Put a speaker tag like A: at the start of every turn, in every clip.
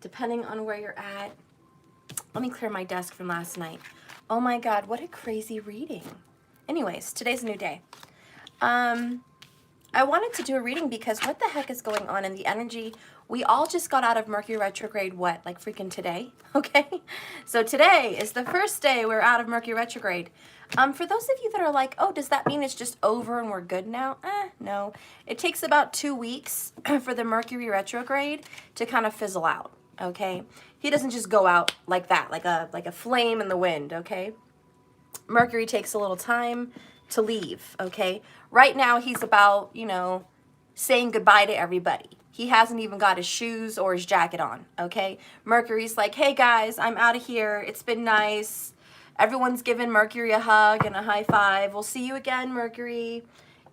A: depending on where you're at. Let me clear my desk from last night. Oh my God, what a crazy reading. Anyways, today's a new day. I wanted to do a reading because what the heck is going on in the energy? We all just got out of Mercury retrograde, what, like freaking today? Okay, so today is the first day we're out of Mercury retrograde. For those of you that are like, oh, does that mean it's just over and we're good now? No. It takes about 2 weeks for the Mercury retrograde to kind of fizzle out, okay? He doesn't just go out like that, like a flame in the wind, okay? Mercury takes a little time to leave, okay? Right now, he's about, you know, saying goodbye to everybody. He hasn't even got his shoes or his jacket on, okay? Mercury's like, hey guys, I'm out of here. It's been nice. Everyone's giving Mercury a hug and a high five. We'll see you again, Mercury.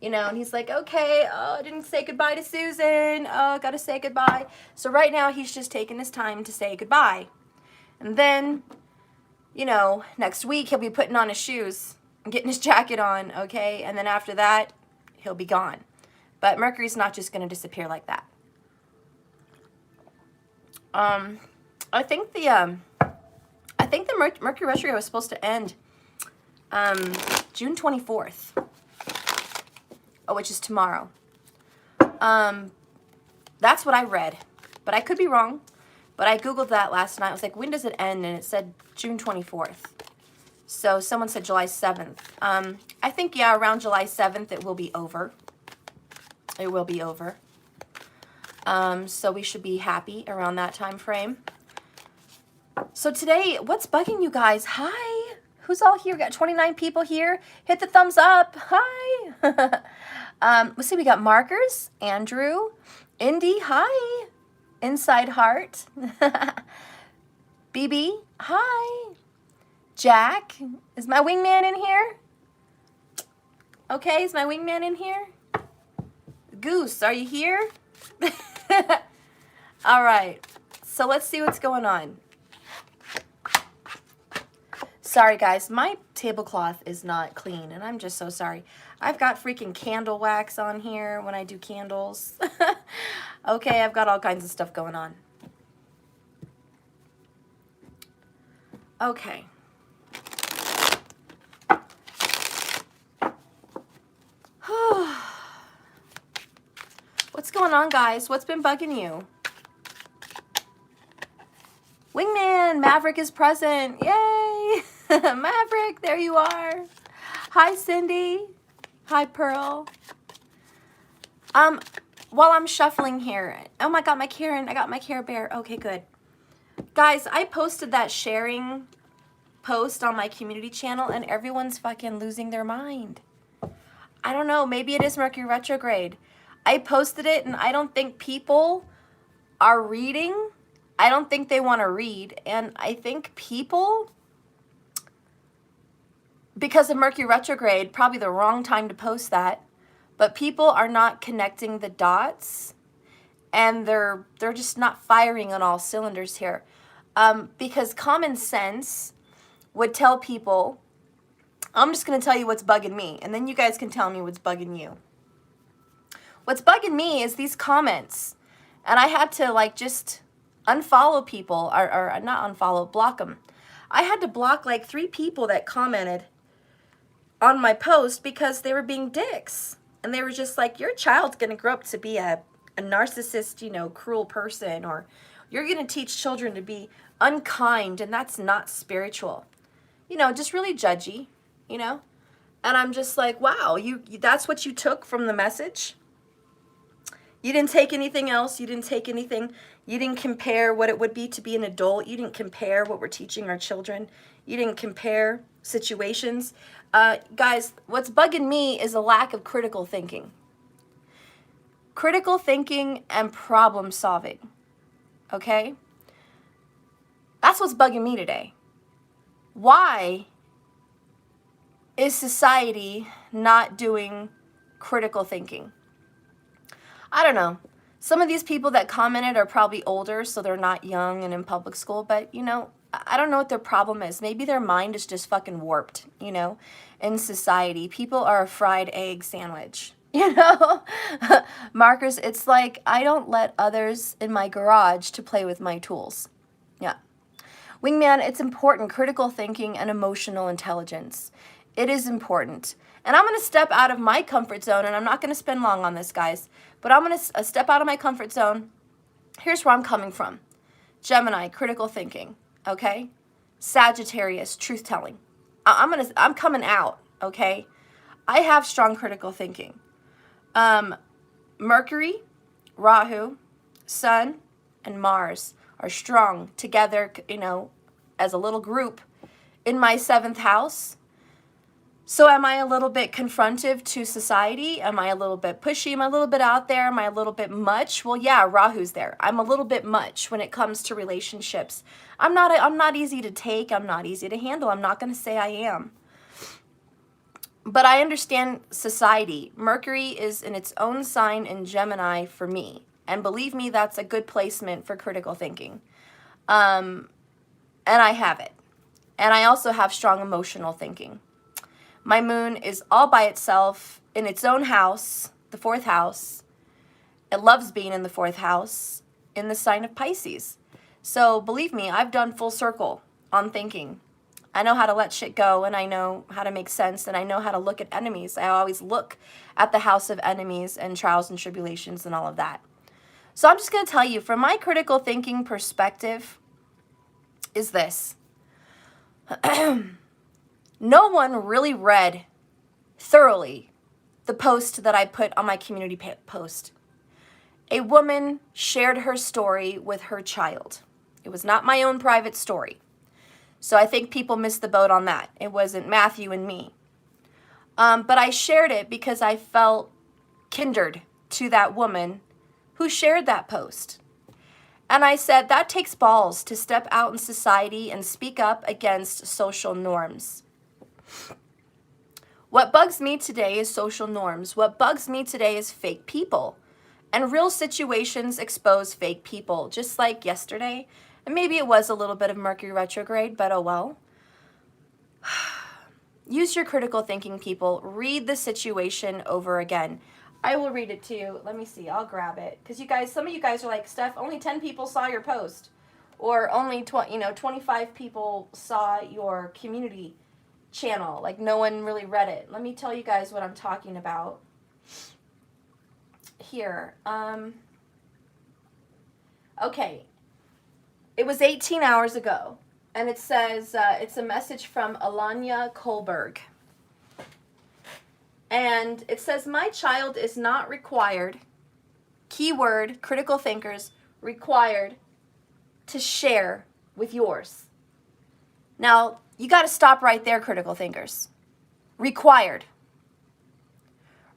A: You know, and he's like, okay, oh, I didn't say goodbye to Susan. Oh, gotta say goodbye. So right now, he's just taking his time to say goodbye. And then, you know, next week, he'll be putting on his shoes and getting his jacket on, okay? And then after that, he'll be gone. But Mercury's not just going to disappear like that. I think the Mercury retrograde was supposed to end June 24th. Oh, which is tomorrow. That's what I read. But I could be wrong. But I Googled that last night. I was like, when does it end? And it said June 24th. So someone said July 7th. I think, yeah, around July 7th, it will be over. It will be over. So we should be happy around that time frame. So today, what's bugging you guys? Hi. Who's all here? We got 29 people here. Hit the thumbs up. Hi. Let's see. We got Markers. Andrew. Indy. Hi. Inside Heart. BB. Hi. Jack. Is my wingman in here? Okay, is my wingman in here? Goose, are you here? All right, so let's see what's going on. Sorry, guys, my tablecloth is not clean, and I'm just so sorry. I've got freaking candle wax on here when I do candles. Okay, I've got all kinds of stuff going on. Okay. What's going on, guys? What's been bugging you? Wingman, Maverick is present. Yay! Maverick, there you are. Hi, Cindy. Hi, Pearl. While I'm shuffling here, oh my God, my Karen, I got my Care Bear. Okay, good. Guys, I posted that sharing post on my community channel and everyone's fucking losing their mind. I don't know, maybe it is Mercury retrograde. I posted it and I don't think people are reading. I don't think they want to read. And I think people, because of Mercury retrograde, probably the wrong time to post that, but people are not connecting the dots and they're just not firing on all cylinders here. Because common sense would tell people, I'm just going to tell you what's bugging me, and then you guys can tell me what's bugging you. What's bugging me is these comments, and I had to like just unfollow people, or not unfollow, block them. I had to block like 3 people that commented on my post because they were being dicks, and they were just like, your child's going to grow up to be a narcissist, you know, cruel person, or you're going to teach children to be unkind, and that's not spiritual. You know, just really judgy, you know? And I'm just like, wow, that's what you took from the message? You didn't take anything else. You didn't take anything. You didn't compare what it would be to be an adult. You didn't compare what we're teaching our children. You didn't compare situations. Guys, what's bugging me is a lack of critical thinking. Critical thinking and problem solving. Okay? That's what's bugging me today. Why is society not doing critical thinking? I don't know. Some of these people that commented are probably older, so they're not young and in public school, but, you know, I don't know what their problem is. Maybe their mind is just fucking warped, you know, in society. People are a fried egg sandwich, You know, markers, it's like I don't let others in my garage to play with my tools. Yeah. Wingman, it's important, critical thinking and emotional intelligence. It is important. And I'm going to step out of my comfort zone, and I'm not going to spend long on this, guys, but I'm going to step out of my comfort zone. Here's where I'm coming from. Gemini, critical thinking, okay? Sagittarius, truth-telling. I'm coming out, okay? I have strong critical thinking. Mercury, Rahu, Sun, and Mars are strong together, you know, as a little group in my 7th house. So am I a little bit confrontive to society? Am I a little bit pushy? Am I a little bit out there? Am I a little bit much? Well, yeah, Rahu's there. I'm a little bit much when it comes to relationships. I'm not easy to take. I'm not easy to handle. I'm not going to say I am. But I understand society. Mercury is in its own sign in Gemini for me. And believe me, that's a good placement for critical thinking. And I have it. And I also have strong emotional thinking. My moon is all by itself in its own house, the 4th house. It loves being in the 4th house in the sign of Pisces. So believe me, I've done full circle on thinking. I know how to let shit go, and I know how to make sense, and I know how to look at enemies. I always look at the house of enemies and trials and tribulations and all of that. So I'm just going to tell you, from my critical thinking perspective, is this. No one really read thoroughly the post that I put on my community post. A woman shared her story with her child. It was not my own private story. So I think people missed the boat on that. It wasn't Matthew and me. But I shared it because I felt kindred to that woman who shared that post. And I said, that takes balls to step out in society and speak up against social norms. What bugs me today is social norms. What bugs me today is fake people. And real situations expose fake people, just like yesterday. And maybe it was a little bit of Mercury retrograde, but oh well. Use your critical thinking, people. Read the situation over again. I will read it to you. Let me see. I'll grab it. Because you guys, some of you guys are like, Steph, only 10 people saw your post. Or only 25 people saw your community channel. Like, no one really read it. Let me tell you guys what I'm talking about here. Okay. It was 18 hours ago, and it says, it's a message from Alanya Kohlberg. And it says, my child is not required, keyword, critical thinkers, required to share with yours. Now, you got to stop right there, critical thinkers. Required.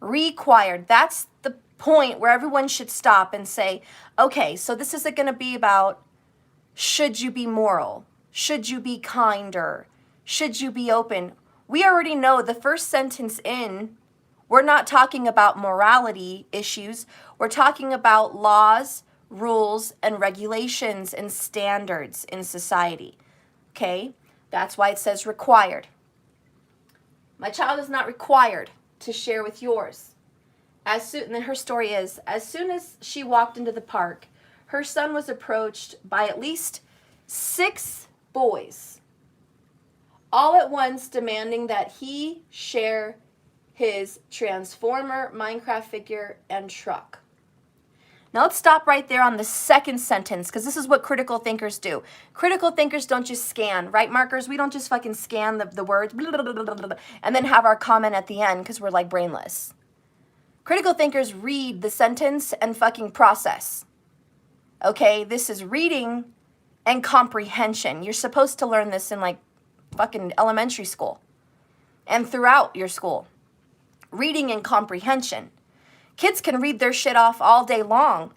A: Required. That's the point where everyone should stop and say, okay, so this isn't going to be about should you be moral? Should you be kinder? Should you be open? We already know the first sentence in, we're not talking about morality issues. We're talking about laws, rules, and regulations and standards in society. Okay? That's why it says required. My child is not required to share with yours. And then her story is, as soon as she walked into the park, her son was approached by at least 6 boys, all at once demanding that he share his Transformer, Minecraft figure, and truck. Now let's stop right there on the second sentence, because this is what critical thinkers do. Critical thinkers don't just scan, right, markers? We don't just fucking scan the words and then have our comment at the end because we're like brainless. Critical thinkers read the sentence and fucking process. Okay, this is reading and comprehension. You're supposed to learn this in like fucking elementary school and throughout your school. Reading and comprehension. Kids can read their shit off all day long,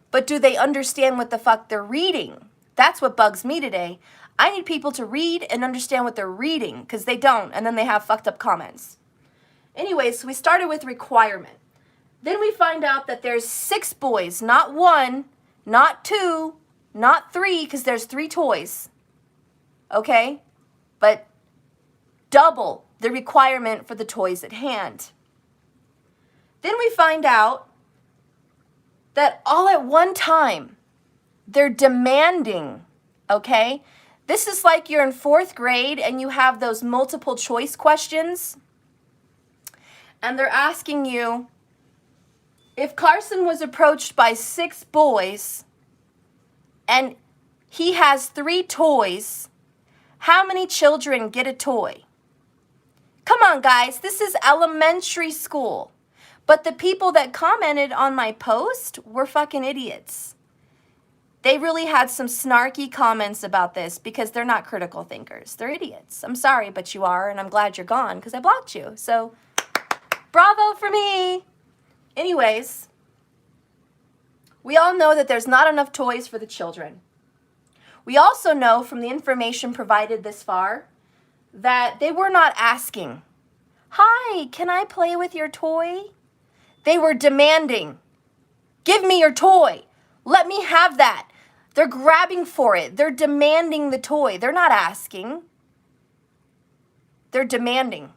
A: but do they understand what the fuck they're reading? That's what bugs me today. I need people to read and understand what they're reading, because they don't, and then they have fucked up comments. Anyways, so we started with requirement. Then we find out that there's 6 boys, not 1, not 2, not 3, because there's 3 toys. Okay? But double the requirement for the toys at hand. Then we find out that all at one time, they're demanding, okay? This is like you're in 4th grade and you have those multiple choice questions. And they're asking you, if Carson was approached by 6 boys and he has 3 toys, how many children get a toy? Come on, guys, this is elementary school. But the people that commented on my post were fucking idiots. They really had some snarky comments about this because they're not critical thinkers. They're idiots. I'm sorry, but you are, and I'm glad you're gone because I blocked you. So, bravo for me. Anyways, we all know that there's not enough toys for the children. We also know from the information provided this far that they were not asking, "Hi, can I play with your toy?" They were demanding, "Give me your toy. Let me have that." They're grabbing for it. They're demanding the toy. They're not asking. They're demanding.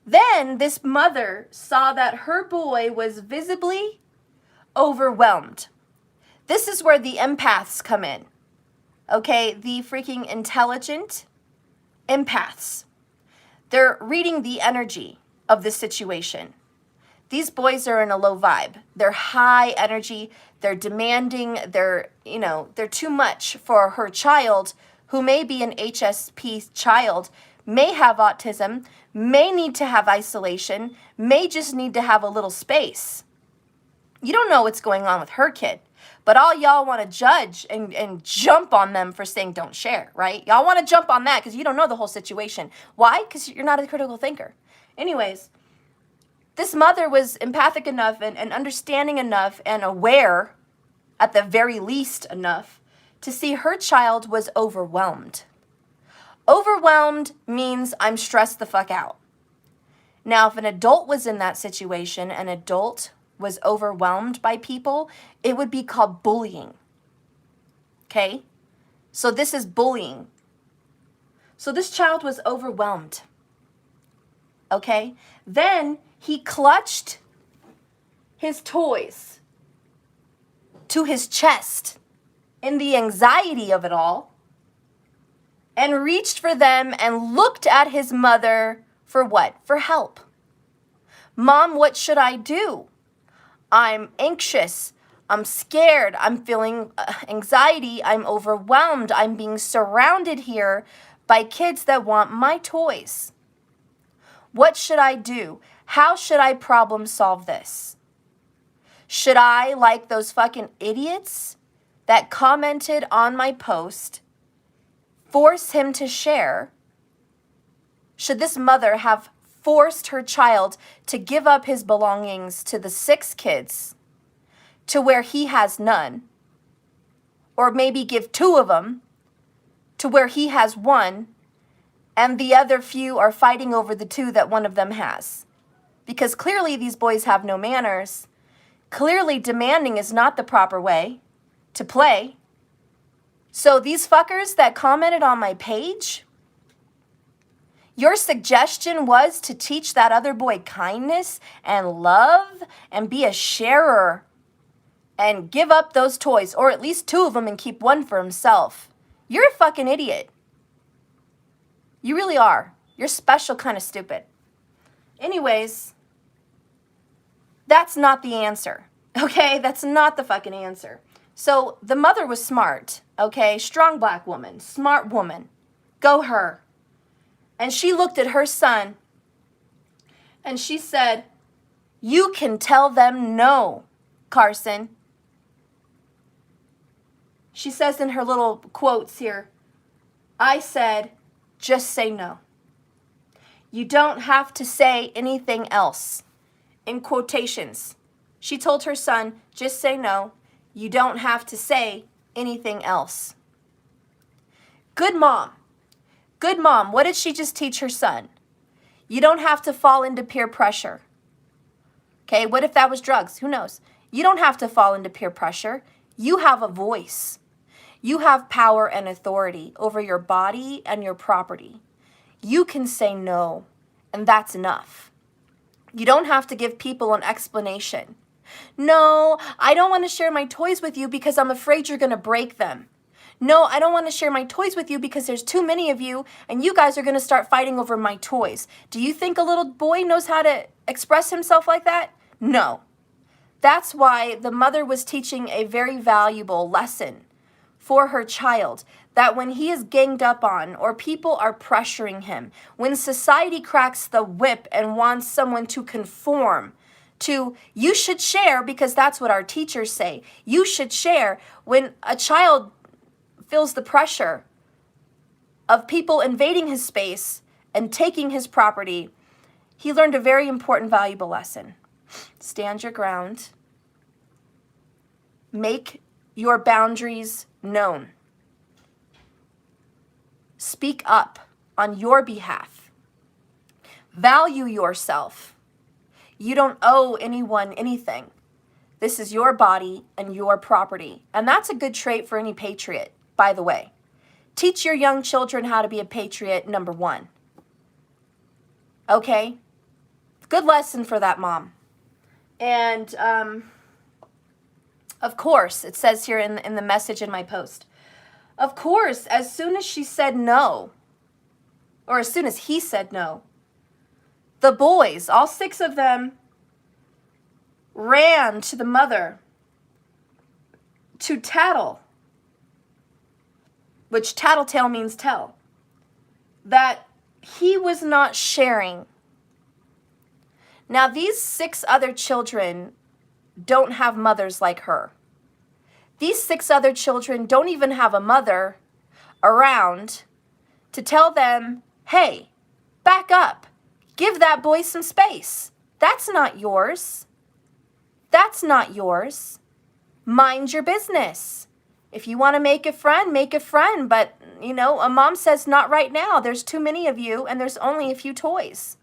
A: Then this mother saw that her boy was visibly overwhelmed. This is where the empaths come in. Okay, the freaking intelligent empaths. They're reading the energy of the situation. These boys are in a low vibe. They're high energy. They're demanding. They're too much for her child, who may be an HSP child, may have autism, may need to have isolation, may just need to have a little space. You don't know what's going on with her kid, but all y'all want to judge and jump on them for saying don't share, right? Y'all want to jump on that because you don't know the whole situation. Why? Because you're not a critical thinker. Anyways, this mother was empathic enough and understanding enough and aware, at the very least enough, to see her child was overwhelmed. Overwhelmed means I'm stressed the fuck out. Now, if an adult was in that situation, an adult was overwhelmed by people, it would be called bullying. Okay? So this is bullying. So this child was overwhelmed. Okay? Then he clutched his toys to his chest in the anxiety of it all and reached for them and looked at his mother for what? For help. "Mom, what should I do? I'm anxious. I'm scared. I'm feeling anxiety. I'm overwhelmed. I'm being surrounded here by kids that want my toys. What should I do? How should I problem solve this? Should I, like those fucking idiots that commented on my post, force him to share? Should this mother have forced her child to give up his belongings to the 6 kids to where he has none? Or maybe give 2 of them to where he has 1 and the other few are fighting over the 2 that one of them has? Because clearly these boys have no manners. Clearly demanding is not the proper way to play. So these fuckers that commented on my page, your suggestion was to teach that other boy kindness and love and be a sharer and give up those toys, or at least 2 of them, and keep 1 for himself. You're a fucking idiot. You really are. You're special kind of stupid. Anyways, that's not the answer, okay? That's not the fucking answer. So the mother was smart, okay? Strong black woman, smart woman. Go her. And she looked at her son and she said, "You can tell them no, Carson." She says in her little quotes here, "I said, just say no. You don't have to say anything else." In quotations. She told her son, just say no. You don't have to say anything else. Good mom. Good mom. What did she just teach her son? You don't have to fall into peer pressure. Okay, what if that was drugs? Who knows? You don't have to fall into peer pressure. You have a voice. You have power and authority over your body and your property. You can say no, and that's enough. You don't have to give people an explanation. No, I don't want to share my toys with you because I'm afraid you're going to break them. No, I don't want to share my toys with you because there's too many of you and you guys are going to start fighting over my toys. Do you think a little boy knows how to express himself like that? No. That's why the mother was teaching a very valuable lesson for her child, that when he is ganged up on or people are pressuring him, when society cracks the whip and wants someone to conform to, you should share because that's what our teachers say, you should share. When a child feels the pressure of people invading his space and taking his property, he learned a very important, valuable lesson. Stand your ground. Make your boundaries known. Speak up on your behalf. Value yourself. You don't owe anyone anything. This is your body and your property. And that's a good trait for any patriot, by the way. Teach your young children how to be a patriot, number one. Okay? Good lesson for that mom. And, of course, it says here in the message in my post, of course, as soon as she said no, or as soon as he said no, the boys, all 6 of them, ran to the mother to tattle, which tattletale means tell, that he was not sharing. Now, these 6 other children don't have mothers like her. These 6 other children don't even have a mother around to tell them, hey, back up. Give that boy some space. That's not yours. That's not yours. Mind your business. If you want to make a friend, but, you know, a mom says not right now. There's too many of you and there's only a few toys.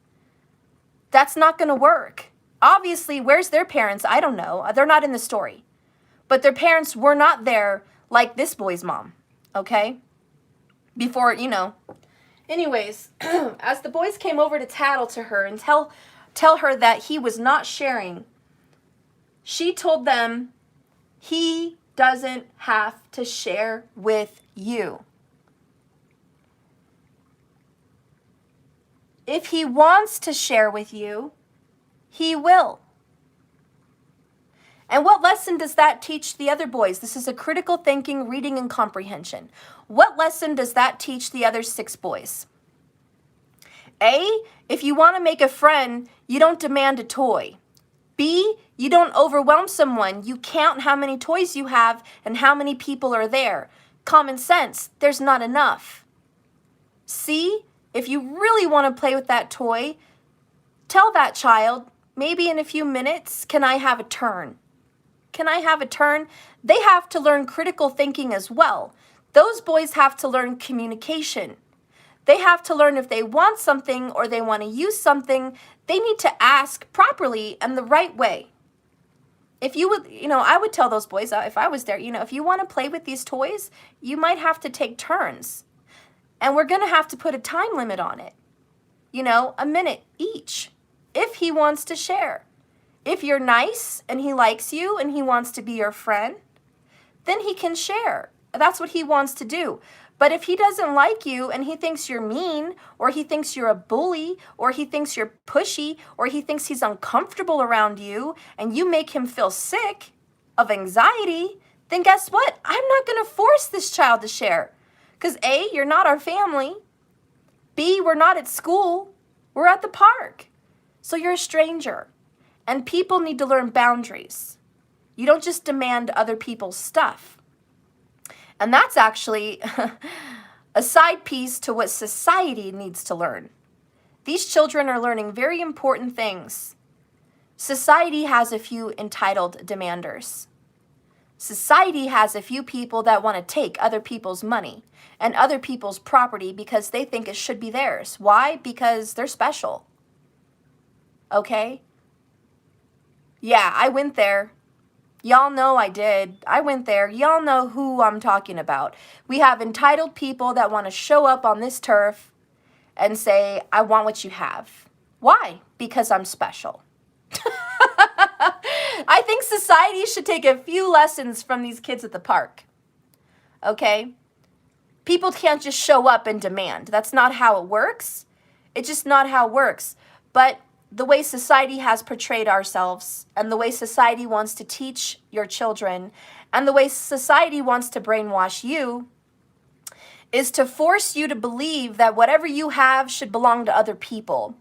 A: That's not going to work. Obviously, where's their parents? I don't know. They're not in the story. But their parents were not there like this boy's mom, okay? Before, you know. Anyways, as the boys came over to tattle to her and tell her that he was not sharing, she told them, he doesn't have to share with you. If he wants to share with you, he will. And what lesson does that teach the other boys? This is a critical thinking, reading, and comprehension. What lesson does that teach the other 6 boys? A, if you want to make a friend, you don't demand a toy. B, you don't overwhelm someone. You count how many toys you have and how many people are there. Common sense, there's not enough. C, if you really want to play with that toy, tell that child, maybe in a few minutes, can I have a turn? Can I have a turn? They have to learn critical thinking as well. Those boys have to learn communication. They have to learn if they want something or they want to use something, they need to ask properly and the right way. If you would, you know, I would tell those boys, if I was there, you know, if you want to play with these toys, you might have to take turns. And we're going to have to put a time limit on it. You know, a minute each, if he wants to share. If you're nice and he likes you and he wants to be your friend, then he can share. That's what he wants to do. But if he doesn't like you and he thinks you're mean, or he thinks you're a bully, or he thinks you're pushy, or he thinks he's uncomfortable around you, and you make him feel sick of anxiety, then guess what? I'm not going to force this child to share. Because A, you're not our family. B, we're not at school. We're at the park. So you're a stranger. And people need to learn boundaries. You don't just demand other people's stuff. And that's actually a side piece to what society needs to learn. These children are learning very important things. Society has a few entitled demanders. Society has a few people that want to take other people's money and other people's property because they think it should be theirs. Why? Because they're special. Okay? Yeah, I went there. Y'all know I did. I went there. Y'all know who I'm talking about. We have entitled people that want to show up on this turf and say, I want what you have. Why? Because I'm special. I think society should take a few lessons from these kids at the park. Okay? People can't just show up and demand. That's not how it works. It's just not how it works. But the way society has portrayed ourselves, and the way society wants to teach your children, and the way society wants to brainwash you, is to force you to believe that whatever you have should belong to other people.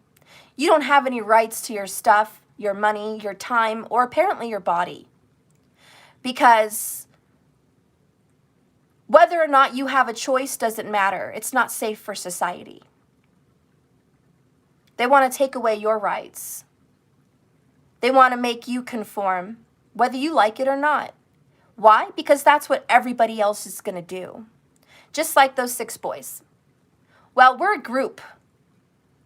A: You don't have any rights to your stuff, your money, your time, or apparently your body. Because whether or not you have a choice doesn't matter. It's not safe for society. They want to take away your rights. They want to make you conform, whether you like it or not. Why? Because that's what everybody else is going to do. Just like those 6 boys. Well, we're a group,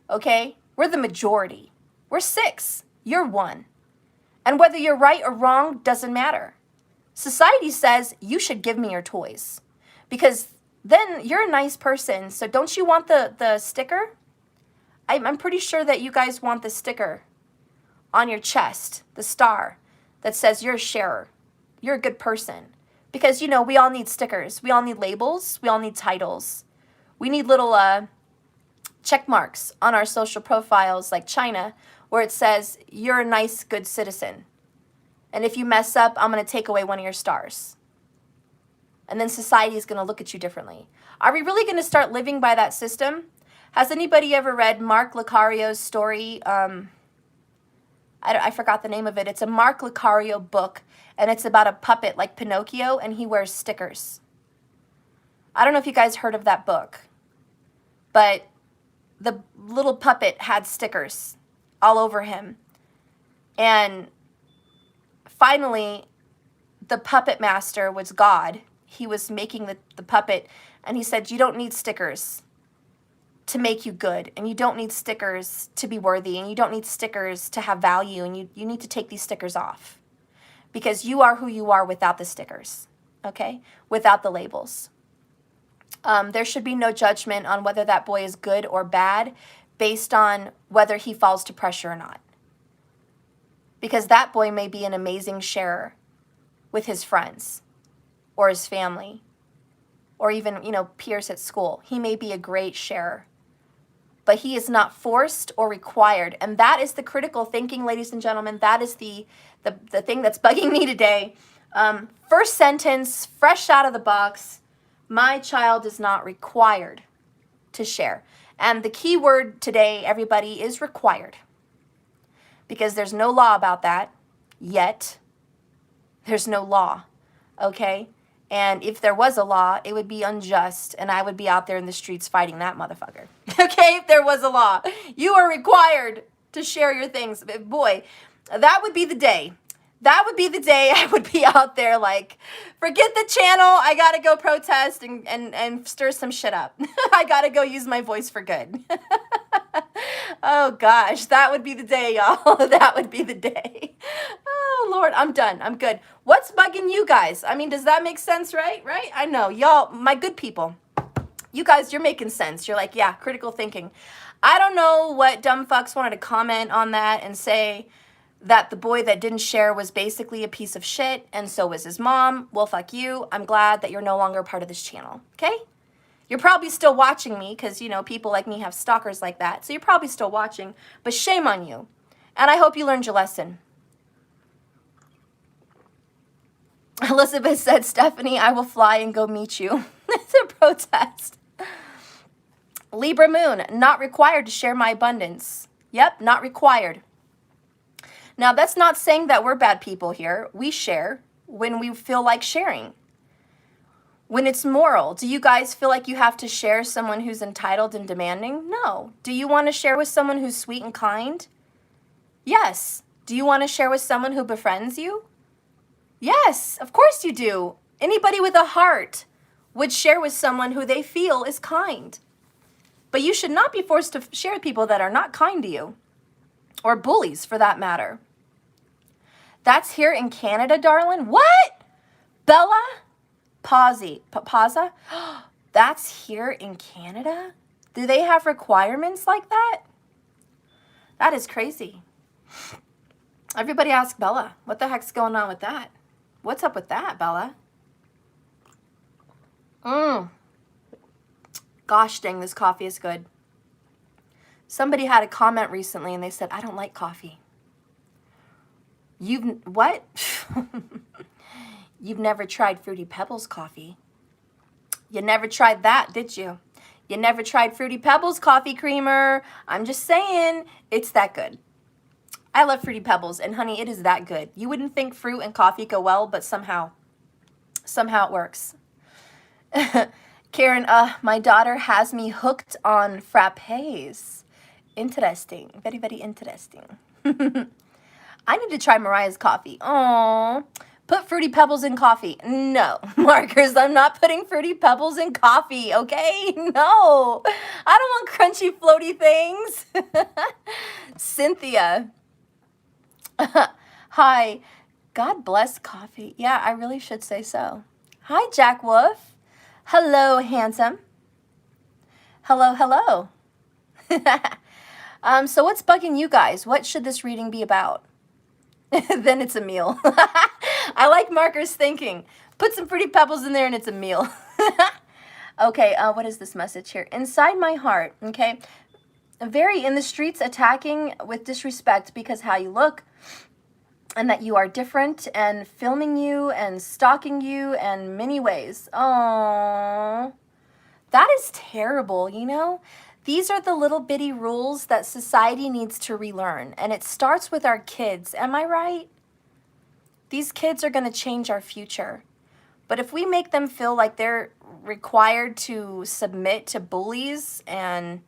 A: okay? We're the majority. We're 6. You're 1. And whether you're right or wrong doesn't matter. Society says you should give me your toys because then you're a nice person. So don't you want the sticker? I'm pretty sure that you guys want the sticker on your chest, the star that says you're a sharer. You're a good person. Because, you know, we all need stickers. We all need labels. We all need titles. We need little check marks on our social profiles like China where it says you're a nice, good citizen. And if you mess up, I'm going to take away one of your stars. And then society is going to look at you differently. Are we really going to start living by that system? Has anybody ever read Mark Lucario's story? I forgot the name of it. It's a Mark Lucario book, and it's about a puppet like Pinocchio, and he wears stickers. I don't know if you guys heard of that book, but the little puppet had stickers all over him. And finally, the puppet master was God. He was making the puppet, and he said, you don't need stickers to make you good, and you don't need stickers to be worthy, and you don't need stickers to have value, and you need to take these stickers off because you are who you are without the stickers, okay? Without the labels. There should be no judgment on whether that boy is good or bad based on whether he falls to pressure or not. Because that boy may be an amazing sharer with his friends or his family or even, you know, peers at school. He may be a great sharer. But he is not forced or required. And that is the critical thinking, ladies and gentlemen. That is the thing that's bugging me today. First sentence, fresh out of the box, my child is not required to share. And the key word today, everybody, is required. Because there's no law about that yet. There's no law, okay? And if there was a law, it would be unjust, and I would be out there in the streets fighting that motherfucker. Okay, if there was a law. You are required to share your things. Boy, that would be the day. That would be the day I would be out there like, forget the channel, I gotta go protest and stir some shit up. I gotta go use my voice for good. Oh gosh, that would be the day, y'all. That would be the day. Oh Lord, I'm done. I'm good. What's bugging you guys? I mean, does that make sense, right? Right? I know, y'all, my good people. You guys, you're making sense. You're like, yeah, critical thinking. I don't know what dumb fucks wanted to comment on that and say that the boy that didn't share was basically a piece of shit, and so was his mom. Well, fuck you. I'm glad that you're no longer part of this channel, okay? You're probably still watching me because, you know, people like me have stalkers like that. So you're probably still watching, but shame on you. And I hope you learned your lesson. Elizabeth said, Stephanie, I will fly and go meet you. It's a protest. Libra moon, not required to share my abundance. Yep, not required. Now, that's not saying that we're bad people here. We share when we feel like sharing. When it's moral. Do you guys feel like you have to share someone who's entitled and demanding? No. Do you want to share with someone who's sweet and kind? Yes. Do you want to share with someone who befriends you? Yes, of course you do. Anybody with a heart would share with someone who they feel is kind. But you should not be forced to share with people that are not kind to you. Or bullies, for that matter. That's here in Canada, darling? What? Bella? Pazza? That's here in Canada? Do they have requirements like that? That is crazy. Everybody ask Bella, what the heck's going on with that? What's up with that, Bella? Gosh dang, this coffee is good. Somebody had a comment recently and they said, I don't like coffee. What? You've never tried Fruity Pebbles coffee. You never tried that, did you? You never tried Fruity Pebbles coffee creamer. I'm just saying, it's that good. I love Fruity Pebbles, and honey, it is that good. You wouldn't think fruit and coffee go well, but somehow it works. Karen, my daughter has me hooked on frappes. Interesting. Very, very interesting. I need to try Mariah's coffee. Aww. Put Fruity Pebbles in coffee. No, Markers, I'm not putting Fruity Pebbles in coffee, okay? No. I don't want crunchy, floaty things. Cynthia. Hi. God bless coffee. Yeah, I really should say so. Hi, Jack Wolf. Hello, handsome. Hello, hello. So what's bugging you guys? What should this reading be about? Then it's a meal. I like Marker's thinking. Put some Fruity Pebbles in there and it's a meal. Okay, what is this message here? Inside my heart, okay? Very in the streets, attacking with disrespect because how you look and that you are different, and filming you and stalking you in many ways. Oh, that is terrible, you know? These are the little bitty rules that society needs to relearn, and it starts with our kids. Am I right? These kids are going to change our future. But if we make them feel like they're required to submit to bullies and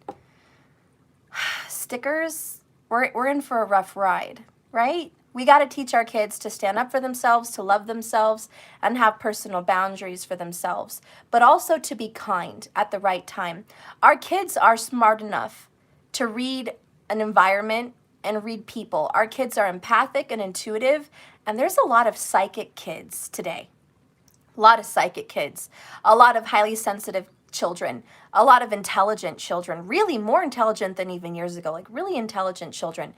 A: stickers, we're in for a rough ride, right? We got to teach our kids to stand up for themselves, to love themselves, and have personal boundaries for themselves, but also to be kind at the right time. Our kids are smart enough to read an environment and read people. Our kids are empathic and intuitive, and there's a lot of psychic kids today. A lot of psychic kids, a lot of highly sensitive children, a lot of intelligent children, really more intelligent than even years ago, like really intelligent children.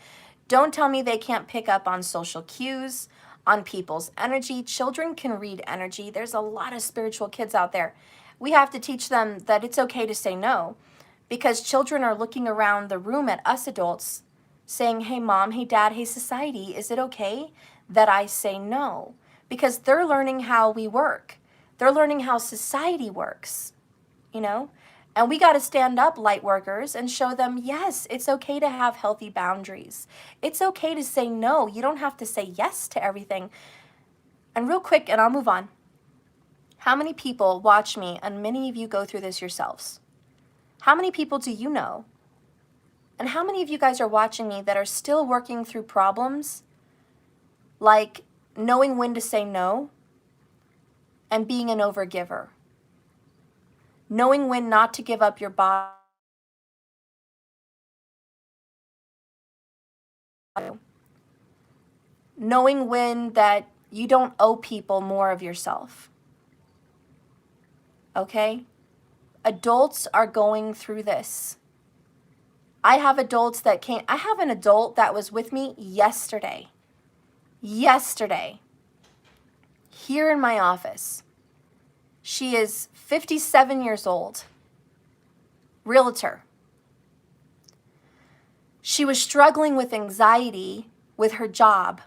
A: Don't tell me they can't pick up on social cues, on people's energy. Children can read energy. There's a lot of spiritual kids out there. We have to teach them that it's okay to say no, because children are looking around the room at us adults saying, hey mom, hey dad, hey society, is it okay that I say no? Because they're learning how we work. They're learning how society works, you know? And we got to stand up, light workers, and show them, yes, it's okay to have healthy boundaries. It's okay to say no. You don't have to say yes to everything. And real quick, and I'll move on. How many people watch me, and many of you go through this yourselves? How many people do you know? And how many of you guys are watching me that are still working through problems like knowing when to say no and being an overgiver? Knowing when not to give up your body. Knowing when that you don't owe people more of yourself. Okay? Adults are going through this. I have adults that can't. I have an adult that was with me yesterday. Yesterday. Here in my office. She is 57 years old. Realtor. She was struggling with anxiety with her job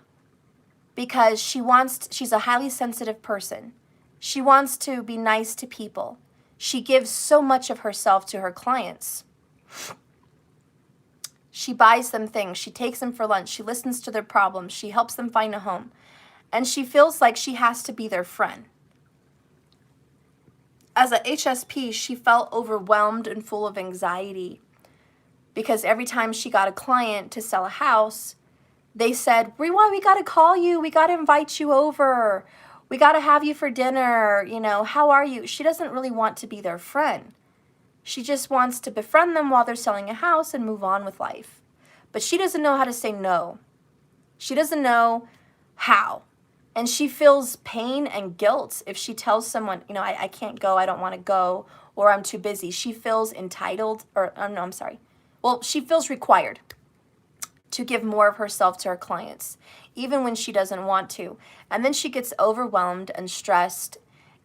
A: because she's a highly sensitive person. She wants to be nice to people. She gives so much of herself to her clients. She buys them things. She takes them for lunch. She listens to their problems. She helps them find a home. And she feels like she has to be their friend. As a HSP, she felt overwhelmed and full of anxiety because every time she got a client to sell a house, they said, we got to call you. We got to invite you over. We got to have you for dinner. You know, how are you? She doesn't really want to be their friend. She just wants to befriend them while they're selling a house and move on with life. But she doesn't know how to say no. She doesn't know how. And she feels pain and guilt if she tells someone, you know, I can't go, I don't want to go, or I'm too busy. She feels entitled, or no, I'm sorry. Well, she feels required. to give more of herself to her clients, even when she doesn't want to. And then she gets overwhelmed and stressed,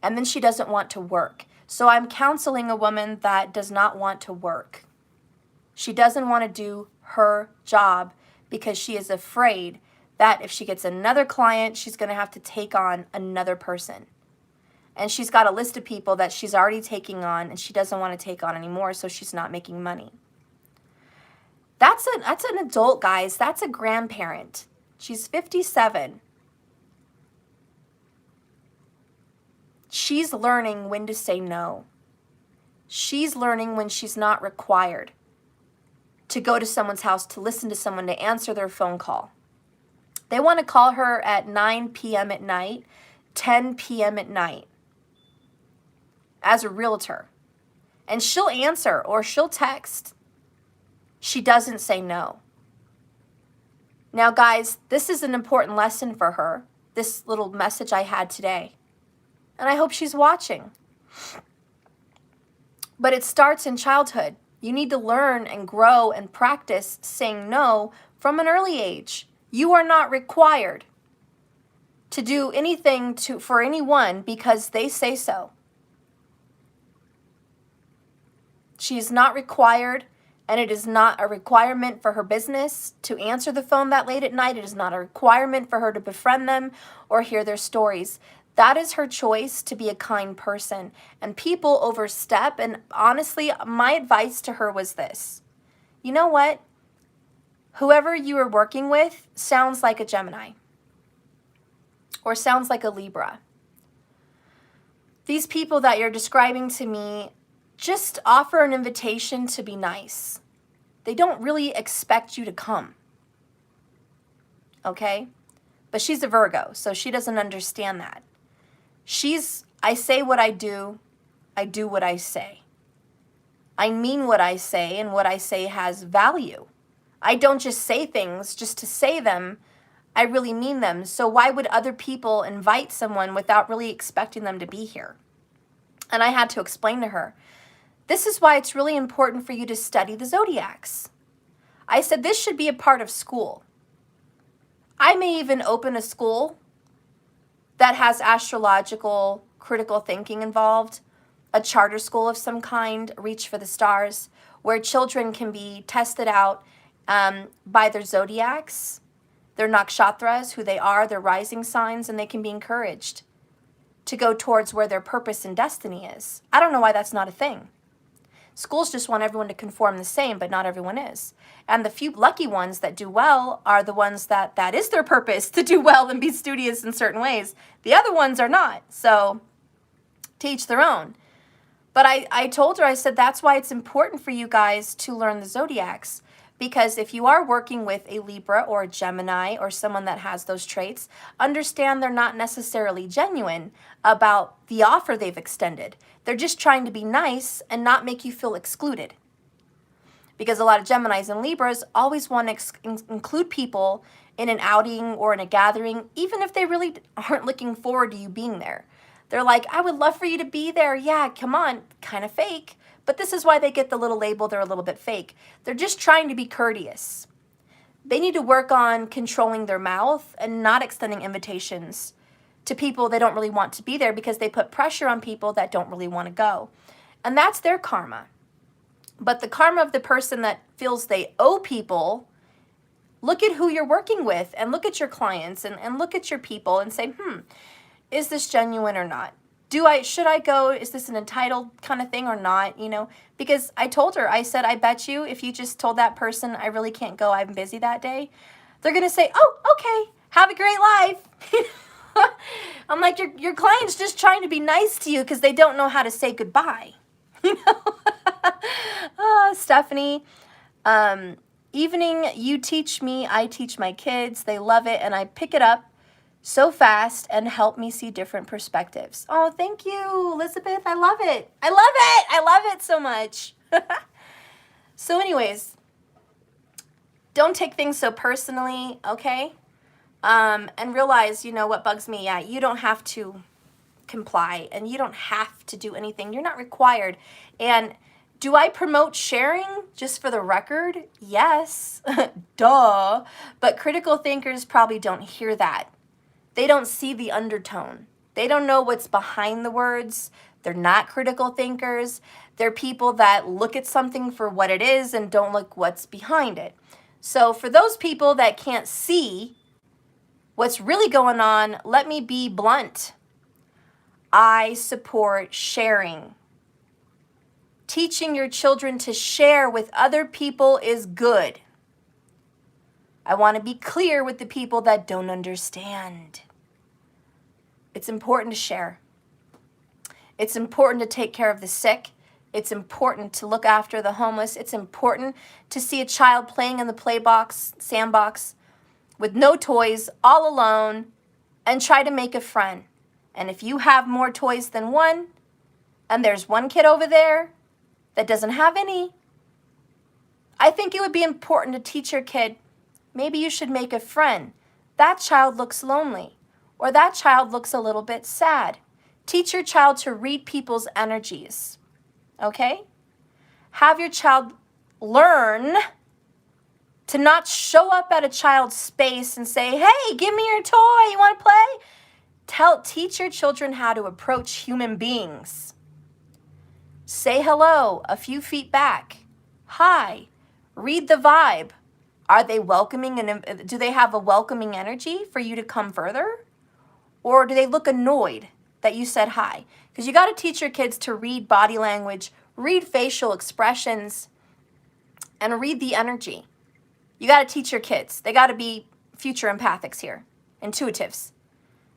A: and then she doesn't want to work. So I'm counseling a woman that does not want to work. She doesn't want to do her job because she is afraid that if she gets another client, she's going to have to take on another person. And she's got a list of people that she's already taking on and she doesn't want to take on anymore, so she's not making money. That's an adult, guys. That's a grandparent. She's 57. She's learning when to say no. She's learning when she's not required to go to someone's house, to listen to someone, to answer their phone call. They want to call her at 9 p.m. at night, 10 p.m. at night as a realtor. And she'll answer or she'll text. She doesn't say no. Now, guys, this is an important lesson for her, this little message I had today. And I hope she's watching. But it starts in childhood. You need to learn and grow and practice saying no from an early age. You are not required to do anything for anyone because they say so. She is not required, and it is not a requirement for her business to answer the phone that late at night. It is not a requirement for her to befriend them or hear their stories. That is her choice to be a kind person. And people overstep, and honestly, my advice to her was this. You know what? Whoever you are working with sounds like a Gemini or sounds like a Libra. These people that you're describing to me just offer an invitation to be nice. They don't really expect you to come. Okay? But she's a Virgo, so she doesn't understand that. I say what I do what I say. I mean what I say, and what I say has value. I don't just say things just to say them. I really mean them. So why would other people invite someone without really expecting them to be here? And I had to explain to her, this is why it's really important for you to study the zodiacs. I said this should be a part of school. I may even open a school that has astrological critical thinking involved, a charter school of some kind, Reach for the Stars, where children can be tested out by their zodiacs, their nakshatras, who they are, their rising signs, and they can be encouraged to go towards where their purpose and destiny is. I don't know why that's not a thing. Schools just want everyone to conform the same, but not everyone is. And the few lucky ones that do well are the ones that is their purpose, to do well and be studious in certain ways. The other ones are not. So, to each their own. But I told her, I said, that's why it's important for you guys to learn the zodiacs. Because if you are working with a Libra or a Gemini or someone that has those traits, understand they're not necessarily genuine about the offer they've extended. They're just trying to be nice and not make you feel excluded. Because a lot of Geminis and Libras always want to include people in an outing or in a gathering, even if they really aren't looking forward to you being there. They're like, I would love for you to be there. Yeah, come on, kind of fake. But this is why they get the little label, they're a little bit fake. They're just trying to be courteous. They need to work on controlling their mouth and not extending invitations to people they don't really want to be there because they put pressure on people that don't really want to go. And that's their karma. But the karma of the person that feels they owe people, look at who you're working with and look at your clients and look at your people and say, is this genuine or not? Should I go? Is this an entitled kind of thing or not? You know, because I told her, I said, I bet you if you just told that person, I really can't go, I'm busy that day, they're going to say, oh, okay, have a great life. I'm like, your client's just trying to be nice to you because they don't know how to say goodbye. You know? Oh, Stephanie, evening, you teach me, I teach my kids. They love it, and I pick it up so fast and help me see different perspectives. Oh, thank you, Elizabeth. I love it. I love it. I love it so much. So anyways, don't take things so personally, okay? And realize, you know, what bugs me. Yeah, you don't have to comply and you don't have to do anything. You're not required. And Do I promote sharing? Just for the record, yes, duh. But critical thinkers probably don't hear that. They don't see the undertone. They don't know what's behind the words. They're not critical thinkers. They're people that look at something for what it is and don't look what's behind it. So for those people that can't see what's really going on, let me be blunt. I support sharing. Teaching your children to share with other people is good. I want to be clear with the people that don't understand. It's important to share. It's important to take care of the sick. It's important to look after the homeless. It's important to see a child playing in the sandbox, with no toys, all alone, and try to make a friend. And if you have more toys than one, and there's one kid over there that doesn't have any, I think it would be important to teach your kid, maybe you should make a friend. That child looks lonely, or that child looks a little bit sad. Teach your child to read people's energies, okay? Have your child learn to not show up at a child's space and say, hey, give me your toy, you want to play? Teach your children how to approach human beings. Say hello a few feet back. Hi. Read the vibe. Are they welcoming, and do they have a welcoming energy for you to come further? Or do they look annoyed that you said hi? Because you got to teach your kids to read body language, read facial expressions, and read the energy. You got to teach your kids. They got to be future empathics here, intuitives.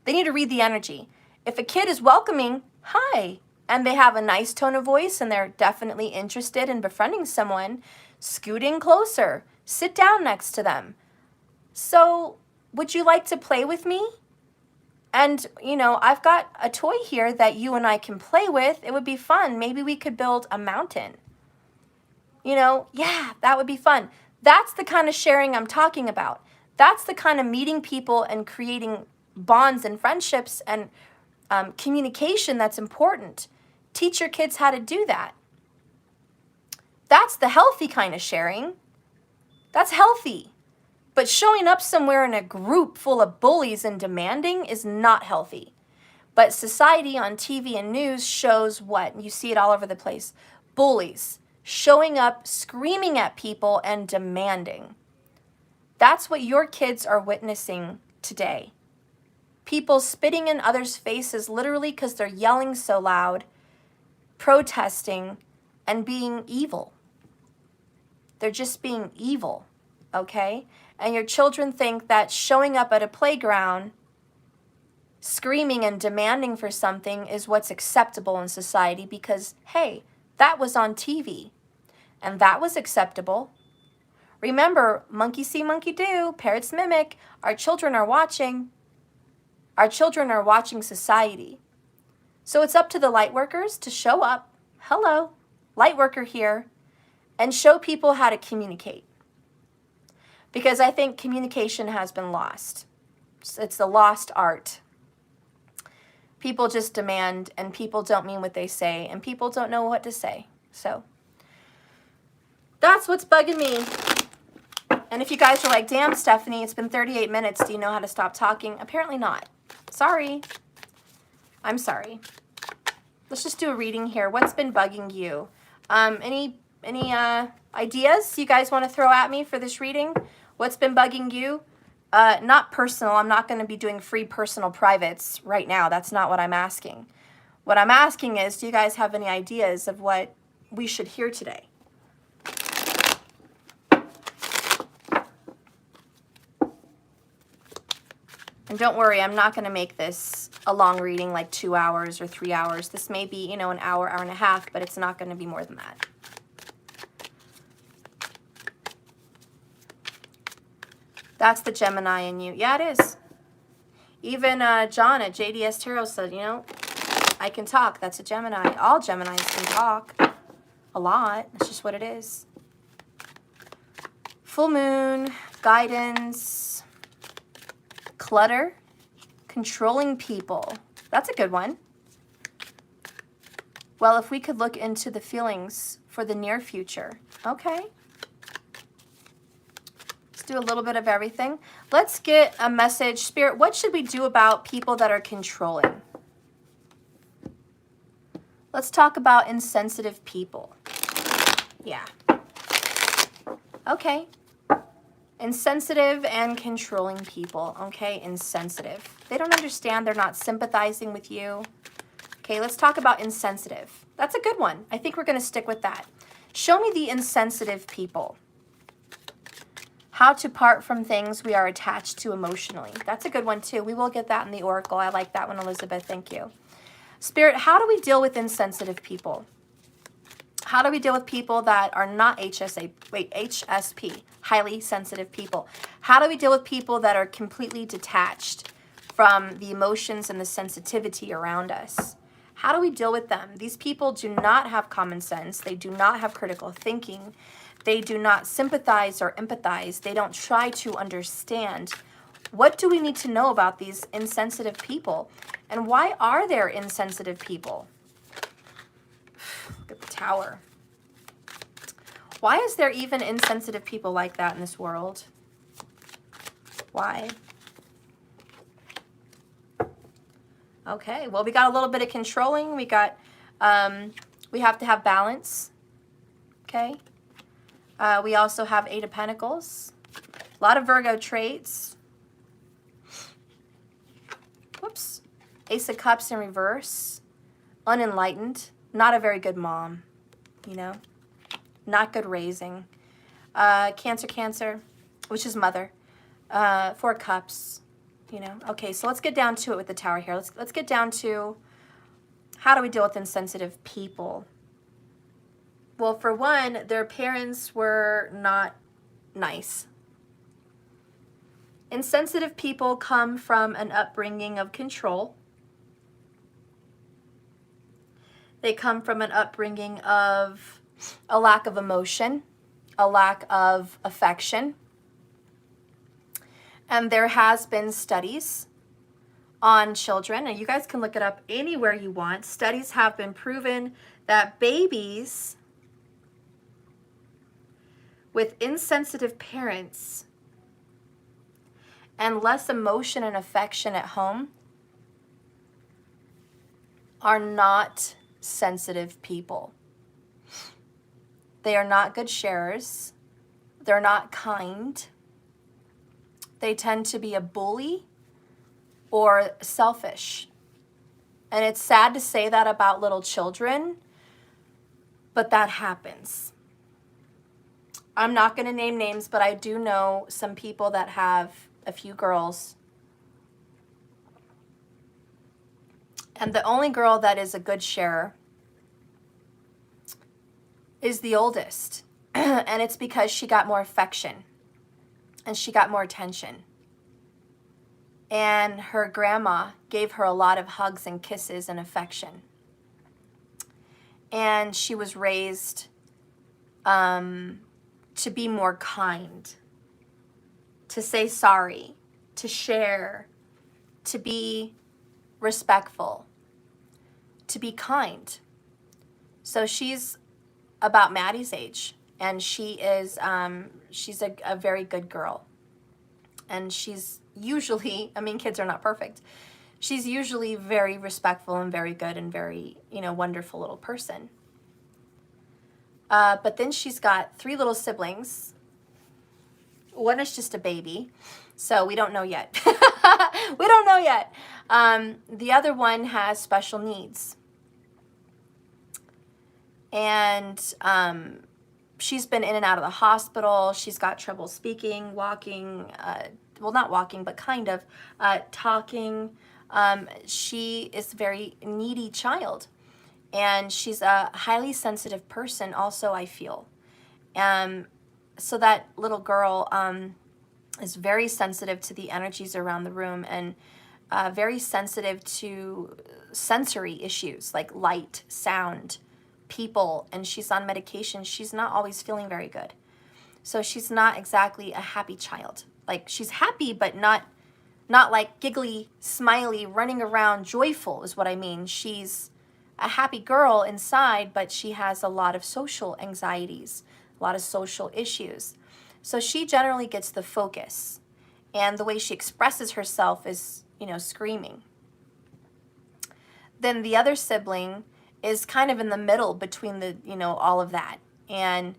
A: They need to read the energy. If a kid is welcoming, hi, and they have a nice tone of voice and they're definitely interested in befriending someone, scoot in closer, sit down next to them. So, would you like to play with me? And, you know, I've got a toy here that you and I can play with. It would be fun. Maybe we could build a mountain. You know, yeah, that would be fun. That's the kind of sharing I'm talking about. That's the kind of meeting people and creating bonds and friendships and communication that's important. Teach your kids how to do that. That's the healthy kind of sharing. That's healthy. But showing up somewhere in a group full of bullies and demanding is not healthy. But society on TV and news shows what? You see it all over the place. Bullies showing up, screaming at people, and demanding. That's what your kids are witnessing today. People spitting in others' faces literally because they're yelling so loud, protesting, and being evil. They're just being evil, okay? And your children think that showing up at a playground, screaming and demanding for something is what's acceptable in society because, hey, that was on TV, and that was acceptable. Remember, monkey see, monkey do, parrots mimic. Our children are watching. Our children are watching society. So it's up to the light workers to show up, hello, light worker here, and show people how to communicate. Because I think communication has been lost. It's the lost art. People just demand, and people don't mean what they say, and people don't know what to say. So that's what's bugging me. And if you guys are like, damn, Stephanie, it's been 38 minutes. Do you know how to stop talking? Apparently not. Sorry. I'm sorry. Let's just do a reading here. What's been bugging you? Any ideas you guys want to throw at me for this reading? What's been bugging you? Not personal. I'm not going to be doing free personal privates right now. That's not what I'm asking. What I'm asking is, do you guys have any ideas of what we should hear today? And don't worry, I'm not going to make this a long reading like 2 hours or 3 hours. This may be, you know, an hour, hour and a half, but it's not going to be more than that. That's the Gemini in you. Yeah, it is. Even John at JDS Tarot said, you know, I can talk. That's a Gemini. All Geminis can talk. A lot. That's just what it is. Full moon, guidance, clutter, controlling people. That's a good one. Well, if we could look into the feelings for the near future. Okay. Let's do a little bit of everything. Let's get a message. Spirit, what should we do about people that are controlling? Let's talk about insensitive people. Yeah. Okay. Insensitive and controlling people. Okay, insensitive. They don't understand. They're not sympathizing with you. Okay, let's talk about insensitive. That's a good one. I think we're going to stick with that. Show me the insensitive people. How to part from things we are attached to emotionally. That's a good one too. We will get that in the Oracle. I like that one, Elizabeth. Thank you. Spirit, how do we deal with insensitive people? How do we deal with people that are not HSP, highly sensitive people? How do we deal with people that are completely detached from the emotions and the sensitivity around us? How do we deal with them? These people do not have common sense. They do not have critical thinking. They do not sympathize or empathize. They don't try to understand. What do we need to know about these insensitive people? And why are there insensitive people? Look at the Tower. Why is there even insensitive people like that in this world? Why? Okay, well, we got a little bit of controlling. We got, we have to have balance. Okay. We also have Eight of Pentacles. A lot of Virgo traits. Whoops. Ace of Cups in reverse. Unenlightened. Not a very good mom, you know. Not good raising. Cancer, which is mother. Four of Cups, you know. Okay, so let's get down to it with the Tower here. Let's get down to how do we deal with insensitive people? Well, for one, their parents were not nice. Insensitive people come from an upbringing of control. They come from an upbringing of a lack of emotion, a lack of affection. And there has been studies on children, and you guys can look it up anywhere you want. Studies have been proven that babies with insensitive parents and less emotion and affection at home are not sensitive people. They are not good sharers. They're not kind. They tend to be a bully or selfish. And it's sad to say that about little children, but that happens. I'm not going to name names, but I do know some people that have a few girls. And the only girl that is a good sharer is the oldest. And it's because she got more affection and she got more attention. And her grandma gave her a lot of hugs and kisses and affection. And she was raised to be more kind, to say sorry, to share, to be respectful, to be kind. So she's about Maddie's age, and she is she's a very good girl. And she's usually, I mean, kids are not perfect. She's usually very respectful and very good and very, you know, wonderful little person. But then she's got 3 little siblings. One is just a baby, so we don't know yet. We don't know yet. The other one has special needs. And she's been in and out of the hospital. She's got trouble speaking, walking, well, not walking, but kind of talking. She is a very needy child. And she's a highly sensitive person also, I feel. So that little girl is very sensitive to the energies around the room and very sensitive to sensory issues like light, sound, people, and she's on medication. She's not always feeling very good. So she's not exactly a happy child. Like, she's happy, but not like giggly, smiley, running around, joyful is what I mean. She's a happy girl inside, but she has a lot of social anxieties, a lot of social issues. So she generally gets the focus. And the way she expresses herself is, screaming. Then the other sibling is kind of in the middle between the, all of that. And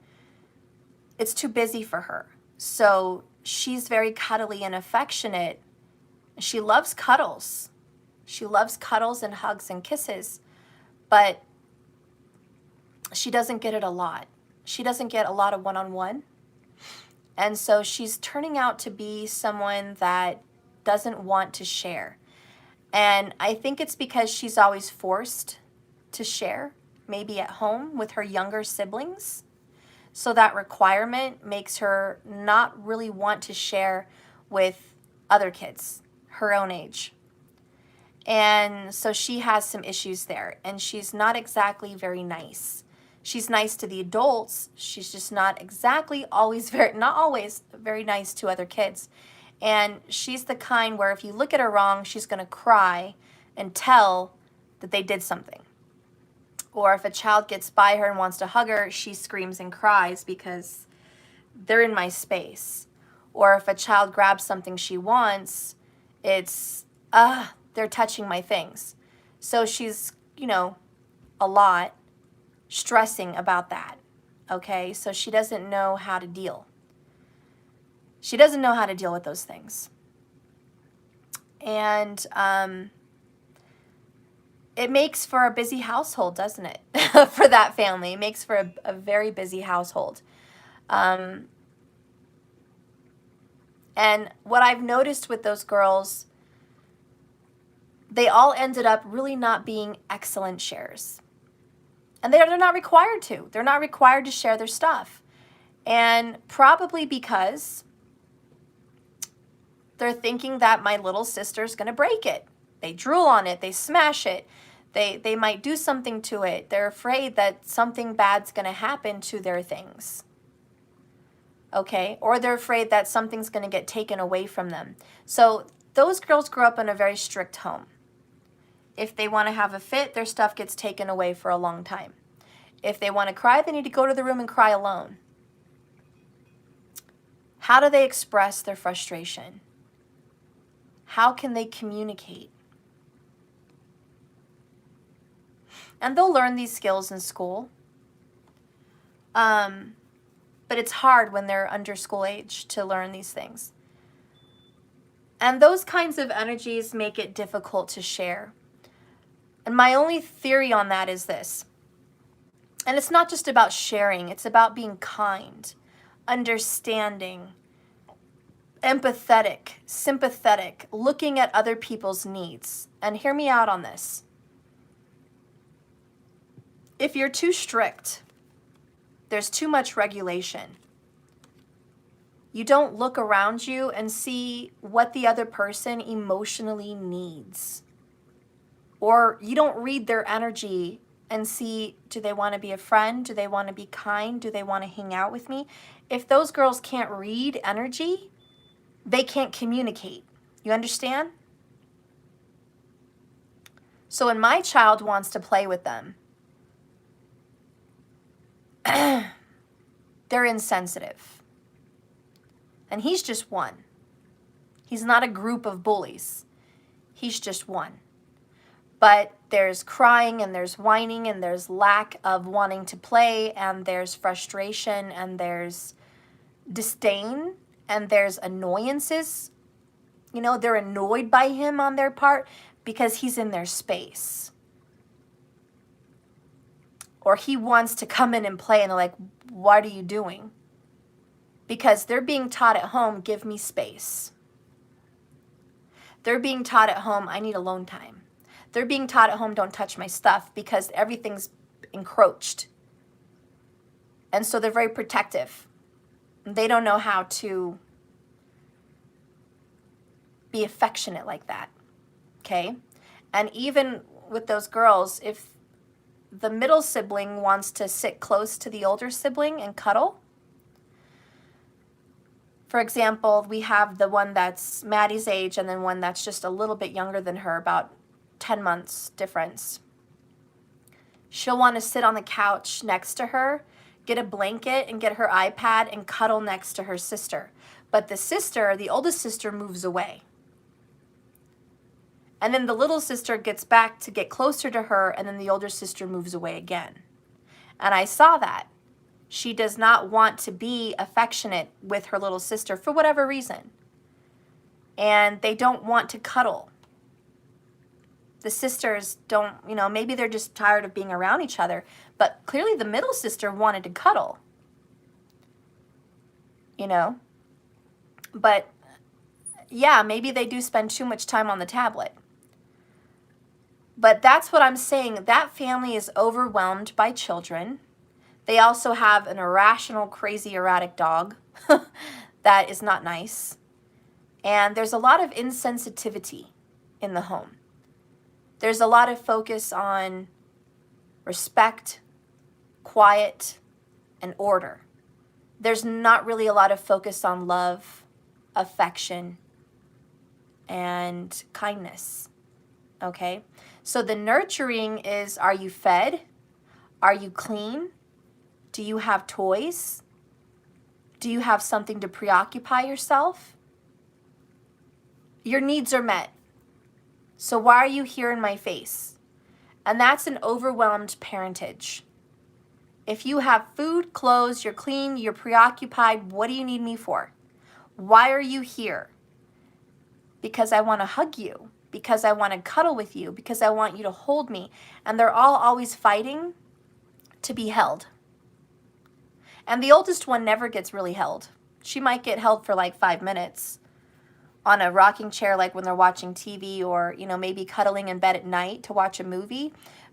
A: it's too busy for her. So she's very cuddly and affectionate. She loves cuddles. She loves cuddles and hugs and kisses, but she doesn't get it a lot. She doesn't get a lot of one-on-one. And so she's turning out to be someone that doesn't want to share. And I think it's because she's always forced to share, maybe at home with her younger siblings. So that requirement makes her not really want to share with other kids her own age. And so she has some issues there, and she's not exactly very nice. She's nice to the adults. She's just not exactly always not always very nice to other kids. And she's the kind where if you look at her wrong, she's going to cry and tell that they did something. Or if a child gets by her and wants to hug her, she screams and cries because they're in my space. Or if a child grabs something she wants, it's, they're touching my things. So she's, a lot stressing about that, okay? So she doesn't know how to deal. She doesn't know how to deal with those things. And it makes for a busy household, doesn't it? For that family. It makes for a very busy household. And what I've noticed with those girls, they all ended up really not being excellent sharers. And they're not required to. They're not required to share their stuff. And probably because they're thinking that my little sister's going to break it. They drool on it. They smash it. They might do something to it. They're afraid that something bad's going to happen to their things. Okay? Or they're afraid that something's going to get taken away from them. So those girls grew up in a very strict home. If they want to have a fit, their stuff gets taken away for a long time. If they want to cry, they need to go to the room and cry alone. How do they express their frustration? How can they communicate? And they'll learn these skills in school. But it's hard when they're under school age to learn these things. And those kinds of energies make it difficult to share. And my only theory on that is this. And it's not just about sharing. It's about being kind, understanding, empathetic, sympathetic, looking at other people's needs. And hear me out on this. If you're too strict, there's too much regulation. You don't look around you and see what the other person emotionally needs. Or you don't read their energy and see, do they want to be a friend? Do they want to be kind? Do they want to hang out with me? If those girls can't read energy, they can't communicate. You understand? So when my child wants to play with them, they're insensitive. And he's just one. He's not a group of bullies. He's just one. But there's crying and there's whining and there's lack of wanting to play and there's frustration and there's disdain and there's annoyances. They're annoyed by him on their part because he's in their space. Or he wants to come in and play and they're like, what are you doing? Because they're being taught at home, give me space. They're being taught at home, I need alone time. They're being taught at home, don't touch my stuff because everything's encroached. And so they're very protective. They don't know how to be affectionate like that, okay? And even with those girls, if the middle sibling wants to sit close to the older sibling and cuddle, for example, we have the one that's Maddie's age and then one that's just a little bit younger than her, about 10 months difference. She'll want to sit on the couch next to her, get a blanket and get her iPad and cuddle next to her sister. But the sister, the oldest sister, moves away. And then the little sister gets back to get closer to her, and then the older sister moves away again. And I saw that. She does not want to be affectionate with her little sister for whatever reason. And they don't want to cuddle. The sisters don't, you know, maybe they're just tired of being around each other. But clearly the middle sister wanted to cuddle. You know? But yeah, maybe they do spend too much time on the tablet. But that's what I'm saying. That family is overwhelmed by children. They also have an irrational, crazy, erratic dog that is not nice. And there's a lot of insensitivity in the home. There's a lot of focus on respect, quiet, and order. There's not really a lot of focus on love, affection, and kindness. Okay? So the nurturing is, are you fed? Are you clean? Do you have toys? Do you have something to preoccupy yourself? Your needs are met. So why are you here in my face? And that's an overwhelmed parentage. If you have food, clothes, you're clean, you're preoccupied, what do you need me for? Why are you here? Because I want to hug you. Because I want to cuddle with you, because I want you to hold me. And they're all always fighting to be held. And the oldest one never gets really held. She might get held for like 5 minutes on a rocking chair, like when they're watching TV, or, you know, maybe cuddling in bed at night to watch a movie.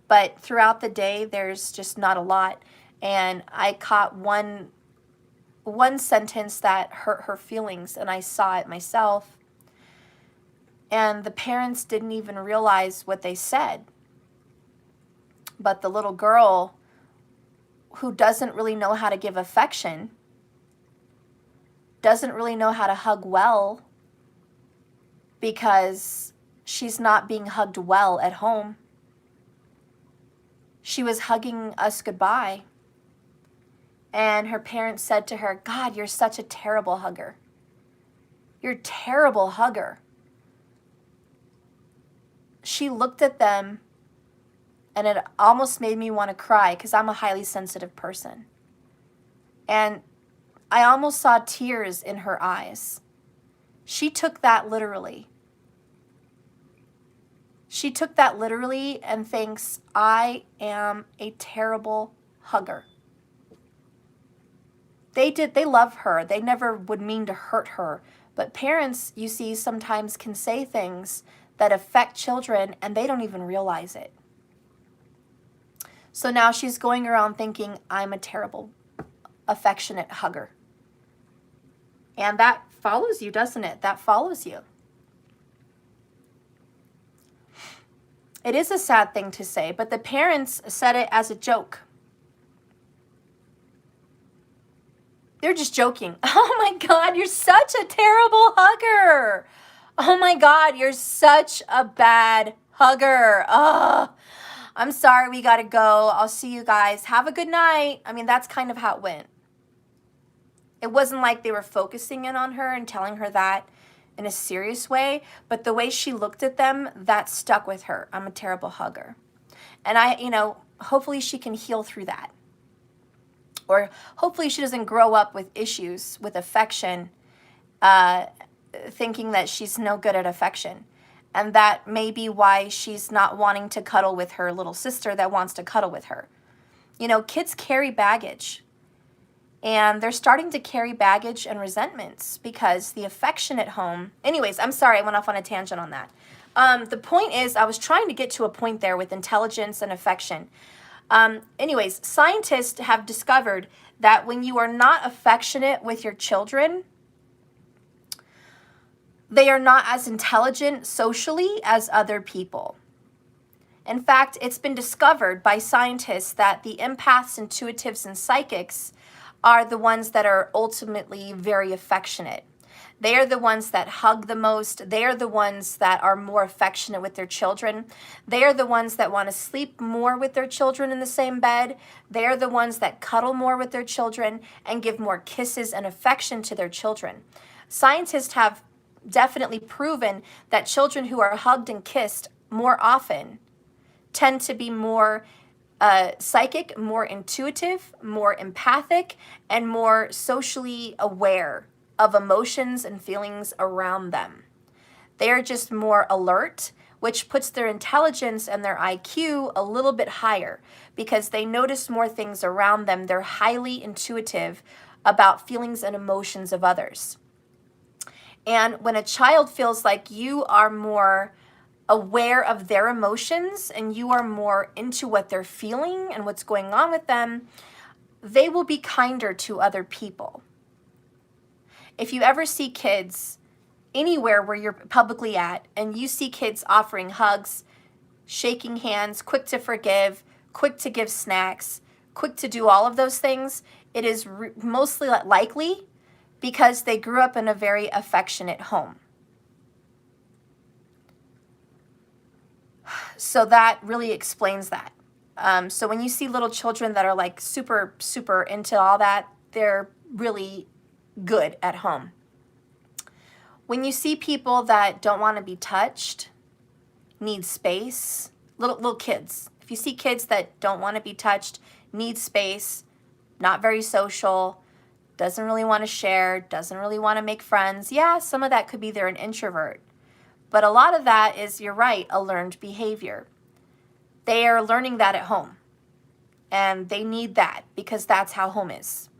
A: But throughout the day, there's just not a lot. And I caught one sentence that hurt her feelings, and I saw it myself. And the parents didn't even realize what they said. But the little girl, who doesn't really know how to give affection, doesn't really know how to hug well, because she's not being hugged well at home. She was hugging us goodbye. And her parents said to her, "God, you're such a terrible hugger. You're a terrible hugger." She looked at them, and it almost made me want to cry, because I'm a highly sensitive person. And I almost saw tears in her eyes. She took that literally. She took that literally and thinks, I am a terrible hugger. They love her. They never would mean to hurt her. But parents, you see, sometimes can say things that affect children, and they don't even realize it. So now she's going around thinking, I'm a terrible, affectionate hugger. And that follows you, doesn't it? That follows you. It is a sad thing to say, but the parents said it as a joke. They're just joking. Oh my God, you're such a terrible hugger. Oh my God, you're such a bad hugger. Oh, I'm sorry, we gotta go. I'll see you guys. Have a good night. I mean, that's kind of how it went. It wasn't like they were focusing in on her and telling her that in a serious way, but the way she looked at them, that stuck with her. I'm a terrible hugger. And hopefully she can heal through that. Or hopefully she doesn't grow up with issues with affection, thinking that she's no good at affection. And that may be why she's not wanting to cuddle with her little sister that wants to cuddle with her. You know, kids carry baggage. And they're starting to carry baggage and resentments because the affection at home... Anyways, I'm sorry, I went off on a tangent on that. The point is, I was trying to get to a point there with intelligence and affection. Anyways, scientists have discovered that when you are not affectionate with your children, they are not as intelligent socially as other people. In fact, it's been discovered by scientists that the empaths, intuitives, and psychics are the ones that are ultimately very affectionate. They are the ones that hug the most. They are the ones that are more affectionate with their children. They are the ones that want to sleep more with their children in the same bed. They are the ones that cuddle more with their children and give more kisses and affection to their children. Scientists have definitely proven that children who are hugged and kissed more often tend to be more psychic, more intuitive, more empathic, and more socially aware of emotions and feelings around them. They are just more alert, which puts their intelligence and their IQ a little bit higher because they notice more things around them. They're highly intuitive about feelings and emotions of others. And when a child feels like you are more aware of their emotions and you are more into what they're feeling and what's going on with them, they will be kinder to other people. If you ever see kids anywhere where you're publicly at and you see kids offering hugs, shaking hands, quick to forgive, quick to give snacks, quick to do all of those things, it is mostly likely because they grew up in a very affectionate home. So that really explains that. So when you see little children that are like super, super into all that, they're really good at home. When you see people that don't want to be touched, need space, little kids. If you see kids that don't want to be touched, need space, not very social, doesn't really want to share, doesn't really want to make friends, yeah, some of that could be they're an introvert. But a lot of that is, you're right, a learned behavior. They are learning that at home. And they need that because that's how home is.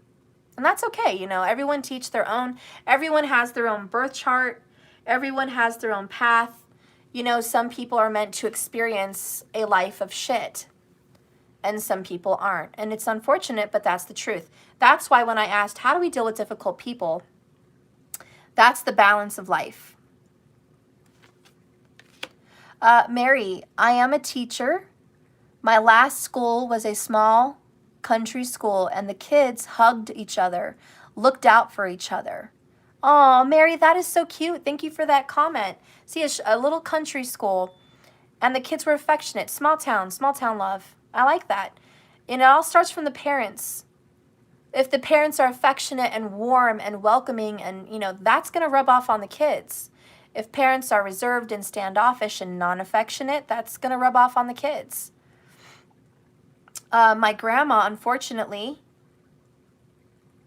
A: And that's okay, you know, everyone teach their own. Everyone has their own birth chart. Everyone has their own path. You know, some people are meant to experience a life of shit. And some people aren't. And it's unfortunate, but that's the truth. That's why when I asked, how do we deal with difficult people? That's the balance of life. Mary, I am a teacher. My last school was a small country school, and the kids hugged each other, looked out for each other. Oh, Mary, that is so cute. Thank you for that comment. See, a little country school, and the kids were affectionate. Small town love. I like that. And it all starts from the parents. If the parents are affectionate and warm and welcoming, and, you know, that's going to rub off on the kids. If parents are reserved and standoffish and non-affectionate, that's going to rub off on the kids. My grandma, unfortunately,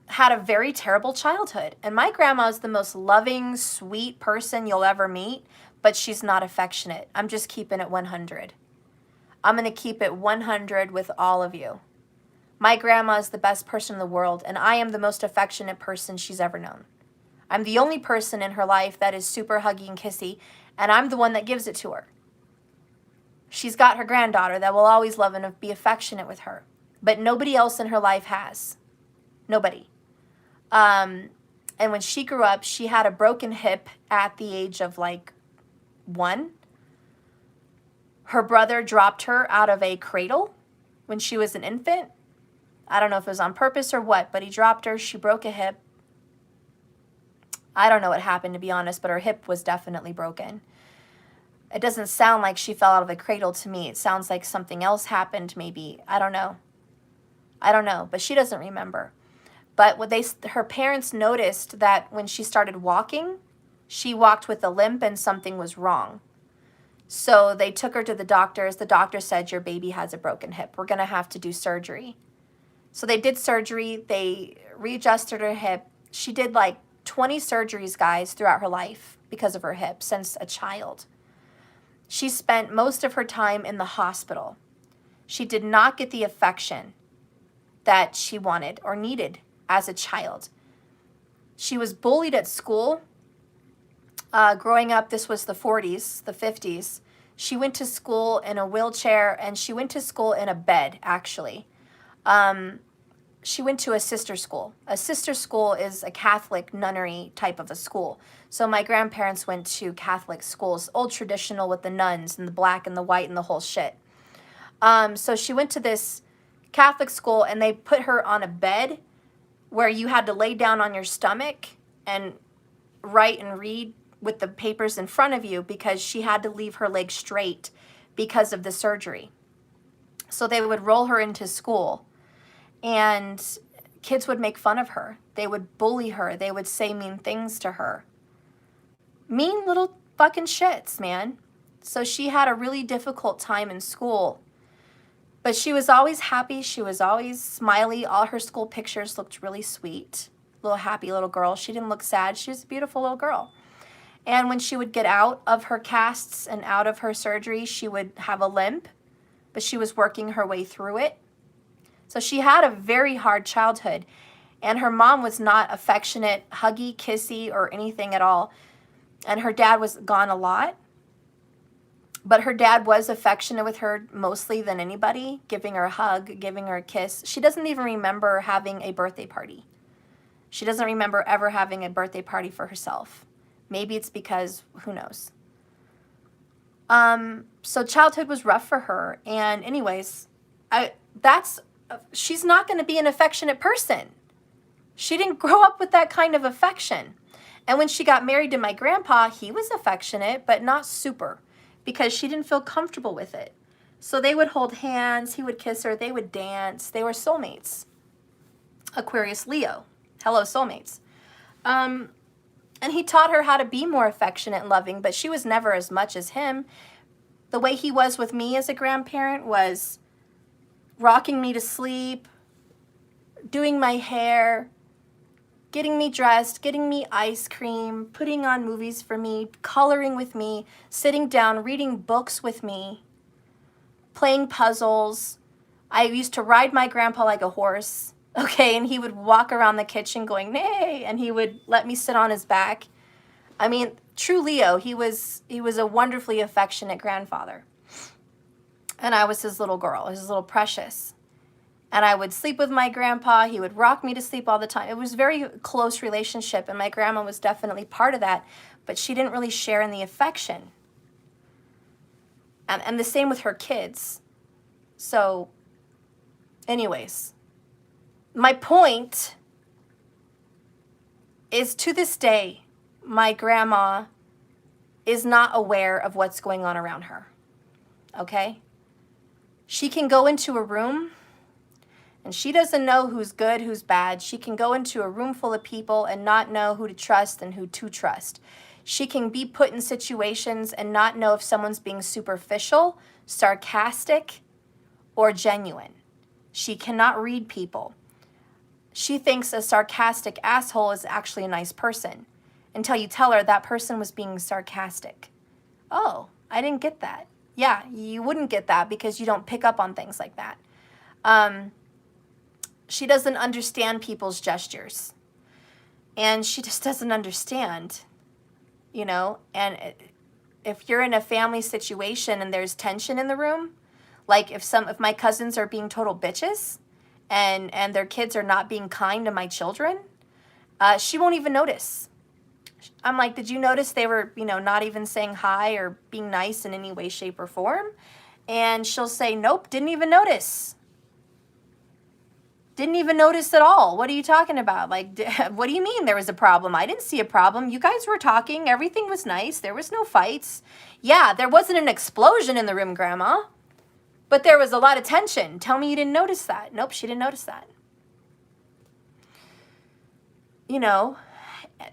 A: had a very terrible childhood. And my grandma is the most loving, sweet person you'll ever meet, but she's not affectionate. I'm just keeping it 100. I'm going to keep it 100 with all of you. My grandma is the best person in the world, and I am the most affectionate person she's ever known. I'm the only person in her life that is super huggy and kissy, and I'm the one that gives it to her. She's got her granddaughter that will always love and be affectionate with her, but nobody else in her life has. Nobody. And when she grew up, she had a broken hip at the age of like 1. Her brother dropped her out of a cradle when she was an infant. I don't know if it was on purpose or what, but he dropped her. She broke a hip. I don't know what happened, to be honest, but her hip was definitely broken. It doesn't sound like she fell out of the cradle to me. It sounds like something else happened, maybe. I don't know. But she doesn't remember. But her parents noticed that when she started walking, she walked with a limp and something was wrong. So they took her to the doctors. The doctor said, your baby has a broken hip. We're going to have to do surgery. So they did surgery. They readjusted her hip. She did like 20 surgeries, guys, throughout her life because of her hip since a child. She spent most of her time in the hospital. She did not get the affection that she wanted or needed as a child. She was bullied at school. Growing up, this was the 40s, the 50s. She went to school in a wheelchair, and she went to school in a bed, actually. She went to a sister school. A sister school is a Catholic nunnery type of a school. So my grandparents went to Catholic schools, old traditional with the nuns and the black and the white and the whole shit. So she went to this Catholic school, and they put her on a bed where you had to lay down on your stomach and write and read with the papers in front of you because she had to leave her leg straight because of the surgery. So they would roll her into school, and kids would make fun of her. They would bully her. They would say mean things to her. Mean little fucking shits, man. So she had a really difficult time in school. But she was always happy. She was always smiley. All her school pictures looked really sweet. Little happy little girl. She didn't look sad. She was a beautiful little girl. And when she would get out of her casts and out of her surgery, she would have a limp, but she was working her way through it. So she had a very hard childhood, and her mom was not affectionate, huggy, kissy, or anything at all. And her dad was gone a lot, but her dad was affectionate with her mostly than anybody, giving her a hug, giving her a kiss. She doesn't even remember having a birthday party. She doesn't remember ever having a birthday party for herself. Maybe it's because, who knows? So childhood was rough for her. And anyways, she's not going to be an affectionate person. She didn't grow up with that kind of affection. And when she got married to my grandpa, he was affectionate, but not super, because she didn't feel comfortable with it. So they would hold hands, he would kiss her, they would dance. They were soulmates. Aquarius Leo. Hello, soulmates. And he taught her how to be more affectionate and loving, but she was never as much as him. The way he was with me as a grandparent was rocking me to sleep, doing my hair, getting me dressed, getting me ice cream, putting on movies for me, coloring with me, sitting down, reading books with me, playing puzzles. I used to ride my grandpa like a horse. Okay, and he would walk around the kitchen going, nay, and he would let me sit on his back. I mean, true Leo, he was a wonderfully affectionate grandfather. And I was his little girl, his little precious. And I would sleep with my grandpa. He would rock me to sleep all the time. It was a very close relationship, and my grandma was definitely part of that, but she didn't really share in the affection. And the same with her kids. So, anyways, my point is, to this day, my grandma is not aware of what's going on around her, okay? She can go into a room and she doesn't know who's good, who's bad. She can go into a room full of people and not know who to trust and who to trust. She can be put in situations and not know if someone's being superficial, sarcastic, or genuine. She cannot read people. She thinks a sarcastic asshole is actually a nice person until you tell her that person was being sarcastic. Oh, I didn't get that. Yeah, you wouldn't get that because you don't pick up on things like that. She doesn't understand people's gestures. And she just doesn't understand, you know. And if you're in a family situation and there's tension in the room, like if my cousins are being total bitches, and their kids are not being kind to my children, she won't even notice. I'm like, did you notice they were, not even saying hi or being nice in any way, shape, or form? And she'll say, nope, didn't even notice. Didn't even notice at all. What are you talking about? Like, what do you mean there was a problem? I didn't see a problem. You guys were talking. Everything was nice. There was no fights. Yeah, there wasn't an explosion in the room, Grandma. But there was a lot of tension. Tell me you didn't notice that. Nope, she didn't notice that.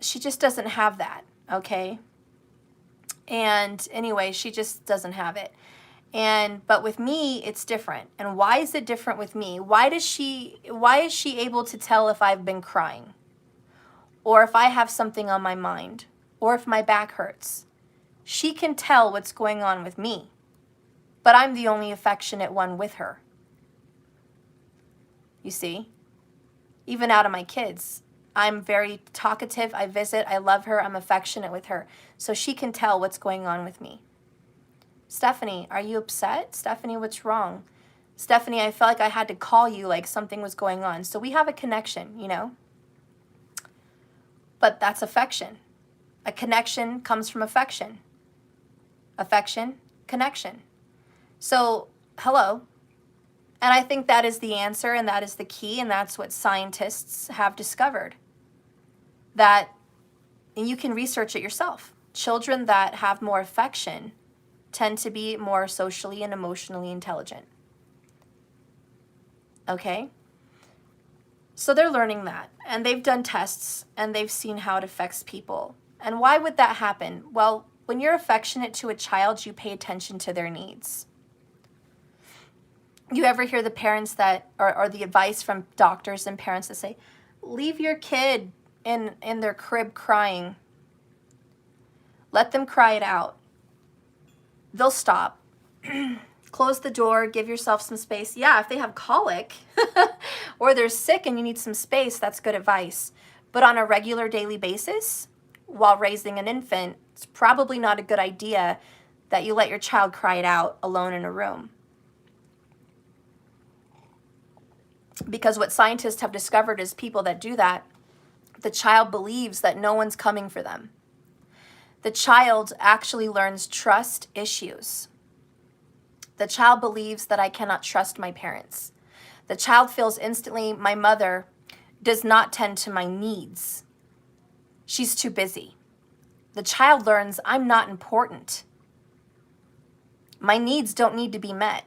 A: She just doesn't have that, okay? And anyway, she just doesn't have it. But with me, it's different. And why is it different with me? Why is she able to tell if I've been crying? Or if I have something on my mind? Or if my back hurts? She can tell what's going on with me. But I'm the only affectionate one with her. You see? Even out of my kids. I'm very talkative. I visit. I love her. I'm affectionate with her. So she can tell what's going on with me. Stephanie, are you upset? Stephanie, what's wrong? Stephanie, I felt like I had to call you like something was going on. So we have a connection, But that's affection. A connection comes from affection. Affection, connection. So, hello. And I think that is the answer, and that is the key, and that's what scientists have discovered. That And you can research it yourself. Children that have more affection tend to be more socially and emotionally intelligent. Okay? So they're learning that, and they've done tests, and they've seen how it affects people. And why would that happen? Well, when you're affectionate to a child, you pay attention to their needs. You ever hear the parents that, or the advice from doctors and parents that say, leave your kid in their crib crying. Let them cry it out. They'll stop. Close the door, give yourself some space. Yeah, if they have colic or they're sick and you need some space, that's good advice. But on a regular daily basis, while raising an infant, it's probably not a good idea that you let your child cry it out alone in a room. Because what scientists have discovered is people that do that, the child believes that no one's coming for them. The child actually learns trust issues. The child believes that I cannot trust my parents. The child feels instantly my mother does not tend to my needs. She's too busy. The child learns I'm not important. My needs don't need to be met.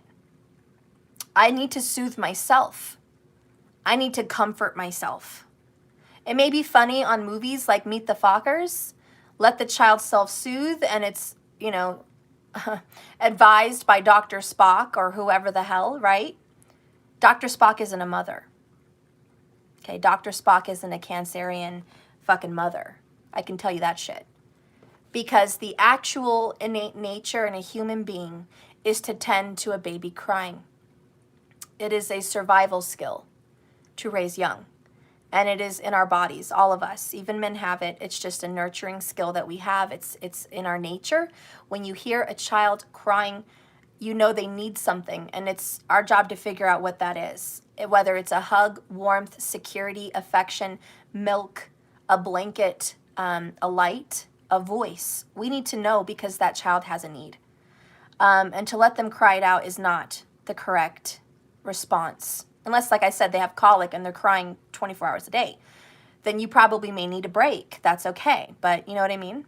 A: I need to soothe myself. I need to comfort myself. It may be funny on movies like Meet the Fockers. Let the child self-soothe, and it's, you know, advised by Dr. Spock or whoever the hell, right? Dr. Spock isn't a mother. Okay, Dr. Spock isn't a Cancerian fucking mother. I can tell you that shit. Because the actual innate nature in a human being is to tend to a baby crying. It is a survival skill to raise young. And it is in our bodies, all of us. Even men have it. It's just a nurturing skill that we have. It's in our nature. When you hear a child crying, you know they need something. And it's our job to figure out what that is. Whether it's a hug, warmth, security, affection, milk, a blanket, a light, a voice. We need to know because that child has a need. And to let them cry it out is not the correct response. Unless, like I said, they have colic and they're crying 24 hours a day. Then you probably may need a break. That's okay. But you know what I mean?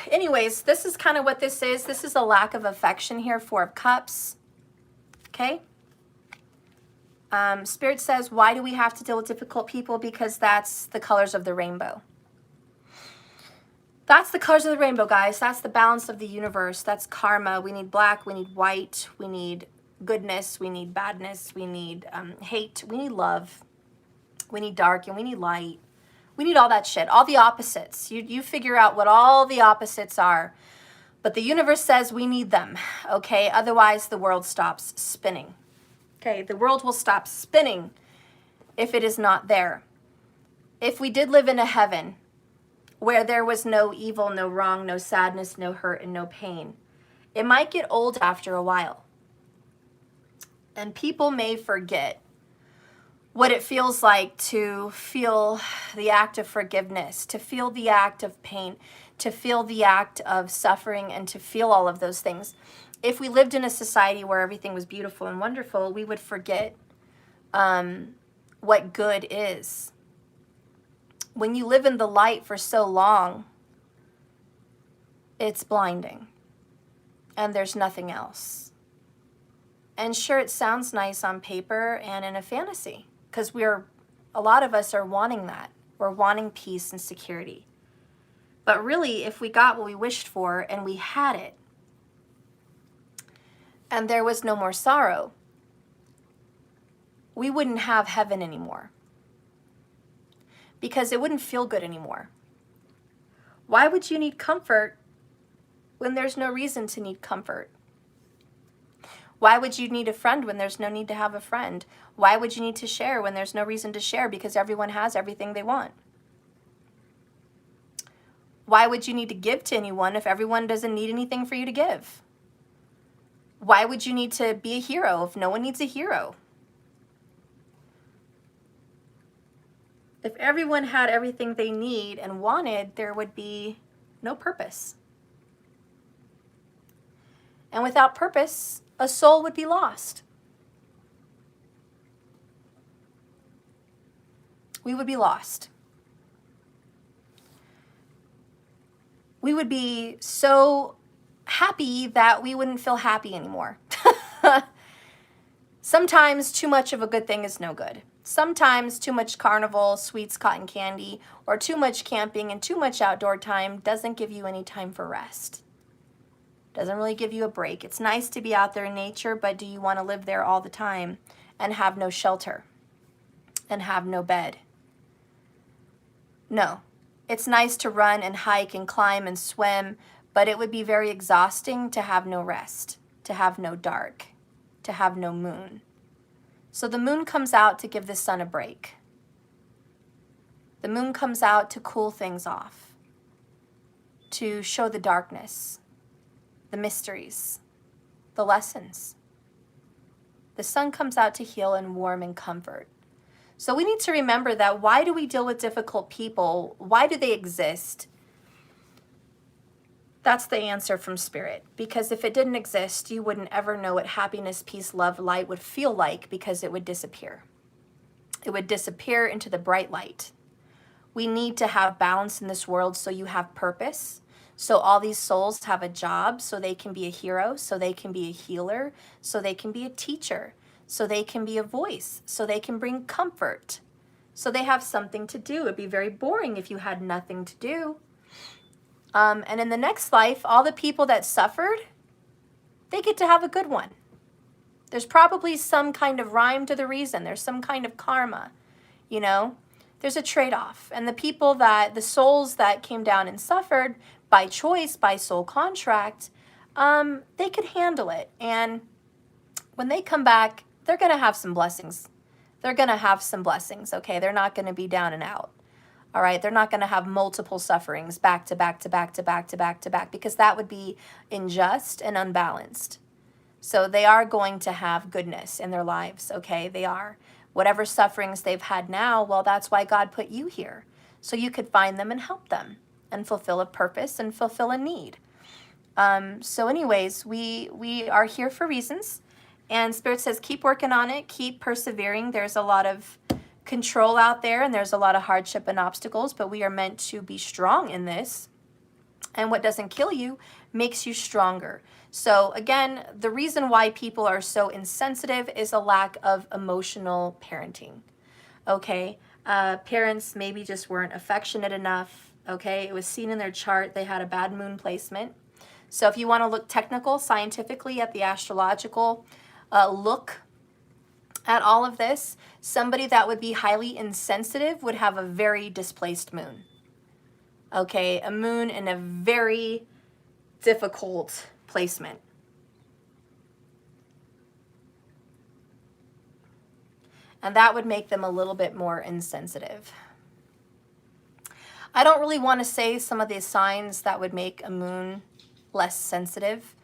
A: Anyways, this is kind of what this is. This is a lack of affection here, 4 of Cups. Okay? Spirit says, why do we have to deal with difficult people? Because that's the colors of the rainbow. That's the colors of the rainbow, guys. That's the balance of the universe. That's karma. We need black. We need white. We need goodness. We need badness. We need hate. We need love. We need dark and we need light. We need all that shit. All the opposites. You figure out what all the opposites are. But the universe says we need them. Okay? Otherwise, the world stops spinning. Okay? The world will stop spinning if it is not there. If we did live in a heaven where there was no evil, no wrong, no sadness, no hurt, and no pain, it might get old after a while. And people may forget what it feels like to feel the act of forgiveness, to feel the act of pain, to feel the act of suffering, and to feel all of those things. If we lived in a society where everything was beautiful and wonderful, we would forget what good is. When you live in the light for so long, it's blinding. And there's nothing else. And sure, it sounds nice on paper and in a fantasy, because a lot of us are wanting that. We're wanting peace and security. But really, if we got what we wished for and we had it, and there was no more sorrow, we wouldn't have heaven anymore. Because it wouldn't feel good anymore. Why would you need comfort when there's no reason to need comfort? Why would you need a friend when there's no need to have a friend? Why would you need to share when there's no reason to share because everyone has everything they want? Why would you need to give to anyone if everyone doesn't need anything for you to give? Why would you need to be a hero if no one needs a hero? If everyone had everything they need and wanted, there would be no purpose. And without purpose, a soul would be lost. We would be lost. we would be so happy that we wouldn't feel happy anymore. Sometimes too much of a good thing is no good. Sometimes too much carnival, sweets, cotton candy, or too much camping and too much outdoor time doesn't give you any time for rest. Doesn't really give you a break. It's nice to be out there in nature, but do you want to live there all the time and have no shelter and have no bed? No. It's nice to run and hike and climb and swim, but it would be very exhausting to have no rest, to have no dark, to have no moon. So the moon comes out to give the sun a break. The moon comes out to cool things off, to show the darkness, the mysteries, the lessons. The sun comes out to heal and warm and comfort. So we need to remember that why do we deal with difficult people? Why do they exist? That's the answer from Spirit. Because if it didn't exist, you wouldn't ever know what happiness, peace, love, light would feel like, because it would disappear. It would disappear into the bright light. We need to have balance in this world so you have purpose. So all these souls have a job, so they can be a hero, so they can be a healer, so they can be a teacher, so they can be a voice, so they can bring comfort, so they have something to do. It'd be very boring if you had nothing to do. And in the next life, all the people that suffered, they get to have a good one. There's probably some kind of rhyme to the reason. There's some kind of karma, you know? There's a trade-off. And the souls that came down and suffered by choice, by soul contract, they could handle it. And when they come back, they're going to have some blessings. They're going to have some blessings, okay? They're not going to be down and out. All right, they're not going to have multiple sufferings back to back to back to back to back to back, because that would be unjust and unbalanced. So they are going to have goodness in their lives, okay? They are. Whatever sufferings they've had now, well, that's why God put you here, so you could find them and help them and fulfill a purpose and fulfill a need. So anyways, we are here for reasons, and Spirit says keep working on it, keep persevering. There's a lot of control out there, and there's a lot of hardship and obstacles, but we are meant to be strong in this. And what doesn't kill you makes you stronger. So again, the reason why people are so insensitive is a lack of emotional parenting. Okay, parents maybe just weren't affectionate enough. Okay, it was seen in their chart they had a bad moon placement. So if you want to look technical, scientifically at the astrological look at all of this, somebody that would be highly insensitive would have a very displaced moon. Okay, a moon in a very difficult placement. And that would make them a little bit more insensitive. I don't really want to say some of the signs that would make a moon less sensitive.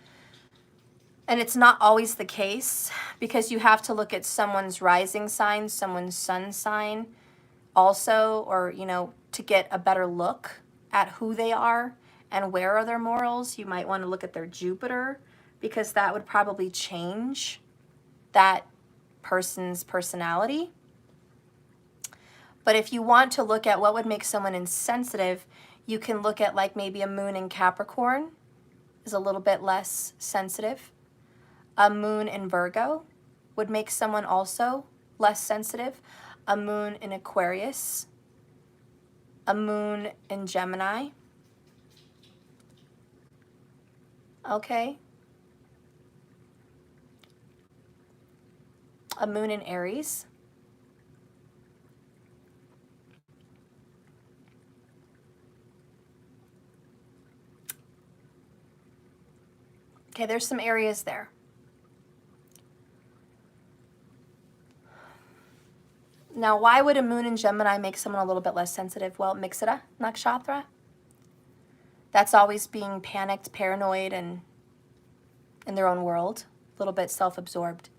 A: And it's not always the case, because you have to look at someone's rising sign, someone's sun sign also, or, you know, to get a better look at who they are and where are their morals. You might want to look at their Jupiter, because that would probably change that person's personality. But if you want to look at what would make someone insensitive, you can look at like maybe a moon in Capricorn is a little bit less sensitive. A moon in Virgo would make someone also less sensitive. A moon in Aquarius. A moon in Gemini. Okay. A moon in Aries. Okay, there's some areas there. Now, why would a moon in Gemini make someone a little bit less sensitive? Well, Mixita Nakshatra. That's always being panicked, paranoid, and in their own world, a little bit self-absorbed.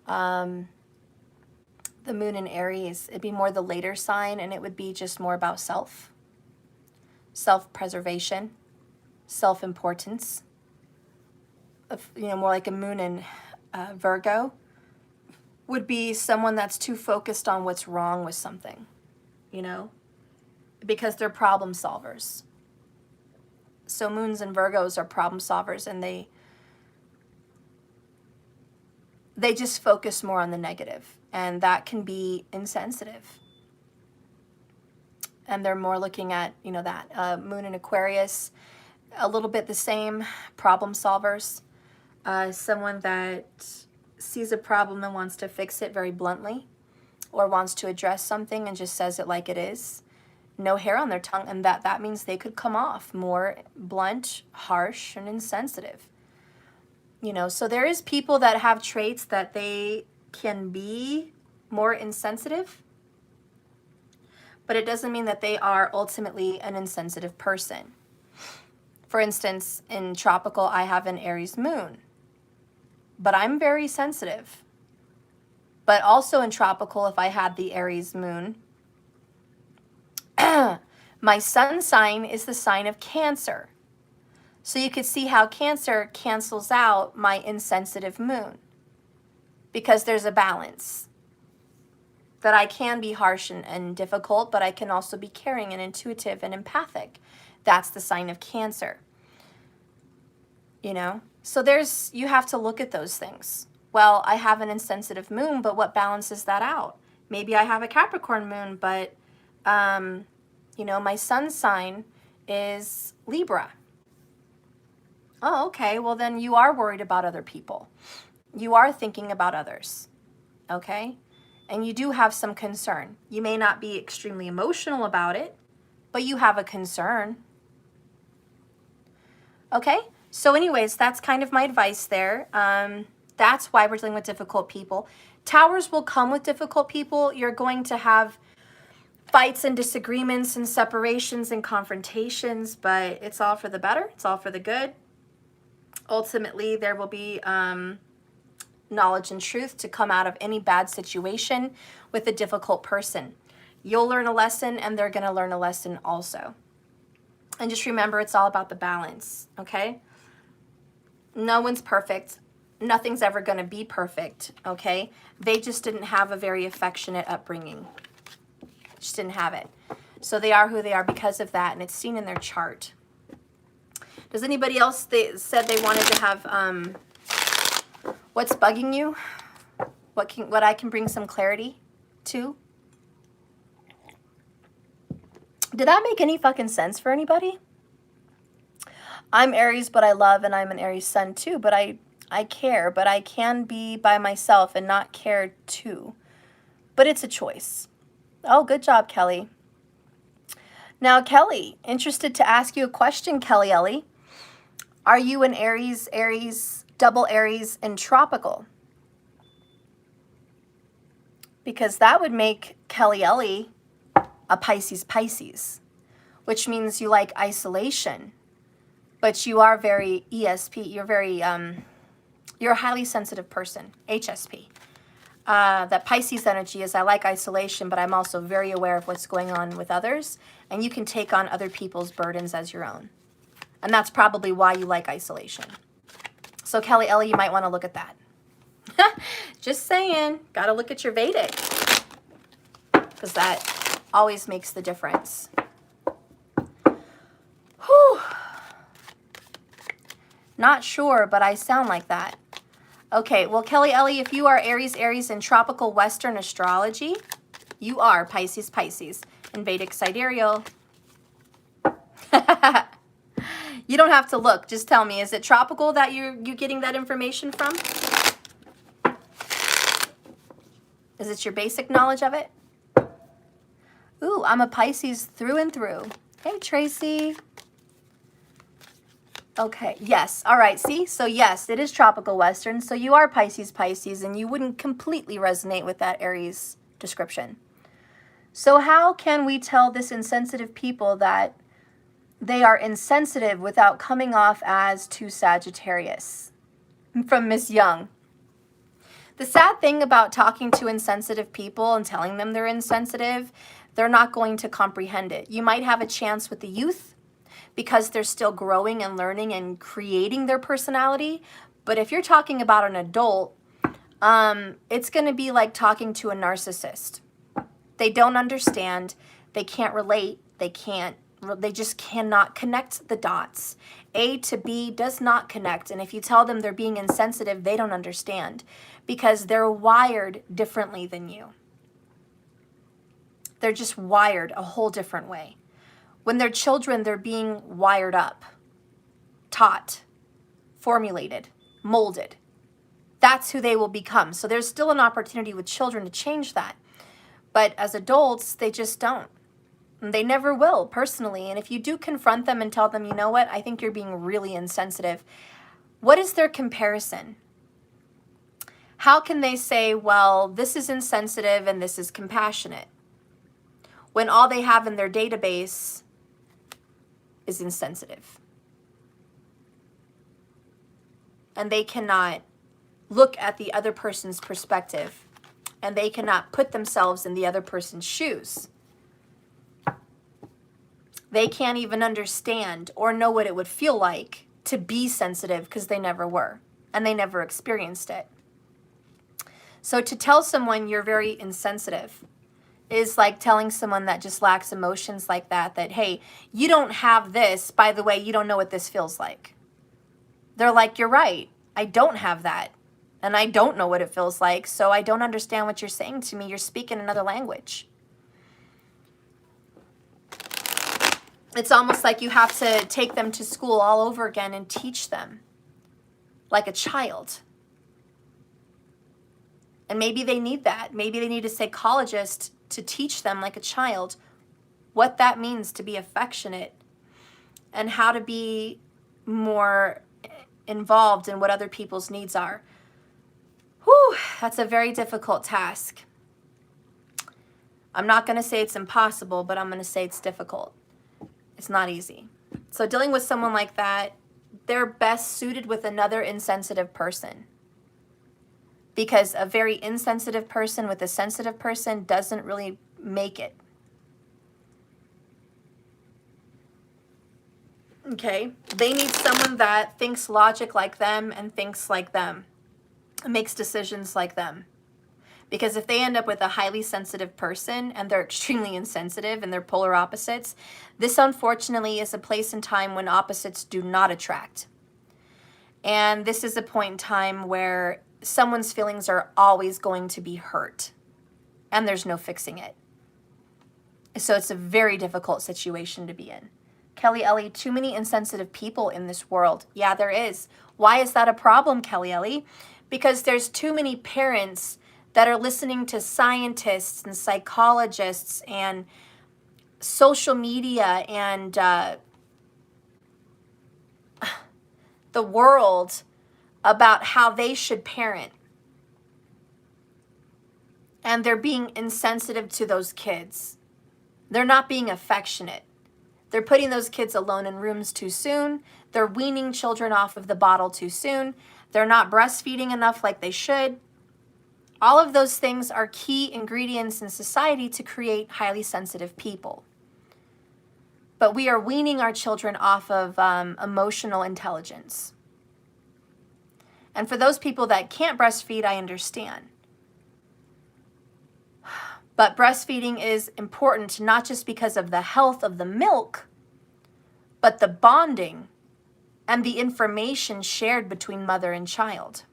A: The moon in Aries, it'd be more the later sign, and it would be just more about self, self-preservation, self-importance. You know, more like a moon in Virgo would be someone that's too focused on what's wrong with something, you know, because they're problem solvers. So moons and Virgos are problem solvers, and they just focus more on the negative, and that can be insensitive. And they're more looking at, you know, that moon in Aquarius, a little bit the same, problem solvers. Someone that sees a problem and wants to fix it very bluntly, or wants to address something and just says it like it is. No hair on their tongue, and that means they could come off more blunt, harsh, and insensitive. You know, so there is people that have traits that they can be more insensitive, but it doesn't mean that they are ultimately an insensitive person. For instance, in tropical, I have an Aries moon, but I'm very sensitive. But also in tropical, if I had the Aries moon, my sun sign is the sign of Cancer. So you could see how Cancer cancels out my insensitive moon, because there's a balance. That I can be harsh and difficult, but I can also be caring and intuitive and empathic. That's the sign of Cancer. You know? So you have to look at those things. Well, I have an insensitive moon, but what balances that out? Maybe I have a Capricorn moon, but, you know, my sun sign is Libra. Oh, okay. Well, then you are worried about other people. You are thinking about others. Okay? And you do have some concern. You may not be extremely emotional about it, but you have a concern. Okay? So anyways, that's kind of my advice there. That's why we're dealing with difficult people. Towers will come with difficult people. You're going to have fights and disagreements and separations and confrontations, but it's all for the better. It's all for the good. Ultimately, there will be knowledge and truth to come out of any bad situation with a difficult person. You'll learn a lesson, and they're going to learn a lesson also. And just remember, it's all about the balance, okay? No one's perfect. Nothing's ever going to be perfect, okay? They just didn't have a very affectionate upbringing. Just didn't have it. So they are who they are because of that, and it's seen in their chart. Does anybody else, they said they wanted to have, what's bugging you? What I can bring some clarity to? Did that make any fucking sense for anybody? I'm Aries, but I love, and I'm an Aries sun too, but I care, but I can be by myself and not care too. But it's a choice. Oh, good job, Kelly. Now, Kelly, interested to ask you a question, Kelly Ellie. Are you an Aries, double Aries, and tropical? Because that would make Kelly Ellie a Pisces, which means you like isolation, but you are very ESP. You're very, you're a highly sensitive person, HSP. That Pisces energy is I like isolation, but I'm also very aware of what's going on with others, and you can take on other people's burdens as your own. And that's probably why you like isolation. So Kelly Ellie, you might want to look at that. Just saying, got to look at your Vedic, because that always makes the difference. Whew. Not sure, but I sound like that. Okay, well, Kelly Ellie, if you are Aries in tropical Western astrology, you are Pisces in Vedic sidereal. You don't have to look. Just tell me, is it tropical that you're getting that information from? Is it your basic knowledge of it? Ooh, I'm a Pisces through and through. Hey, Tracy. Okay, yes. All right, see? So yes, it is tropical Western. So you are Pisces, and you wouldn't completely resonate with that Aries description. So how can we tell this insensitive people that they are insensitive without coming off as too Sagittarius? From Miss Young. The sad thing about talking to insensitive people and telling them they're insensitive, they're not going to comprehend it. You might have a chance with the youth because they're still growing and learning and creating their personality. But if you're talking about an adult, it's going to be like talking to a narcissist. They don't understand. They can't relate. They can't They just cannot connect the dots. A to B does not connect. And if you tell them they're being insensitive, they don't understand because they're wired differently than you. They're just wired a whole different way. When they're children, they're being wired up, taught, formulated, molded. That's who they will become. So there's still an opportunity with children to change that. But as adults, they just don't. And they never will, personally. And if you do confront them and tell them, you know what, I think you're being really insensitive, what is their comparison? How can they say, well, this is insensitive and this is compassionate, when all they have in their database is insensitive? And they cannot look at the other person's perspective, and they cannot put themselves in the other person's shoes. They can't even understand or know what it would feel like to be sensitive because they never were and they never experienced it. So to tell someone you're very insensitive is like telling someone that just lacks emotions like that, hey, you don't have this, by the way, you don't know what this feels like. They're like, you're right, I don't have that. And I don't know what it feels like, so I don't understand what you're saying to me. You're speaking another language. It's almost like you have to take them to school all over again and teach them like a child. And maybe they need that. Maybe they need a psychologist to teach them like a child what that means to be affectionate and how to be more involved in what other people's needs are. Whew, that's a very difficult task. I'm not going to say it's impossible, but I'm going to say it's difficult. It's not easy. So dealing with someone like that, they're best suited with another insensitive person. Because a very insensitive person with a sensitive person doesn't really make it. Okay? They need someone that thinks logic like them and thinks like them. And makes decisions like them. Because if they end up with a highly sensitive person and they're extremely insensitive and they're polar opposites, this unfortunately is a place and time when opposites do not attract. And this is a point in time where someone's feelings are always going to be hurt and there's no fixing it. So it's a very difficult situation to be in. Kelly Ellie, too many insensitive people in this world. Yeah, there is. Why is that a problem, Kelly Ellie? Because there's too many parents that are listening to scientists and psychologists and social media and the world about how they should parent. And they're being insensitive to those kids. They're not being affectionate. They're putting those kids alone in rooms too soon. They're weaning children off of the bottle too soon. They're not breastfeeding enough like they should. All of those things are key ingredients in society to create highly sensitive people. But we are weaning our children off of emotional intelligence. And for those people that can't breastfeed, I understand. But breastfeeding is important not just because of the health of the milk, but the bonding and the information shared between mother and child.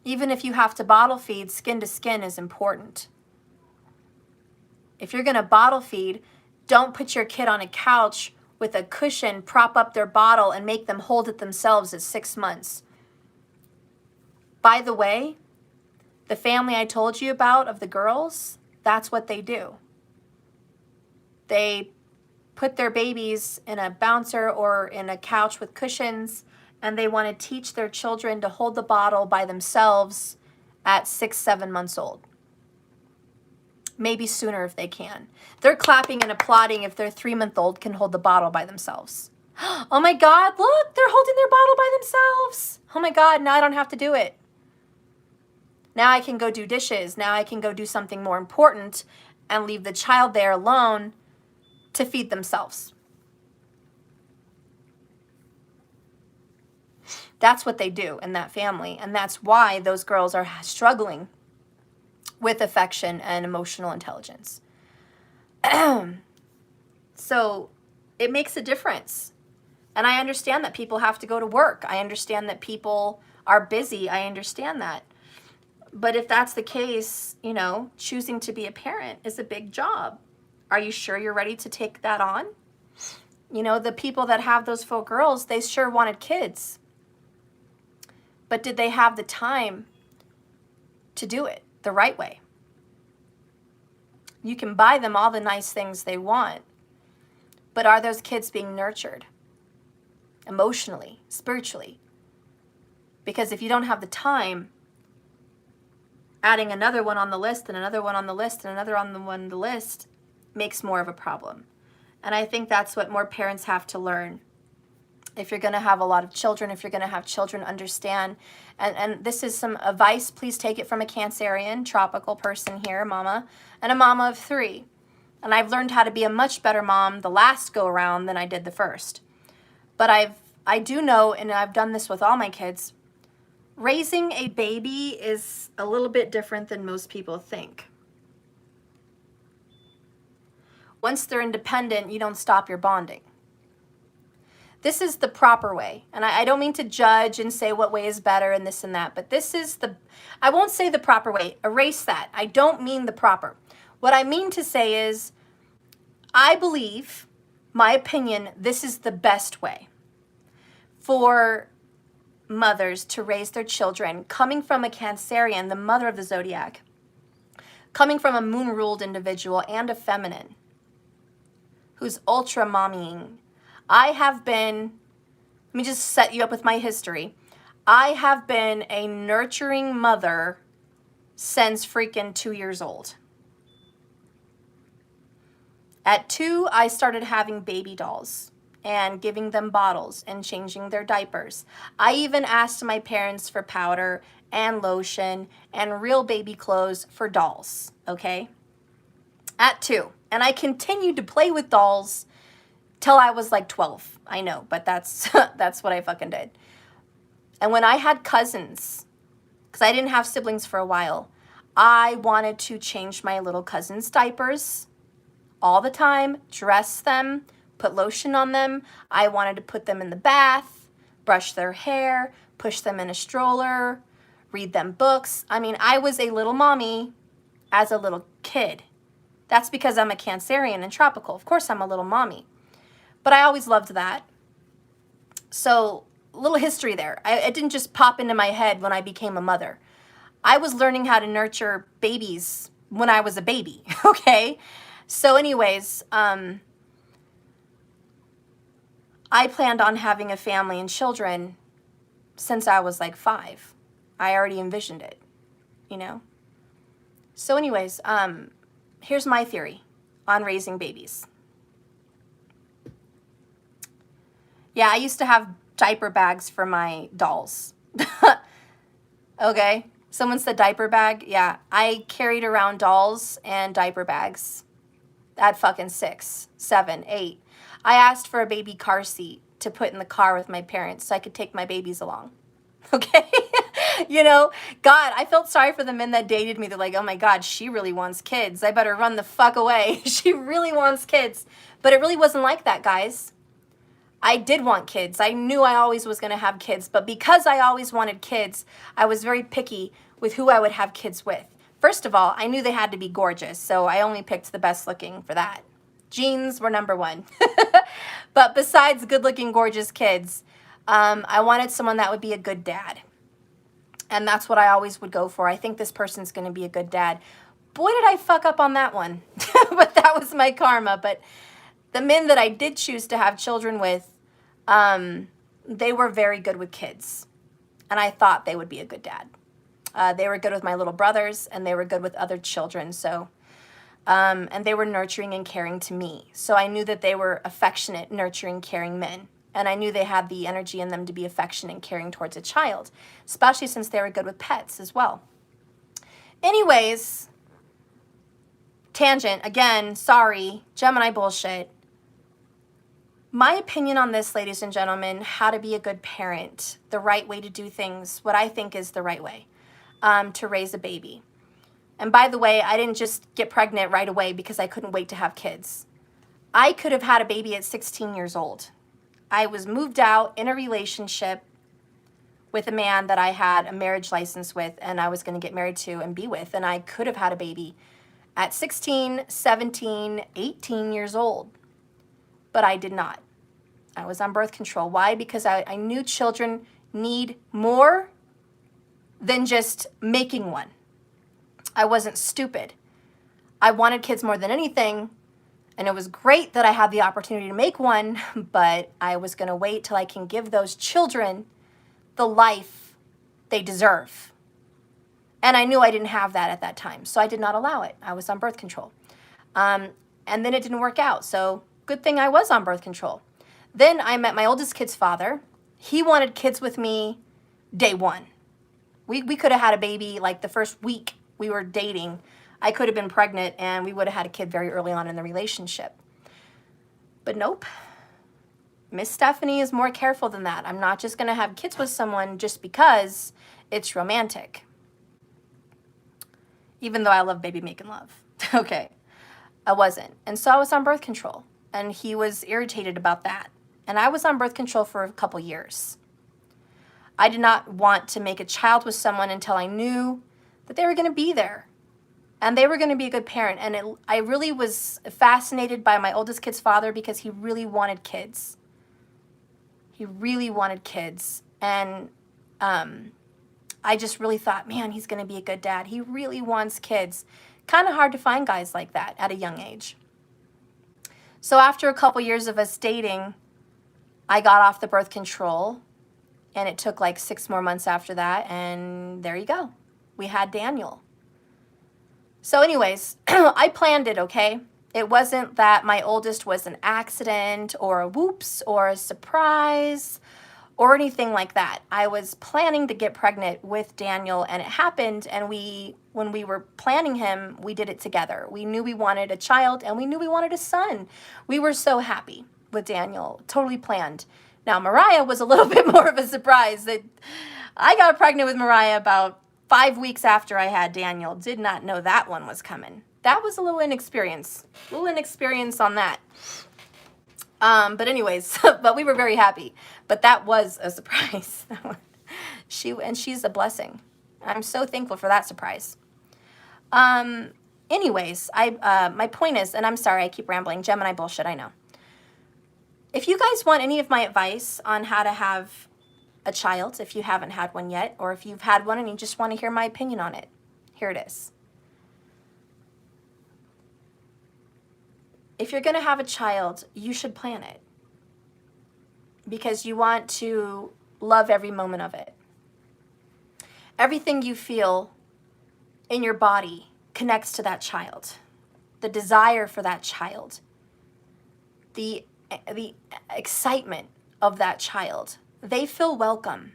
A: Even if you have to bottle feed, skin to skin is important. If you're going to bottle feed, don't put your kid on a couch with a cushion, prop up their bottle, and make them hold it themselves at 6 months. By the way, the family I told you about of the girls, that's what they do. They put their babies in a bouncer or in a couch with cushions, and they want to teach their children to hold the bottle by themselves at 6, 7 months old. Maybe sooner if they can. They're clapping and applauding if their 3-month-old can hold the bottle by themselves. Oh my God, look, they're holding their bottle by themselves. Oh my God, now I don't have to do it. Now I can go do dishes. Now I can go do something more important and leave the child there alone to feed themselves. That's what they do in that family, and that's why those girls are struggling with affection and emotional intelligence. So it makes a difference. And I understand that people have to go to work. I understand that people are busy. I understand that. But if that's the case, you know, choosing to be a parent is a big job. Are you sure you're ready to take that on? You know, the people that have those 4 girls, they sure wanted kids. But did they have the time to do it the right way? You can buy them all the nice things they want, but are those kids being nurtured emotionally, spiritually? Because if you don't have the time, adding another one on the list and another one on the list and another one on the list makes more of a problem. And I think that's what more parents have to learn. If you're going to have a lot of children, if you're going to have children, understand. And this is some advice. Please take it from a Cancerian, tropical person here, mama, and a mama of 3. And I've learned how to be a much better mom the last go around than I did the first. But I do know, and I've done this with all my kids, raising a baby is a little bit different than most people think. Once they're independent, you don't stop your bonding. This is the proper way. And I don't mean to judge and say what way is better and this and that, but this is I won't say the proper way. Erase that. I don't mean the proper. What I mean to say is, I believe, my opinion, this is the best way for mothers to raise their children, coming from a Cancerian, the mother of the zodiac, coming from a moon-ruled individual and a feminine who's ultra mommying. I have been, let me just set you up with my history. I have been a nurturing mother since freaking 2 years old. At 2, I started having baby dolls and giving them bottles and changing their diapers. I even asked my parents for powder and lotion and real baby clothes for dolls, okay? At 2. And I continued to play with dolls till I was like 12. I know, but that's that's what I fucking did. And when I had cousins, because I didn't have siblings for a while, I wanted to change my little cousins' diapers all the time, dress them, put lotion on them. I wanted to put them in the bath, brush their hair, push them in a stroller, read them books. I mean, I was a little mommy as a little kid. That's because I'm a Cancerian and tropical. Of course, I'm a little mommy. But I always loved that. So, little history there. It didn't just pop into my head when I became a mother. I was learning how to nurture babies when I was a baby, okay? So anyways, I planned on having a family and children since I was like 5. I already envisioned it, you know? So anyways, here's my theory on raising babies. Yeah, I used to have diaper bags for my dolls. Okay, someone said diaper bag. Yeah, I carried around dolls and diaper bags at fucking 6, 7, 8. I asked for a baby car seat to put in the car with my parents so I could take my babies along. Okay? You know, God, I felt sorry for the men that dated me. They're like, oh my God, she really wants kids. I better run the fuck away. She really wants kids. But it really wasn't like that, guys. I did want kids. I knew I always was going to have kids. But because I always wanted kids, I was very picky with who I would have kids with. First of all, I knew they had to be gorgeous, so I only picked the best looking for that. Genes were number 1. But besides good-looking, gorgeous kids, I wanted someone that would be a good dad. And that's what I always would go for. I think this person's going to be a good dad. Boy, did I fuck up on that one. But that was my karma. But the men that I did choose to have children with, they were very good with kids. And I thought they would be a good dad. They were good with my little brothers, and they were good with other children. So, and they were nurturing and caring to me. So I knew that they were affectionate, nurturing, caring men. And I knew they had the energy in them to be affectionate and caring towards a child, especially since they were good with pets as well. Anyways, tangent, again, sorry, Gemini bullshit. My opinion on this, ladies and gentlemen, how to be a good parent, the right way to do things, what I think is the right way to raise a baby. And by the way, I didn't just get pregnant right away because I couldn't wait to have kids. I could have had a baby at 16 years old. I was moved out in a relationship with a man that I had a marriage license with and I was going to get married to and be with. And I could have had a baby at 16, 17, 18 years old. But I did not. I was on birth control. Why? Because I knew children need more than just making one. I wasn't stupid. I wanted kids more than anything. And it was great that I had the opportunity to make one, but I was going to wait till I can give those children the life they deserve. And I knew I didn't have that at that time, so I did not allow it. I was on birth control. And then it didn't work out, so good thing I was on birth control. Then I met my oldest kid's father. He wanted kids with me day one. We could have had a baby like the first week we were dating. I could have been pregnant and we would have had a kid very early on in the relationship. But nope. Miss Stephanie is more careful than that. I'm not just going to have kids with someone just because it's romantic. Even though I love baby making love. Okay. I wasn't. And so I was on birth control. And he was irritated about that. And I was on birth control for a couple years. I did not want to make a child with someone until I knew that they were going to be there. And they were going to be a good parent. And I really was fascinated by my oldest kid's father because he really wanted kids. He really wanted kids. And I just really thought, man, he's going to be a good dad. He really wants kids. Kind of hard to find guys like that at a young age. So after a couple years of us dating, I got off the birth control. And it took like 6 more months after that. And there you go. We had Daniel. So anyways, I planned it, okay? It wasn't that my oldest was an accident or a whoops or a surprise or anything like that. I was planning to get pregnant with Daniel and it happened, and when we were planning him, we did it together. We knew we wanted a child and we knew we wanted a son. We were so happy with Daniel, totally planned. Now, Mariah was a little bit more of a surprise. That I got pregnant with Mariah about 5 weeks after I had Daniel. Did not know that one was coming. That was a little inexperience on that. But anyways, but we were very happy. But that was a surprise. She's a blessing. I'm so thankful for that surprise. Anyways, my point is, and I'm sorry I keep rambling, Gemini bullshit, I know. If you guys want any of my advice on how to have a child, if you haven't had one yet, or if you've had one and you just want to hear my opinion on it, here it is. If you're going to have a child, you should plan it because you want to love every moment of it. Everything you feel in your body connects to that child. The desire for that child, the excitement of that child. They feel welcome.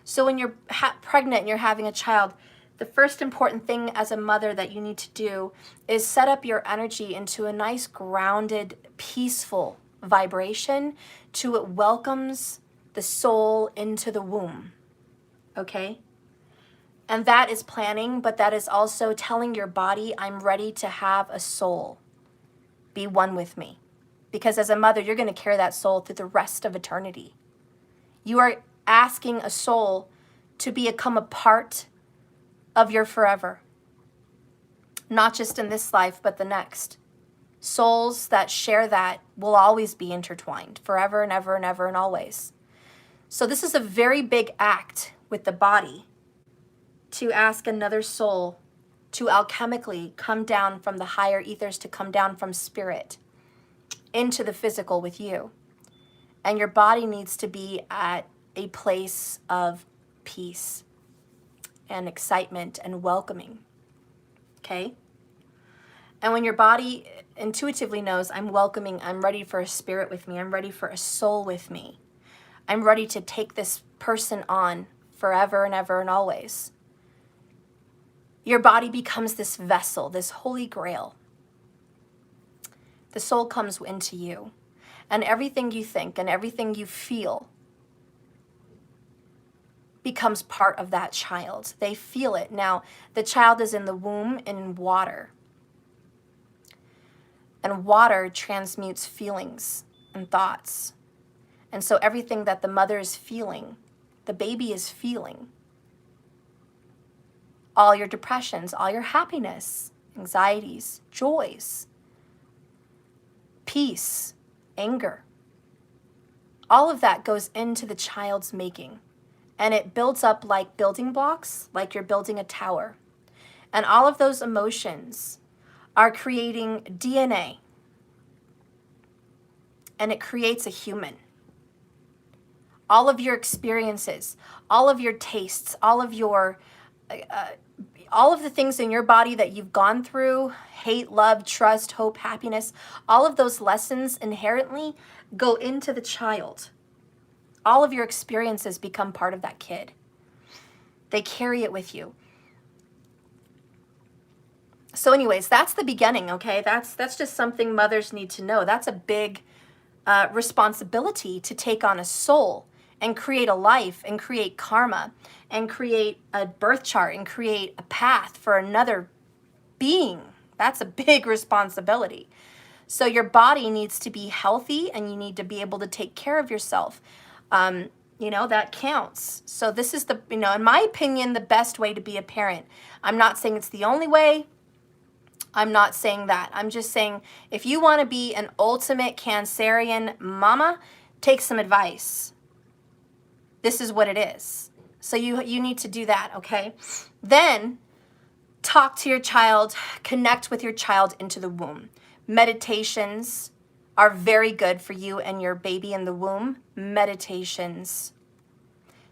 A: So when you're pregnant and you're having a child, the first important thing as a mother that you need to do is set up your energy into a nice, grounded, peaceful vibration to it welcomes the soul into the womb. Okay? And that is planning, but that is also telling your body, I'm ready to have a soul. Be one with me. Because as a mother, you're going to carry that soul through the rest of eternity. You are asking a soul to become a part of your forever. Not just in this life, but the next. Souls that share that will always be intertwined, forever and ever and ever and always. So this is a very big act with the body to ask another soul to alchemically come down from the higher ethers, to come down from spirit into the physical with you. And your body needs to be at a place of peace and excitement and welcoming. Okay? And when your body intuitively knows, I'm welcoming, I'm ready for a spirit with me, I'm ready for a soul with me, I'm ready to take this person on forever and ever and always, your body becomes this vessel, this holy grail. The soul comes into you. And everything you think and everything you feel becomes part of that child. They feel it. Now, the child is in the womb in water. And water transmutes feelings and thoughts. And so everything that the mother is feeling, the baby is feeling. All your depressions, all your happiness, anxieties, joys, peace, anger. All of that goes into the child's making. And it builds up like building blocks, like you're building a tower. And all of those emotions are creating DNA. And it creates a human. All of your experiences, all of your tastes, all of the things in your body that you've gone through, hate, love, trust, hope, happiness, all of those lessons inherently go into the child. All of your experiences become part of that kid. They carry it with you. So anyways, that's the beginning, okay? That's just something mothers need to know. That's a big responsibility to take on a soul and create a life and create karma and create a birth chart and create a path for another being. That's a big responsibility. So your body needs to be healthy and you need to be able to take care of yourself. That counts. So this is in my opinion, the best way to be a parent. I'm not saying it's the only way. I'm not saying that. I'm just saying if you want to be an ultimate Cancerian mama, take some advice. This is what it is. So you need to do that, okay? Then talk to your child, connect with your child into the womb. Meditations are very good for you and your baby in the womb. Meditations.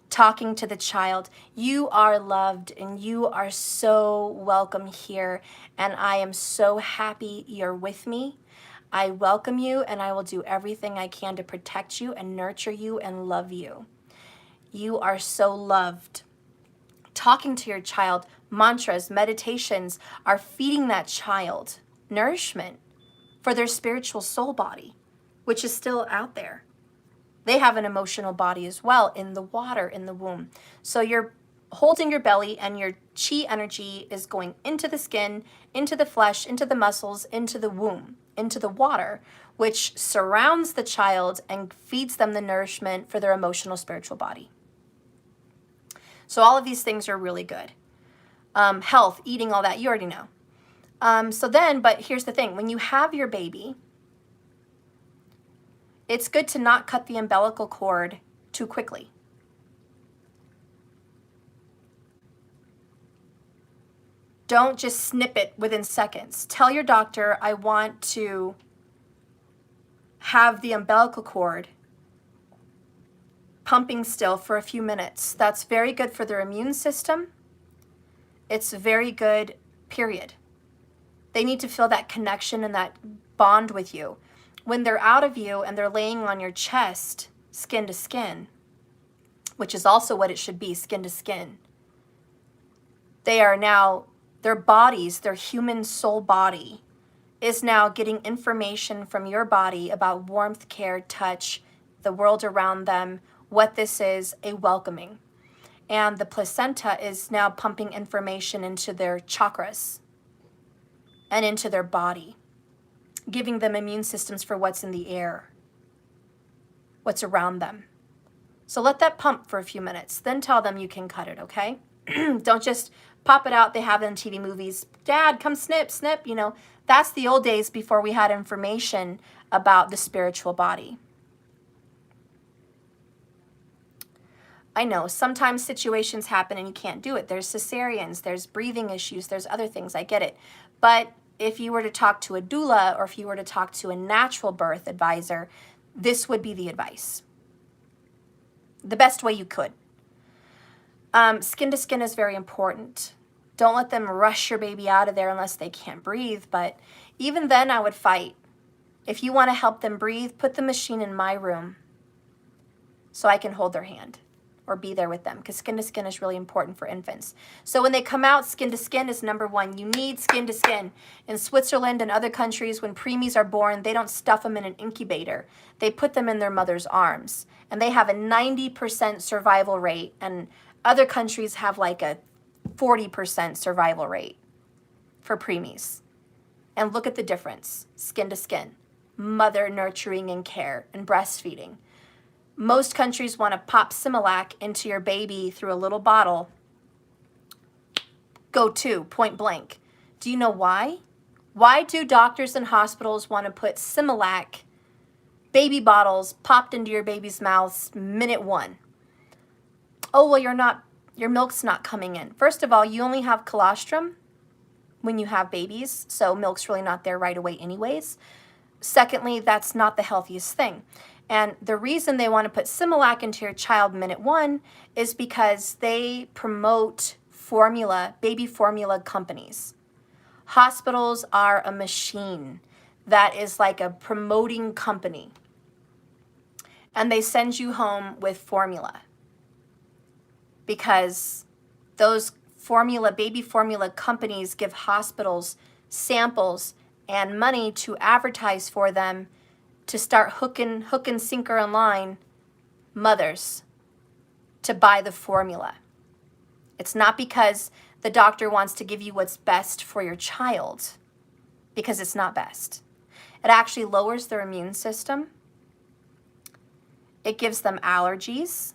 A: Talking to the child. You are loved and you are so welcome here. And I am so happy you're with me. I welcome you and I will do everything I can to protect you and nurture you and love you. You are so loved. Talking to your child, mantras, meditations are feeding that child nourishment for their spiritual soul body, which is still out there. They have an emotional body as well in the water, in the womb. So you're holding your belly and your chi energy is going into the skin, into the flesh, into the muscles, into the womb, into the water, which surrounds the child and feeds them the nourishment for their emotional, spiritual body. So all of these things are really good. Health, eating, all that, you already know. But here's the thing. When you have your baby, it's good to not cut the umbilical cord too quickly. Don't just snip it within seconds. Tell your doctor, I want to have the umbilical cord pumping still for a few minutes. That's very good for their immune system. It's very good, period. They need to feel that connection and that bond with you. When they're out of you and they're laying on your chest, skin to skin, which is also what it should be, skin to skin, they are now, their bodies, their human soul body is now getting information from your body about warmth, care, touch, the world around them, what this is, a welcoming. And the placenta is now pumping information into their chakras and into their body, giving them immune systems for what's in the air, what's around them. So let that pump for a few minutes, then tell them you can cut it, okay? Don't just pop it out. They have it in TV movies. Dad, come snip, snip. That's the old days before we had information about the spiritual body. I know sometimes situations happen and you can't do it. There's cesareans, there's breathing issues, there's other things. I get it. But if you were to talk to a doula or if you were to talk to a natural birth advisor, this would be the advice. The best way you could. Skin to skin is very important. Don't let them rush your baby out of there unless they can't breathe. But even then, I would fight. If you want to help them breathe, put the machine in my room so I can hold their hand or be there with them, because skin to skin is really important for infants. So when they come out, skin to skin is number one. You need skin to skin. In Switzerland and other countries, when preemies are born, they don't stuff them in an incubator. They put them in their mother's arms. And they have a 90% survival rate. And other countries have like a 40% survival rate for preemies. and look at the difference, skin to skin, mother nurturing and care and breastfeeding. Most countries want to pop Similac into your baby through a little bottle. Go to, point blank. Do you know why? Why do doctors and hospitals want to put Similac baby bottles popped into your baby's mouths minute 1? Oh, well, your milk's not coming in. First of all, you only have colostrum when you have babies, so milk's really not there right away anyways. Secondly, that's not the healthiest thing. And the reason they want to put Similac into your child minute 1 is because they promote formula, baby formula companies. Hospitals are a machine that is like a promoting company. And they send you home with formula because those baby formula companies give hospitals samples and money to advertise for them to start hook and sinker and line mothers to buy the formula. It's not because the doctor wants to give you what's best for your child, because it's not best. It actually lowers their immune system. It gives them allergies.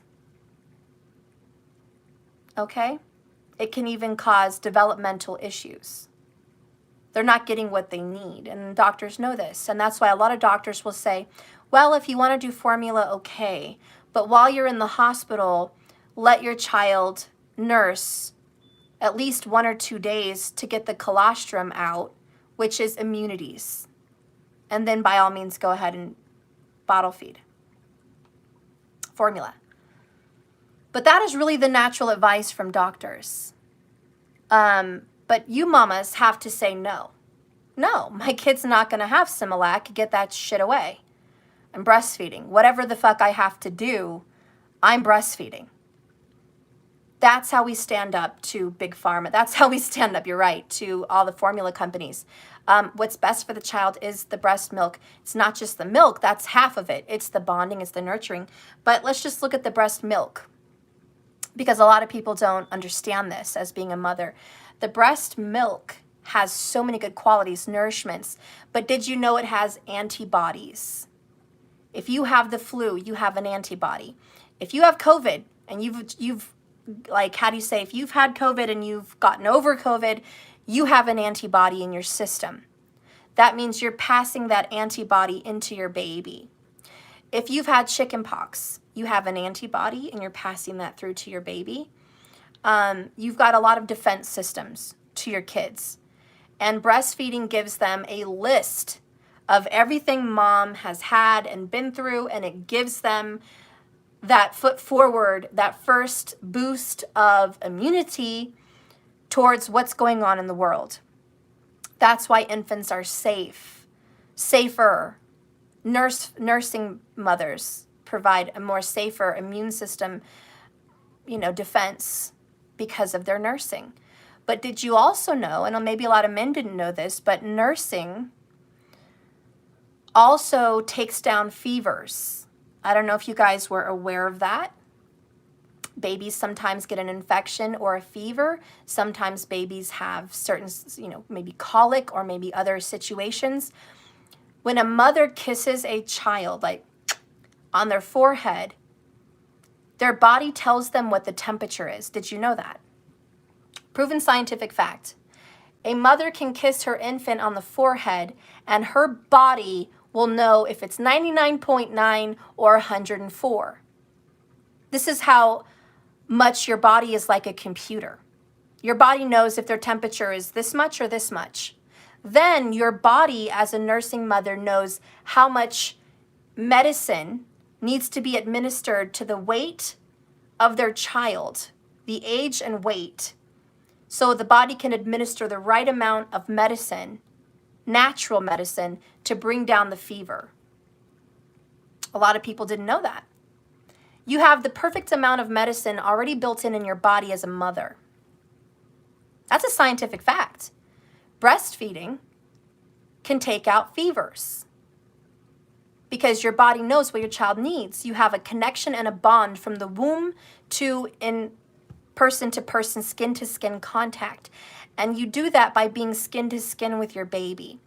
A: Okay? It can even cause developmental issues. They're not getting what they need, and doctors know this. And that's why a lot of doctors will say, well, if you want to do formula, okay, but while you're in the hospital, let your child nurse at least 1 or 2 days to get the colostrum out, which is immunities. And then by all means, go ahead and bottle feed formula. But that is really the natural advice from doctors. But you mamas have to say no. No, my kid's not going to have Similac. Get that shit away. I'm breastfeeding. Whatever the fuck I have to do, I'm breastfeeding. That's how we stand up to Big Pharma. That's how we stand up, you're right, to all the formula companies. What's best for the child is the breast milk. It's not just the milk. That's half of it. It's the bonding. It's the nurturing. But let's just look at the breast milk, because a lot of people don't understand this as being a mother. The breast milk has so many good qualities, nourishments, but did you know it has antibodies? If you have the flu, you have an antibody. If you have COVID and you've like, how do you say, if you've had COVID and you've gotten over COVID, you have an antibody in your system. That means you're passing that antibody into your baby. If you've had chickenpox, you have an antibody and you're passing that through to your baby. You've got a lot of defense systems to your kids. And breastfeeding gives them a list of everything mom has had and been through, and it gives them that foot forward, that first boost of immunity towards what's going on in the world. That's why infants are safer. Nursing mothers provide a more safer immune system, defense because of their nursing. But did you also know, and maybe a lot of men didn't know this, but nursing also takes down fevers. I don't know if you guys were aware of that. Babies sometimes get an infection or a fever. Sometimes babies have certain, maybe colic or maybe other situations. When a mother kisses a child, like on their forehead, their body tells them what the temperature is. Did you know that? Proven scientific fact. A mother can kiss her infant on the forehead and her body will know if it's 99.9 or 104. This is how much your body is like a computer. Your body knows if their temperature is this much or this much. Then your body as a nursing mother knows how much medicine needs to be administered to the weight of their child, the age and weight, so the body can administer the right amount of medicine, natural medicine, to bring down the fever. A lot of people didn't know that. You have the perfect amount of medicine already built in your body as a mother. That's a scientific fact. Breastfeeding can take out fevers because your body knows what your child needs. You have a connection and a bond from the womb to in person-to-person, skin-to-skin contact. And you do that by being skin-to-skin with your baby.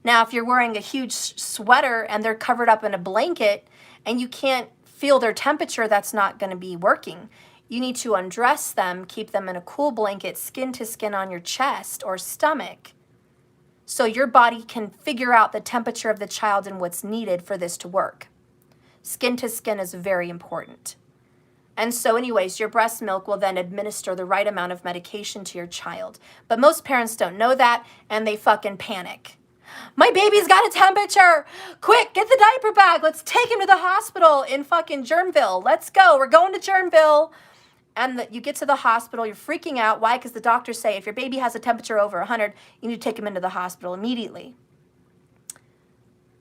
A: Now, if you're wearing a huge sweater and they're covered up in a blanket and you can't feel their temperature, that's not going to be working. You need to undress them, keep them in a cool blanket, skin to skin on your chest or stomach, so your body can figure out the temperature of the child and what's needed for this to work. Skin to skin is very important. And so anyways, your breast milk will then administer the right amount of medication to your child. But most parents don't know that, and they fucking panic. My baby's got a temperature. Quick, get the diaper bag. Let's take him to the hospital in fucking Germville. Let's go. We're going to Germville. And you get to the hospital, you're freaking out. Why? Because the doctors say if your baby has a temperature over 100, you need to take him into the hospital immediately.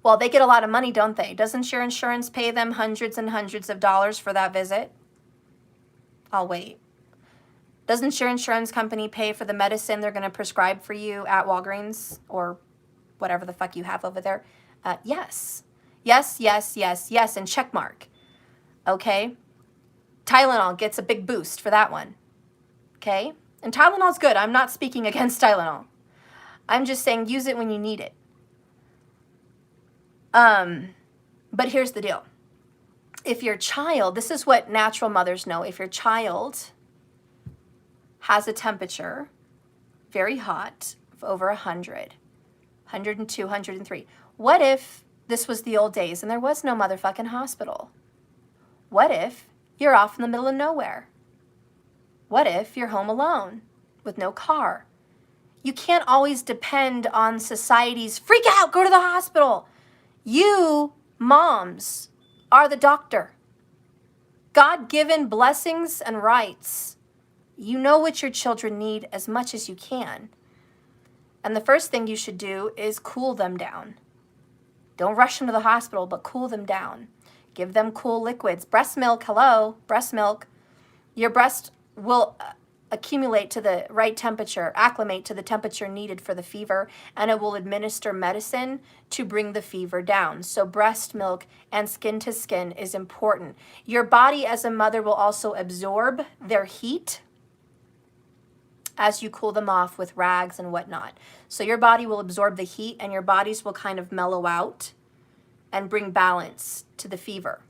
A: Well, they get a lot of money, don't they? Doesn't your insurance pay them hundreds and hundreds of dollars for that visit? I'll wait. Doesn't your insurance company pay for the medicine they're going to prescribe for you at Walgreens or whatever the fuck you have over there? Yes. Yes, yes, yes, yes, and check mark. Okay? Tylenol gets a big boost for that one. Okay? And Tylenol's good. I'm not speaking against Tylenol. I'm just saying use it when you need it. But here's the deal. If your child, this is what natural mothers know, if your child has a temperature very hot of over 100, 102, 103, what if this was the old days and there was no motherfucking hospital? What if you're off in the middle of nowhere? What if you're home alone with no car? You can't always depend on society's freak out, go to the hospital. You, moms, are the doctor. God-given blessings and rights. You know what your children need as much as you can. And the first thing you should do is cool them down. Don't rush them to the hospital, but cool them down. Give them cool liquids. Breast milk, hello, breast milk. Your breast will accumulate to the right temperature, acclimate to the temperature needed for the fever, and it will administer medicine to bring the fever down. So breast milk and skin to skin is important. Your body as a mother will also absorb their heat as you cool them off with rags and whatnot. So your body will absorb the heat and your bodies will kind of mellow out and bring balance to the fever.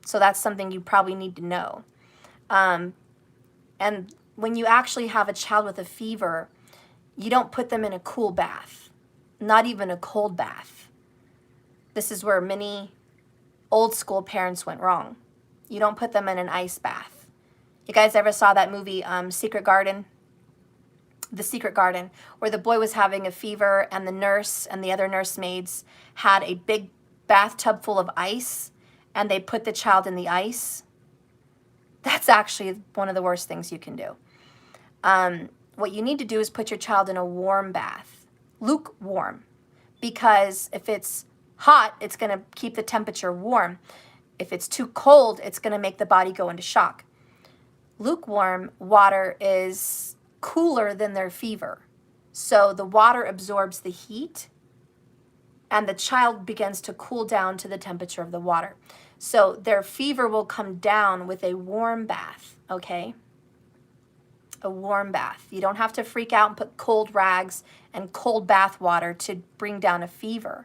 A: So that's something you probably need to know. And when you actually have a child with a fever, you don't put them in a cool bath, not even a cold bath. This is where many old school parents went wrong. You don't put them in an ice bath. You guys ever saw that movie, Secret Garden? The Secret Garden, where the boy was having a fever and the nurse and the other nursemaids had a big bathtub full of ice and they put the child in the ice. That's actually one of the worst things you can do. What you need to do is put your child in a warm bath, lukewarm, because if it's hot, it's going to keep the temperature warm. If it's too cold, it's going to make the body go into shock. Lukewarm water is cooler than their fever. So the water absorbs the heat and the child begins to cool down to the temperature of the water. So their fever will come down with a warm bath, okay? A warm bath. You don't have to freak out and put cold rags and cold bath water to bring down a fever.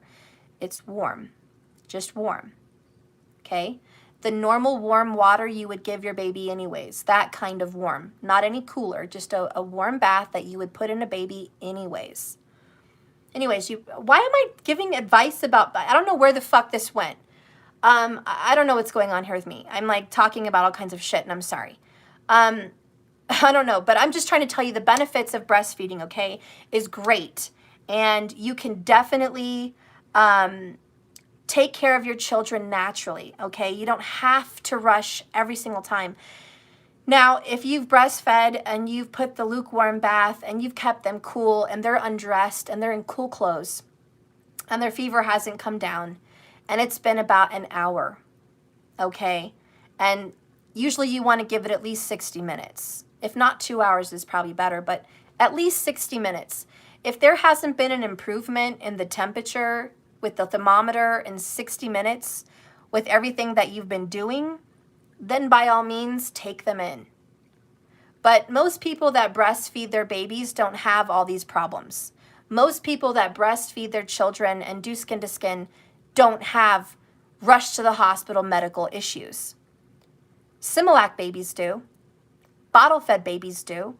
A: It's warm, just warm, okay? The normal warm water you would give your baby anyways, that kind of warm, not any cooler, just a warm bath that you would put in a baby anyways. Anyways, why am I giving advice about, I don't know where the fuck this went. I don't know what's going on here with me. I'm like talking about all kinds of shit and I'm sorry. I don't know, but I'm just trying to tell you the benefits of breastfeeding, okay, is great. And you can definitely take care of your children naturally, okay? You don't have to rush every single time. Now, if you've breastfed and you've put the lukewarm bath and you've kept them cool and they're undressed and they're in cool clothes and their fever hasn't come down and it's been about an hour, okay? And usually you want to give it at least 60 minutes. If not 2 hours is probably better, but at least 60 minutes. If there hasn't been an improvement in the temperature with the thermometer in 60 minutes with everything that you've been doing, then by all means, take them in. But most people that breastfeed their babies don't have all these problems. Most people that breastfeed their children and do skin to skin don't have rush to the hospital medical issues. Similac babies do. Bottle fed babies do.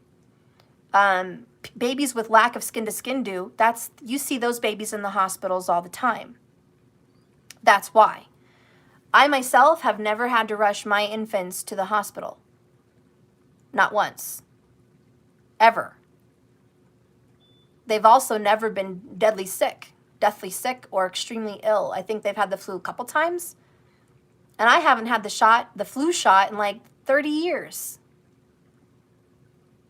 A: Babies with lack of skin to skin do. You see those babies in the hospitals all the time. That's why. I myself have never had to rush my infants to the hospital. Not once. Ever. They've also never been deathly sick or extremely ill. I think they've had the flu a couple times. And I haven't had the flu shot in like 30 years.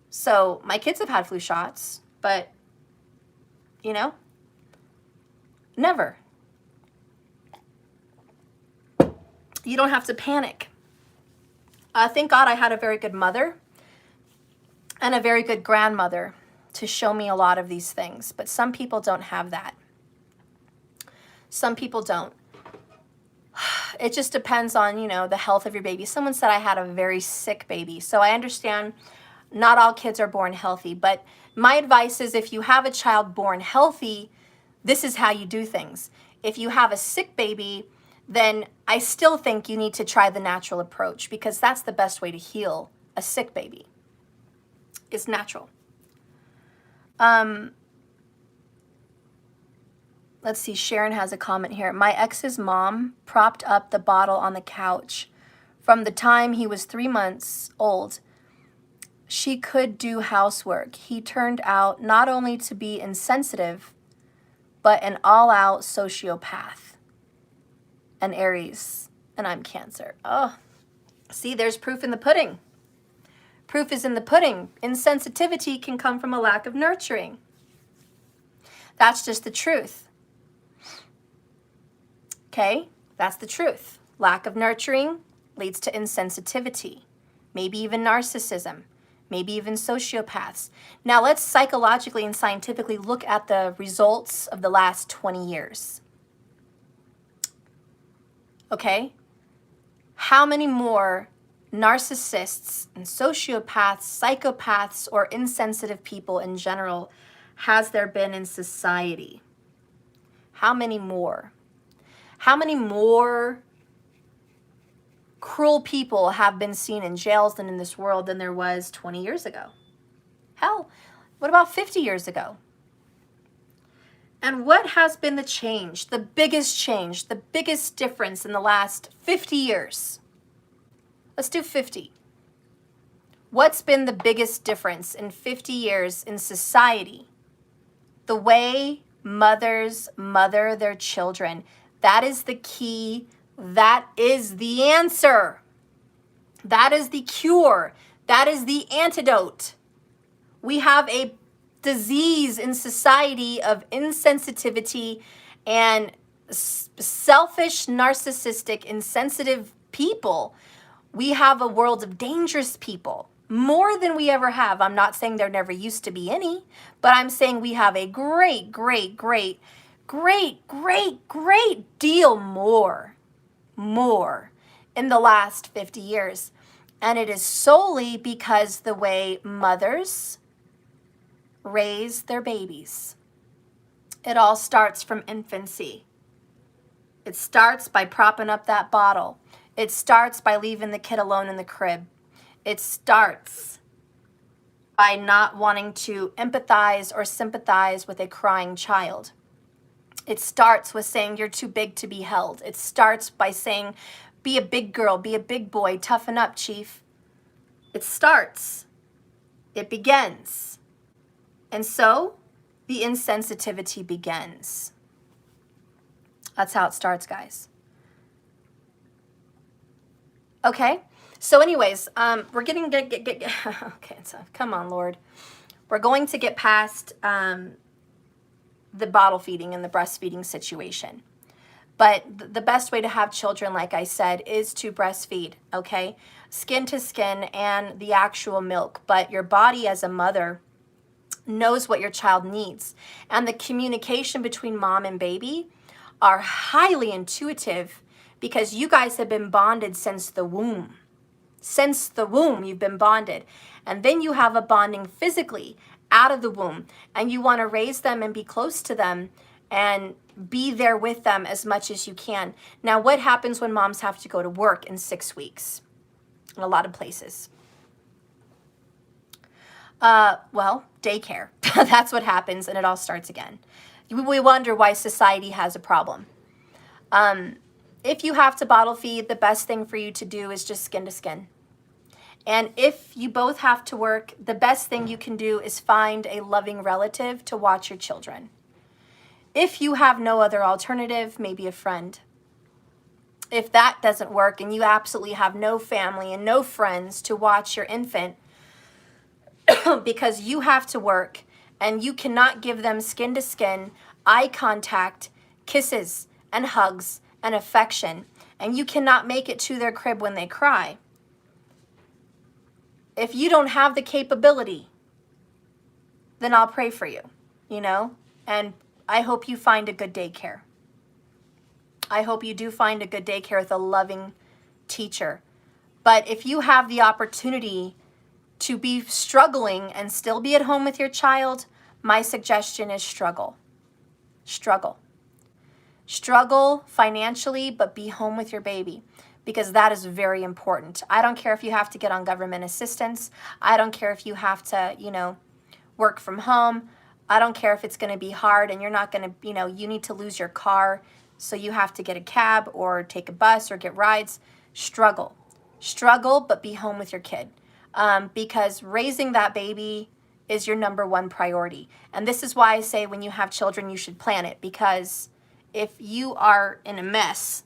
A: So my kids have had flu shots, but, you know, never. You don't have to panic. Thank God I had a very good mother and a very good grandmother to show me a lot of these things. But some people don't have that. Some people don't. It just depends on, you know, the health of your baby. Someone said I had a very sick baby. So I understand not all kids are born healthy. But my advice is if you have a child born healthy, this is how you do things. If you have a sick baby, then I still think you need to try the natural approach because that's the best way to heal a sick baby. It's natural. Let's see, Sharon has a comment here. My ex's mom propped up the bottle on the couch from the time he was 3 months old. She could do housework. He turned out not only to be insensitive, but an all-out sociopath. An Aries, and I'm Cancer. Oh, see, there's proof in the pudding. Proof is in the pudding. Insensitivity can come from a lack of nurturing. That's just the truth. Okay, that's the truth. Lack of nurturing leads to insensitivity, maybe even narcissism, maybe even sociopaths. Now let's psychologically and scientifically look at the results of the last 20 years. Okay? How many more narcissists and sociopaths, psychopaths, or insensitive people in general has there been in society? How many more? How many more cruel people have been seen in jails and in this world than there was 20 years ago? Hell, what about 50 years ago? And what has been the change, the biggest difference in the last 50 years? Let's do 50. What's been the biggest difference in 50 years in society? The way mothers mother their children. That is the key. That is the answer. That is the cure. That is the antidote. We have a disease in society of insensitivity and selfish, narcissistic, insensitive people. We have a world of dangerous people, more than we ever have. I'm not saying there never used to be any, but I'm saying we have a great deal more in the last 50 years. And it is solely because the way mothers raise their babies. It all starts from infancy. It starts by propping up that bottle. It starts by leaving the kid alone in the crib. It starts by not wanting to empathize or sympathize with a crying child. It starts with saying you're too big to be held. It starts by saying, be a big girl, be a big boy, toughen up, chief. It starts. It begins. And so the insensitivity begins. That's how it starts, guys. Okay, so anyways, we're getting, okay, so come on, Lord. We're going to get past the bottle feeding and the breastfeeding situation. But the best way to have children, like I said, is to breastfeed, okay? Skin to skin and the actual milk. But your body as a mother knows what your child needs. And the communication between mom and baby are highly intuitive because you guys have been bonded since the womb. Since the womb, you've been bonded. And then you have a bonding physically out of the womb, and you want to raise them and be close to them and be there with them as much as you can. Now, what happens when moms have to go to work in 6 weeks? In a lot of places. Well, daycare. That's what happens, and it all starts again. We wonder why society has a problem. If you have to bottle feed, the best thing for you to do is just skin to skin. And if you both have to work, the best thing you can do is find a loving relative to watch your children. If you have no other alternative, maybe a friend. If that doesn't work and you absolutely have no family and no friends to watch your infant because you have to work and you cannot give them skin to skin, eye contact, kisses and hugs and affection, and you cannot make it to their crib when they cry. If you don't have the capability, then I'll pray for you, you know, and I hope you find a good daycare. I hope you do find a good daycare with a loving teacher. But if you have the opportunity to be struggling and still be at home with your child, my suggestion is struggle. Struggle. Struggle financially, but be home with your baby, because that is very important. I don't care if you have to get on government assistance. I don't care if you have to, you know, work from home. I don't care if it's going to be hard and you're not going to, you know, you need to lose your car, so you have to get a cab or take a bus or get rides. Struggle. Struggle, but be home with your kid. Because raising that baby is your number one priority. And this is why I say when you have children, you should plan it. Because if you are in a mess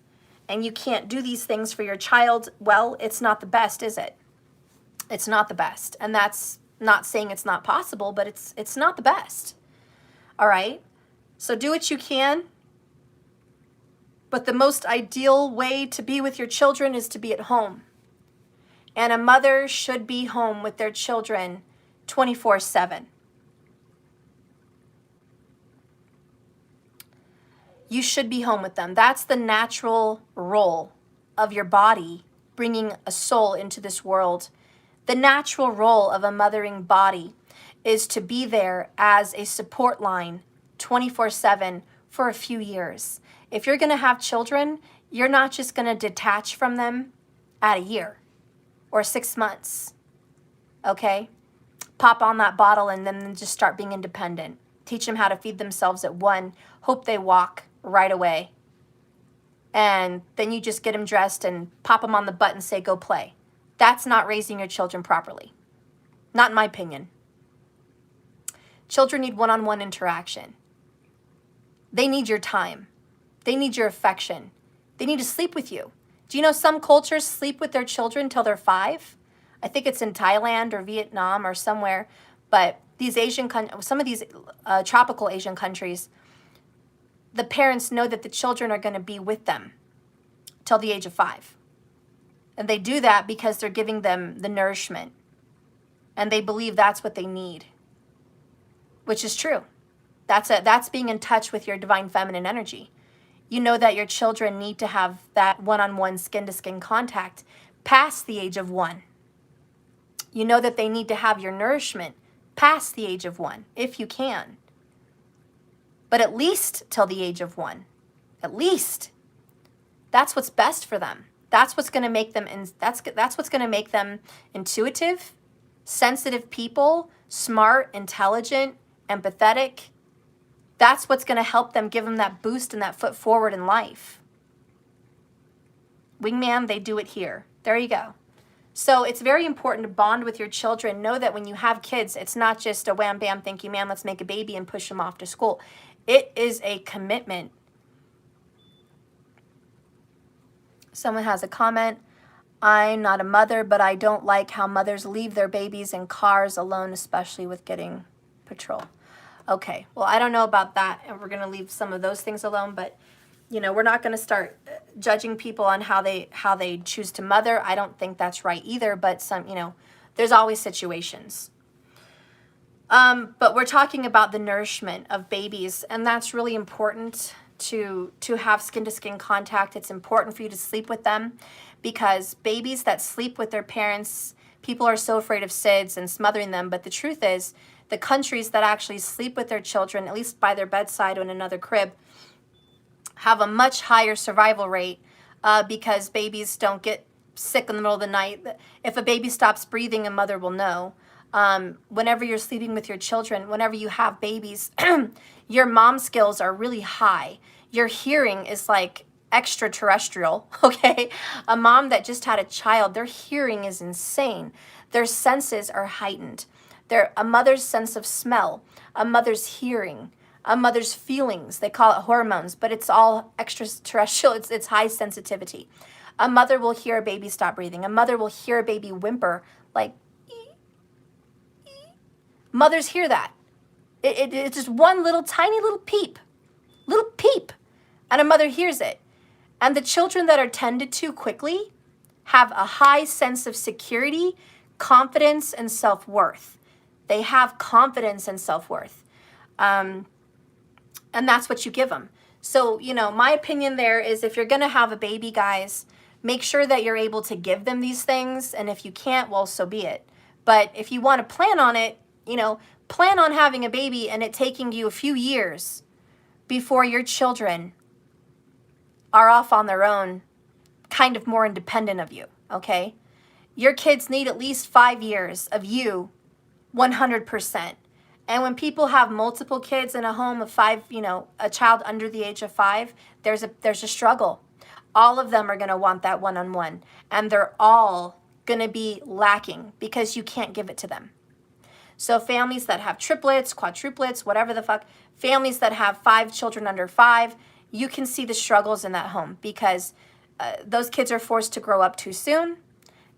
A: and you can't do these things for your child, well, it's not the best, is it? It's not the best. And that's not saying it's not possible, but it's not the best. All right? So do what you can. But the most ideal way to be with your children is to be at home. And a mother should be home with their children 24/7. You should be home with them. That's the natural role of your body, bringing a soul into this world. The natural role of a mothering body is to be there as a support line 24/7 for a few years. If you're going to have children, you're not just going to detach from them at a year or 6 months, okay? Pop on that bottle and then just start being independent. Teach them how to feed themselves at 1. Hope they walk right away. And then you just get them dressed and pop them on the butt and say, go play. That's not raising your children properly. Not in my opinion. Children need one-on-one interaction. They need your time. They need your affection. They need to sleep with you. Do you know some cultures sleep with their children till they're 5? I think it's in Thailand or Vietnam or somewhere. But these some of these tropical Asian countries, the parents know that the children are going to be with them till the age of 5. And they do that because they're giving them the nourishment. And they believe that's what they need. Which is true. That's being in touch with your divine feminine energy. You know that your children need to have that one-on-one skin-to-skin contact past the age of 1. You know that they need to have your nourishment past the age of 1, if you can. But at least till the age of 1. At least. That's what's best for them. That's what's going to make them that's what's going to make them intuitive, sensitive people, smart, intelligent, empathetic. That's what's going to help them, give them that boost and that foot forward in life. Wingman, they do it here. There you go. So it's very important to bond with your children. Know that when you have kids, it's not just a wham, bam, thank you, ma'am, let's make a baby and push them off to school. It is a commitment. Someone has a comment. I'm not a mother, but I don't like how mothers leave their babies in cars alone, especially with getting patrol. Okay, well, I don't know about that, and we're going to leave some of those things alone, but, you know, we're not going to start judging people on how they choose to mother. I don't think that's right either, but some, you know, there's always situations. But we're talking about the nourishment of babies, and that's really important to have skin-to-skin contact. It's important for you to sleep with them, because babies that sleep with their parents, people are so afraid of SIDS and smothering them, but the truth is, The countries that actually sleep with their children, at least by their bedside or in another crib, have a much higher survival rate because babies don't get sick in the middle of the night. If a baby stops breathing, a mother will know. Whenever you're sleeping with your children, whenever you have babies, your mom skills are really high. Your hearing is like extraterrestrial, okay? A mom that just had a child, their hearing is insane. Their senses are heightened. A mother's sense of smell, a mother's hearing, a mother's feelings, they call it hormones, but it's all extraterrestrial, it's high sensitivity. A mother will hear a baby stop breathing. A mother will hear a baby whimper, like, ee, ee. Mothers hear that. It's just one little tiny little peep, and a mother hears it. And the children that are tended to quickly have a high sense of security, confidence, and self-worth. They have confidence and self-worth. And that's what you give them. So, my opinion there is if you're going to have a baby, guys, make sure that you're able to give them these things. And if you can't, well, so be it. But if you want to plan on it, plan on having a baby and it taking you a few years before your children are off on their own, kind of more independent of you, okay? Your kids need at least 5 years of you 100%. And when people have multiple kids in a home of 5, a child under the age of 5, there's a struggle. All of them are going to want that one-on-one, and they're all going to be lacking because you can't give it to them. So families that have triplets, quadruplets, whatever the fuck, families that have 5 children under 5, you can see the struggles in that home because those kids are forced to grow up too soon,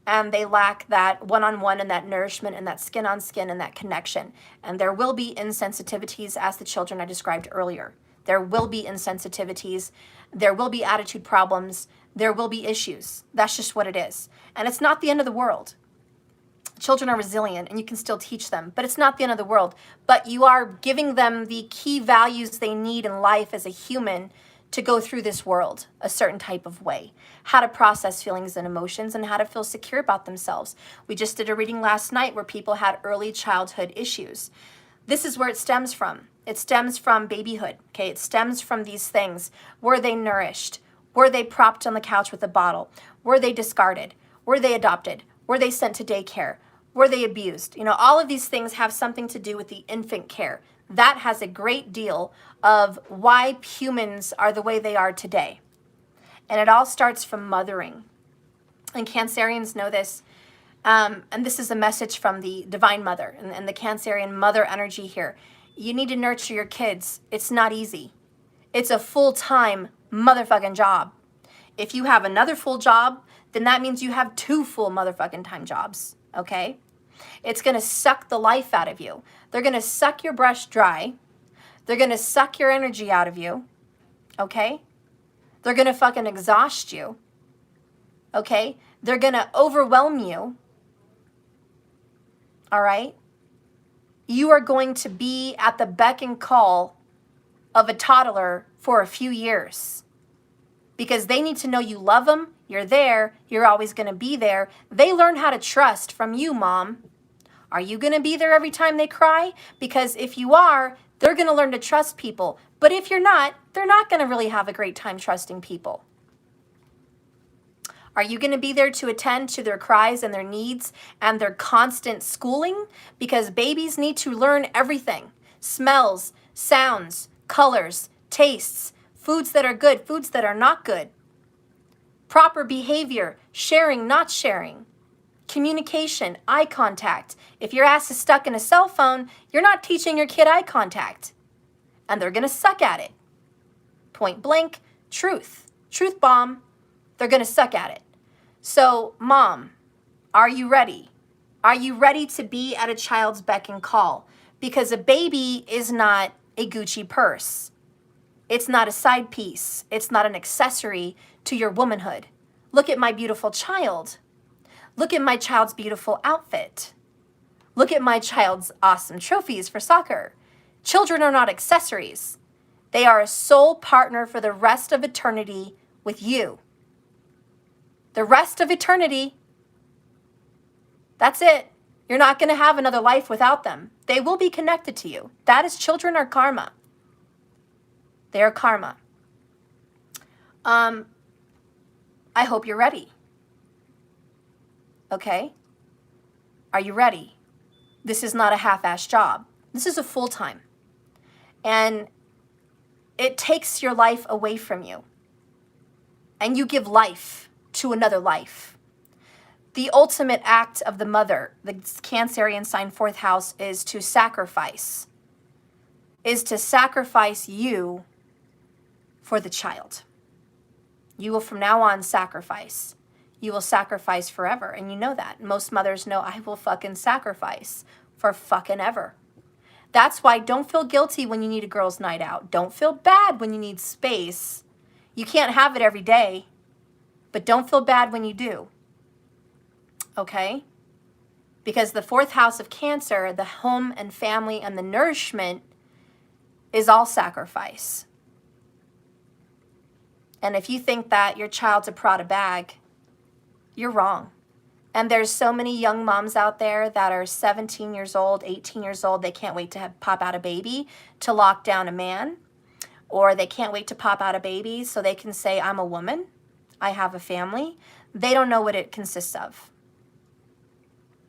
A: and they lack that one-on-one and that nourishment and that skin-on-skin and that connection. And there will be insensitivities as the children I described earlier. There will be insensitivities. There will be attitude problems. There will be issues. That's just what it is. And it's not the end of the world. Children are resilient and you can still teach them, but it's not the end of the world. But you are giving them the key values they need in life as a human to go through this world a certain type of way, how to process feelings and emotions and how to feel secure about themselves. We just did a reading last night where people had early childhood issues. This is where it stems from. It stems from babyhood, okay? It stems from these things. Were they nourished? Were they propped on the couch with a bottle? Were they discarded? Were they adopted? Were they sent to daycare? Were they abused? All of these things have something to do with the infant care. That has a great deal of why humans are the way they are today. And it all starts from mothering. And Cancerians know this. And this is a message from the Divine Mother and the Cancerian mother energy here. You need to nurture your kids. It's not easy. It's a full-time motherfucking job. If you have another full job, then that means you have 2 full motherfucking time jobs, okay? It's going to suck the life out of you. They're going to suck your brush dry. They're going to suck your energy out of you, okay? They're going to fucking exhaust you, okay? They're going to overwhelm you, all right? You are going to be at the beck and call of a toddler for a few years because they need to know you love them, you're there, you're always going to be there. They learn how to trust from you, Mom. Are you going to be there every time they cry? Because if you are, they're going to learn to trust people. But if you're not, they're not going to really have a great time trusting people. Are you going to be there to attend to their cries and their needs and their constant schooling? Because babies need to learn everything. Smells, sounds, colors, tastes, foods that are good, foods that are not good. Proper behavior, sharing, not sharing. Communication, eye contact. If your ass is stuck in a cell phone, you're not teaching your kid eye contact. And they're going to suck at it. Point blank, truth. Truth bomb. They're going to suck at it. So, Mom, are you ready? Are you ready to be at a child's beck and call? Because a baby is not a Gucci purse. It's not a side piece. It's not an accessory to your womanhood. Look at my beautiful child. Look at my child's beautiful outfit. Look at my child's awesome trophies for soccer. Children are not accessories. They are a soul partner for the rest of eternity with you. The rest of eternity. That's it. You're not going to have another life without them. They will be connected to you. That is, children are karma. They are karma. I hope you're ready. Okay? Are you ready? This is not a half-ass job. This is a full-time. And it takes your life away from you. And you give life to another life. The ultimate act of the mother, the Cancerian sign, 4th house, is to sacrifice. Is to sacrifice you for the child. You will from now on sacrifice. You will sacrifice forever. And you know that. Most mothers know, I will fucking sacrifice for fucking ever. That's why don't feel guilty when you need a girls' night out. Don't feel bad when you need space. You can't have it every day. But don't feel bad when you do. Okay? Because the 4th house of Cancer, the home and family and the nourishment, is all sacrifice. And if you think that your child's a Prada bag, you're wrong. And there's so many young moms out there that are 17 years old, 18 years old, they can't wait to pop out a baby to lock down a man. Or they can't wait to pop out a baby so they can say, I'm a woman, I have a family. They don't know what it consists of.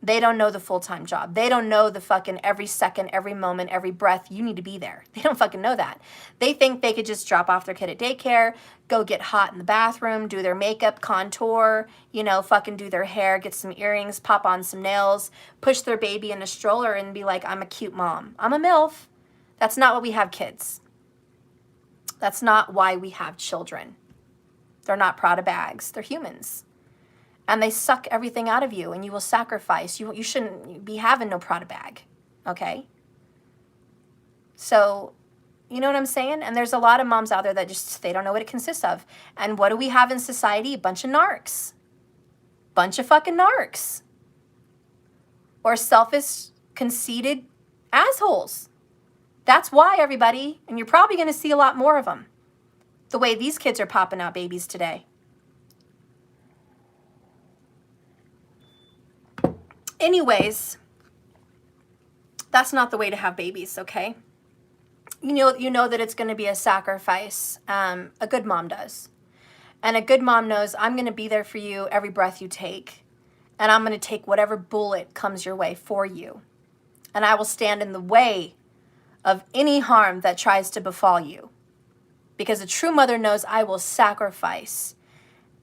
A: They don't know the full-time job. They don't know the fucking every second, every moment, every breath, you need to be there. They don't fucking know that. They think they could just drop off their kid at daycare, go get hot in the bathroom, do their makeup, contour, you know, fucking do their hair, get some earrings, pop on some nails, push their baby in a stroller and be like, I'm a cute mom. I'm a MILF. That's not what we have kids. That's not why we have children. They're not Prada bags. They're humans. And they suck everything out of you and you will sacrifice. You shouldn't be having no Prada bag, okay? So, you know what I'm saying? And there's a lot of moms out there that just, they don't know what it consists of. And what do we have in society? A bunch of narcs. Bunch of fucking narcs. Or selfish, conceited assholes. That's why, everybody. And you're probably going to see a lot more of them. The way these kids are popping out babies today. Anyways, that's not the way to have babies, okay? You know that it's going to be a sacrifice. A good mom does. And a good mom knows, I'm going to be there for you every breath you take. And I'm going to take whatever bullet comes your way for you. And I will stand in the way of any harm that tries to befall you. Because a true mother knows I will sacrifice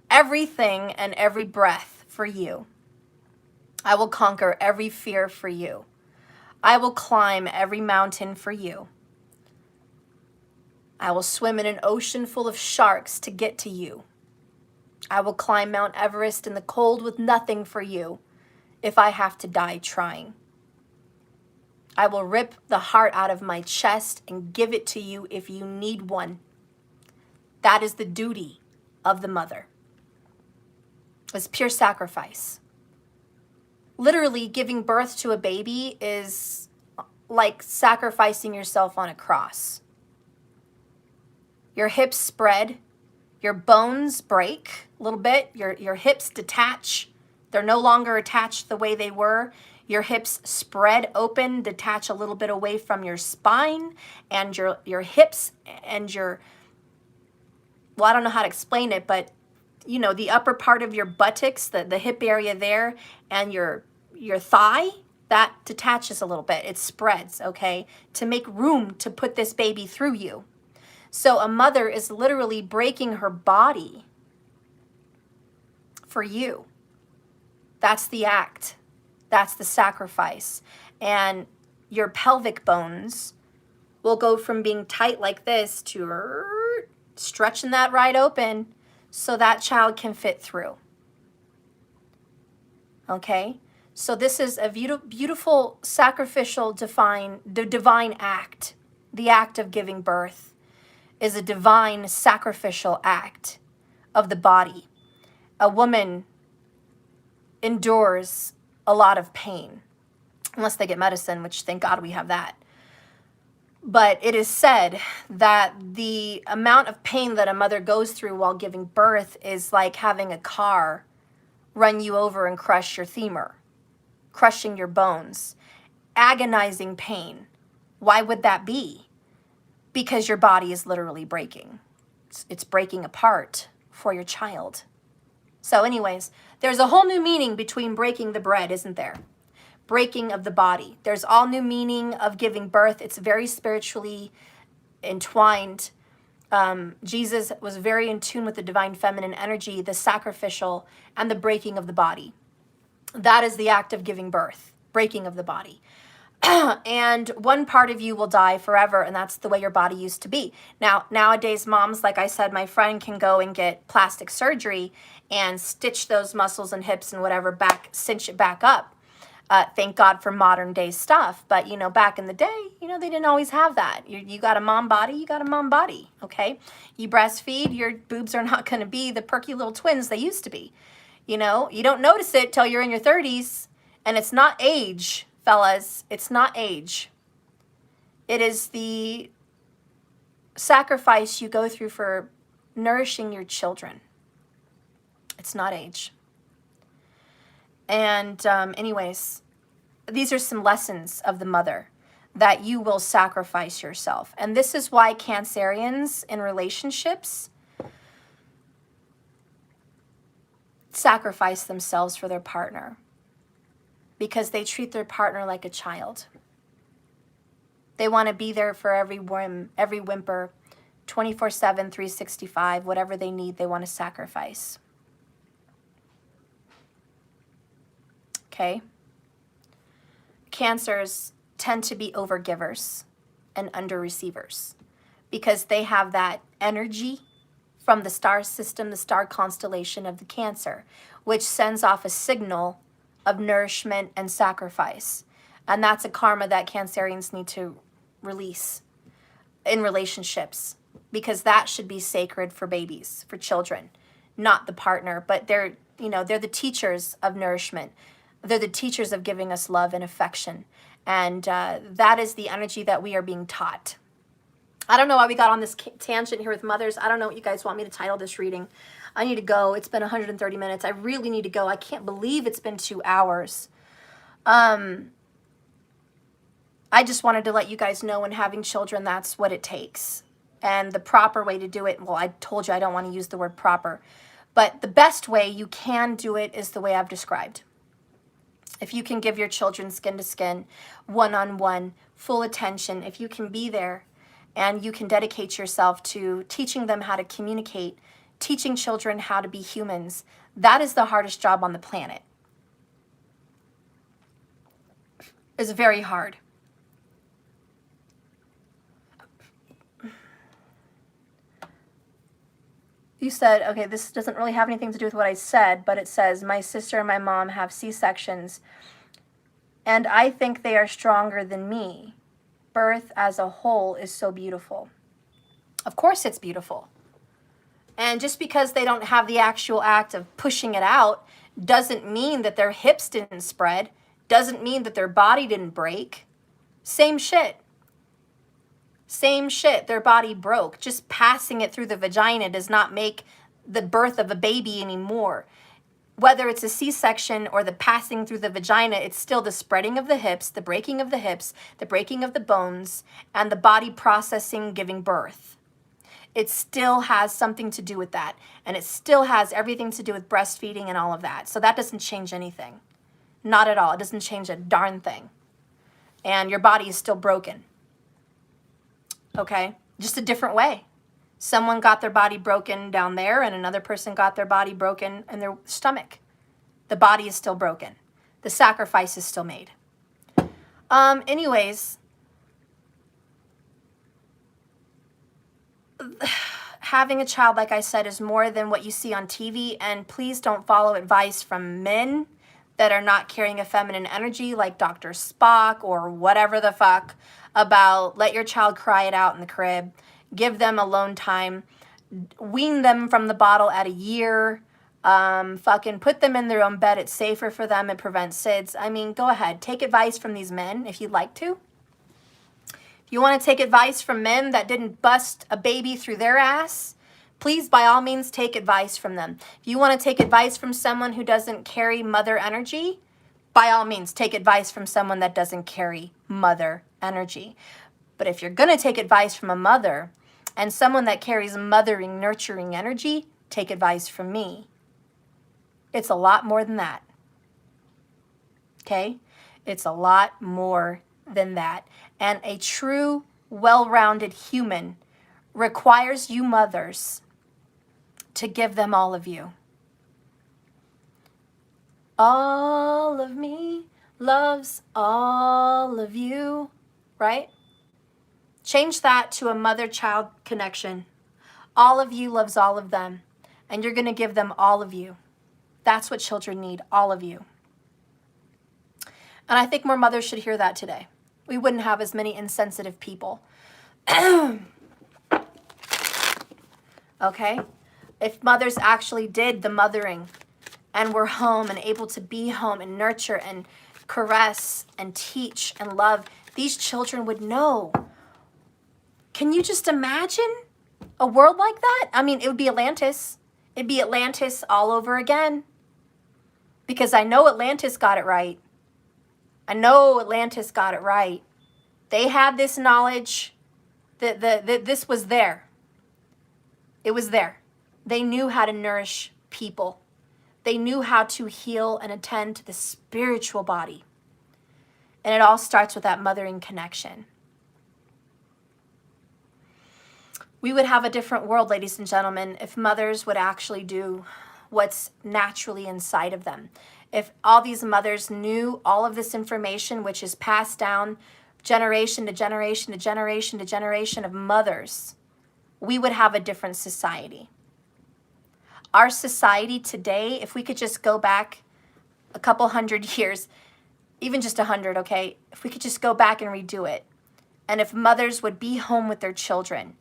A: everything and every breath for you. I will conquer every fear for you. I will climb every mountain for you. I will swim in an ocean full of sharks to get to you. I will climb Mount Everest in the cold with nothing for you if I have to die trying. I will rip the heart out of my chest and give it to you if you need one. That is the duty of the mother. It's pure sacrifice. Literally, giving birth to a baby is like sacrificing yourself on a cross. Your hips spread, your bones break a little bit, your hips detach. They're no longer attached the way they were. Your hips spread open, detach a little bit away from your spine, and your hips and your, well, I don't know how to explain it, but you know, the upper part of your buttocks, the hip area there, and your thigh, that detaches a little bit. It spreads, okay, to make room to put this baby through you. So a mother is literally breaking her body for you. That's the act. That's the sacrifice. And your pelvic bones will go from being tight like this to stretching that right open so that child can fit through. Okay? So this is a beautiful, sacrificial, divine act. The act of giving birth is a divine, sacrificial act of the body. A woman endures a lot of pain, unless they get medicine, which thank God we have that. But it is said that the amount of pain that a mother goes through while giving birth is like having a car run you over and crush your femur. crushing your bones, agonizing pain. Why would that be? Because your body is literally breaking. It's breaking apart for your child. So anyways, there's a whole new meaning between breaking the bread, isn't there? Breaking of the body. There's all new meaning of giving birth. It's very spiritually entwined. Jesus was very in tune with the divine feminine energy, the sacrificial, and the breaking of the body. That is the act of giving birth, breaking of the body. And one part of you will die forever, and that's the way your body used to be. Now, nowadays, moms, like I said, my friend can go and get plastic surgery and stitch those muscles and hips and whatever back, cinch it back up. Thank God for modern day stuff. But, you know, back in the day, you know, they didn't always have that. You got a mom body, you got a mom body, okay? You breastfeed, your boobs are not going to be the perky little twins they used to be. You know, you don't notice it till you're in your 30s, and it's not age. Fellas, it's not age. It is the sacrifice you go through for nourishing your children. It's not age. And anyways, these are some lessons of the mother, that you will sacrifice yourself. And this is why Cancerians in relationships sacrifice themselves for their partner, because they treat their partner like a child. They want to be there for every whim, every whimper, 24/7, 365, whatever they need, they want to sacrifice. Okay? Cancers tend to be overgivers and under-receivers because they have that energy from the star system, the star constellation of the Cancer, which sends off a signal of nourishment and sacrifice. And that's a karma that Cancerians need to release in relationships, because that should be sacred for babies, for children, not the partner. But they're the teachers of nourishment. They're the teachers of giving us love and affection. And that is the energy that we are being taught. I don't know why we got on this tangent here with mothers. I don't know what you guys want me to title this reading. I need to go. It's been 130 minutes. I really need to go. I can't believe it's been 2 hours. I just wanted to let you guys know, when having children, that's what it takes. And the proper way to do it, well, I told you I don't want to use the word proper, but the best way you can do it is the way I've described. If you can give your children skin to skin, one-on-one, full attention, if you can be there and you can dedicate yourself to teaching them how to communicate, teaching children how to be humans, that is the hardest job on the planet. It's very hard. You said, okay, this doesn't really have anything to do with what I said, but it says, my sister and my mom have C-sections, and I think they are stronger than me. Birth as a whole is so beautiful. Of course it's beautiful. And just because they don't have the actual act of pushing it out doesn't mean that their hips didn't spread, doesn't mean that their body didn't break. Same shit. Same shit, their body broke. Just passing it through the vagina does not make the birth of a baby anymore. Whether it's a C-section or the passing through the vagina, it's still the spreading of the hips, the breaking of the hips, the breaking of the bones, and the body processing, giving birth. It still has something to do with that. And it still has everything to do with breastfeeding and all of that. So that doesn't change anything. Not at all. It doesn't change a darn thing. And your body is still broken. Okay, just a different way. Someone got their body broken down there, and another person got their body broken in their stomach. The body is still broken. The sacrifice is still made. Anyways, having a child, like I said, is more than what you see on TV, and please don't follow advice from men that are not carrying a feminine energy, like Dr. Spock or whatever the fuck, about let your child cry it out in the crib, give them alone time, wean them from the bottle at a year, fucking put them in their own bed, it's safer for them, it prevents SIDS. I mean, go ahead, take advice from these men if you'd like to. If you want to take advice from men that didn't bust a baby through their ass, please, by all means, take advice from them. If you want to take advice from someone who doesn't carry mother energy, by all means, take advice from someone that doesn't carry mother energy. But if you're going to take advice from a mother and someone that carries mothering, nurturing energy, take advice from me. It's a lot more than that. Okay? It's a lot more than that. And a true, well-rounded human requires you mothers to give them all of you. All of me loves all of you, right? Change that to a mother-child connection. All of you loves all of them, and you're going to give them all of you. That's what children need, all of you. And I think more mothers should hear that today. We wouldn't have as many insensitive people. Okay? If mothers actually did the mothering and were home and able to be home and nurture and caress and teach and love, these children would know. Can you just imagine a world like that? I mean, it would be Atlantis. It'd be Atlantis all over again. Because I know Atlantis got it right. I know Atlantis got it right. They had this knowledge. This was there. It was there. They knew how to nourish people. They knew how to heal and attend to the spiritual body. And it all starts with that mothering connection. We would have a different world, ladies and gentlemen, if mothers would actually do what's naturally inside of them. If all these mothers knew all of this information, which is passed down generation to generation to generation to generation of mothers, we would have a different society. Our society today, if we could just go back a couple hundred years, even just 100, okay? If we could just go back and redo it, and if mothers would be home with their children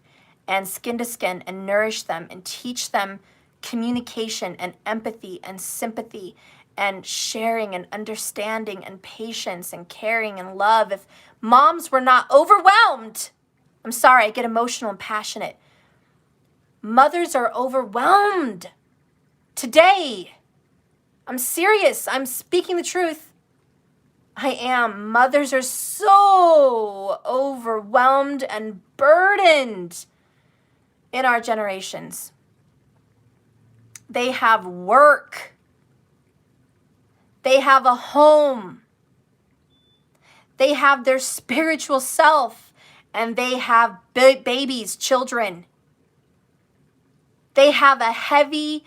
A: and skin to skin and nourish them and teach them communication and empathy and sympathy and sharing and understanding and patience and caring and love, if moms were not overwhelmed, I'm sorry, I get emotional and passionate. Mothers are overwhelmed today. I'm serious. I'm speaking the truth. I am. Mothers are so overwhelmed and burdened in our generations. They have work. They have a home. They have their spiritual self, and they have babies, children. They have a heavy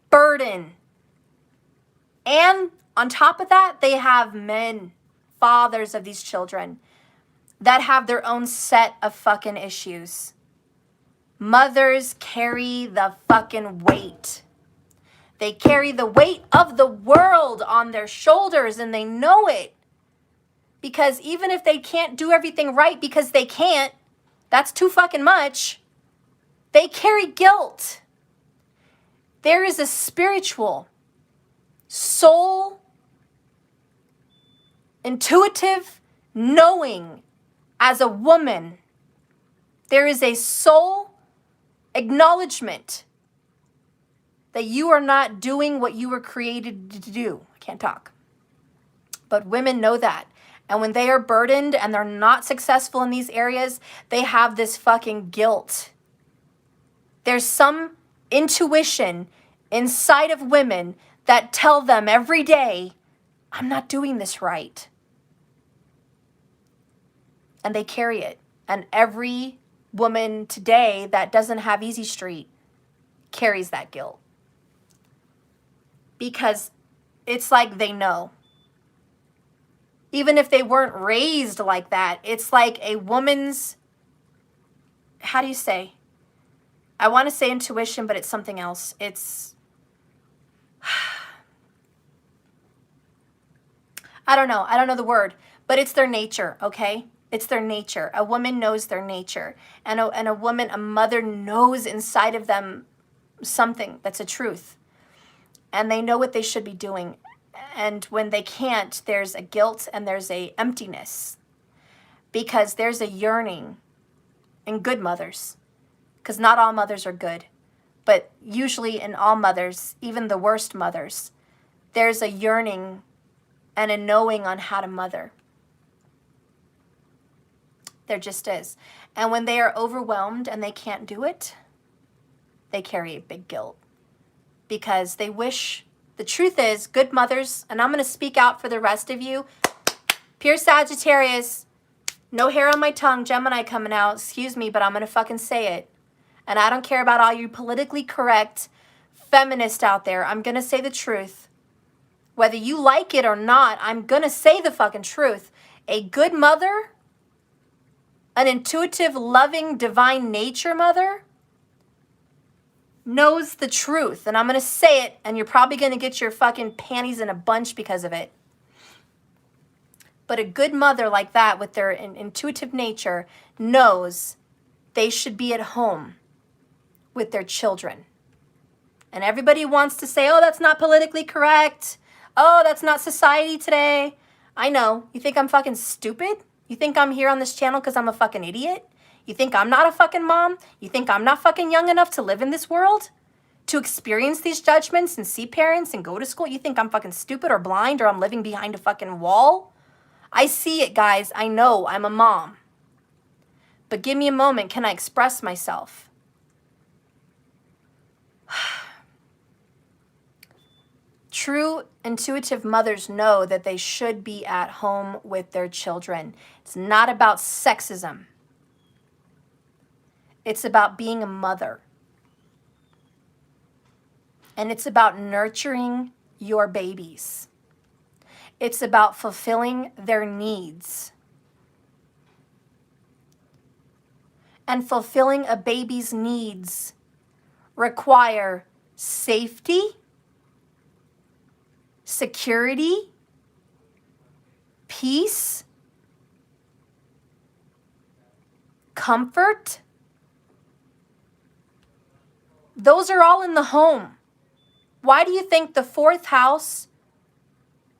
A: burden. And on top of that, they have men, fathers of these children, that have their own set of fucking issues. Mothers carry the fucking weight. They carry the weight of the world on their shoulders, and they know it. Because even if they can't do everything right because they can't, that's too fucking much, they carry guilt. There is a spiritual, soul, intuitive knowing as a woman. There is a soul acknowledgement that you are not doing what you were created to do. I can't talk. But women know that. And when they are burdened and they're not successful in these areas, they have this fucking guilt. There's some intuition inside of women that tell them every day, I'm not doing this right. And they carry it. And every woman today that doesn't have Easy Street carries that guilt. Because it's like they know. Even if they weren't raised like that, it's like a woman's, how do you say? I want to say intuition, but it's something else. It's, I don't know the word, but it's their nature, okay? It's their nature. A woman knows their nature. And a woman, a mother knows inside of them something that's a truth. And they know what they should be doing. And when they can't, there's a guilt and there's a emptiness. Because there's a yearning in good mothers. Because not all mothers are good. But usually in all mothers, even the worst mothers, there's a yearning and a knowing on how to mother. There just is. And when they are overwhelmed and they can't do it, they carry a big guilt because they wish, the truth is, good mothers, and I'm going to speak out for the rest of you, pure Sagittarius, no hair on my tongue, Gemini coming out, excuse me, but I'm going to fucking say it. And I don't care about all you politically correct feminists out there. I'm going to say the truth. Whether you like it or not, I'm going to say the fucking truth. A good mother, an intuitive, loving, divine nature mother, knows the truth. And I'm going to say it, and you're probably going to get your fucking panties in a bunch because of it. But a good mother like that with their intuitive nature knows they should be at home with their children. And everybody wants to say, oh, that's not politically correct. Oh, that's not society today. I know. You think I'm fucking stupid? You think I'm here on this channel because I'm a fucking idiot? You think I'm not a fucking mom? You think I'm not fucking young enough to live in this world? To experience these judgments and see parents and go to school? You think I'm fucking stupid or blind or I'm living behind a fucking wall? I see it, guys. I know I'm a mom. But give me a moment. Can I express myself? True intuitive mothers know that they should be at home with their children. It's not about sexism. It's about being a mother. And it's about nurturing your babies. It's about fulfilling their needs. And fulfilling a baby's needs require safety, security, peace, comfort. Those are all in the home. Why do you think the fourth house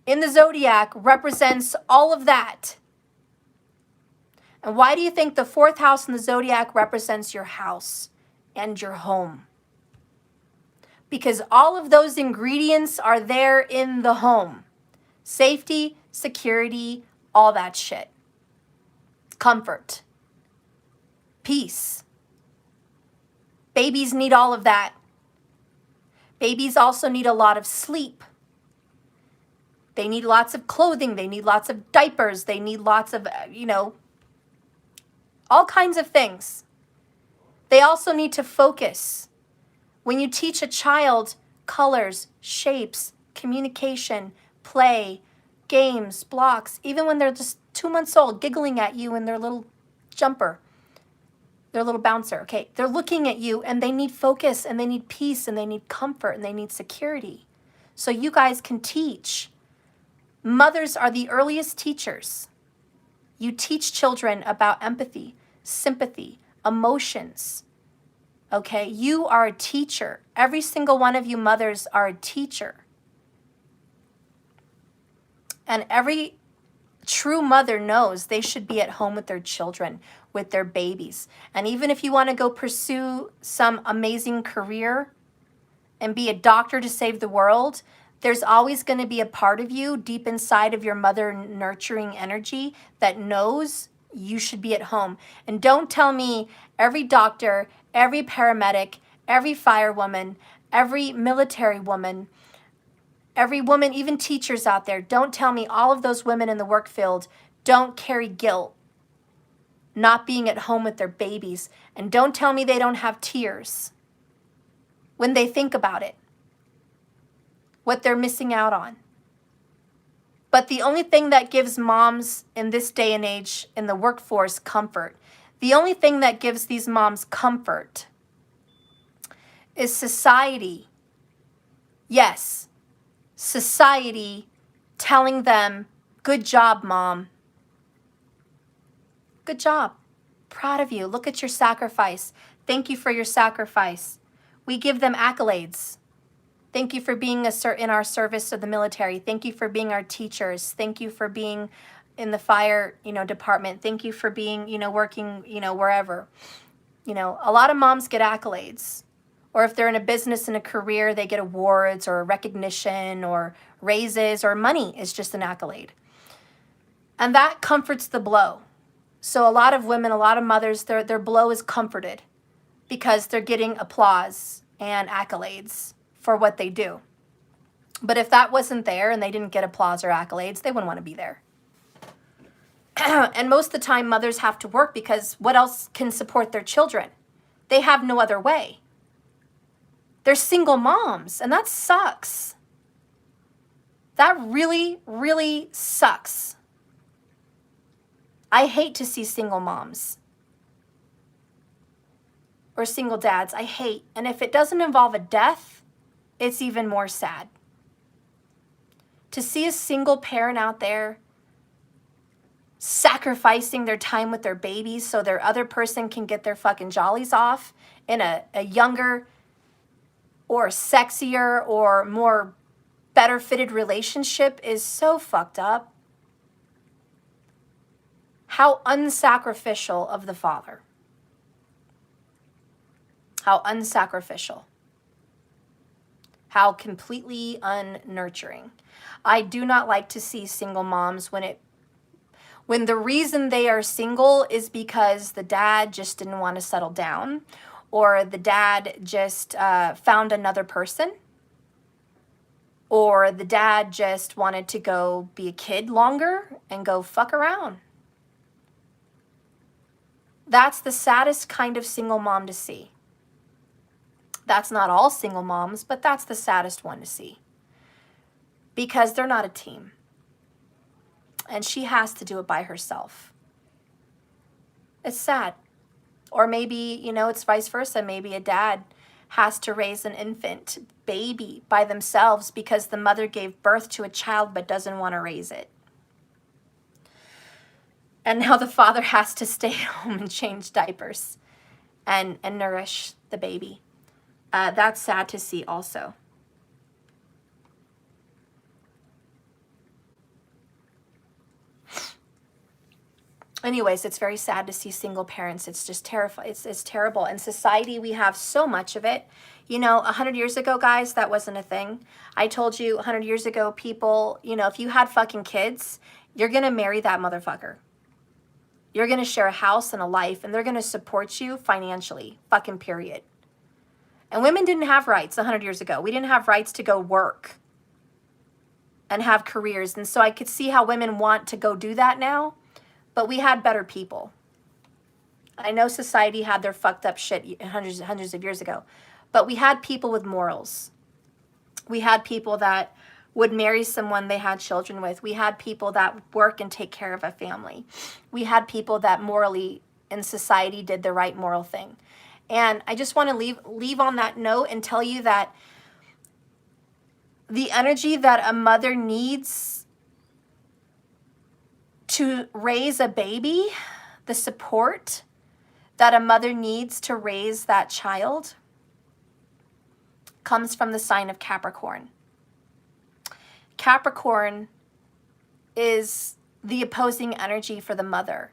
A: in the zodiac represents all of that? And why do you think the fourth house in the zodiac represents your house and your home? Because all of those ingredients are there in the home. Safety, security, all that shit. Comfort. Peace. Babies need all of that. Babies also need a lot of sleep. They need lots of clothing. They need lots of diapers. They need lots of, all kinds of things. They also need to focus. When you teach a child colors, shapes, communication, play, games, blocks, even when they're just 2 months old, giggling at you in their little jumper, their little bouncer, okay? They're looking at you and they need focus and they need peace and they need comfort and they need security. So you guys can teach. Mothers are the earliest teachers. You teach children about empathy, sympathy, emotions, okay? You are a teacher. Every single one of you mothers are a teacher. And every true mother knows they should be at home with their children, with their babies. And even if you want to go pursue some amazing career and be a doctor to save the world, there's always going to be a part of you deep inside of your mother nurturing energy that knows you should be at home. And don't tell me every doctor, every paramedic, every firewoman, every military woman, every woman, even teachers out there, don't tell me all of those women in the work field don't carry guilt not being at home with their babies. And don't tell me they don't have tears when they think about it, what they're missing out on. But the only thing that gives moms in this day and age in the workforce comfort, the only thing that gives these moms comfort is society. Yes, society telling them, good job, mom. Good job. Proud of you. Look at your sacrifice. Thank you for your sacrifice. We give them accolades. Thank you for being in our service to the military. Thank you for being our teachers. Thank you for being in the fire, department. Thank you for being, working, wherever. A lot of moms get accolades. Or if they're in a business and a career, they get awards or recognition or raises, or money is just an accolade. And that comforts the blow. So a lot of women, a lot of mothers, their blow is comforted because they're getting applause and accolades for what they do. But if that wasn't there and they didn't get applause or accolades, they wouldn't want to be there. And most of the time, mothers have to work because what else can support their children? They have no other way. They're single moms, and that sucks. That really, really sucks. I hate to see single moms or single dads. I hate. And if it doesn't involve a death, it's even more sad. To see a single parent out there sacrificing their time with their babies so their other person can get their fucking jollies off in a younger or sexier or more better fitted relationship is so fucked up. How unsacrificial of the father. How unsacrificial. How completely unnurturing. I do not like to see single moms when the reason they are single is because the dad just didn't want to settle down, or the dad just found another person, or the dad just wanted to go be a kid longer and go fuck around. That's the saddest kind of single mom to see. That's not all single moms, but that's the saddest one to see. Because they're not a team. And she has to do it by herself. It's sad. Or maybe, it's vice versa. Maybe a dad has to raise an infant baby by themselves because the mother gave birth to a child but doesn't want to raise it. And now the father has to stay home and change diapers and nourish the baby. That's sad to see also. Anyways, it's very sad to see single parents. It's just terrifying. It's terrible. In society, we have so much of it. 100 years ago, guys, that wasn't a thing. I told you 100 years ago, people, if you had fucking kids, you're going to marry that motherfucker. You're going to share a house and a life, and they're going to support you financially. Fucking period. And women didn't have rights 100 years ago. We didn't have rights to go work and have careers. And so I could see how women want to go do that now. But we had better people. I know society had their fucked up shit hundreds of years ago. But we had people with morals. We had people that would marry someone they had children with. We had people that work and take care of a family. We had people that morally in society did the right moral thing. And I just want to leave on that note and tell you that the energy that a mother needs to raise a baby, the support that a mother needs to raise that child, comes from the sign of Capricorn. Capricorn is the opposing energy for the mother,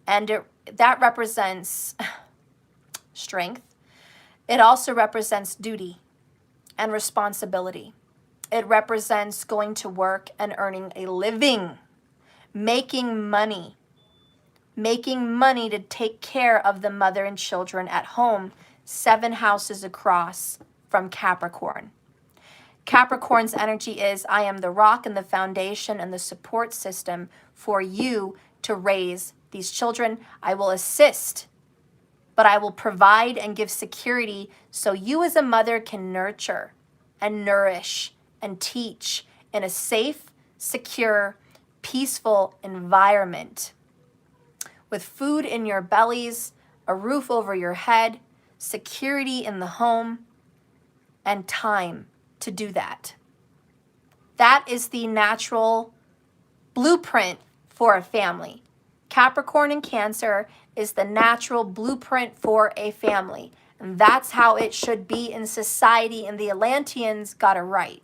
A: and that represents strength. It also represents duty and responsibility. It represents going to work and earning a living. Making money to take care of the mother and children at home, 7 houses across from Capricorn. Capricorn's energy is, I am the rock and the foundation and the support system for you to raise these children. I will assist, but I will provide and give security so you as a mother can nurture and nourish and teach in a safe, secure, peaceful environment with food in your bellies, a roof over your head, security in the home, and time to do that. That is the natural blueprint for a family. Capricorn and Cancer is the natural blueprint for a family. And that's how it should be in society, and the Atlanteans got it right.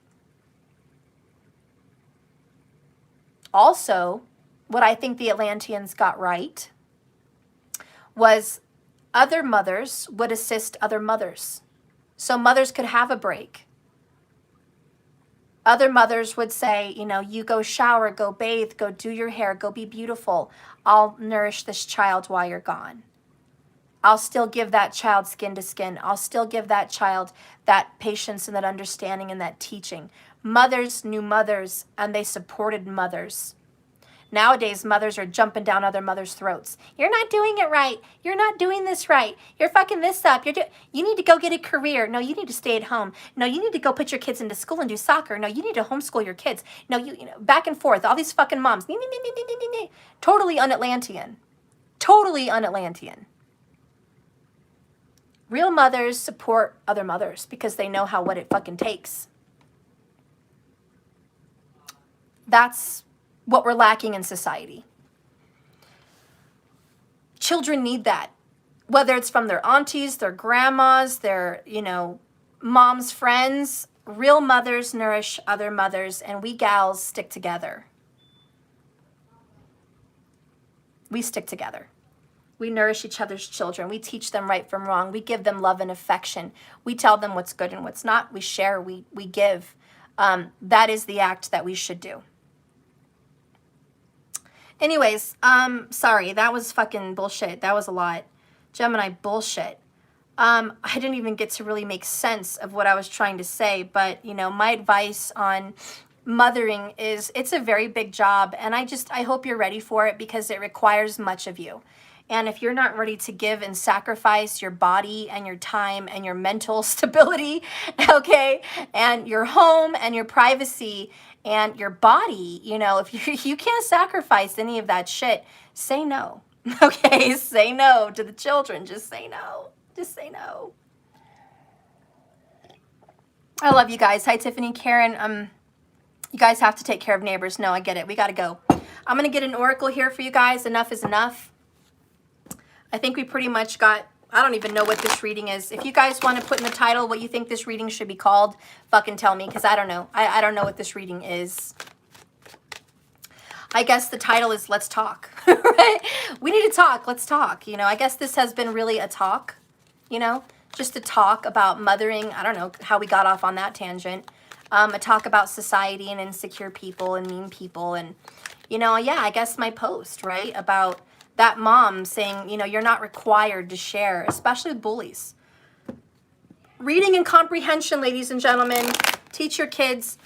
A: Also, what I think the Atlanteans got right was other mothers would assist other mothers. so mothers could have a break. Other mothers would say, you know, you go shower, go bathe, go do your hair, go be beautiful. I'll nourish this child while you're gone. I'll still give that child skin to skin. I'll still give that child that patience and that understanding and that teaching. Mothers knew mothers, and they supported mothers. Nowadays, mothers are jumping down other mothers' throats. You're not doing it right. You're not doing this right. You're fucking this up. You need to go get a career. No, you need to stay at home. No, you need to go put your kids into school and do soccer. No, you need to homeschool your kids. No, you know, back and forth. All these fucking moms. Totally un-Atlantean. Totally un-Atlantean. Real mothers support other mothers because they know what it fucking takes. That's what we're lacking in society. Children need that, whether it's from their aunties, their grandmas, their, you know, mom's friends. Real mothers nourish other mothers, and we gals stick together. We stick together. We nourish each other's children. We teach them right from wrong. We give them love and affection. We tell them what's good and what's not. We share, we give. That is the act that we should do. Anyways, sorry, that was fucking bullshit. That was a lot. Gemini bullshit. I didn't even get to really make sense of what I was trying to say, but, you know, my advice on mothering is it's a very big job, and I hope you're ready for it because it requires much of you. And if you're not ready to give and sacrifice your body and your time and your mental stability, okay, and your home and your privacy and your body, you know, if you can't sacrifice any of that shit, say no, okay? Say no to the children. Just say no. Just say no. I love you guys. Hi, Tiffany, Karen. You guys have to take care of neighbors. No, I get it. We got to go. I'm going to get an oracle here for you guys. Enough is enough. I think we pretty much got, I don't even know what this reading is. If you guys want to put in the title what you think this reading should be called, fucking tell me, because I don't know. I don't know what this reading is. I guess the title is Let's Talk, right? We need to talk. Let's talk. You know, I guess this has been really a talk, you know, just a talk about mothering. I don't know how we got off on that tangent. A talk about society and insecure people and mean people. And, you know, yeah, I guess my post, right, about that mom saying, you know, you're not required to share, especially with bullies. Reading and comprehension, ladies and gentlemen. Teach your kids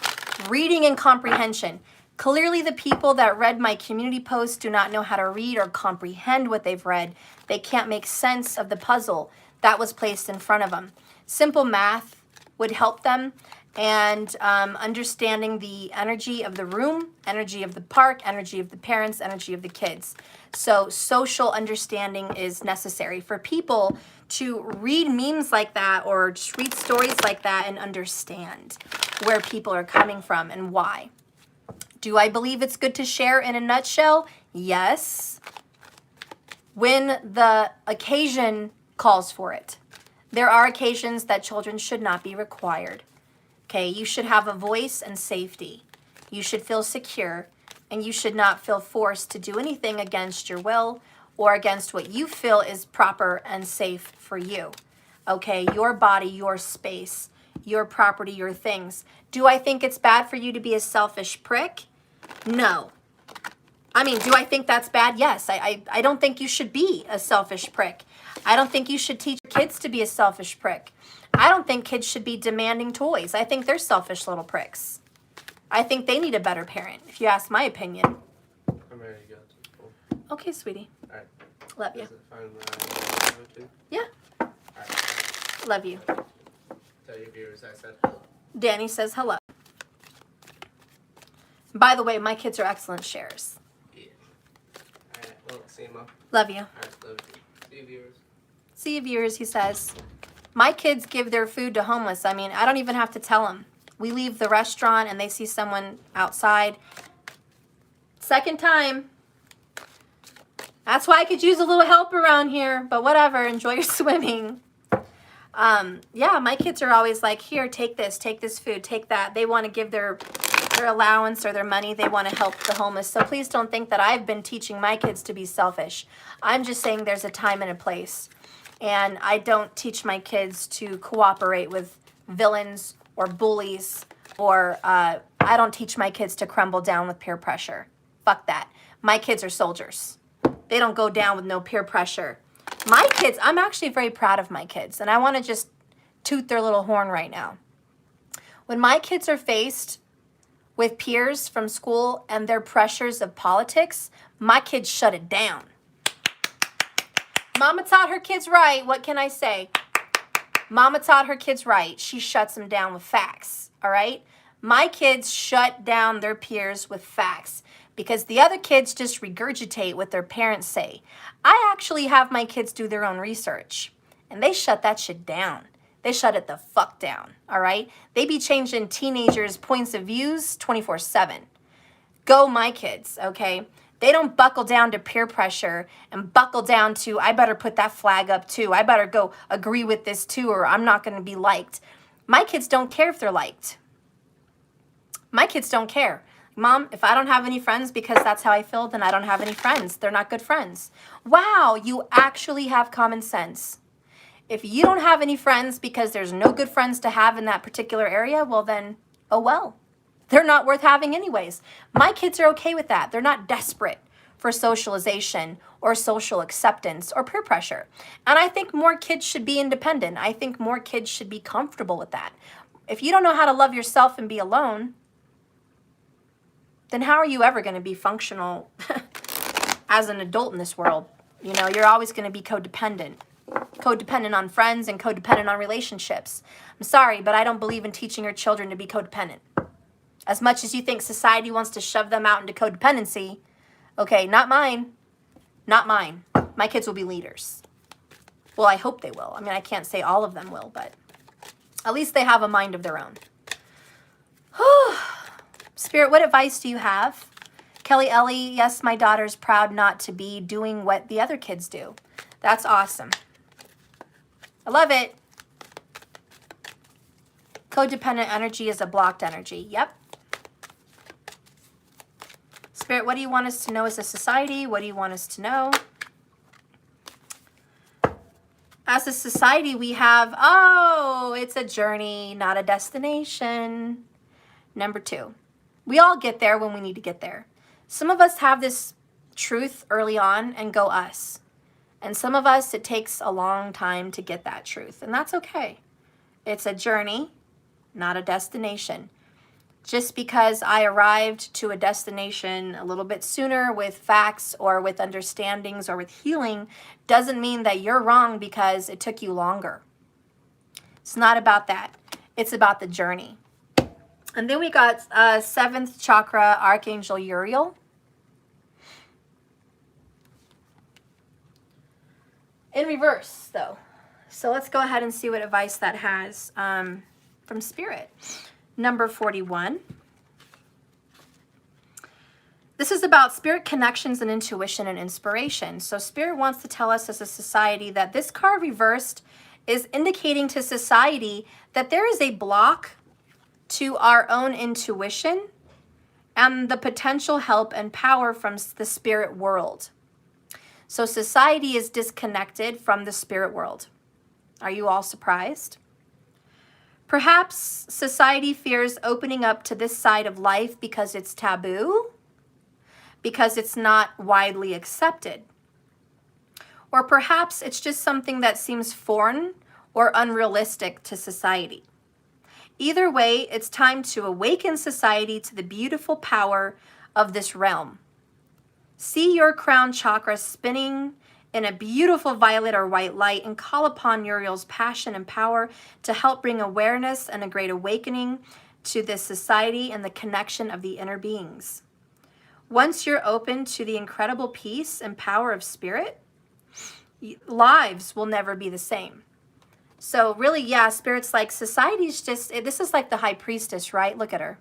A: reading and comprehension. Clearly, the people that read my community post do not know how to read or comprehend what they've read. They can't make sense of the puzzle that was placed in front of them. Simple math would help them. And understanding the energy of the room, energy of the park, energy of the parents, energy of the kids. So social understanding is necessary for people to read memes like that or just read stories like that and understand where people are coming from and why. Do I believe it's good to share in a nutshell? Yes. When the occasion calls for it. There are occasions that children should not be required. Okay, you should have a voice and safety. You should feel secure, and you should not feel forced to do anything against your will or against what you feel is proper and safe for you. Okay, your body, your space, your property, your things. Do I think it's bad for you to be a selfish prick? No. I mean, do I think that's bad? Yes. I don't think you should be a selfish prick. I don't think you should teach kids to be a selfish prick. I don't think kids should be demanding toys. I think they're selfish little pricks. I think they need a better parent, if you ask my opinion.
B: I'm ready to go.
A: Okay, sweetie.
B: All right.
A: Love you.
B: Is it fine when I go to?
A: Yeah.
B: All right.
A: Love you.
B: Tell your viewers I said hello.
A: Danny says hello. By the way, my kids are excellent sharers.
B: Yeah. All right. Well, see you, Mom.
A: Love you.
B: All right. Love you. See you, viewers.
A: See you, viewers, he says. My kids give their food to homeless. I mean, I don't even have to tell them. We leave the restaurant and they see someone outside. Second time. That's why I could use a little help around here. But whatever, enjoy your swimming. Yeah, my kids are always like, here, take this food, take that. They want to give their allowance or their money. They want to help the homeless. So please don't think that I've been teaching my kids to be selfish. I'm just saying there's a time and a place. And I don't teach my kids to cooperate with villains or bullies, or I don't teach my kids to crumble down with peer pressure. Fuck that. My kids are soldiers. They don't go down with no peer pressure. My kids, I'm actually very proud of my kids, and I want to just toot their little horn right now. When my kids are faced with peers from school and their pressures of politics, my kids shut it down. Mama taught her kids right. What can I say? Mama taught her kids right. She shuts them down with facts, all right? My kids shut down their peers with facts because the other kids just regurgitate what their parents say. I actually have my kids do their own research, and they shut that shit down. They shut it the fuck down, all right? They be changing teenagers' points of views 24/7. Go my kids, okay? They don't buckle down to peer pressure and buckle down to, I better put that flag up too. I better go agree with this too, or I'm not going to be liked. My kids don't care if they're liked. My kids don't care. Mom, if I don't have any friends because that's how I feel, then I don't have any friends. They're not good friends. Wow, you actually have common sense. If you don't have any friends because there's no good friends to have in that particular area, well then, oh well. They're not worth having anyways. My kids are okay with that. They're not desperate for socialization or social acceptance or peer pressure. And I think more kids should be independent. I think more kids should be comfortable with that. If you don't know how to love yourself and be alone, then how are you ever going to be functional as an adult in this world? You know, you're always going to be codependent. Codependent on friends and codependent on relationships. I'm sorry, but I don't believe in teaching your children to be codependent. As much as you think society wants to shove them out into codependency, okay, not mine. Not mine. My kids will be leaders. Well, I hope they will. I mean, I can't say all of them will, but at least they have a mind of their own. Spirit, what advice do you have? Kelly Ellie, yes, my daughter's proud not to be doing what the other kids do. That's awesome. I love it. Codependent energy is a blocked energy. Yep. Spirit, what do you want us to know as a society? What do you want us to know? As a society, we have, oh, it's a journey, not a destination. Number 2, we all get there when we need to get there. Some of us have this truth early on and go us. And some of us, it takes a long time to get that truth. And that's okay. It's a journey, not a destination. Just because I arrived to a destination a little bit sooner with facts or with understandings or with healing doesn't mean that you're wrong because it took you longer. It's not about that. It's about the journey. And then we got 7th chakra, Archangel Uriel. In reverse, though. So let's go ahead and see what advice that has from Spirit. Number 41. This is about spirit connections and intuition and inspiration. So Spirit wants to tell us as a society that this card reversed is indicating to society that there is a block to our own intuition and the potential help and power from the spirit world. So society is disconnected from the spirit world. Are you all surprised? Perhaps society fears opening up to this side of life because it's taboo, because it's not widely accepted. Or perhaps it's just something that seems foreign or unrealistic to society. Either way, it's time to awaken society to the beautiful power of this realm. See your crown chakra spinning in a beautiful violet or white light and call upon Uriel's passion and power to help bring awareness and a great awakening to this society and the connection of the inner beings. Once you're open to the incredible peace and power of spirit, lives will never be the same. So really, yeah, Spirit's like society's just, this is like the high priestess, right? Look at her.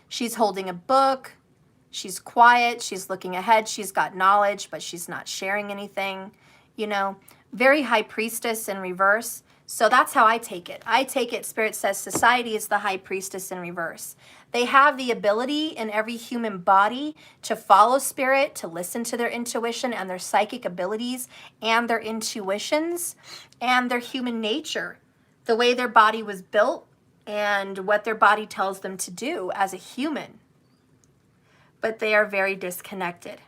A: She's holding a book. She's quiet, she's looking ahead, she's got knowledge, but she's not sharing anything, you know. Very high priestess in reverse. So that's how I take it. I take it, Spirit says, society is the high priestess in reverse. They have the ability in every human body to follow spirit, to listen to their intuition and their psychic abilities and their intuitions and their human nature, the way their body was built and what their body tells them to do as a human. But they are very disconnected.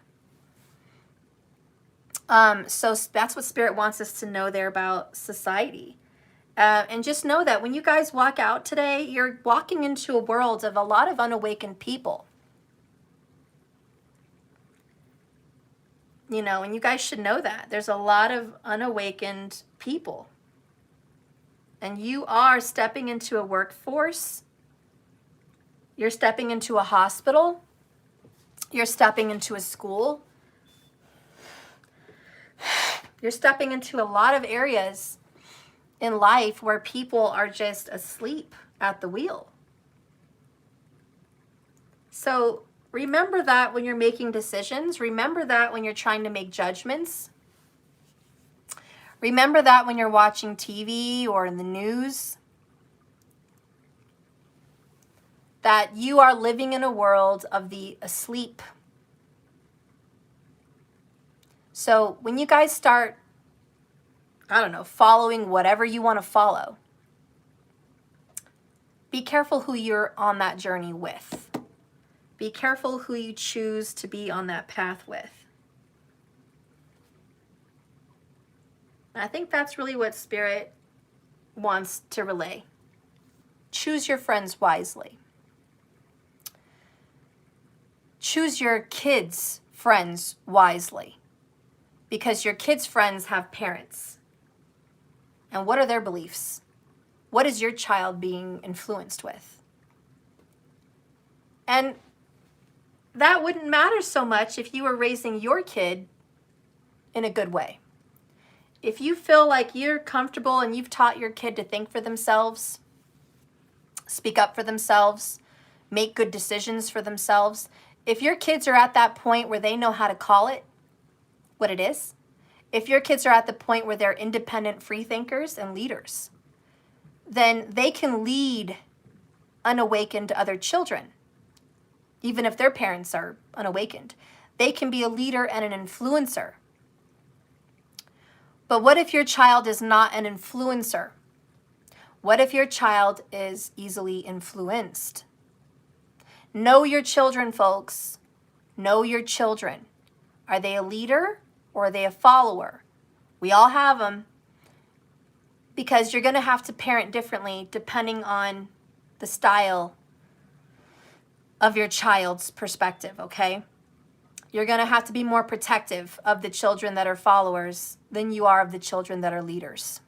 A: So that's what Spirit wants us to know there about society. And just know that when you guys walk out today, you're walking into a world of a lot of unawakened people. You know, and you guys should know that. There's a lot of unawakened people. And you are stepping into a workforce. You're stepping into a hospital. You're stepping into a school. You're stepping into a lot of areas in life where people are just asleep at the wheel. So remember that when you're making decisions. Remember that when you're trying to make judgments. Remember that when you're watching TV or in the news. That you are living in a world of the asleep. So when you guys start, I don't know, following whatever you want to follow, be careful who you're on that journey with. Be careful who you choose to be on that path with. And I think that's really what Spirit wants to relay. Choose your friends wisely. Choose your kids' friends wisely. Because your kids' friends have parents. And what are their beliefs? What is your child being influenced with? And that wouldn't matter so much if you were raising your kid in a good way. If you feel like you're comfortable and you've taught your kid to think for themselves, speak up for themselves, make good decisions for themselves, if your kids are at that point where they know how to call it what it is, if your kids are at the point where they're independent free thinkers and leaders, then they can lead unawakened other children, even if their parents are unawakened. They can be a leader and an influencer. But what if your child is not an influencer? What if your child is easily influenced? Know your children, folks. Know your children. Are they a leader or are they a follower? We all have them, because you're going to have to parent differently depending on the style of your child's perspective, okay? You're going to have to be more protective of the children that are followers than you are of the children that are leaders.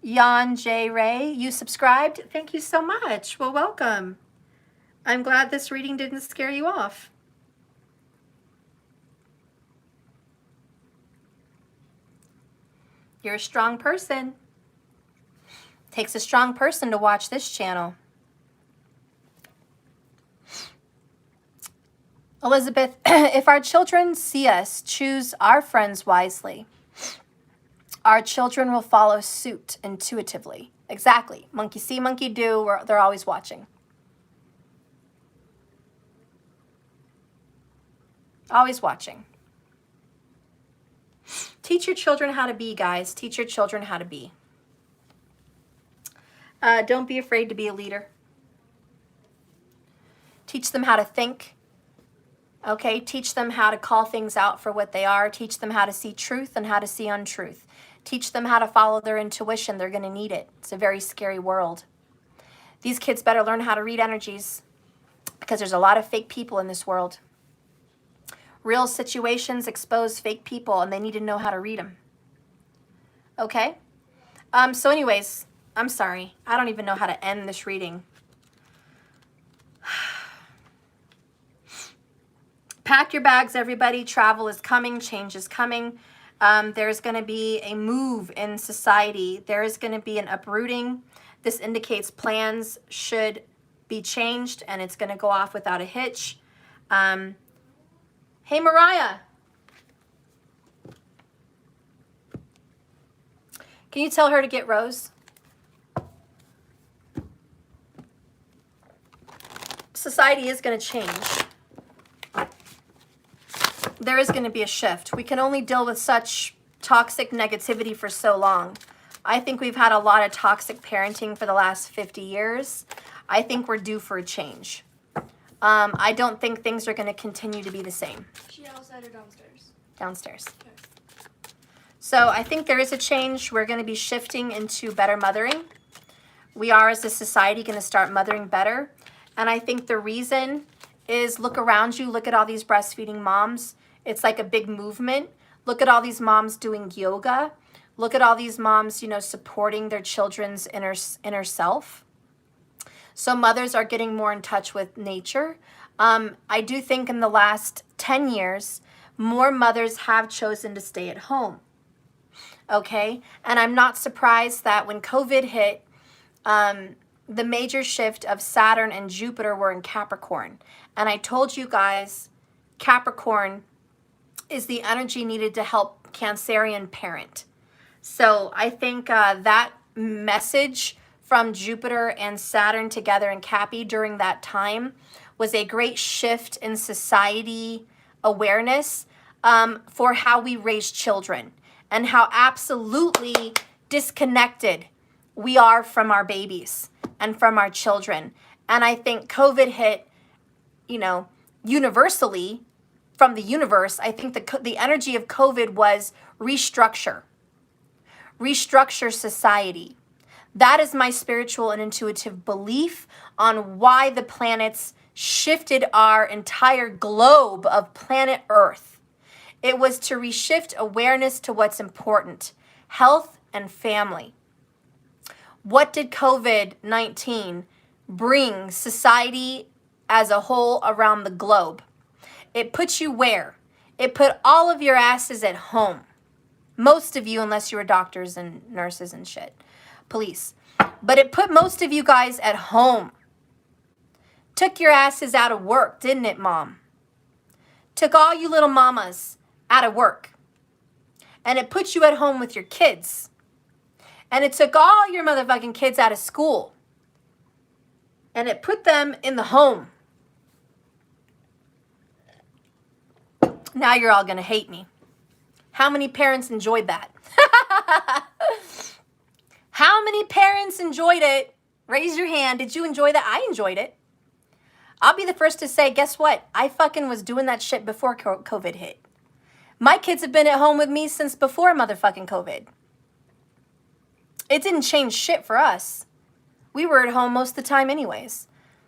A: Jan J. Ray, you subscribed? Thank you so much. Well, welcome. I'm glad this reading didn't scare you off. You're a strong person. Takes a strong person to watch this channel. Elizabeth, if our children see us choose our friends wisely, our children will follow suit intuitively. Exactly. Monkey see, monkey do. They're always watching. Always watching. Teach your children how to be, guys. Teach your children how to be. Don't be afraid to be a leader. Teach them how to think. Okay, teach them how to call things out for what they are. Teach them how to see truth and how to see untruth. Teach them how to follow their intuition. They're going to need it. It's a very scary world. These kids better learn how to read energies, because there's a lot of fake people in this world. Real situations expose fake people, and they need to know how to read them. Okay? So anyways, I'm sorry. I don't even know how to end this reading. Pack your bags, everybody. Travel is coming. Change is coming. There's going to be a move in society. There is going to be an uprooting. This indicates plans should be changed, and it's going to go off without a hitch. Hey, Mariah. Can you tell her to get Rose? Society is going to change. There is going to be a shift. We can only deal with such toxic negativity for so long. I think we've had a lot of toxic parenting for the last 50 years. I think we're due for a change. I don't think things are going to continue to be the same.
C: She outside or downstairs?
A: Downstairs.
C: Okay.
A: So I think there is a change. We're going to be shifting into better mothering. We are, as a society, going to start mothering better. And I think the reason is, look around you. Look at all these breastfeeding moms. It's like a big movement. Look at all these moms doing yoga. Look at all these moms, supporting their children's inner self. So mothers are getting more in touch with nature. I do think in the last 10 years, more mothers have chosen to stay at home. Okay? And I'm not surprised that when COVID hit, the major shift of Saturn and Jupiter were in Capricorn. And I told you guys, Capricorn is the energy needed to help Cancerian parent. So I think that message from Jupiter and Saturn together in Cappy during that time was a great shift in society awareness for how we raise children and how absolutely disconnected we are from our babies and from our children. And I think COVID hit, universally from the universe. I think the energy of COVID was restructure society. That is my spiritual and intuitive belief on why the planets shifted our entire globe of planet Earth. It was to reshift awareness to what's important, health and family. What did COVID-19 bring society as a whole around the globe? It put you where? It put all of your asses at home. Most of you, unless you were doctors and nurses and shit, police. But it put most of you guys at home. Took your asses out of work, didn't it, Mom? Took all you little mamas out of work. And it put you at home with your kids. And it took all your motherfucking kids out of school. And it put them in the home. Now you're all going to hate me. How many parents enjoyed that? How many parents enjoyed it? Raise your hand. Did you enjoy that? I enjoyed it. I'll be the first to say, guess what? I fucking was doing that shit before COVID hit. My kids have been at home with me since before motherfucking COVID. It didn't change shit for us. We were at home most of the time anyways.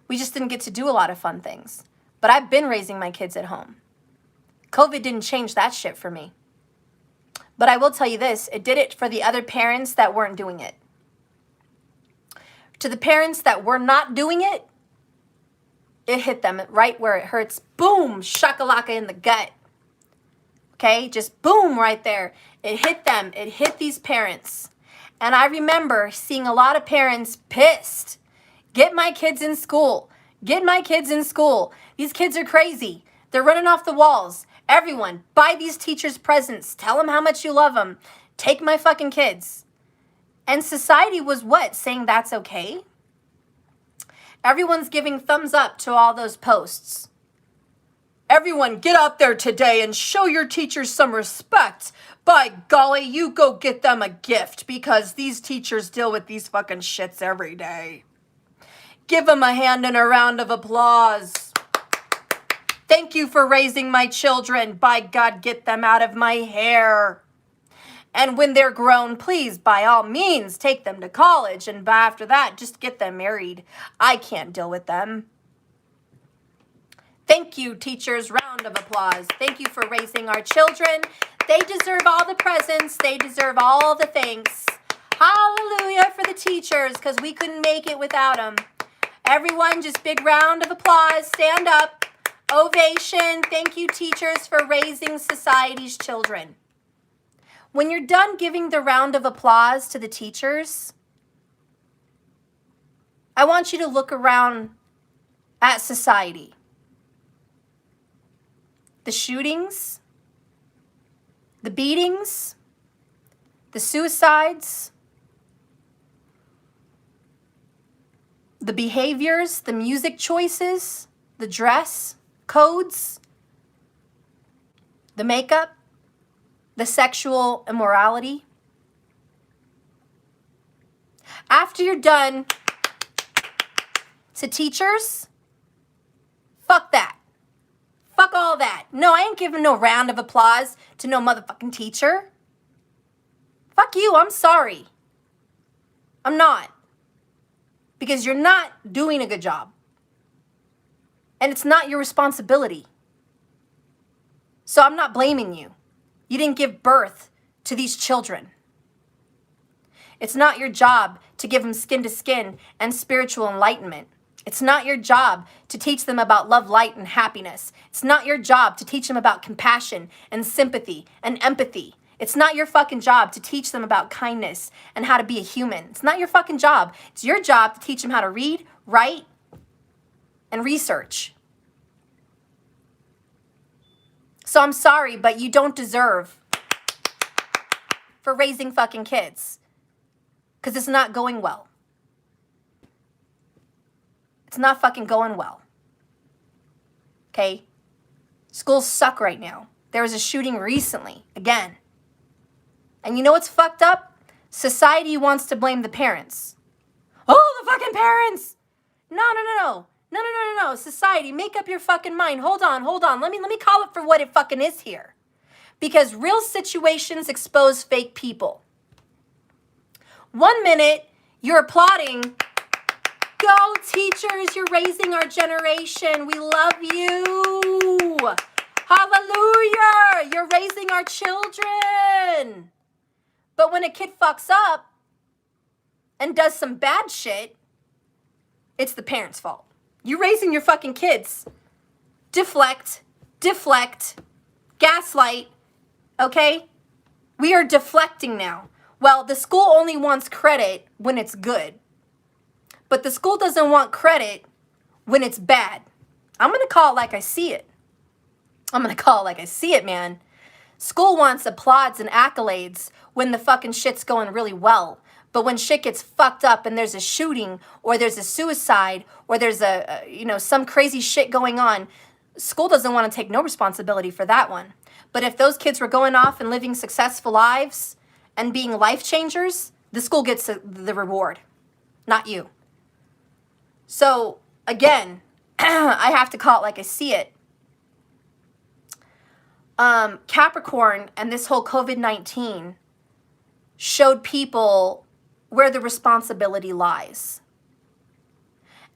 A: We just didn't get to do a lot of fun things. But I've been raising my kids at home. COVID didn't change that shit for me. But I will tell you this, it did it for the other parents that weren't doing it. To the parents that were not doing it, it hit them right where it hurts. Boom, shakalaka in the gut. Okay, just boom right there. It hit them. It hit these parents. And I remember seeing a lot of parents pissed. Get my kids in school. Get my kids in school. These kids are crazy. They're running off the walls. Everyone, buy these teachers presents. Tell them how much you love them. Take my fucking kids. And society was what? Saying that's okay? Everyone's giving thumbs up to all those posts. Everyone, get out there today and show your teachers some respect. By golly, you go get them a gift because these teachers deal with these fucking shits every day. Give them a hand and a round of applause. Thank you for raising my children. By God, get them out of my hair. And when they're grown, please, by all means, take them to college. And after that, just get them married. I can't deal with them. Thank you, teachers. Round of applause. Thank you for raising our children. They deserve all the presents. They deserve all the thanks. Hallelujah for the teachers, because we couldn't make it without them. Everyone, just big round of applause. Stand up. Ovation. Thank you, teachers, for raising society's children. When you're done giving the round of applause to the teachers, I want you to look around at society. The shootings, the beatings, the suicides, the behaviors, the music choices, the dress codes, the makeup, the sexual immorality. After you're done to teachers, fuck that. Fuck all that. No, I ain't giving no round of applause to no motherfucking teacher. Fuck you, I'm sorry. I'm not. Because you're not doing a good job. And it's not your responsibility. So I'm not blaming you. You didn't give birth to these children. It's not your job to give them skin to skin and spiritual enlightenment. It's not your job to teach them about love, light, and happiness. It's not your job to teach them about compassion and sympathy and empathy. It's not your fucking job to teach them about kindness and how to be a human. It's not your fucking job. It's your job to teach them how to read, write, and research. So I'm sorry, but you don't deserve for raising fucking kids. Because it's not going well. It's not fucking going well. Okay? Schools suck right now. There was a shooting recently, again. And you know what's fucked up? Society wants to blame the parents. Oh, the fucking parents! No. Society, make up your fucking mind. Hold on. Let me call it for what it fucking is here. Because real situations expose fake people. 1 minute, you're applauding. Go, teachers, you're raising our generation. We love you. Hallelujah. You're raising our children. But when a kid fucks up and does some bad shit, it's the parents' fault. You're raising your fucking kids. Deflect, gaslight, okay? We are deflecting now. Well, the school only wants credit when it's good. But the school doesn't want credit when it's bad. I'm going to call it like I see it. Man. School wants applauds and accolades when the fucking shit's going really well. But when shit gets fucked up and there's a shooting or there's a suicide or there's some crazy shit going on, school doesn't want to take no responsibility for that one. But if those kids were going off and living successful lives and being life changers, the school gets the reward, not you. So, again, I have to call it like I see it. Capricorn and this whole COVID-19 showed people where the responsibility lies.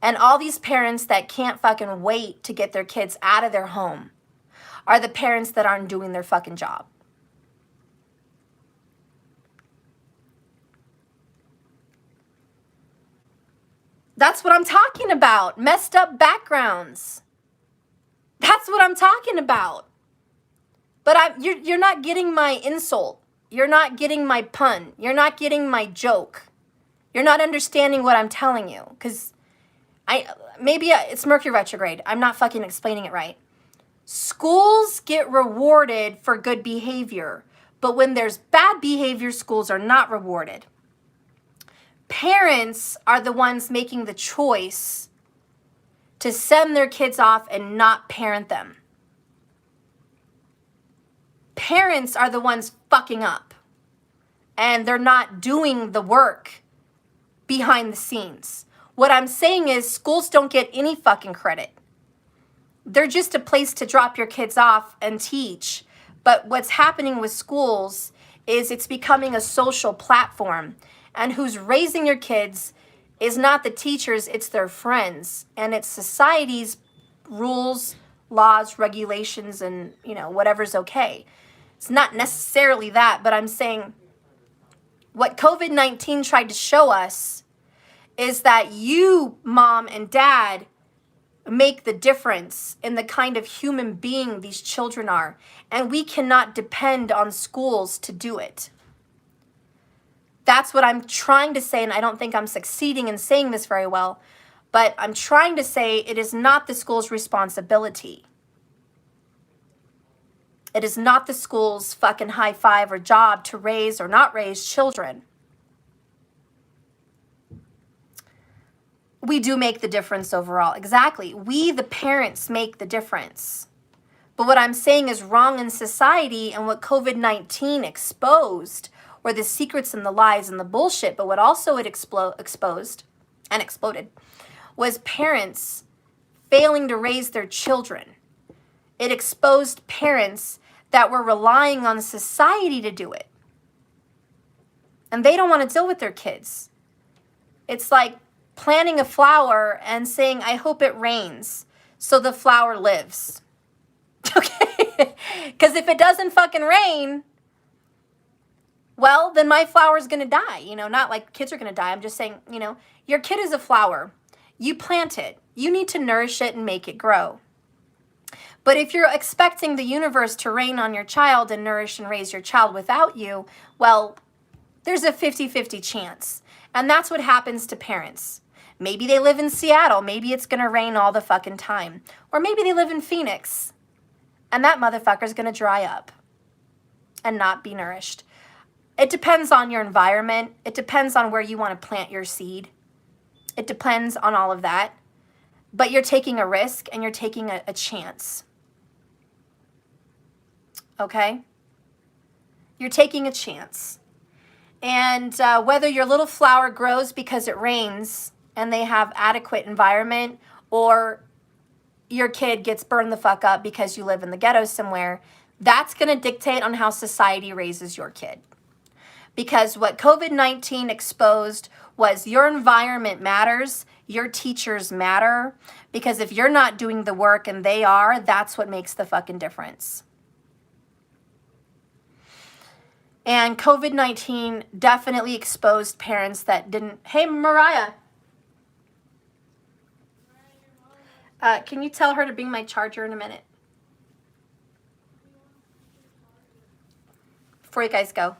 A: And all these parents that can't fucking wait to get their kids out of their home are the parents that aren't doing their fucking job. That's what I'm talking about. Messed up backgrounds. That's what I'm talking about. But you're not getting my insult. You're not getting my pun. You're not getting my joke. You're not understanding what I'm telling you. Because it's Mercury retrograde. I'm not fucking explaining it right. Schools get rewarded for good behavior. But when there's bad behavior, schools are not rewarded. Parents are the ones making the choice to send their kids off and not parent them. Parents are the ones fucking up. And they're not doing the work behind the scenes. What I'm saying is schools don't get any fucking credit. They're just a place to drop your kids off and teach. But what's happening with schools is it's becoming a social platform. And who's raising your kids is not the teachers, it's their friends. And it's society's rules, laws, regulations, and, whatever's okay. It's not necessarily that, but I'm saying what COVID-19 tried to show us is that you, mom and dad, make the difference in the kind of human being these children are. And we cannot depend on schools to do it. That's what I'm trying to say, and I don't think I'm succeeding in saying this very well, but I'm trying to say it is not the school's responsibility. It is not the school's fucking high five or job to raise or not raise children. We do make the difference overall. Exactly. We, the parents, make the difference. But what I'm saying is wrong in society, and what COVID-19 exposed were the secrets and the lies and the bullshit. But what also it exposed and exploded was parents failing to raise their children. It exposed parents that were relying on society to do it. And they don't want to deal with their kids. It's like planting a flower and saying, I hope it rains so the flower lives. Okay? Because if it doesn't fucking rain, well, then my flower's going to die. You know, not like kids are going to die. I'm just saying, you know, your kid is a flower. You plant it. You need to nourish it and make it grow. But if you're expecting the universe to rain on your child and nourish and raise your child without you, well, there's a 50-50 chance. And that's what happens to parents. Maybe they live in Seattle. Maybe it's going to rain all the fucking time. Or maybe they live in Phoenix. And that motherfucker's going to dry up and not be nourished. It depends on your environment. It depends on where you want to plant your seed. It depends on all of that. But you're taking a risk and you're taking a chance. Okay? You're taking a chance. And whether your little flower grows because it rains and they have adequate environment, or your kid gets burned the fuck up because you live in the ghetto somewhere, that's going to dictate on how society raises your kid. Because what COVID-19 exposed was your environment matters, your teachers matter, because if you're not doing the work and they are, that's what makes the fucking difference. And COVID-19 definitely exposed parents that didn't... Hey, Mariah. Can you tell her to bring my charger in a minute? Before you guys go.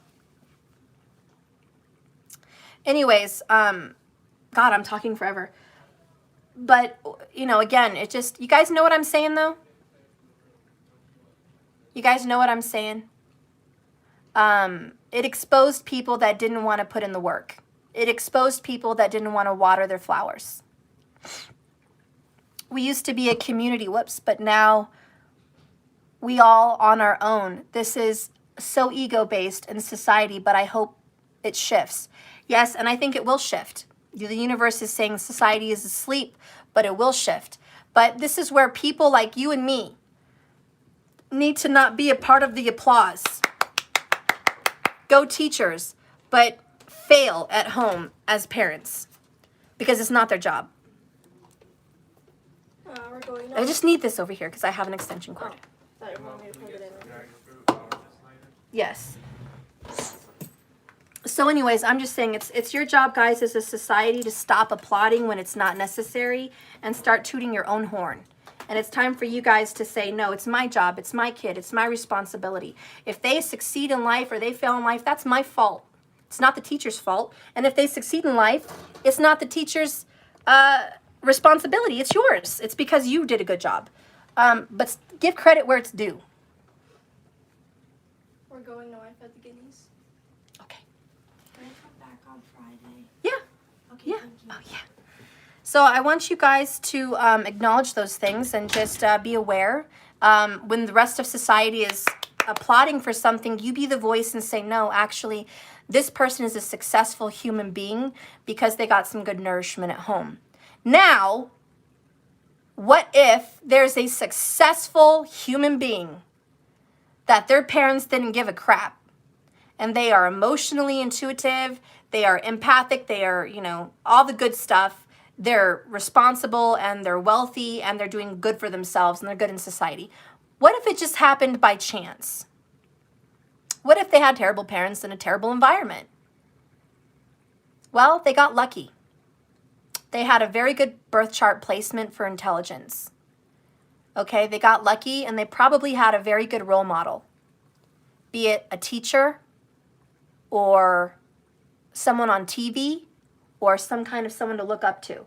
A: Anyways, God, I'm talking forever. But, you know, again, it just... You guys know what I'm saying, though? You guys know what I'm saying? It exposed people that didn't want to put in the work. It exposed people that didn't want to water their flowers. We used to be a community, but now we all on our own. This is so ego-based in society, but I hope it shifts. Yes, and I think it will shift. The universe is saying society is asleep, but it will shift. But this is where people like you and me need to not be a part of the applause. Go teachers, but fail at home as parents because it's not their job.
C: We're going
A: I just need this over here because I have an extension cord.
C: Thought you wanted me to plug it in.
A: Yes. So anyways, I'm just saying it's your job, guys, as a society to stop applauding when it's not necessary and start tooting your own horn. And it's time for you guys to say, no, it's my job, it's my kid, it's my responsibility. If they succeed in life or they fail in life, that's my fault. It's not the teacher's fault. And if they succeed in life, it's not the teacher's responsibility, it's yours. It's because you did a good job. But give credit where it's due.
C: We're going to life at the Guineas.
A: Okay.
C: Can I come back on Friday?
A: Yeah.
C: Okay,
A: Yeah.
C: thank you.
A: Oh, yeah. So I want you guys to acknowledge those things and just be aware. When the rest of society is applauding for something, you be the voice and say, no, actually, this person is a successful human being because they got some good nourishment at home. Now, what if there's a successful human being that their parents didn't give a crap, and they are emotionally intuitive, they are empathic, they are, you know, all the good stuff. They're responsible and they're wealthy and they're doing good for themselves and they're good in society. What if it just happened by chance? What if they had terrible parents in a terrible environment? Well, they got lucky. They had a very good birth chart placement for intelligence. Okay, they got lucky and they probably had a very good role model, be it a teacher or someone on TV or some kind of someone to look up to.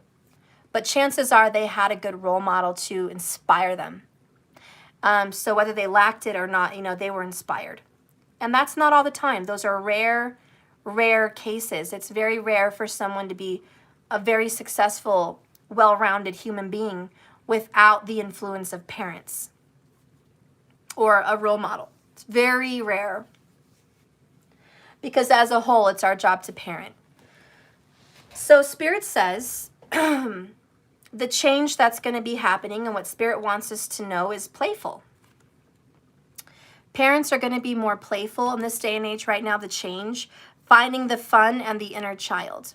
A: But chances are they had a good role model to inspire them. So whether they lacked it or not, you know, they were inspired. And that's not all the time. Those are rare cases. It's very rare for someone to be a very successful well-rounded human being without the influence of parents or a role model. It's very rare, because as a whole, it's our job to parent. So Spirit says the change that's going to be happening and what Spirit wants us to know is playful. Parents are going to be more playful in this day and age right now, the change, finding the fun and the inner child.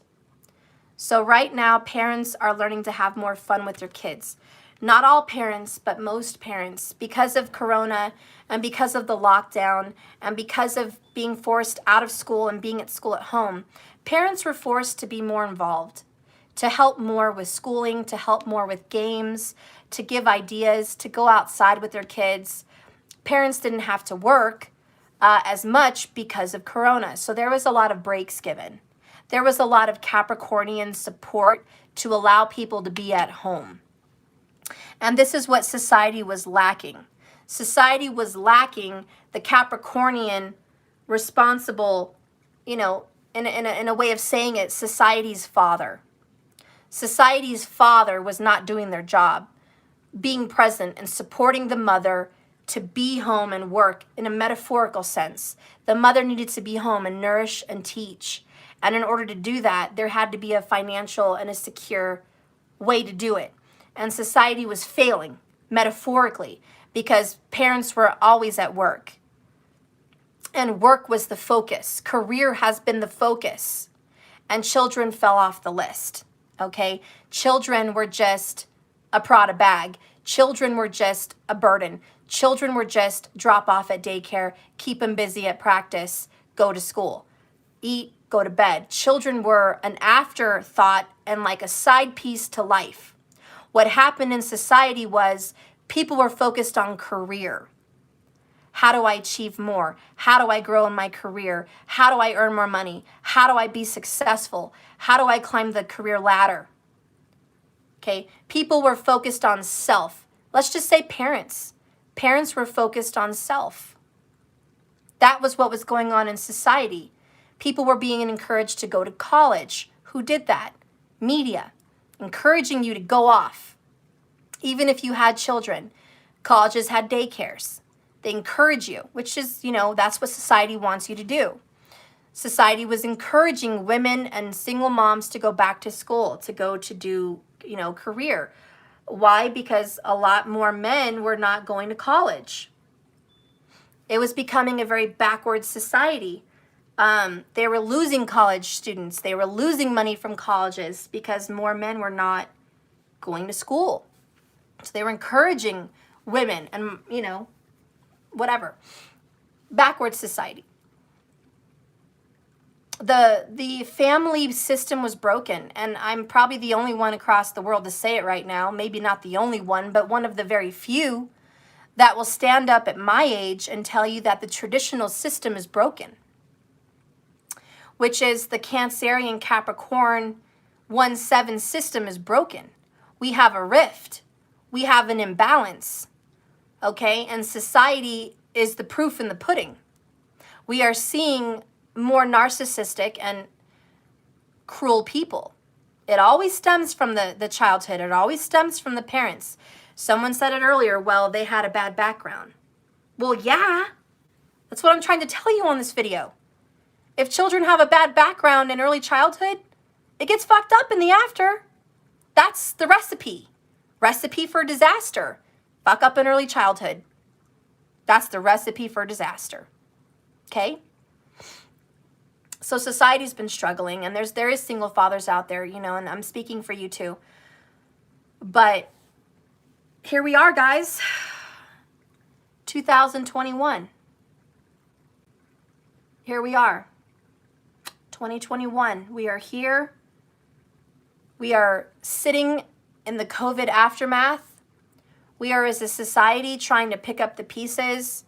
A: So right now, parents are learning to have more fun with their kids. Not all parents, but most parents, because of Corona and because of the lockdown and because of being forced out of school and being at school at home, parents were forced to be more involved, to help more with schooling, to help more with games, to give ideas, to go outside with their kids. Parents didn't have to work as much because of Corona. So there was a lot of breaks given. There was a lot of Capricornian support to allow people to be at home. And this is what society was lacking. Society was lacking the Capricornian responsible, in a way of saying it, society's father. Society's father was not doing their job, being present and supporting the mother to be home and work in a metaphorical sense. The mother needed to be home and nourish and teach. And in order to do that, there had to be a financial and a secure way to do it. And society was failing, metaphorically, because parents were always at work. And work was the focus. Career has been the focus. And children fell off the list, okay? Children were just a Prada bag. Children were just a burden. Children were just drop off at daycare, keep them busy at practice, go to school, eat, go to bed. Children were an afterthought and like a side piece to life. What happened in society was people were focused on career. How do I achieve more? How do I grow in my career? How do I earn more money? How do I be successful? How do I climb the career ladder? Okay, people were focused on self. Let's just say parents. Parents were focused on self. That was what was going on in society. People were being encouraged to go to college. Who did that? Media, encouraging you to go off. Even if you had children, colleges had daycares. They encourage you, which is, that's what society wants you to do. Society was encouraging women and single moms to go back to school, to go to do, career. Why? Because a lot more men were not going to college. It was becoming a very backward society. They were losing college students. They were losing money from colleges because more men were not going to school. So they were encouraging women and, whatever. Backward society. The family system was broken, and I'm probably the only one across the world to say it right now. Maybe not the only one, but one of the very few that will stand up at my age and tell you that the traditional system is broken, which is the Cancerian Capricorn 1-7 system is broken. We have a rift. We have an imbalance, okay? And society is the proof in the pudding. We are seeing more narcissistic and cruel people. It always stems from the childhood. It always stems from the parents. Someone said it earlier, well, they had a bad background. Well, yeah, that's what I'm trying to tell you on this video. If children have a bad background in early childhood, it gets fucked up in the after. That's the recipe. Recipe for disaster. Fuck up in early childhood. That's the recipe for disaster. Okay? So society's been struggling, and there is single fathers out there, and I'm speaking for you too. But here we are, guys. 2021. Here we are. 2021. We are here. We are sitting in the COVID aftermath. We are, as a society, trying to pick up the pieces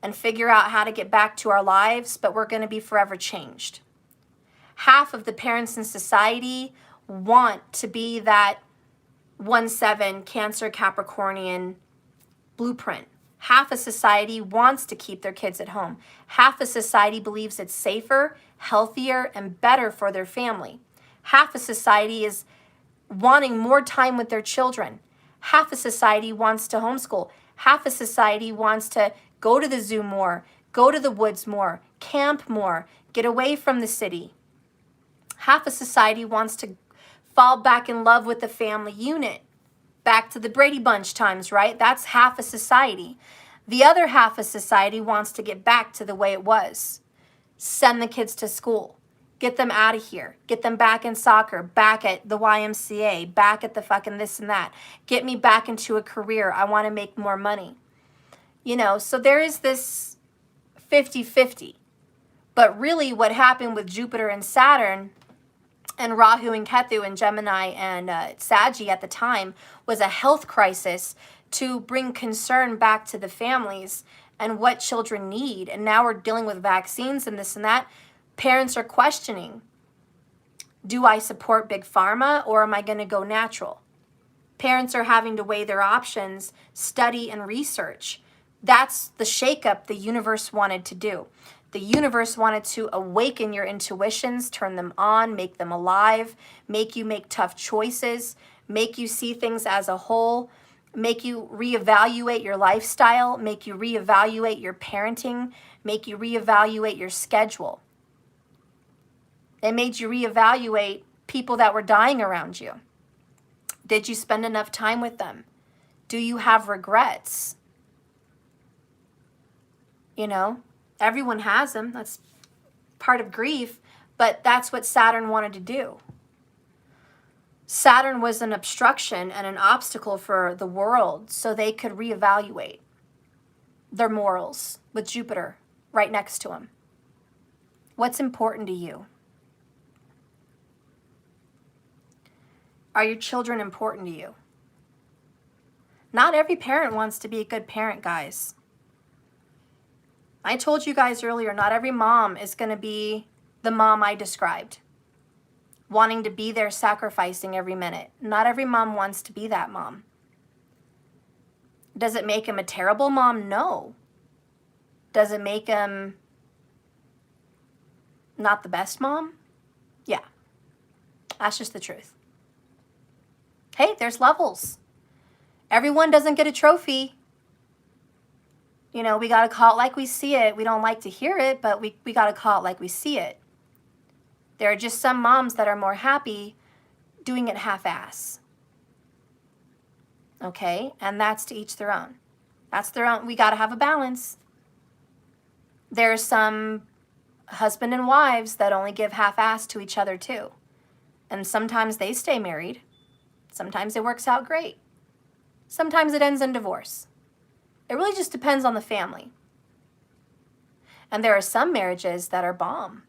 A: and figure out how to get back to our lives, but we're going to be forever changed. Half of the parents in society want to be that 1-7 Cancer Capricornian blueprint. Half of society wants to keep their kids at home. Half of society believes it's safer, healthier, and better for their family. Half of society is wanting more time with their children. Half of society wants to homeschool. Half of society wants to go to the zoo more, go to the woods more, camp more, get away from the city. Half of society wants to fall back in love with the family unit. Back to the Brady Bunch times, right? That's half of society. The other half of society wants to get back to the way it was. Send the kids to school. Get them out of here. Get them back in soccer, back at the YMCA, back at the fucking this and that. Get me back into a career. I want to make more money. You know, so there is this 50-50. But really what happened with Jupiter and Saturn and Rahu and Ketu and Gemini and Saggy at the time was a health crisis to bring concern back to the families and what children need. And now we're dealing with vaccines and this and that. Parents are questioning, do I support big pharma or am I going to go natural? Parents are having to weigh their options, study and research. That's the shakeup the universe wanted to do. The universe wanted to awaken your intuitions, turn them on, make them alive, make you make tough choices, make you see things as a whole, make you reevaluate your lifestyle, make you reevaluate your parenting, make you reevaluate your schedule. It made you reevaluate people that were dying around you. Did you spend enough time with them? Do you have regrets? You know, everyone has them. That's part of grief, but that's what Saturn wanted to do. Saturn was an obstruction and an obstacle for the world so they could reevaluate their morals with Jupiter right next to them. What's important to you? Are your children important to you? Not every parent wants to be a good parent, guys. I told you guys earlier, not every mom is going to be the mom I described. Wanting to be there, sacrificing every minute. Not every mom wants to be that mom. Does it make him a terrible mom? No. Does it make him not the best mom? Yeah. That's just the truth. Hey, there's levels. Everyone doesn't get a trophy. You know, we got to call it like we see it. We don't like to hear it, but we got to call it like we see it. There are just some moms that are more happy doing it half-ass. Okay? And that's to each their own. That's their own. We got to have a balance. There are some husband and wives that only give half-ass to each other too. And sometimes they stay married. Sometimes it works out great. Sometimes it ends in divorce. It really just depends on the family. And there are some marriages that are bomb.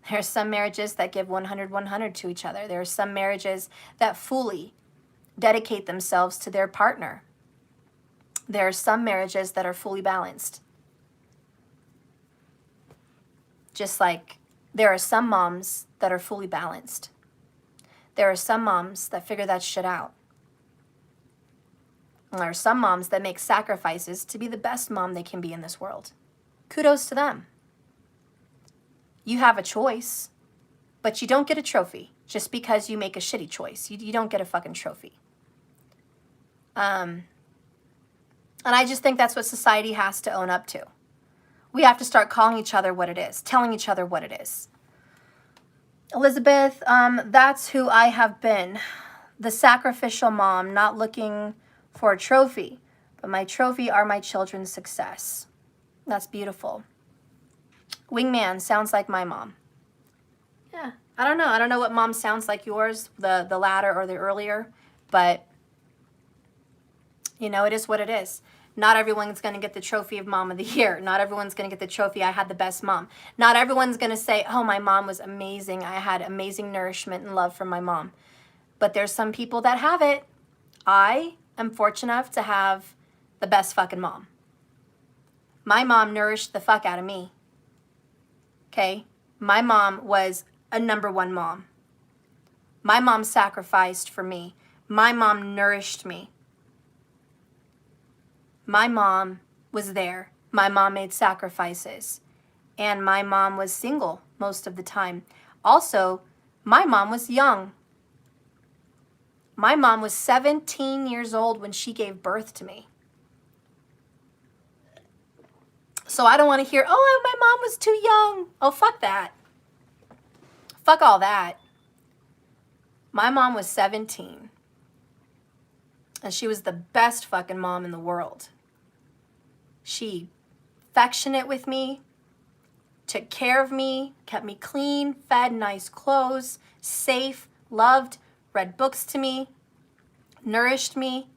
A: There are some marriages that give 100 to each other. There are some marriages that fully dedicate themselves to their partner. There are some marriages that are fully balanced. Just like there are some moms that are fully balanced. There are some moms that figure that shit out. And there are some moms that make sacrifices to be the best mom they can be in this world. Kudos to them. You have a choice, but you don't get a trophy just because you make a shitty choice. You don't get a fucking trophy. And I just think that's what society has to own up to. We have to start calling each other what it is, telling each other what it is. Elizabeth, that's who I have been. The sacrificial mom, not looking for a trophy, but my trophy are my children's success. That's beautiful. Wingman sounds like my mom. Yeah, I don't know. I don't know what mom sounds like yours, the latter or the earlier, but you know, it is what it is. Not everyone's going to get the trophy of Mom of the Year. Not everyone's going to get the trophy, I had the best mom. Not everyone's going to say, oh, my mom was amazing. I had amazing nourishment and love from my mom. But there's some people that have it. I am fortunate enough to have the best fucking mom. My mom nourished the fuck out of me. Okay? My mom was a #1 mom. My mom sacrificed for me. My mom nourished me. My mom was there. My mom made sacrifices. And my mom was single most of the time. Also, my mom was young. My mom was 17 years old when she gave birth to me. So I don't want to hear, oh, my mom was too young. Oh, fuck that. Fuck all that. My mom was 17. And she was the best fucking mom in the world. She affectionate with me, took care of me, kept me clean, fed nice clothes, safe, loved, read books to me, nourished me,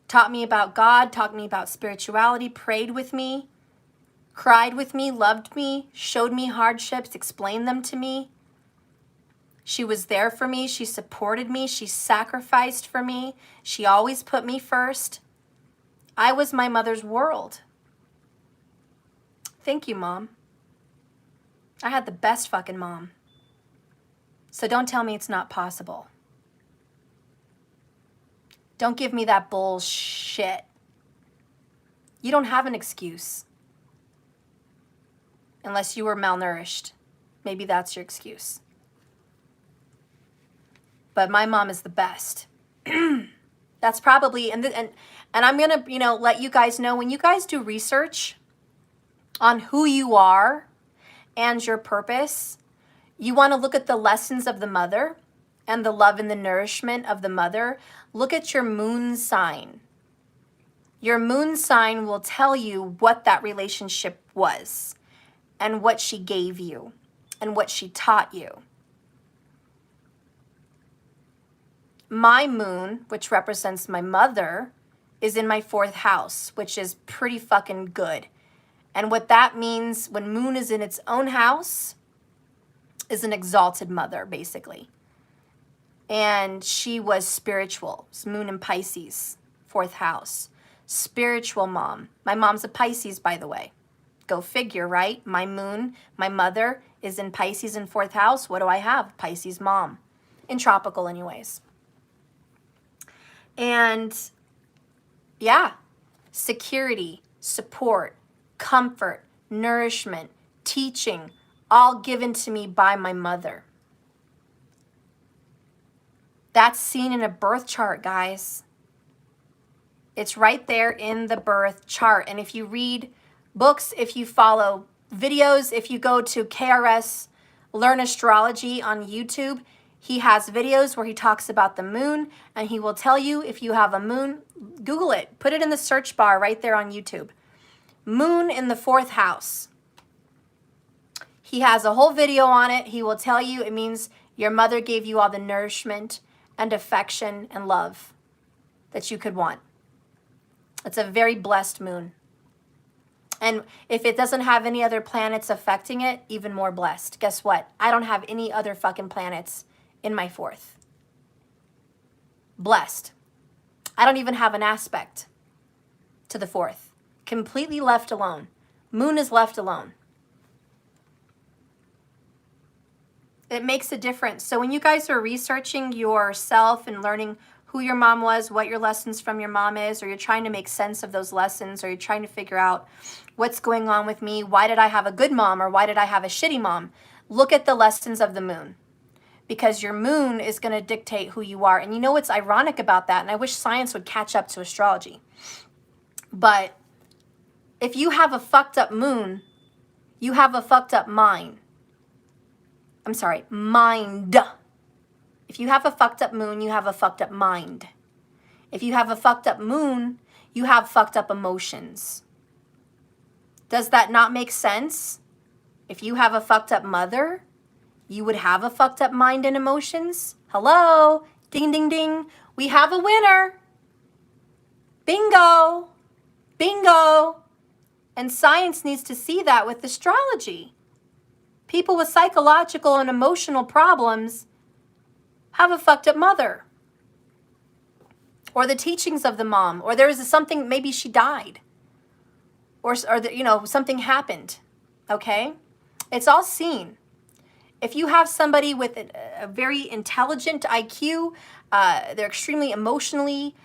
A: taught me about God, taught me about spirituality, prayed with me, cried with me, loved me, showed me hardships, explained them to me. She was there for me. She supported me. She sacrificed for me. She always put me first. I was my mother's world. Thank you, Mom. I had the best fucking mom. So don't tell me it's not possible. Don't give me that bullshit. You don't have an excuse. Unless you were malnourished. Maybe that's your excuse. But my mom is the best. That's probably, and I'm going to, let you guys know, when you guys do research on who you are and your purpose, you want to look at the lessons of the mother and the love and the nourishment of the mother. Look at your moon sign. Your moon sign will tell you what that relationship was and what she gave you and what she taught you. My moon, which represents my mother, is in my 4th house, which is pretty fucking good. And what that means when moon is in its own house is an exalted mother, basically. And she was spiritual. It's moon in Pisces, 4th house. Spiritual mom. My mom's a Pisces, by the way. Go figure, right? My moon, my mother is in Pisces in 4th house. What do I have? Pisces mom. In tropical anyways. And yeah, security, support, comfort, nourishment, teaching, all given to me by my mother. That's seen in a birth chart, guys. It's right there in the birth chart. And if you read books, if you follow videos, if you go to KRS Learn Astrology on YouTube, he has videos where he talks about the moon, and he will tell you if you have a moon. Google it. Put it in the search bar right there on YouTube. Moon in the 4th house. He has a whole video on it. He will tell you it means your mother gave you all the nourishment and affection and love that you could want. It's a very blessed moon. And if it doesn't have any other planets affecting it, even more blessed. Guess what? I don't have any other fucking planets in my 4th. Blessed. I don't even have an aspect to the 4th. Completely left alone. Moon is left alone. It makes a difference. So when you guys are researching yourself and learning who your mom was, what your lessons from your mom is, or you're trying to make sense of those lessons, or you're trying to figure out what's going on with me, why did I have a good mom or why did I have a shitty mom, look at the lessons of the moon. Because your moon is going to dictate who you are. And you know what's ironic about that? And I wish science would catch up to astrology. But if you have a fucked up moon, you have a fucked up mind. I'm sorry, mind. If you have a fucked up moon, you have a fucked up mind. If you have a fucked up moon, you have fucked up emotions. Does that not make sense? If you have a fucked up mother, you would have a fucked up mind and emotions. Hello? Ding, ding, ding. We have a winner. Bingo. Bingo. And science needs to see that with astrology. People with psychological and emotional problems have a fucked up mother. Or the teachings of the mom. Or there is something, maybe she died. Or something happened. Okay? It's all seen. If you have somebody with a very intelligent IQ, they're extremely emotionally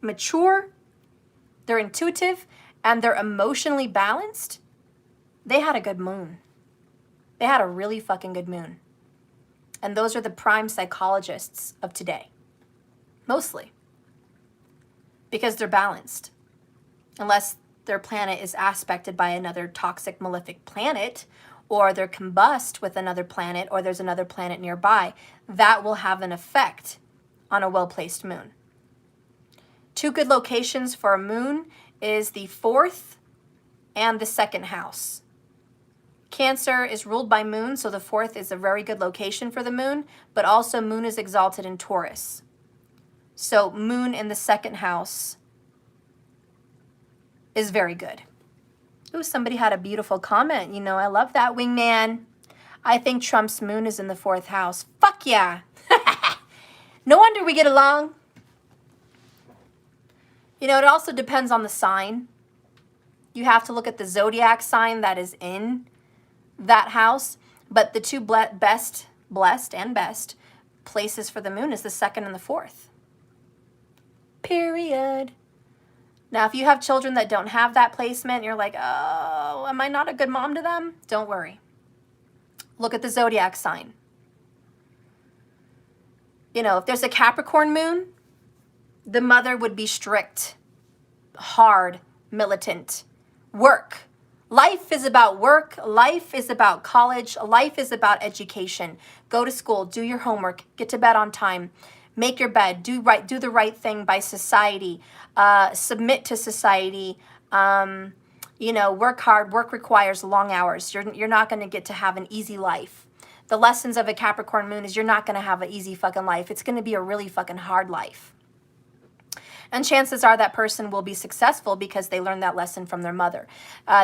A: mature, they're intuitive, and they're emotionally balanced, they had a good moon. They had a really fucking good moon. And those are the prime psychologists of today. Mostly. Because they're balanced. Unless their planet is aspected by another toxic, malefic planet, or they're combust with another planet, or there's another planet nearby, that will have an effect on a well-placed moon. 2 good locations for a moon is the 4th and the 2nd house. Cancer is ruled by moon, so the 4th is a very good location for the moon, but also moon is exalted in Taurus. So moon in the 2nd house is very good. Ooh, somebody had a beautiful comment. You know, I love that, wingman. I think Trump's moon is in the 4th house. Fuck yeah. No wonder we get along. You know, it also depends on the sign. You have to look at the zodiac sign that is in that house. But the 2 blessed places for the moon is the 2nd and the 4th. Period. Now, if you have children that don't have that placement, you're like, oh, am I not a good mom to them? Don't worry. Look at the zodiac sign. You know, if there's a Capricorn moon, the mother would be strict, hard, militant. Work. Life is about work. Life is about college. Life is about education. Go to school. Do your homework. Get to bed on time. Make your bed. Do the right thing by society. Submit to society. You know, work hard. Work requires long hours. You're not going to get to have an easy life. The lessons of a Capricorn moon is you're not going to have an easy fucking life. It's going to be a really fucking hard life. And chances are that person will be successful because they learned that lesson from their mother.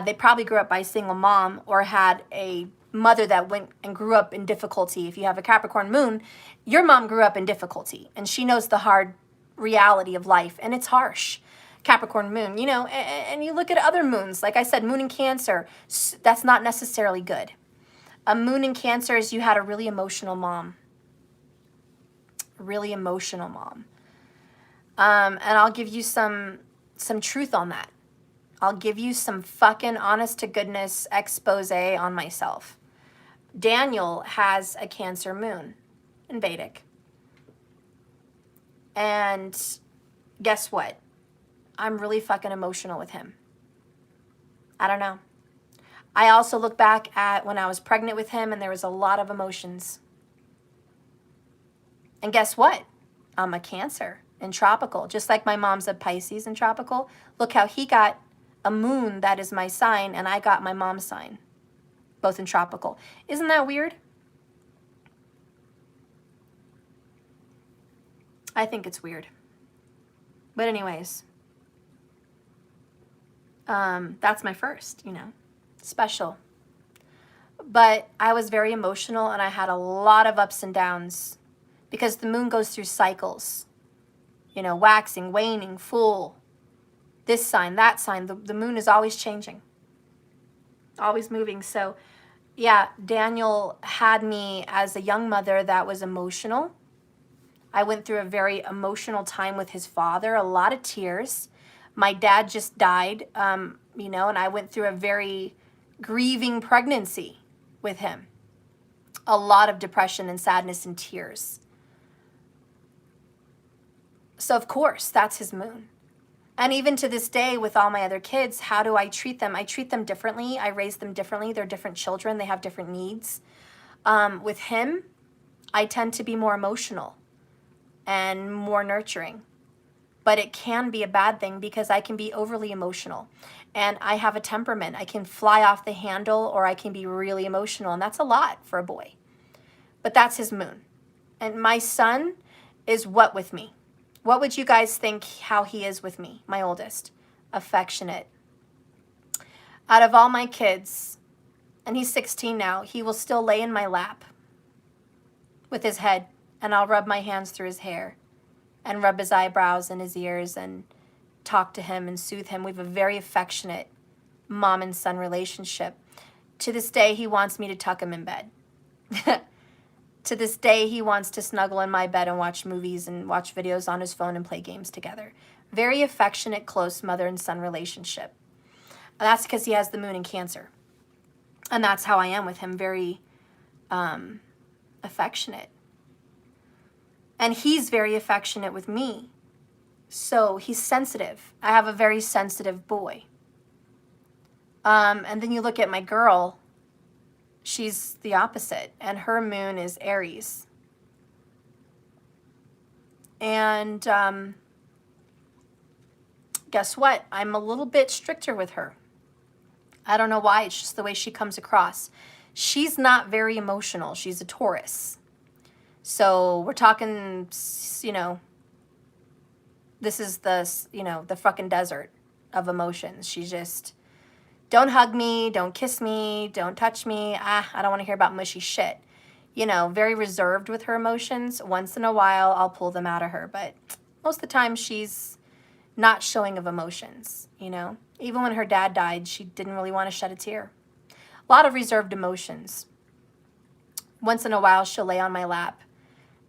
A: They probably grew up by a single mom or had a mother that went and grew up in difficulty. If you have a Capricorn moon, your mom grew up in difficulty and she knows the hard reality of life, and it's harsh. Capricorn moon, you know, and you look at other moons. Like I said, moon in Cancer, that's not necessarily good. A moon in Cancer is you had a really emotional mom. Really emotional mom. And I'll give you some truth on that. I'll give you some fucking honest to goodness expose on myself. Daniel has a Cancer moon in Vedic. And guess what? I'm really fucking emotional with him. I don't know. I also look back at when I was pregnant with him and there was a lot of emotions. And guess what? I'm a Cancer in tropical, just like my mom's a Pisces in tropical. Look how he got a moon that is my sign and I got my mom's sign, both in tropical. Isn't that weird? I think it's weird. But anyways, that's my first, you know, special. But I was very emotional and I had a lot of ups and downs because the moon goes through cycles. You know, waxing, waning, full, this sign, that sign. The moon is always changing, always moving. So, yeah, Daniel had me as a young mother that was emotional. I went through a very emotional time with his father, a lot of tears. My dad just died, you know, and I went through a very grieving pregnancy with him. A lot of depression and sadness and tears. So, of course, that's his moon. And even to this day, with all my other kids, how do I treat them? I treat them differently. I raise them differently. They're different children. They have different needs. With him, I tend to be more emotional and more nurturing. But it can be a bad thing because I can be overly emotional. And I have a temperament. I can fly off the handle or I can be really emotional. And that's a lot for a boy. But that's his moon. And my son is what with me? What would you guys think how he is with me, my oldest? Affectionate. Out of all my kids, and he's 16 now, he will still lay in my lap with his head, and I'll rub my hands through his hair and rub his eyebrows and his ears and talk to him and soothe him. We have a very affectionate mom and son relationship. To this day, he wants me to tuck him in bed. To this day, he wants to snuggle in my bed and watch movies and watch videos on his phone and play games together. Very affectionate, close mother and son relationship. And that's because he has the moon in Cancer. And that's how I am with him. Very affectionate. And he's very affectionate with me. So he's sensitive. I have a very sensitive boy. And then you look at my girl, she's the opposite, and her moon is Aries. And guess what? I'm a little bit stricter with her. I don't know why, it's just the way she comes across. She's not very emotional. She's a Taurus. So we're talking, you know, this is the, you know, the fucking desert of emotions. She's just, don't hug me, don't kiss me, don't touch me. I don't want to hear about mushy shit. You know, very reserved with her emotions. Once in a while, I'll pull them out of her. But most of the time, she's not showing of emotions, you know. Even when her dad died, she didn't really want to shed a tear. A lot of reserved emotions. Once in a while, she'll lay on my lap.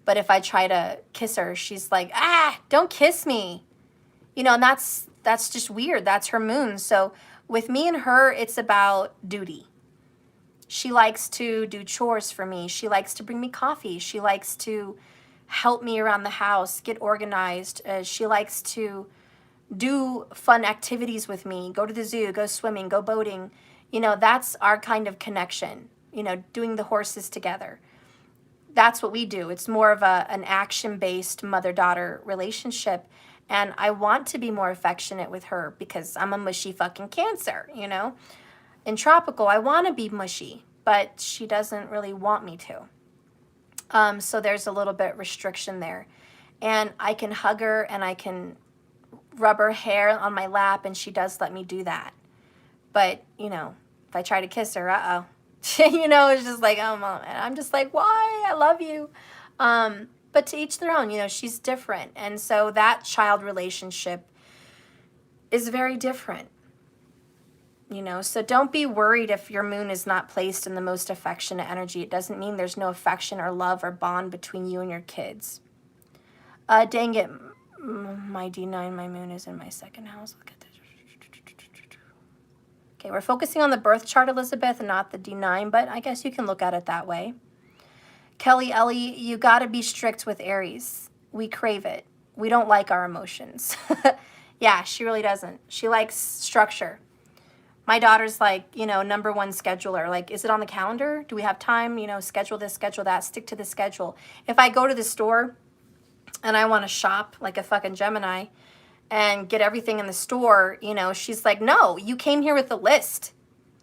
A: But if I try to kiss her, she's like, don't kiss me. You know, and that's just weird. That's her moon. So with me and her, it's about duty. She likes to do chores for me. She likes to bring me coffee. She likes to help me around the house, get organized. She likes to do fun activities with me, go to the zoo, go swimming, go boating. You know, that's our kind of connection, you know, doing the horses together. That's what we do. It's more of an action-based mother-daughter relationship. And I want to be more affectionate with her because I'm a mushy fucking Cancer, you know. In tropical, I want to be mushy, but she doesn't really want me to. So there's a little bit restriction there. And I can hug her and I can rub her hair on my lap, and she does let me do that. But, you know, if I try to kiss her, you know, it's just like, oh, Mom. And I'm just like, why? I love you. But to each their own, you know, she's different. And so that child relationship is very different. You know, so don't be worried if your moon is not placed in the most affectionate energy. It doesn't mean there's no affection or love or bond between you and your kids. Dang it. My D9, my moon is in my second house. Look at this. Okay, we're focusing on the birth chart, Elizabeth, and not the D9, but I guess you can look at it that way. Kelly, Ellie, you got to be strict with Aries. We crave it. We don't like our emotions. Yeah, she really doesn't. She likes structure. My daughter's like, you know, #1 scheduler. Like, is it on the calendar? Do we have time? You know, schedule this, schedule that, stick to the schedule. If I go to the store and I want to shop like a fucking Gemini and get everything in the store, you know, she's like, no, you came here with a list.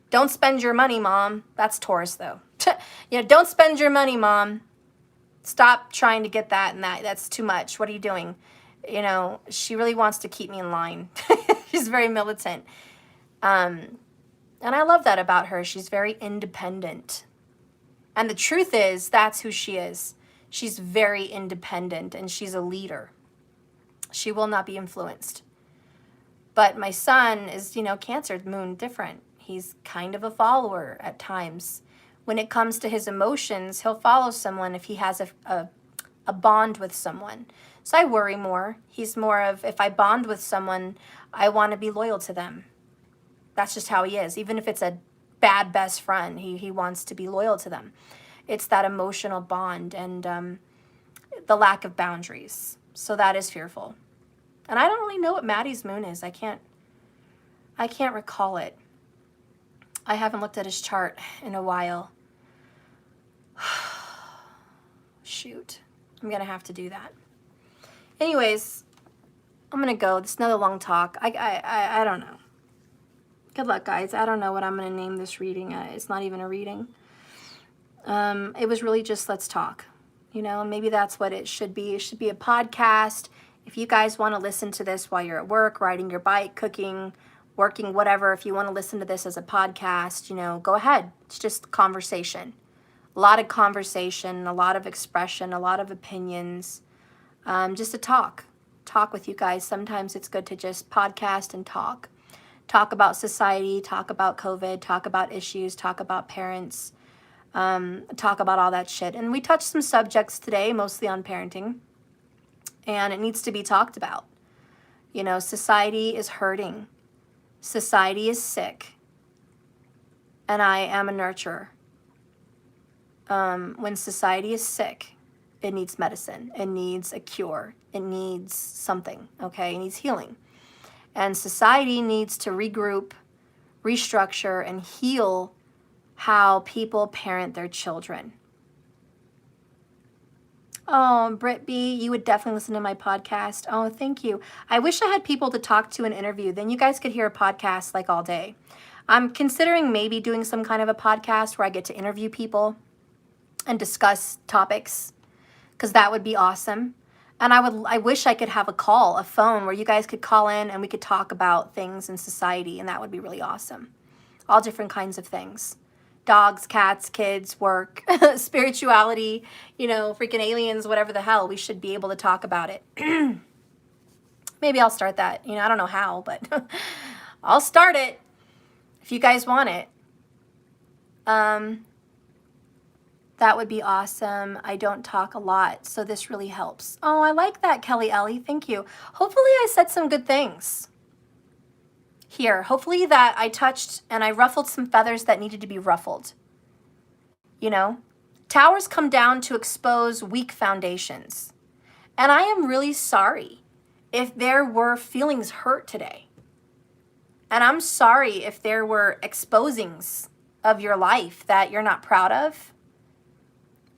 A: Don't spend your money, Mom. That's Taurus, though. You know, don't spend your money, Mom. Stop trying to get that and that. That's too much. What are you doing? You know, she really wants to keep me in line. She's very militant. And I love that about her. She's very independent. And the truth is, that's who she is. She's very independent and she's a leader. She will not be influenced. But my son is, you know, Cancer moon, different. He's kind of a follower at times. When it comes to his emotions, he'll follow someone if he has a bond with someone. So I worry more. He's more of, if I bond with someone, I want to be loyal to them. That's just how he is. Even if it's a bad best friend, he wants to be loyal to them. It's that emotional bond and the lack of boundaries. So that is fearful. And I don't really know what Maddie's moon is. I can't recall it. I haven't looked at his chart in a while. Shoot. I'm going to have to do that. Anyways, I'm going to go. This is another long talk. I don't know. Good luck, guys. I don't know what I'm going to name this reading. It's not even a reading. It was really just let's talk. You know, maybe that's what it should be. It should be a podcast. If you guys want to listen to this while you're at work, riding your bike, cooking, working, whatever, if you want to listen to this as a podcast, you know, go ahead. It's just conversation. A lot of conversation, a lot of expression, a lot of opinions. Just to talk with you guys. Sometimes it's good to just podcast and talk. Talk about society, talk about COVID, talk about issues, talk about parents, talk about all that shit. And we touched some subjects today, mostly on parenting. And it needs to be talked about. You know, society is hurting. Society is sick. And I am a nurturer. When society is sick, it needs medicine. It needs a cure. It needs something, okay? It needs healing. And society needs to regroup, restructure, and heal how people parent their children. Oh, Britt B, you would definitely listen to my podcast. Oh, thank you. I wish I had people to talk to and interview. Then you guys could hear a podcast like all day. I'm considering maybe doing some kind of a podcast where I get to interview people and discuss topics, because that would be awesome. And I wish I could have a phone where you guys could call in and we could talk about things in society, and that would be really awesome. All different kinds of things. Dogs, cats, kids, work, spirituality, freaking aliens, whatever the hell. We should be able to talk about it. Maybe I'll start that. I don't know how, but I'll start it if you guys want it. That would be awesome. I don't talk a lot, so this really helps. Oh, I like that, Kelly Ellie. Thank you. Hopefully I said some good things here. Hopefully that I touched and I ruffled some feathers that needed to be ruffled. Towers come down to expose weak foundations. And I am really sorry if there were feelings hurt today. And I'm sorry if there were exposings of your life that you're not proud of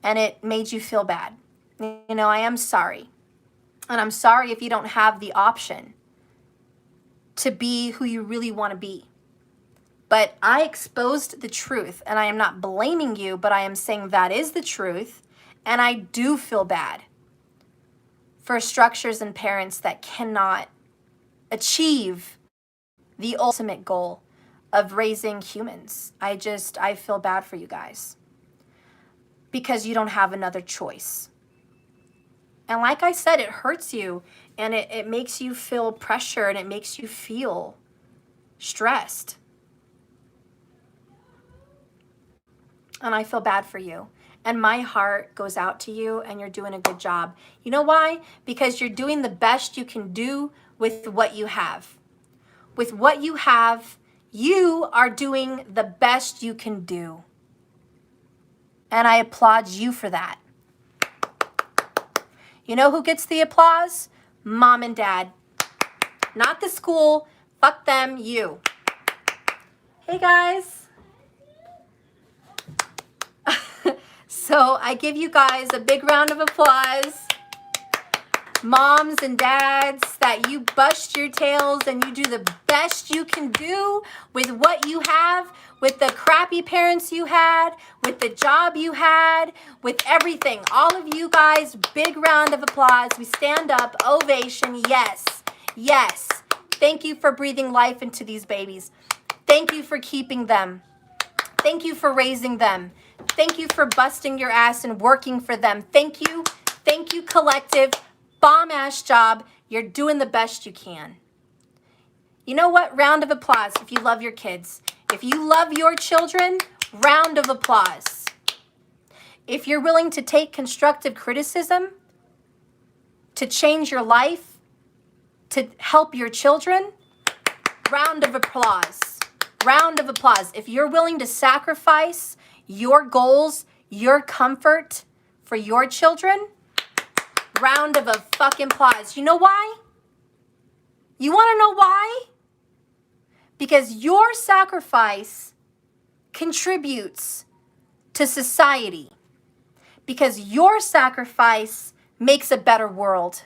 A: and it made you feel bad. I am sorry. And I'm sorry if you don't have the option to be who you really want to be. But I exposed the truth, and I am not blaming you, but I am saying that is the truth, and I do feel bad for structures and parents that cannot achieve the ultimate goal of raising humans. I feel bad for you guys because you don't have another choice. And like I said, it hurts you, and it makes you feel pressure, and it makes you feel stressed. And I feel bad for you. And my heart goes out to you, and you're doing a good job. You know why? Because you're doing the best you can do with what you have. With what you have, you are doing the best you can do. And I applaud you for that. You know who gets the applause? Mom and dad. Not the school. Fuck them, you. Hey guys. So I give you guys a big round of applause. Moms and dads, that you bust your tails and you do the best you can do with what you have, with the crappy parents you had, with the job you had, with everything. All of you guys, big round of applause. We stand up, ovation, yes, yes. Thank you for breathing life into these babies. Thank you for keeping them. Thank you for raising them. Thank you for busting your ass and working for them. Thank you, collective. Bomb-ass job. You're doing the best you can. You know what? Round of applause if you love your kids. If you love your children, round of applause. If you're willing to take constructive criticism, to change your life, to help your children, round of applause. Round of applause. If you're willing to sacrifice your goals, your comfort for your children, round of a fucking applause. You know why? You want to know why? Because your sacrifice contributes to society. Because your sacrifice makes a better world.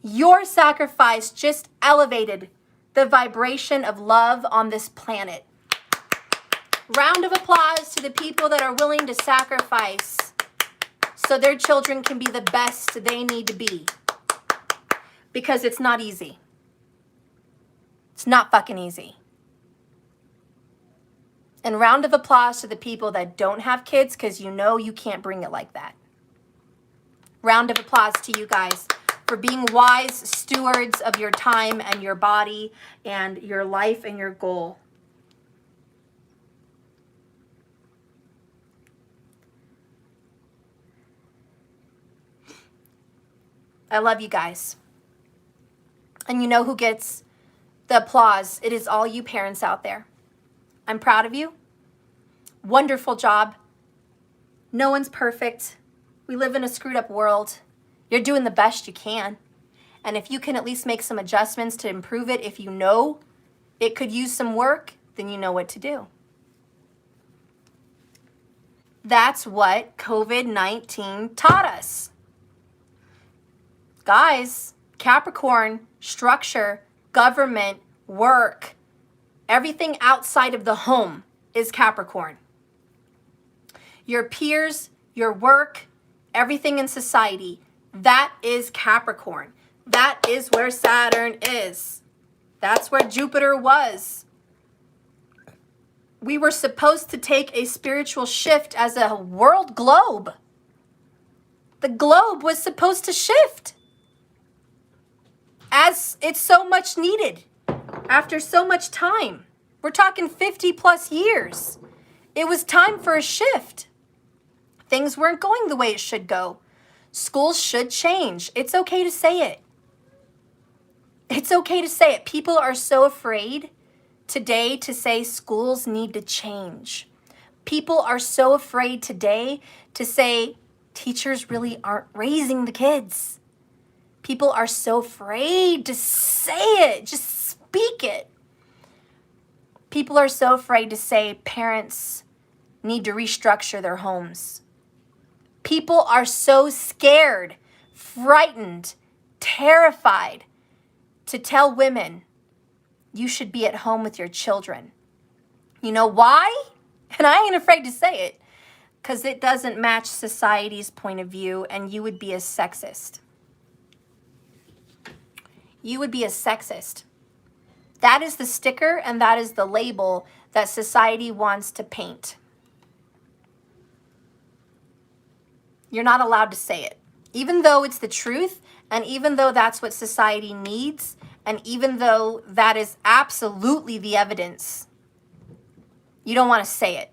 A: Your sacrifice just elevated the vibration of love on this planet. Round of applause to the people that are willing to sacrifice so their children can be the best they need to be. Because it's not easy. It's not fucking easy. And round of applause to the people that don't have kids, because you know you can't bring it like that. Round of applause to you guys for being wise stewards of your time and your body and your life and your goal. I love you guys. And you know who gets the applause? It is all you parents out there. I'm proud of you. Wonderful job. No one's perfect. We live in a screwed up world. You're doing the best you can. And if you can at least make some adjustments to improve it, if you know it could use some work, then you know what to do. That's what COVID-19 taught us. Guys, Capricorn, structure, government, work, everything outside of the home is Capricorn. Your peers, your work, everything in society, that is Capricorn. That is where Saturn is. That's where Jupiter was. We were supposed to take a spiritual shift as a world globe. The globe was supposed to shift as it's so much needed after so much time. We're talking 50 plus years. It was time for a shift. Things weren't going the way it should go. Schools should change. It's okay to say it. It's okay to say it. People are so afraid today to say schools need to change. People are so afraid today to say teachers really aren't raising the kids. People are so afraid to say it, just speak it. People are so afraid to say parents need to restructure their homes. People are so scared, frightened, terrified to tell women, you should be at home with your children. You know why? And I ain't afraid to say it, because it doesn't match society's point of view, and you would be a sexist. You would be a sexist. That is the sticker and that is the label that society wants to paint. You're not allowed to say it. Even though it's the truth, and even though that's what society needs, and even though that is absolutely the evidence, you don't want to say it.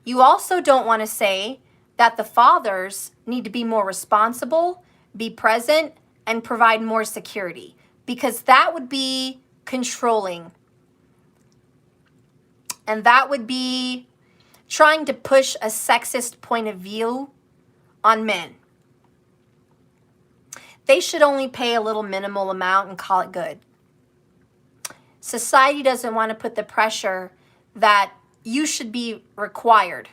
A: You also don't want to say that the fathers need to be more responsible, be present, and provide more security, because that would be controlling. And that would be trying to push a sexist point of view on men. They should only pay a little minimal amount and call it good. Society doesn't want to put the pressure that you should be required,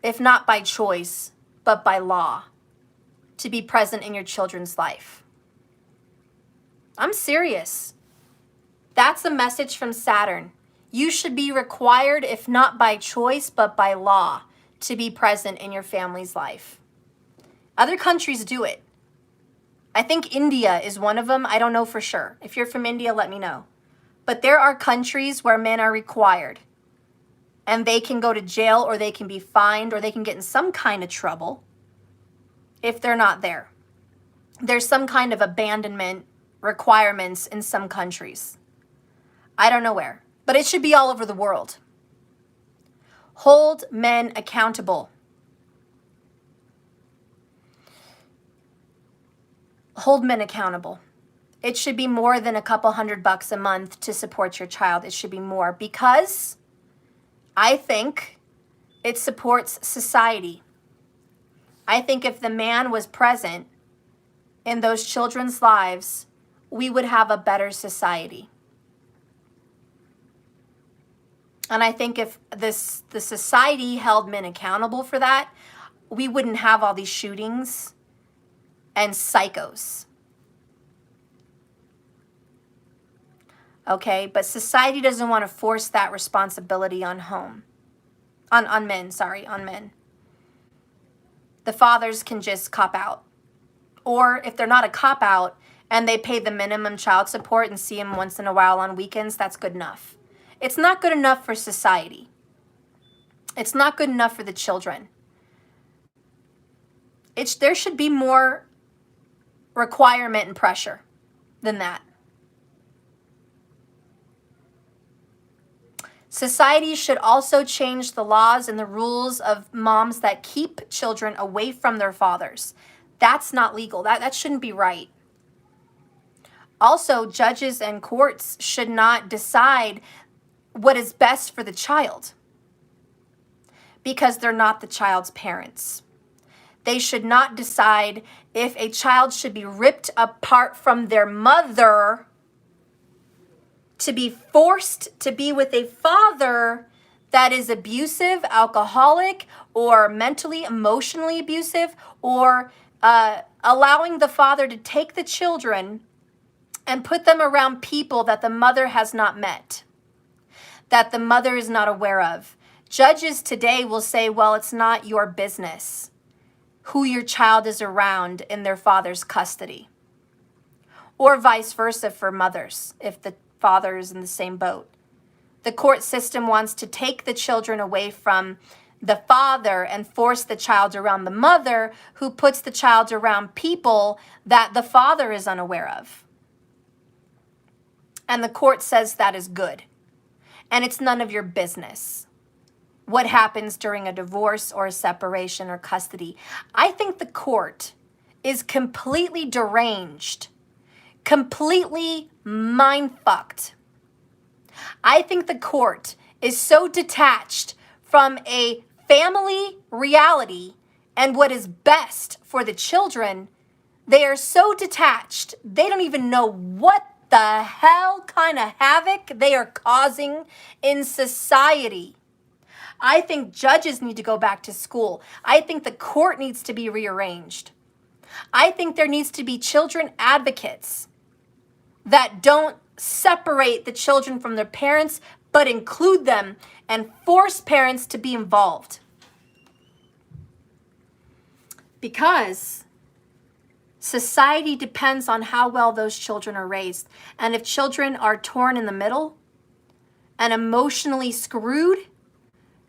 A: if not by choice, but by law, to be present in your children's life. I'm serious. That's a message from Saturn. You should be required, if not by choice, but by law, to be present in your family's life. Other countries do it. I think India is one of them. I don't know for sure. If you're from India, let me know. But there are countries where men are required, and they can go to jail, or they can be fined, or they can get in some kind of trouble if they're not there. There's some kind of abandonment requirements in some countries. I don't know where, but it should be all over the world. Hold men accountable. Hold men accountable. It should be more than a couple $100 a month to support your child. It should be more, because I think it supports society. I think if the man was present in those children's lives, we would have a better society. And I think if the society held men accountable for that, we wouldn't have all these shootings and psychos. Okay, but society doesn't want to force that responsibility on men. The fathers can just cop out. Or if they're not a cop out and they pay the minimum child support and see him once in a while on weekends, that's good enough. It's not good enough for society. It's not good enough for the children. There should be more requirement and pressure than that. Society should also change the laws and the rules of moms that keep children away from their fathers. That's not legal. That shouldn't be right. Also, judges and courts should not decide what is best for the child. because they're not the child's parents. They should not decide if a child should be ripped apart from their mother to be forced to be with a father that is abusive, alcoholic, or mentally, emotionally abusive, or allowing the father to take the children and put them around people that the mother has not met, that the mother is not aware of. Judges today will say, well, it's not your business who your child is around in their father's custody. Or vice versa for mothers, if the father is in the same boat. The court system wants to take the children away from the father and force the child around the mother, who puts the child around people that the father is unaware of. And the court says that is good. And it's none of your business what happens during a divorce or a separation or custody. I think the court is completely deranged, completely mind-fucked. I think the court is so detached from a family reality and what is best for the children. They are so detached, they don't even know what the hell kind of havoc they are causing in society. I think judges need to go back to school. I think the court needs to be rearranged. I think there needs to be children advocates that don't separate the children from their parents, but include them and force parents to be involved. Because society depends on how well those children are raised. And if children are torn in the middle and emotionally screwed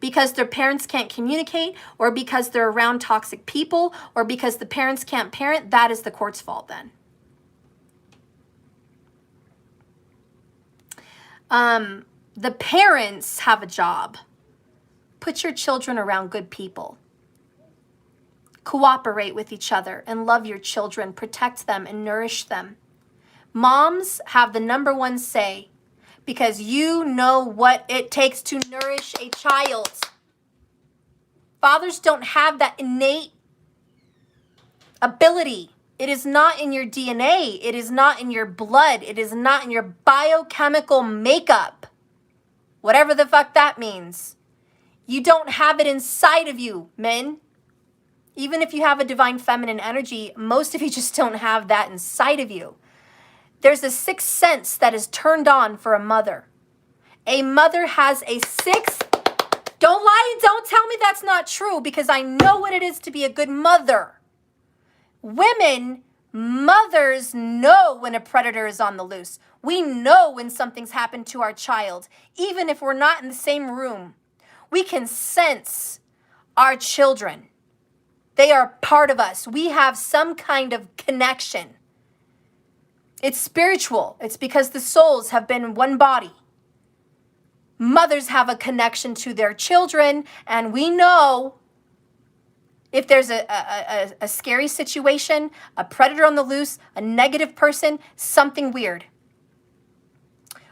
A: because their parents can't communicate, or because they're around toxic people, or because the parents can't parent, that is the court's fault then. The parents have a job. Put your children around good people. Cooperate with each other and love your children, protect them and nourish them. Moms have the number one say because you know what it takes to nourish a child. Fathers don't have that innate ability. It is not in your DNA. It is not in your blood. It is not in your biochemical makeup. Whatever the fuck that means. You don't have it inside of you, men. Even if you have a divine feminine energy, most of you just don't have that inside of you. There's a sixth sense that is turned on for a mother. A mother has a sixth. Don't lie and don't tell me that's not true, because I know what it is to be a good mother. Women, mothers know when a predator is on the loose. We know when something's happened to our child, even if we're not in the same room. We can sense our children. They are part of us. We have some kind of connection. It's spiritual. It's because the souls have been in one body. Mothers have a connection to their children, and we know if there's a scary situation, a predator on the loose, a negative person, something weird.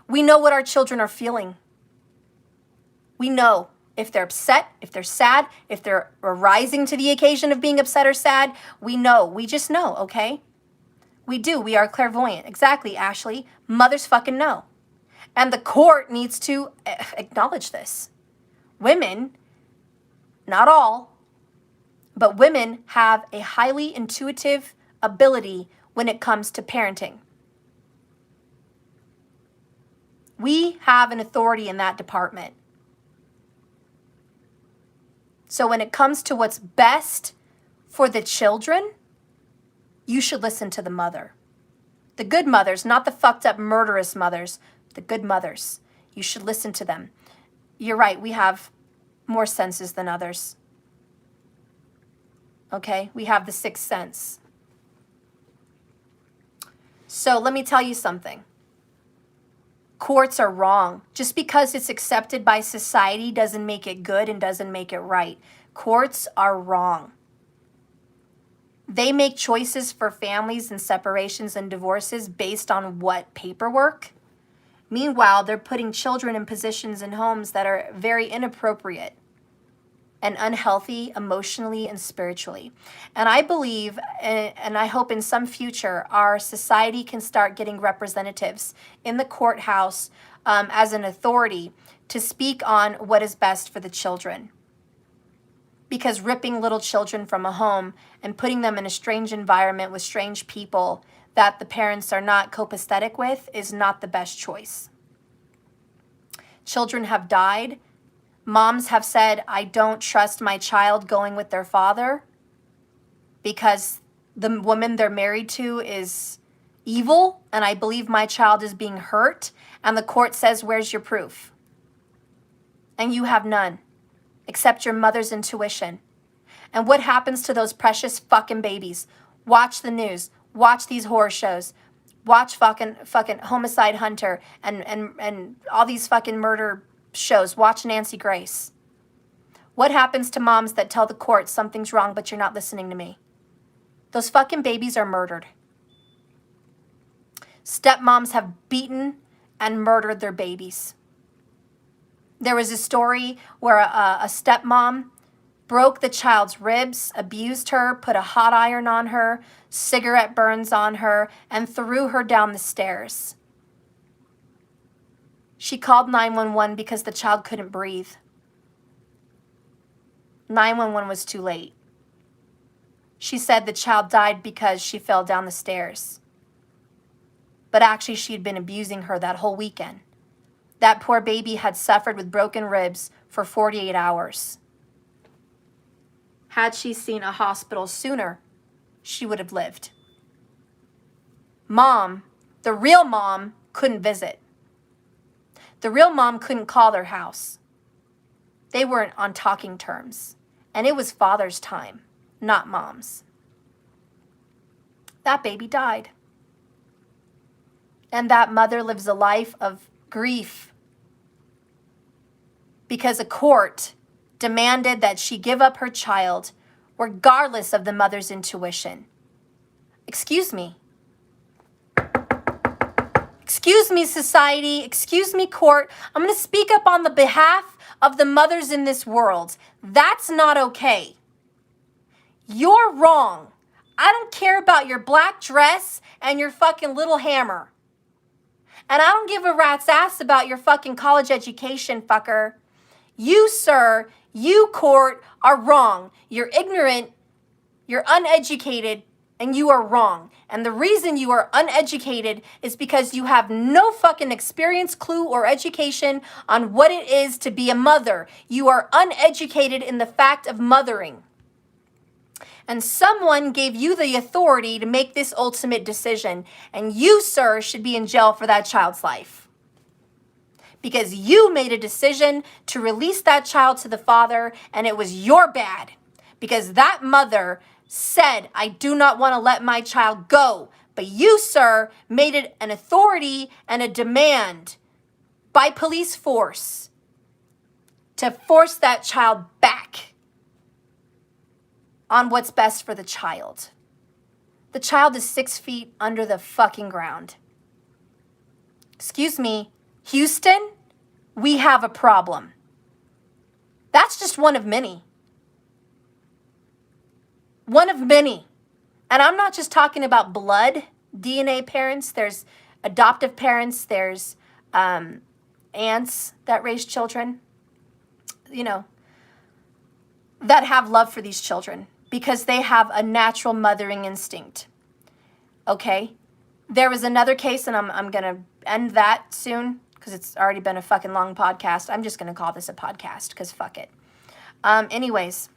A: We know what our children are feeling. We know if they're upset, if they're sad, if they're rising to the occasion of being upset or sad. We know. We just know, okay? We do. We are clairvoyant. Exactly, Ashley. Mothers fucking know. And the court needs to acknowledge this. Women, not all, but women have a highly intuitive ability when it comes to parenting. We have an authority in that department. So when it comes to what's best for the children, you should listen to the mother. The good mothers, not the fucked up murderous mothers, the good mothers. You should listen to them. You're right, we have more senses than others. Okay, we have the sixth sense. So let me tell you something. Courts are wrong. Just because it's accepted by society doesn't make it good and doesn't make it right. Courts are wrong. They make choices for families and separations and divorces based on what? Paperwork? Meanwhile, they're putting children in positions in homes that are very inappropriate. and unhealthy emotionally and spiritually. And I believe, and I hope in some future, our society can start getting representatives in the courthouse as an authority to speak on what is best for the children. Because ripping little children from a home and putting them in a strange environment with strange people that the parents are not copacetic with is not the best choice. Children have died. Moms have said, I don't trust my child going with their father because the woman they're married to is evil, and I believe my child is being hurt, and the court says, where's your proof? And you have none, except your mother's intuition. And what happens to those precious fucking babies? Watch the news. Watch these horror shows. Watch fucking Homicide Hunter and all these fucking murder shows. Watch Nancy Grace. What happens to moms that tell the court something's wrong but you're not listening to me? Those fucking babies are murdered. Stepmoms have beaten and murdered their babies. There was a story where a stepmom broke the child's ribs, abused her, put a hot iron on her, cigarette burns on her, and threw her down the stairs. She called 911 because the child couldn't breathe. 911 was too late. She said the child died because she fell down the stairs. But actually, she had been abusing her that whole weekend. That poor baby had suffered with broken ribs for 48 hours. Had she seen a hospital sooner, she would have lived. Mom, the real mom, couldn't visit. The real mom couldn't call their house. They weren't on talking terms. And it was father's time, not mom's. That baby died. And that mother lives a life of grief because a court demanded that she give up her child regardless of the mother's intuition. Excuse me. Excuse me, society. Excuse me, court. I'm going to speak up on the behalf of the mothers in this world. That's not okay. You're wrong. I don't care about your black dress and your fucking little hammer. And I don't give a rat's ass about your fucking college education, fucker. You, sir, you, court, are wrong. You're ignorant, you're uneducated, and you are wrong. And the reason you are uneducated is because you have no fucking experience, clue, or education on what it is to be a mother. You are uneducated in the fact of mothering. And someone gave you the authority to make this ultimate decision. And you, sir, should be in jail for that child's life. Because you made a decision to release that child to the father, and it was your bad. Because that mother said, I do not want to let my child go. But you, sir, made it an authority and a demand by police force to force that child back on what's best for the child. The child is 6 feet under the fucking ground. Excuse me, Houston, we have a problem. That's just one of many. One of many. And I'm not just talking about blood DNA parents. There's adoptive parents. There's aunts that raise children, that have love for these children because they have a natural mothering instinct. Okay? There was another case, and I'm going to end that soon because it's already been a fucking long podcast. I'm just going to call this a podcast because fuck it. Anyways,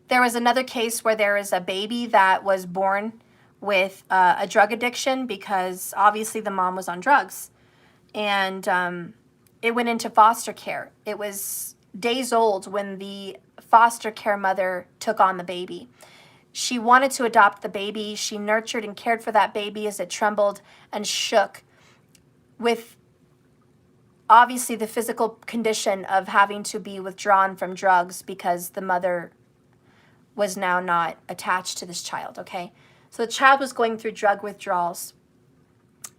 A: there was another case where there is a baby that was born with a drug addiction because obviously the mom was on drugs. And it went into foster care. It was days old when the foster care mother took on the baby. She wanted to adopt the baby. She nurtured and cared for that baby as it trembled and shook with obviously the physical condition of having to be withdrawn from drugs because the mother was now not attached to this child, okay? So the child was going through drug withdrawals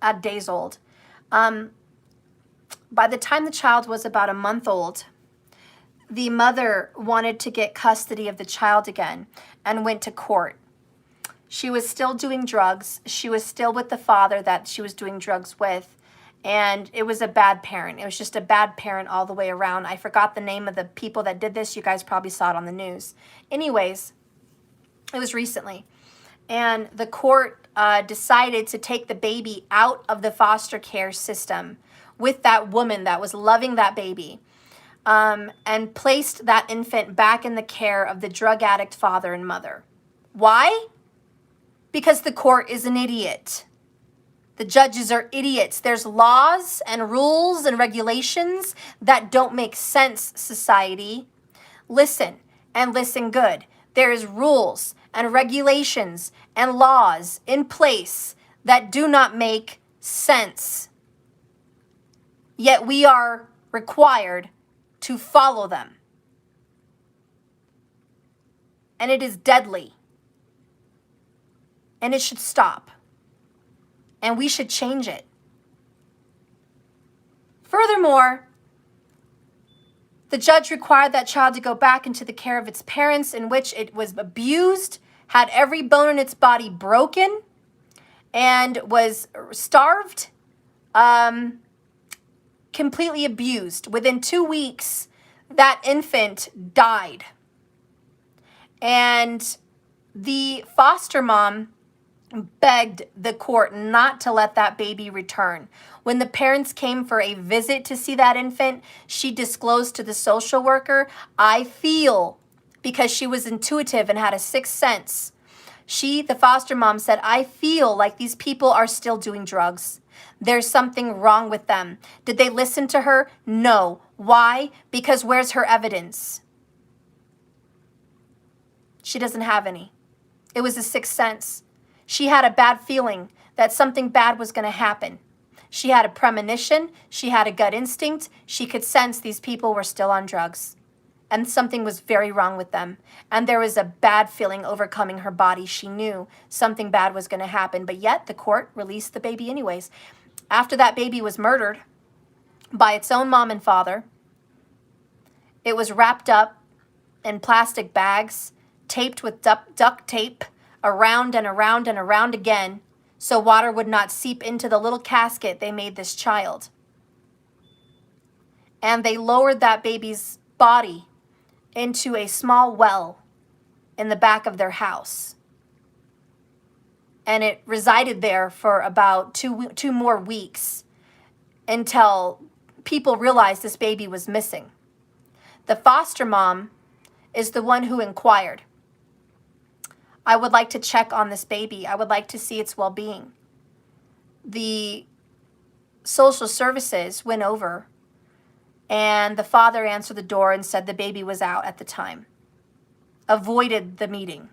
A: at days old. By the time the child was about a month old, the mother wanted to get custody of the child again and went to court. She was still doing drugs. She was still with the father that she was doing drugs with. And it was a bad parent. It was just a bad parent all the way around. I forgot the name of the people that did this. You guys probably saw it on the news. Anyways, it was recently. And the court decided to take the baby out of the foster care system with that woman that was loving that baby, and placed that infant back in the care of the drug addict father and mother. Why? Because the court is an idiot. The judges are idiots. There's laws and rules and regulations that don't make sense, society. Listen, and listen good. There is rules and regulations and laws in place that do not make sense. Yet we are required to follow them. And it is deadly. And it should stop. And we should change it. Furthermore, the judge required that child to go back into the care of its parents, in which it was abused, had every bone in its body broken, and was starved, completely abused. Within 2 weeks, that infant died. And the foster mom begged the court not to let that baby return. When the parents came for a visit to see that infant, she disclosed to the social worker, I feel, because she was intuitive and had a sixth sense. The foster mom said, I feel like these people are still doing drugs. There's something wrong with them. Did they listen to her? No. Why? Because where's her evidence? She doesn't have any. It was a sixth sense. She had a bad feeling that something bad was going to happen. She had a premonition. She had a gut instinct. She could sense these people were still on drugs. And something was very wrong with them. And there was a bad feeling overcoming her body. She knew something bad was going to happen. But yet the court released the baby anyways. After that baby was murdered by its own mom and father, it was wrapped up in plastic bags, taped with duct tape, around and around and around again, so water would not seep into the little casket they made this child. And they lowered that baby's body into a small well in the back of their house. And it resided there for about two more weeks until people realized this baby was missing. The foster mom is the one who inquired. I would like to check on this baby. I would like to see its well-being. The social services went over, and the father answered the door and said the baby was out at the time. Avoided the meeting.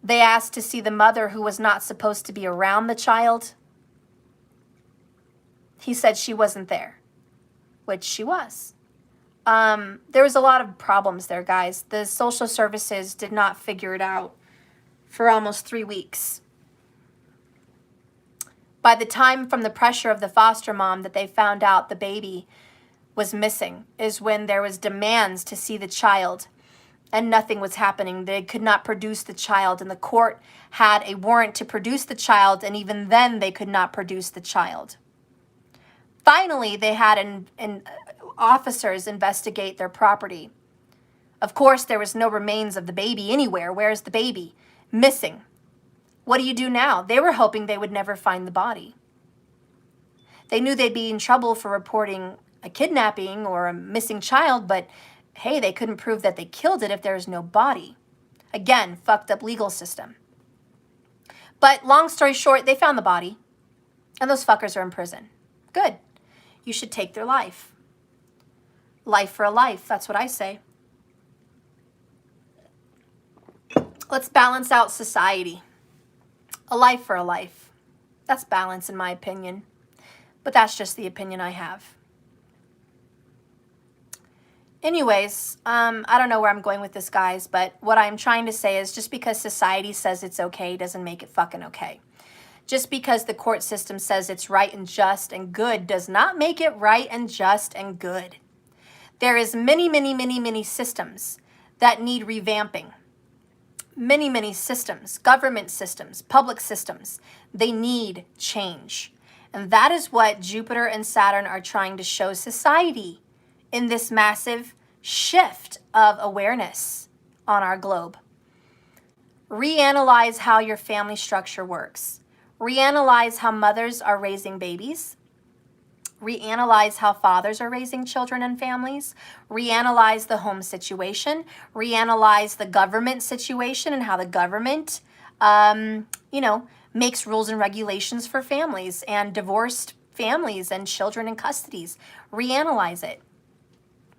A: They asked to see the mother, who was not supposed to be around the child. He said she wasn't there, which she was. There was a lot of problems there, guys. The social services did not figure it out for almost 3 weeks. By the time, from the pressure of the foster mom, that they found out the baby was missing is when there was demands to see the child, and nothing was happening. They could not produce the child, and the court had a warrant to produce the child, and even then they could not produce the child. Finally, they had officers investigate their property. Of course, there was no remains of the baby anywhere. Where's the baby? Missing. What do you do now? They were hoping they would never find the body. They knew they'd be in trouble for reporting a kidnapping or a missing child, but hey, they couldn't prove that they killed it if there was no body. Again, fucked up legal system. But long story short, they found the body, and those fuckers are in prison. Good. You should take their life. Life for a life, that's what I say. Let's balance out society. A life for a life. That's balance, in my opinion. But that's just the opinion I have. Anyways, I don't know where I'm going with this, guys, but what I'm trying to say is just because society says it's okay doesn't make it fucking okay. Just because the court system says it's right and just and good does not make it right and just and good. There is many, many, many, many systems that need revamping. Many, many systems, government systems, public systems, they need change. And that is what Jupiter and Saturn are trying to show society in this massive shift of awareness on our globe. Reanalyze how your family structure works. Reanalyze how mothers are raising babies. Reanalyze how fathers are raising children and families. Reanalyze the home situation. Reanalyze the government situation and how the government, makes rules and regulations for families and divorced families and children in custodies. Reanalyze it.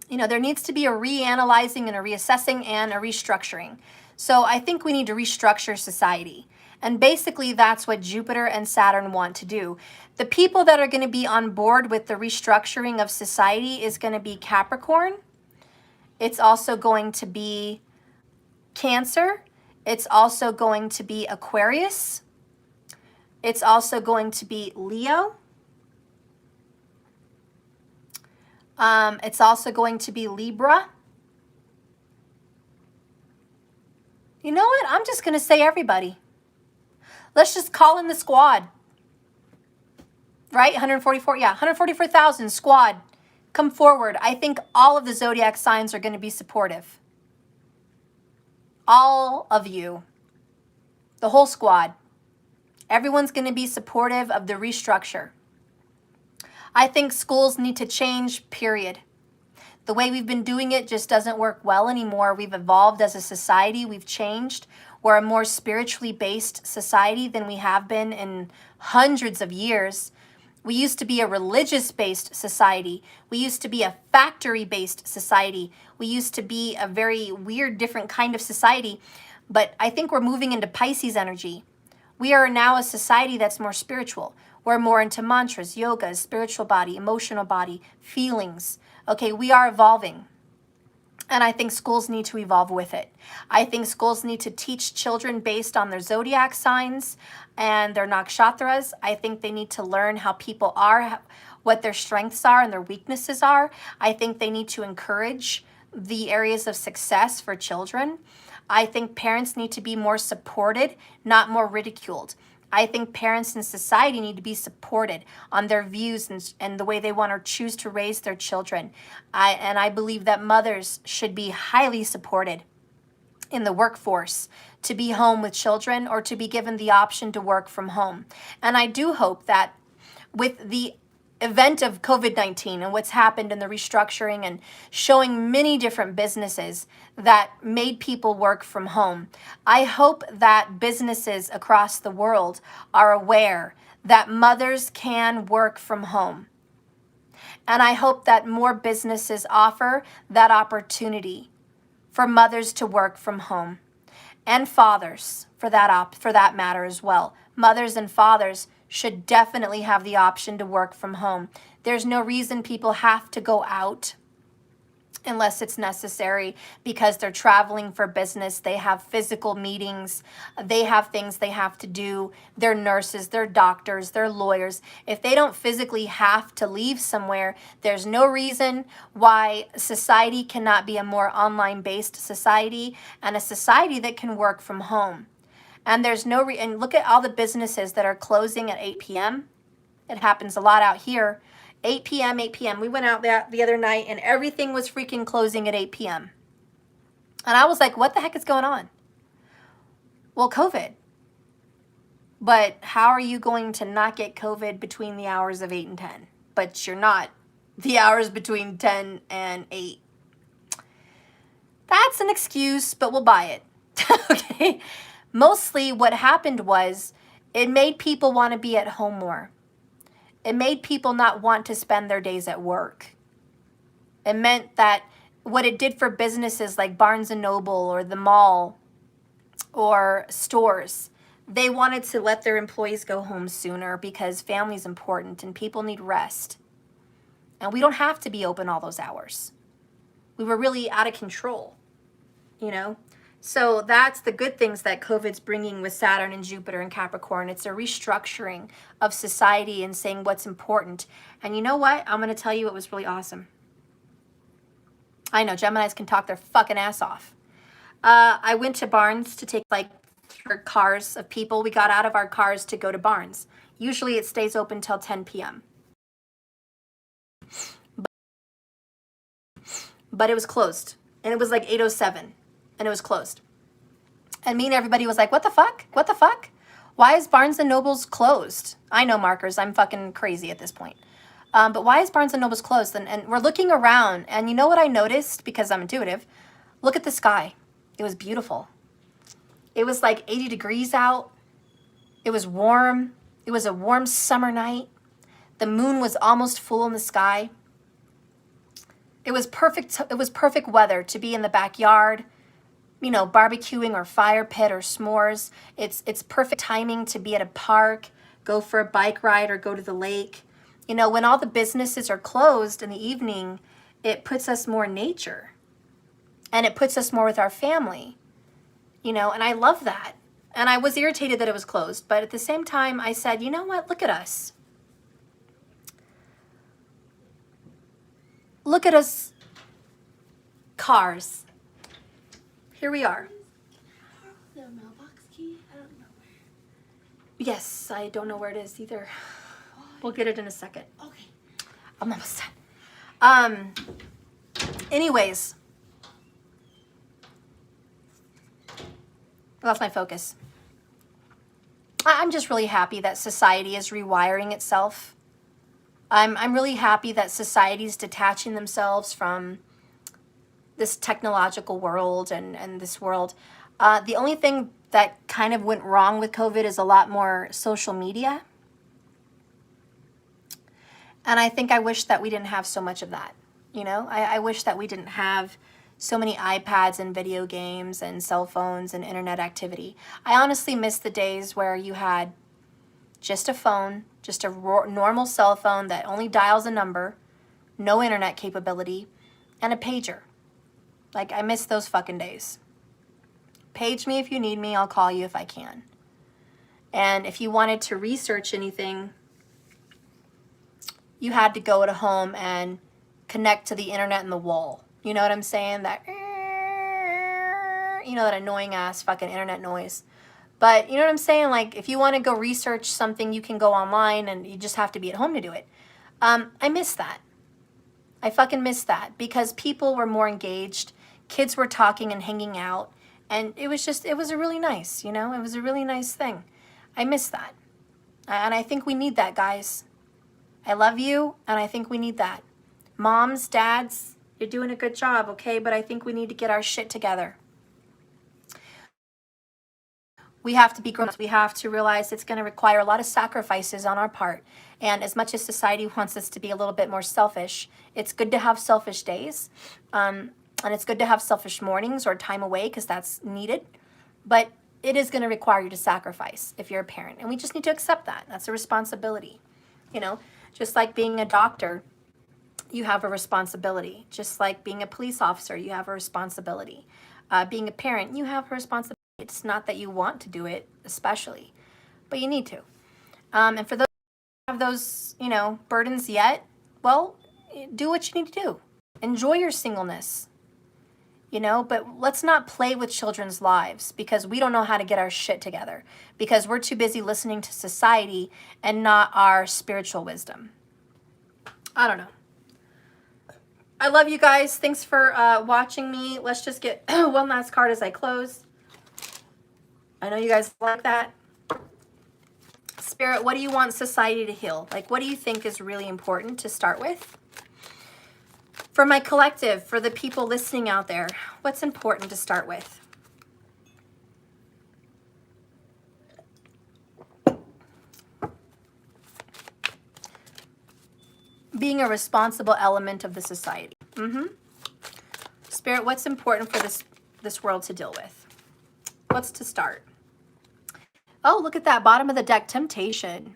A: There needs to be a reanalyzing and a reassessing and a restructuring. So I think we need to restructure society. And basically that's what Jupiter and Saturn want to do. The people that are going to be on board with the restructuring of society is going to be Capricorn. It's also going to be Cancer. It's also going to be Aquarius. It's also going to be Leo. It's also going to be Libra. You know what? I'm just going to say everybody. Let's just call in the squad. Right? 144, yeah, 144,000 squad. Come forward. I think all of the zodiac signs are going to be supportive. All of you. The whole squad. Everyone's going to be supportive of the restructure. I think schools need to change, period. The way we've been doing it just doesn't work well anymore. We've evolved as a society. We've changed. We're a more spiritually based society than we have been in hundreds of years. We used to be a religious-based society. We used to be a factory-based society. We used to be a very weird, different kind of society. But I think we're moving into Pisces energy. We are now a society that's more spiritual. We're more into mantras, yoga, spiritual body, emotional body, feelings. Okay, we are evolving. And I think schools need to evolve with it. I think schools need to teach children based on their zodiac signs and their nakshatras. I think they need to learn how people are, what their strengths are and their weaknesses are. I think they need to encourage the areas of success for children. I think parents need to be more supported, not more ridiculed. I think parents in society need to be supported on their views and the way they want to choose to raise their children. I believe that mothers should be highly supported in the workforce to be home with children or to be given the option to work from home. And I do hope that with the event of COVID-19 and what's happened in the restructuring and showing many different businesses that made people work from home, I hope that businesses across the world are aware that mothers can work from home. And I hope that more businesses offer that opportunity for mothers to work from home, and fathers for that matter as well. Mothers and fathers should definitely have the option to work from home. There's no reason people have to go out unless it's necessary because they're traveling for business. They have physical meetings. They have things they have to do. They're nurses, they're doctors, they're lawyers. If they don't physically have to leave somewhere, there's no reason why society cannot be a more online-based society and a society that can work from home. And there's no and look at all the businesses that are closing at 8 p.m. It happens a lot out here. 8 p.m., 8 p.m. We went out there the other night and everything was freaking closing at 8 p.m. And I was like, what the heck is going on? Well, COVID. But how are you going to not get COVID between the hours of 8 and 10? But you're not the hours between 10 and 8. That's an excuse, but we'll buy it. Okay. Mostly what happened was it made people want to be at home more. It made people not want to spend their days at work. It meant that what it did for businesses like Barnes & Noble or the mall or stores, they wanted to let their employees go home sooner because family's important and people need rest. And we don't have to be open all those hours. We were really out of control, you know? So that's the good things that COVID's bringing with Saturn and Jupiter and Capricorn. It's a restructuring of society and saying what's important. And you know what? I'm going to tell you what was really awesome. I know, Geminis can talk their fucking ass off. I went to Barnes to take like cars of people. We got out of our cars to go to Barnes. Usually it stays open till 10 p.m. But it was closed. And it was like 8:07 and it was closed. And me and everybody was like, what the fuck? What the fuck? Why is Barnes & Noble's closed? I know, markers. I'm fucking crazy at this point. But why is Barnes & Noble's closed? And we're looking around. And you know what I noticed? Because I'm intuitive. Look at the sky. It was beautiful. It was like 80 degrees out. It was warm. It was a warm summer night. The moon was almost full in the sky. It was perfect. It was perfect weather to be in the backyard, you know, barbecuing or fire pit or s'mores. It's perfect timing to be at a park, go for a bike ride or go to the lake. You know, when all the businesses are closed in the evening, it puts us more in nature and it puts us more with our family, you know, and I love that. And I was irritated that it was closed, but at the same time I said, you know what, look at us. Look at us, cars. Here we are.
C: The mailbox key? I don't know where.
A: Yes, I don't know where it is either. We'll get it in a second.
C: Okay.
A: I'm almost done. Anyways. I lost my focus. I'm just really happy that society is rewiring itself. I'm really happy that society is detaching themselves from this technological world and this world. The only thing that kind of went wrong with COVID is a lot more social media. And I think I wish that we didn't have so much of that. You know, I wish that we didn't have so many iPads and video games and cell phones and internet activity. I honestly miss the days where you had just a phone, just a normal cell phone that only dials a number, no internet capability, and a pager. Like, I miss those fucking days. Page me if you need me, I'll call you if I can. And if you wanted to research anything, you had to go to home and connect to the internet and the wall. You know what I'm saying? That, you know, that annoying ass fucking internet noise. But you know what I'm saying? Like, if you want to go research something, you can go online and you just have to be at home to do it. I miss that. I fucking miss that because people were more engaged. Kids were talking and hanging out. And it was a really nice, you know? It was a really nice thing. I miss that. And I think we need that, guys. I love you, and I think we need that. Moms, dads, you're doing a good job, okay? But I think we need to get our shit together. We have to be grown-ups. We have to realize it's going to require a lot of sacrifices on our part. And as much as society wants us to be a little bit more selfish, it's good to have selfish days. And it's good to have selfish mornings or time away because that's needed. But it is going to require you to sacrifice if you're a parent. And we just need to accept that. That's a responsibility. You know, just like being a doctor, you have a responsibility. Just like being a police officer, you have a responsibility. Being a parent, you have a responsibility. It's not that you want to do it, especially, but you need to. And for those who have those, you know, burdens yet, well, do what you need to do. Enjoy your singleness, you know, but let's not play with children's lives because we don't know how to get our shit together because we're too busy listening to society and not our spiritual wisdom. I don't know. I love you guys. Thanks for watching me. Let's just get one last card as I close. I know you guys like that. Spirit, what do you want society to heal? Like, what do you think is really important to start with? For my collective, for the people listening out there, what's important to start with? Being a responsible element of the society. Spirit, what's important for this world to deal with? What's to start? Oh, look at that. Bottom of the deck, temptation.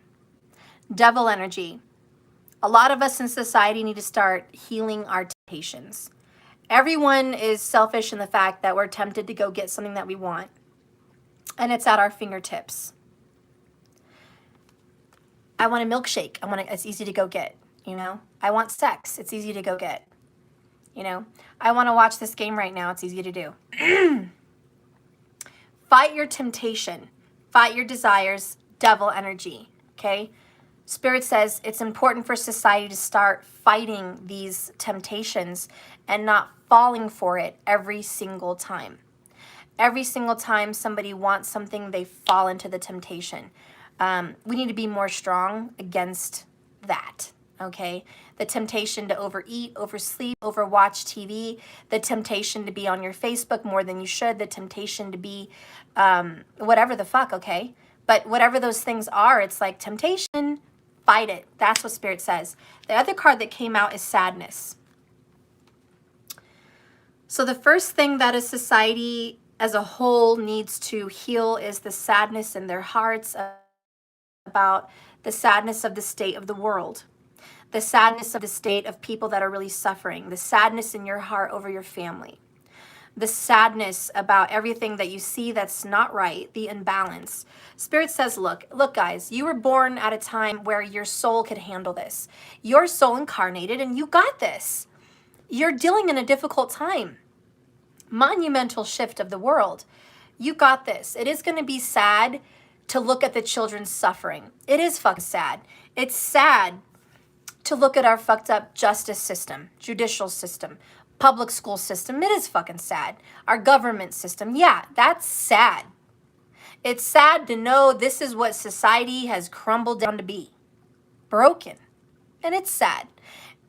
A: Devil energy. A lot of us in society need to start healing our temptations. Everyone is selfish in the fact that we're tempted to go get something that we want. And it's at our fingertips. I want a milkshake. It's easy to go get, you know. I want sex. It's easy to go get. You know, I want to watch this game right now. It's easy to do. Fight your temptation. Fight your desires. Devil energy. Okay? Spirit says it's important for society to start fighting these temptations and not falling for it every single time. Every single time somebody wants something, they fall into the temptation. We need to be more strong against that, okay? The temptation to overeat, oversleep, overwatch TV, the temptation to be on your Facebook more than you should, the temptation to be whatever the fuck, okay? But whatever those things are, it's like temptation, fight it. That's what Spirit says. The other card that came out is sadness. So the first thing that a society as a whole needs to heal is the sadness in their hearts about the sadness of the state of the world, the sadness of the state of people that are really suffering, the sadness in your heart over your family, the sadness about everything that you see that's not right, the imbalance. Spirit says, look guys, you were born at a time where your soul could handle this. Your soul incarnated and you got this. You're dealing in a difficult time. Monumental shift of the world. You got this. It is going to be sad to look at the children suffering. It is fucking sad. It's sad to look at our fucked up justice system, judicial system, public school system. It is fucking sad. Our government system. Yeah, that's sad. It's sad to know this is what society has crumbled down to be. Broken. And it's sad.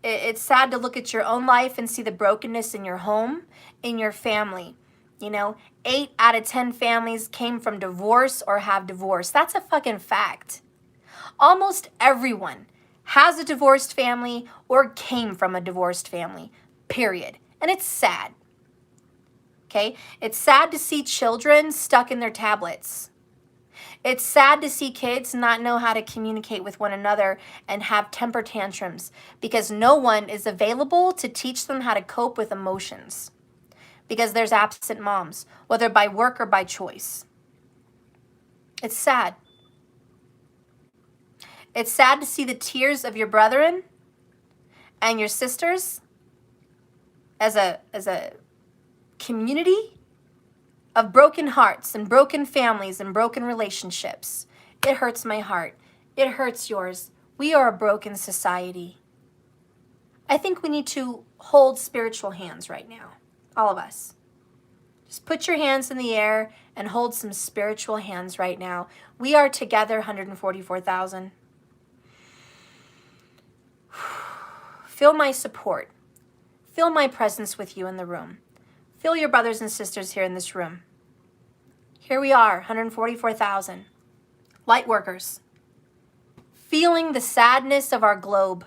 A: It's sad to look at your own life and see the brokenness in your home, in your family. You know, 8 out of 10 families came from divorce or have divorce. That's a fucking fact. Almost everyone has a divorced family or came from a divorced family, period. And it's sad. Okay? It's sad to see children stuck in their tablets. It's sad to see kids not know how to communicate with one another and have temper tantrums because no one is available to teach them how to cope with emotions because there's absent moms, whether by work or by choice. It's sad. It's sad to see the tears of your brethren and your sisters as a community of broken hearts and broken families and broken relationships. It hurts my heart. It hurts yours. We are a broken society. I think we need to hold spiritual hands right now. All of us. Just put your hands in the air and hold some spiritual hands right now. We are together, 144,000. Feel my support. Feel my presence with you in the room. Feel your brothers and sisters here in this room. Here we are, 144,000. Light workers. Feeling the sadness of our globe.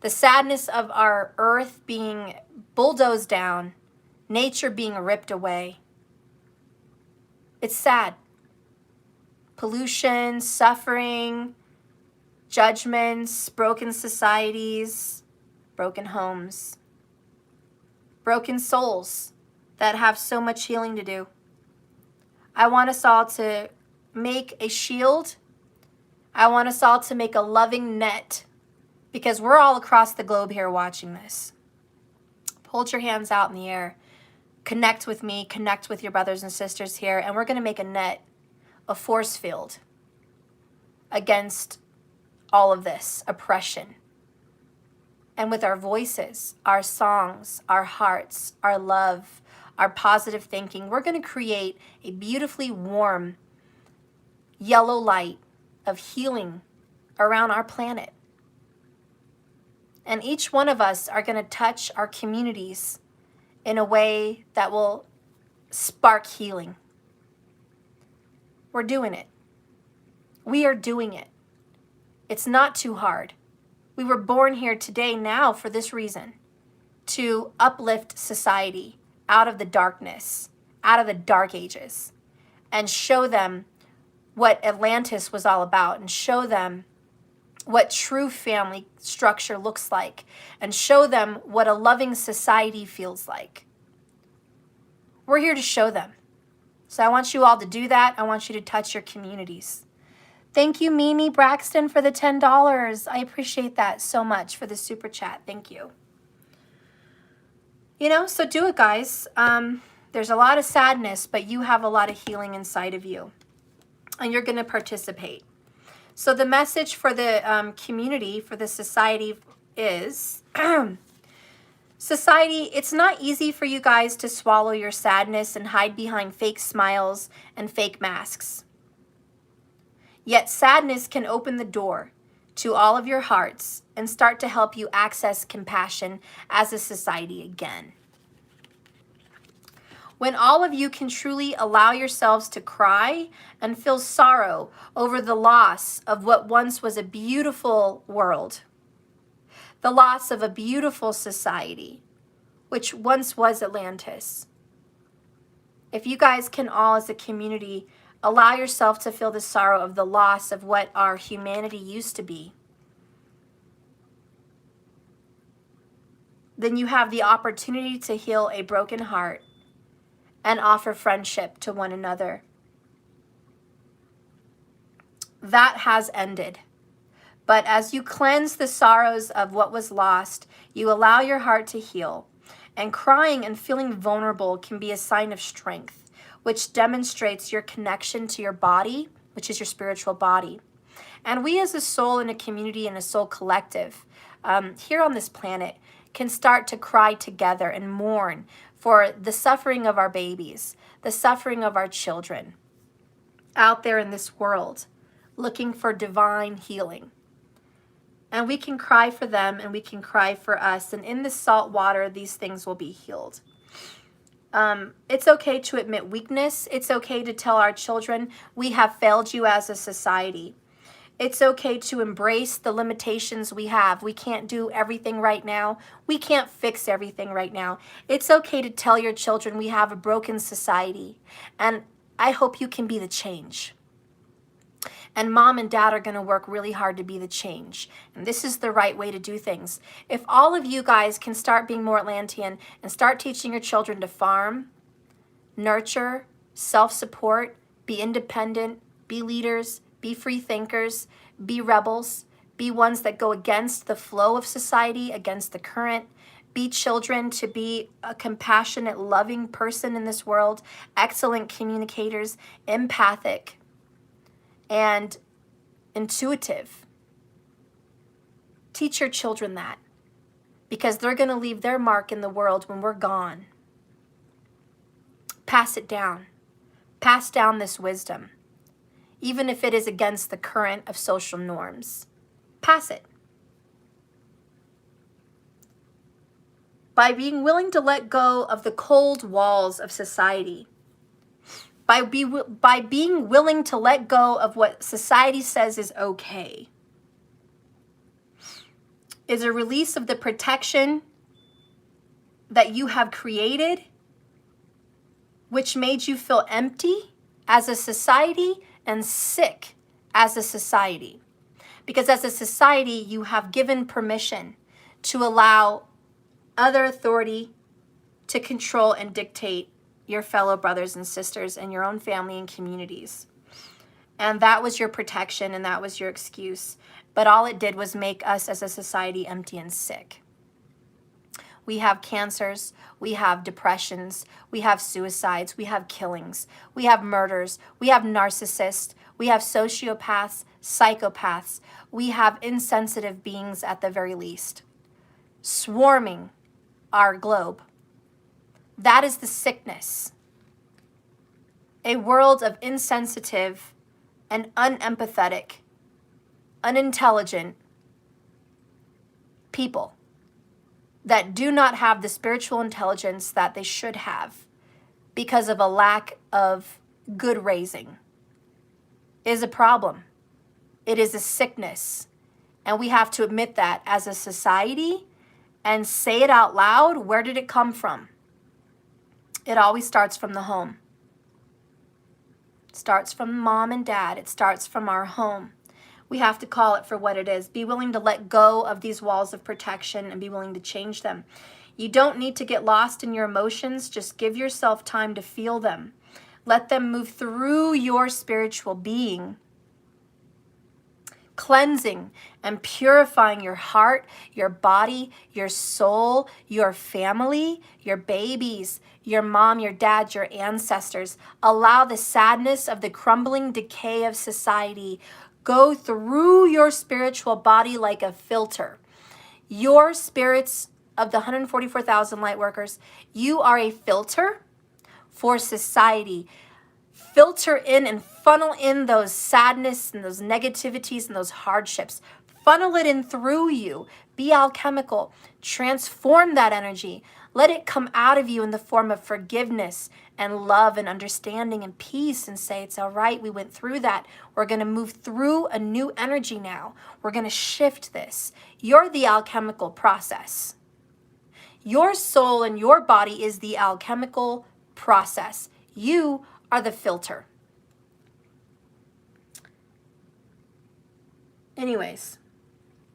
A: The sadness of our earth being bulldozed down. Nature being ripped away. It's sad. Pollution, suffering, judgments, broken societies, broken homes. Broken souls that have so much healing to do. I want us all to make a shield. I want us all to make a loving net because we're all across the globe here watching this. Hold your hands out in the air. Connect with me, connect with your brothers and sisters here, and we're going to make a net, a force field against all of this oppression. And with our voices, our songs, our hearts, our love, our positive thinking, we're going to create a beautifully warm yellow light of healing around our planet. And each one of us are going to touch our communities in a way that will spark healing. We're doing it. We are doing it. It's not too hard. We were born here today now for this reason, to uplift society out of the darkness, out of the dark ages, and show them what Atlantis was all about, and show them what true family structure looks like, and show them what a loving society feels like. We're here to show them. So I want you all to do that. I want you to touch your communities. Thank you, Mimi Braxton, for the $10. I appreciate that so much for the super chat. Thank you. You know, so do it, guys. There's a lot of sadness, but you have a lot of healing inside of you. And you're going to participate. So the message for the community, for the society is... Society, it's not easy for you guys to swallow your sadness and hide behind fake smiles and fake masks. Yet sadness can open the door to all of your hearts and start to help you access compassion as a society again. When all of you can truly allow yourselves to cry and feel sorrow over the loss of what once was a beautiful world, the loss of a beautiful society, which once was Atlantis. If you guys can all as a community allow yourself to feel the sorrow of the loss of what our humanity used to be, then you have the opportunity to heal a broken heart and offer friendship to one another. That has ended. But as you cleanse the sorrows of what was lost, you allow your heart to heal. And crying and feeling vulnerable can be a sign of strength, which demonstrates your connection to your body, which is your spiritual body. And we as a soul in a community and a soul collective here on this planet can start to cry together and mourn for the suffering of our babies, the suffering of our children out there in this world, looking for divine healing. And we can cry for them and we can cry for us. And in the salt water, these things will be healed. It's okay to admit weakness. It's okay to tell our children we have failed you as a society. It's okay to embrace the limitations we have. We can't do everything right now. We can't fix everything right now. It's okay to tell your children we have a broken society. And I hope you can be the change. And mom and dad are going to work really hard to be the change. And this is the right way to do things. If all of you guys can start being more Atlantean and start teaching your children to farm, nurture, self-support, be independent, be leaders, be free thinkers, be rebels, be ones that go against the flow of society, against the current, be children to be a compassionate, loving person in this world, excellent communicators, empathic, and intuitive. Teach your children that, because they're going to leave their mark in the world when we're gone. Pass it down. Pass down this wisdom, even if it is against the current of social norms. Pass it. By being willing to let go of the cold walls of society, by being willing to let go of what society says is okay, is a release of the protection that you have created, which made you feel empty as a society and sick as a society. Because as a society, you have given permission to allow other authority to control and dictate your fellow brothers and sisters and your own family and communities. And that was your protection and that was your excuse. But all it did was make us as a society empty and sick. We have cancers, we have depressions, we have suicides, we have killings, we have murders, we have narcissists, we have sociopaths, psychopaths, we have insensitive beings at the very least, swarming our globe. That is the sickness. A world of insensitive and unempathetic, unintelligent people that do not have the spiritual intelligence that they should have because of a lack of good raising is a problem. It is a sickness. And we have to admit that as a society and say it out loud. Where did it come from? It always starts from the home. It starts from mom and dad. It starts from our home. We have to call it for what it is. Be willing to let go of these walls of protection and be willing to change them. You don't need to get lost in your emotions. Just give yourself time to feel them. Let them move through your spiritual being. cleansing and purifying your heart, your body, your soul, your family, your babies, your mom, your dad, your ancestors. Allow the sadness of the crumbling decay of society go through your spiritual body like a filter. Your spirits of the 144,000 light workers, you are a filter for society. Filter in and funnel in those sadness and those negativities and those hardships. Funnel it in through you. Be alchemical. Transform that energy. Let it come out of you in the form of forgiveness and love and understanding and peace, and say, it's all right, we went through that. We're going to move through a new energy now. We're going to shift this. You're the alchemical process. Your soul and your body is the alchemical process. You are the filter. Anyways,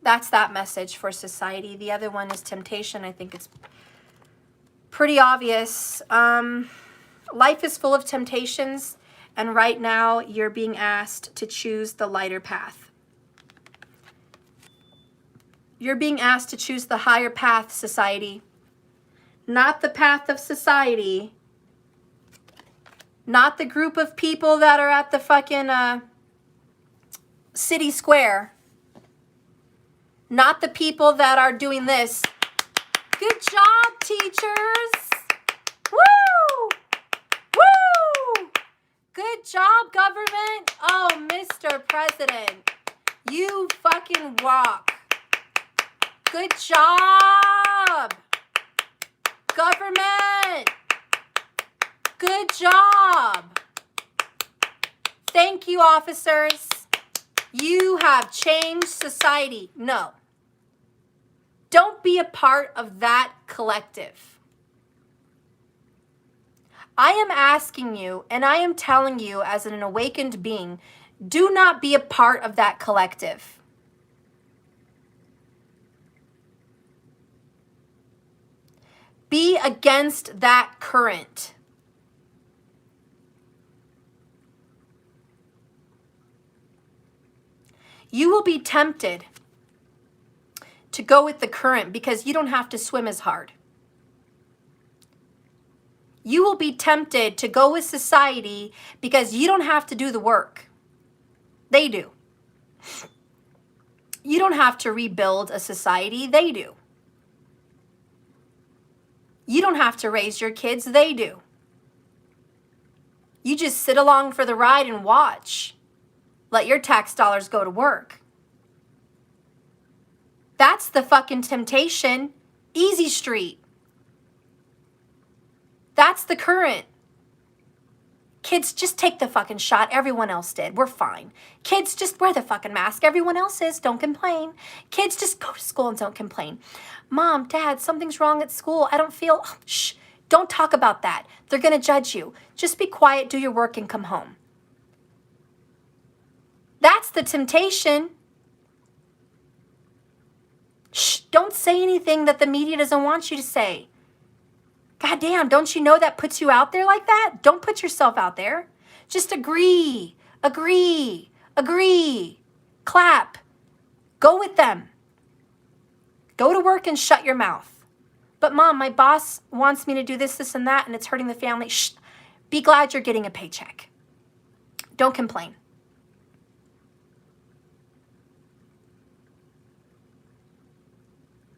A: that's that message for society. The other one is temptation. I think it's pretty obvious. Life is full of temptations, and right now you're being asked to choose the lighter path. You're being asked to choose the higher path, society. Not the path of society. Not the group of people that are at the fucking city square. Not the people that are doing this. Good job, teachers. Woo! Woo! Good job, government. Oh, Mr. President, you fucking rock. Good job, government. Good job. Thank you, officers. You have changed society. No. Don't be a part of that collective. I am asking you, and I am telling you as an awakened being, do not be a part of that collective. Be against that current. You will be tempted to go with the current because you don't have to swim as hard. You will be tempted to go with society because you don't have to do the work. They do. You don't have to rebuild a society. They do. You don't have to raise your kids. They do. You just sit along for the ride and watch. Let your tax dollars go to work. That's the fucking temptation. Easy street. That's the current. Kids, just take the fucking shot. Everyone else did. We're fine. Kids, just wear the fucking mask. Everyone else is. Don't complain. Kids, just go to school and don't complain. Mom, Dad, something's wrong at school. I don't feel... Oh, shh. Don't talk about that. They're going to judge you. Just be quiet, do your work, and come home. That's the temptation. Shh. Don't say anything that the media doesn't want you to say. God damn, don't you know that puts you out there like that? Don't put yourself out there. Just agree, agree, agree. Clap. Go with them. Go to work and shut your mouth. But Mom, my boss wants me to do this, this, and that, and it's hurting the family. Shh. Be glad you're getting a paycheck. Don't complain.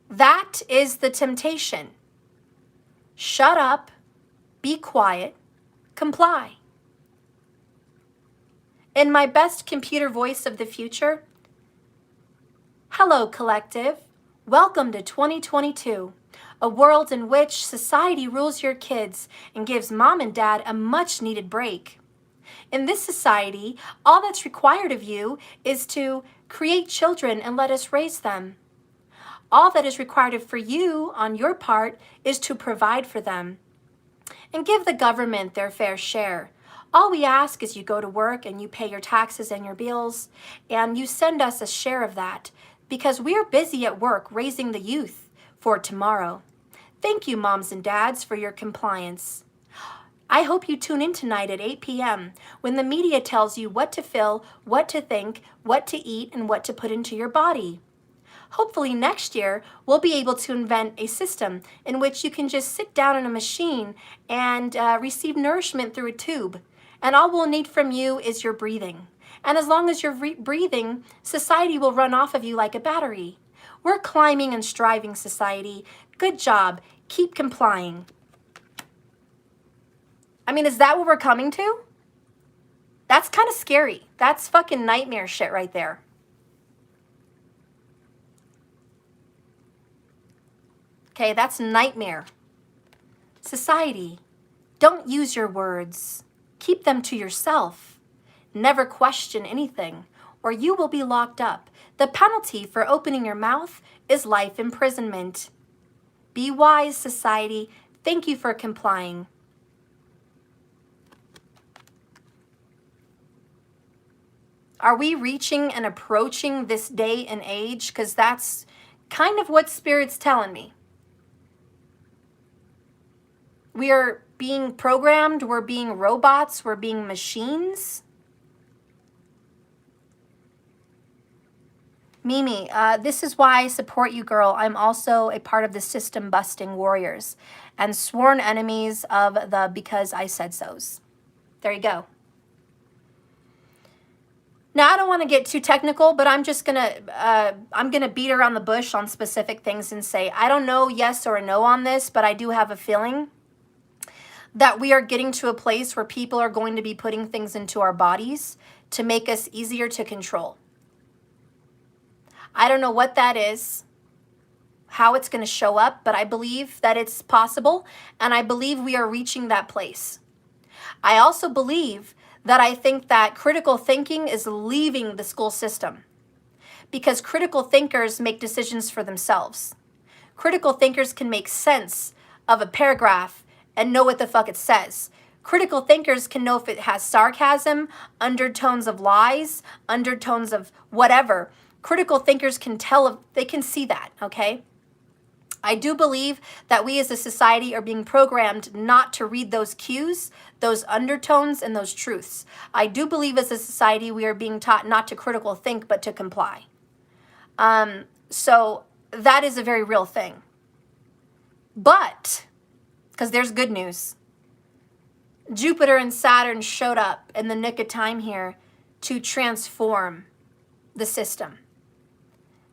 A: That is the temptation. Shut up, be quiet, comply. In my best computer voice of the future, hello, collective. Welcome to 2022, a world in which society rules your kids and gives mom and dad a much-needed break. In this society, all that's required of you is to create children and let us raise them. All that is required for you on your part is to provide for them and give the government their fair share. All we ask is you go to work and you pay your taxes and your bills and you send us a share of that because we're busy at work raising the youth for tomorrow. Thank you, moms and dads, for your compliance. I hope you tune in tonight at 8 p.m. when the media tells you what to feel, what to think, what to eat, and what to put into your body. Hopefully next year, we'll be able to invent a system in which you can just sit down in a machine and receive nourishment through a tube. And all we'll need from you is your breathing. And as long as you're breathing, society will run off of you like a battery. We're climbing and striving, society. Good job. Keep complying. I mean, is that what we're coming to? That's kind of scary. That's fucking nightmare shit right there. Okay, that's nightmare. Society, don't use your words. Keep them to yourself. Never question anything, or you will be locked up. The penalty for opening your mouth is life imprisonment. Be wise, society. Thank you for complying. Are we reaching and approaching this day and age? Because that's kind of what Spirit's telling me. We are being programmed, we're being robots, we're being machines. Mimi, this is why I support you, girl. I'm also a part of the system-busting warriors and sworn enemies of the because I said so's. There you go. Now, I don't want to get too technical, but I'm just gonna beat around the bush on specific things and say, I don't know yes or no on this, but I do have a feeling that we are getting to a place where people are going to be putting things into our bodies to make us easier to control. I don't know what that is, how it's going to show up, but I believe that it's possible, and I believe we are reaching that place. I also believe that I think that critical thinking is leaving the school system because critical thinkers make decisions for themselves. Critical thinkers can make sense of a paragraph and know what the fuck it says. Critical thinkers can know if it has sarcasm, undertones of lies, undertones of whatever. Critical thinkers can tell, they can see that, okay? I do believe that we as a society are being programmed not to read those cues, those undertones, and those truths. I do believe as a society we are being taught not to critical think, but to comply. So that is a very real thing. But, because there's good news, Jupiter and Saturn showed up in the nick of time here to transform the system.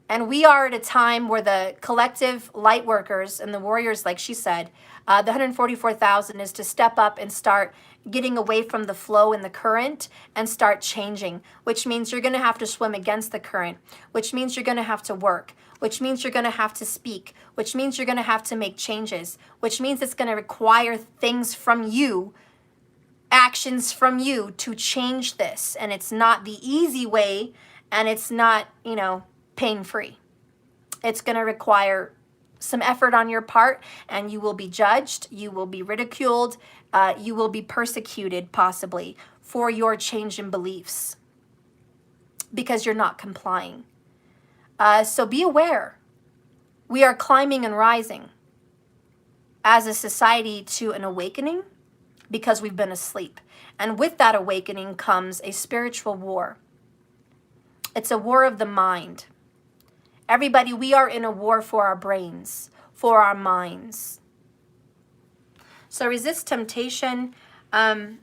A: And we are at a time where the collective light workers and the warriors, like she said, the 144,000 is to step up and start getting away from the flow and the current and start changing, which means you're going to have to swim against the current, which means you're going to have to work, which means you're going to have to speak, which means you're going to have to make changes, which means it's going to require things from you, actions from you to change this. And it's not the easy way, and it's not, you know, pain-free. It's going to require some effort on your part, and you will be judged, you will be ridiculed, you will be persecuted possibly for your change in beliefs because you're not complying. So be aware. We are climbing and rising as a society to an awakening because we've been asleep. And with that awakening comes a spiritual war. It's a war of the mind. Everybody, we are in a war for our brains, for our minds. So resist temptation. It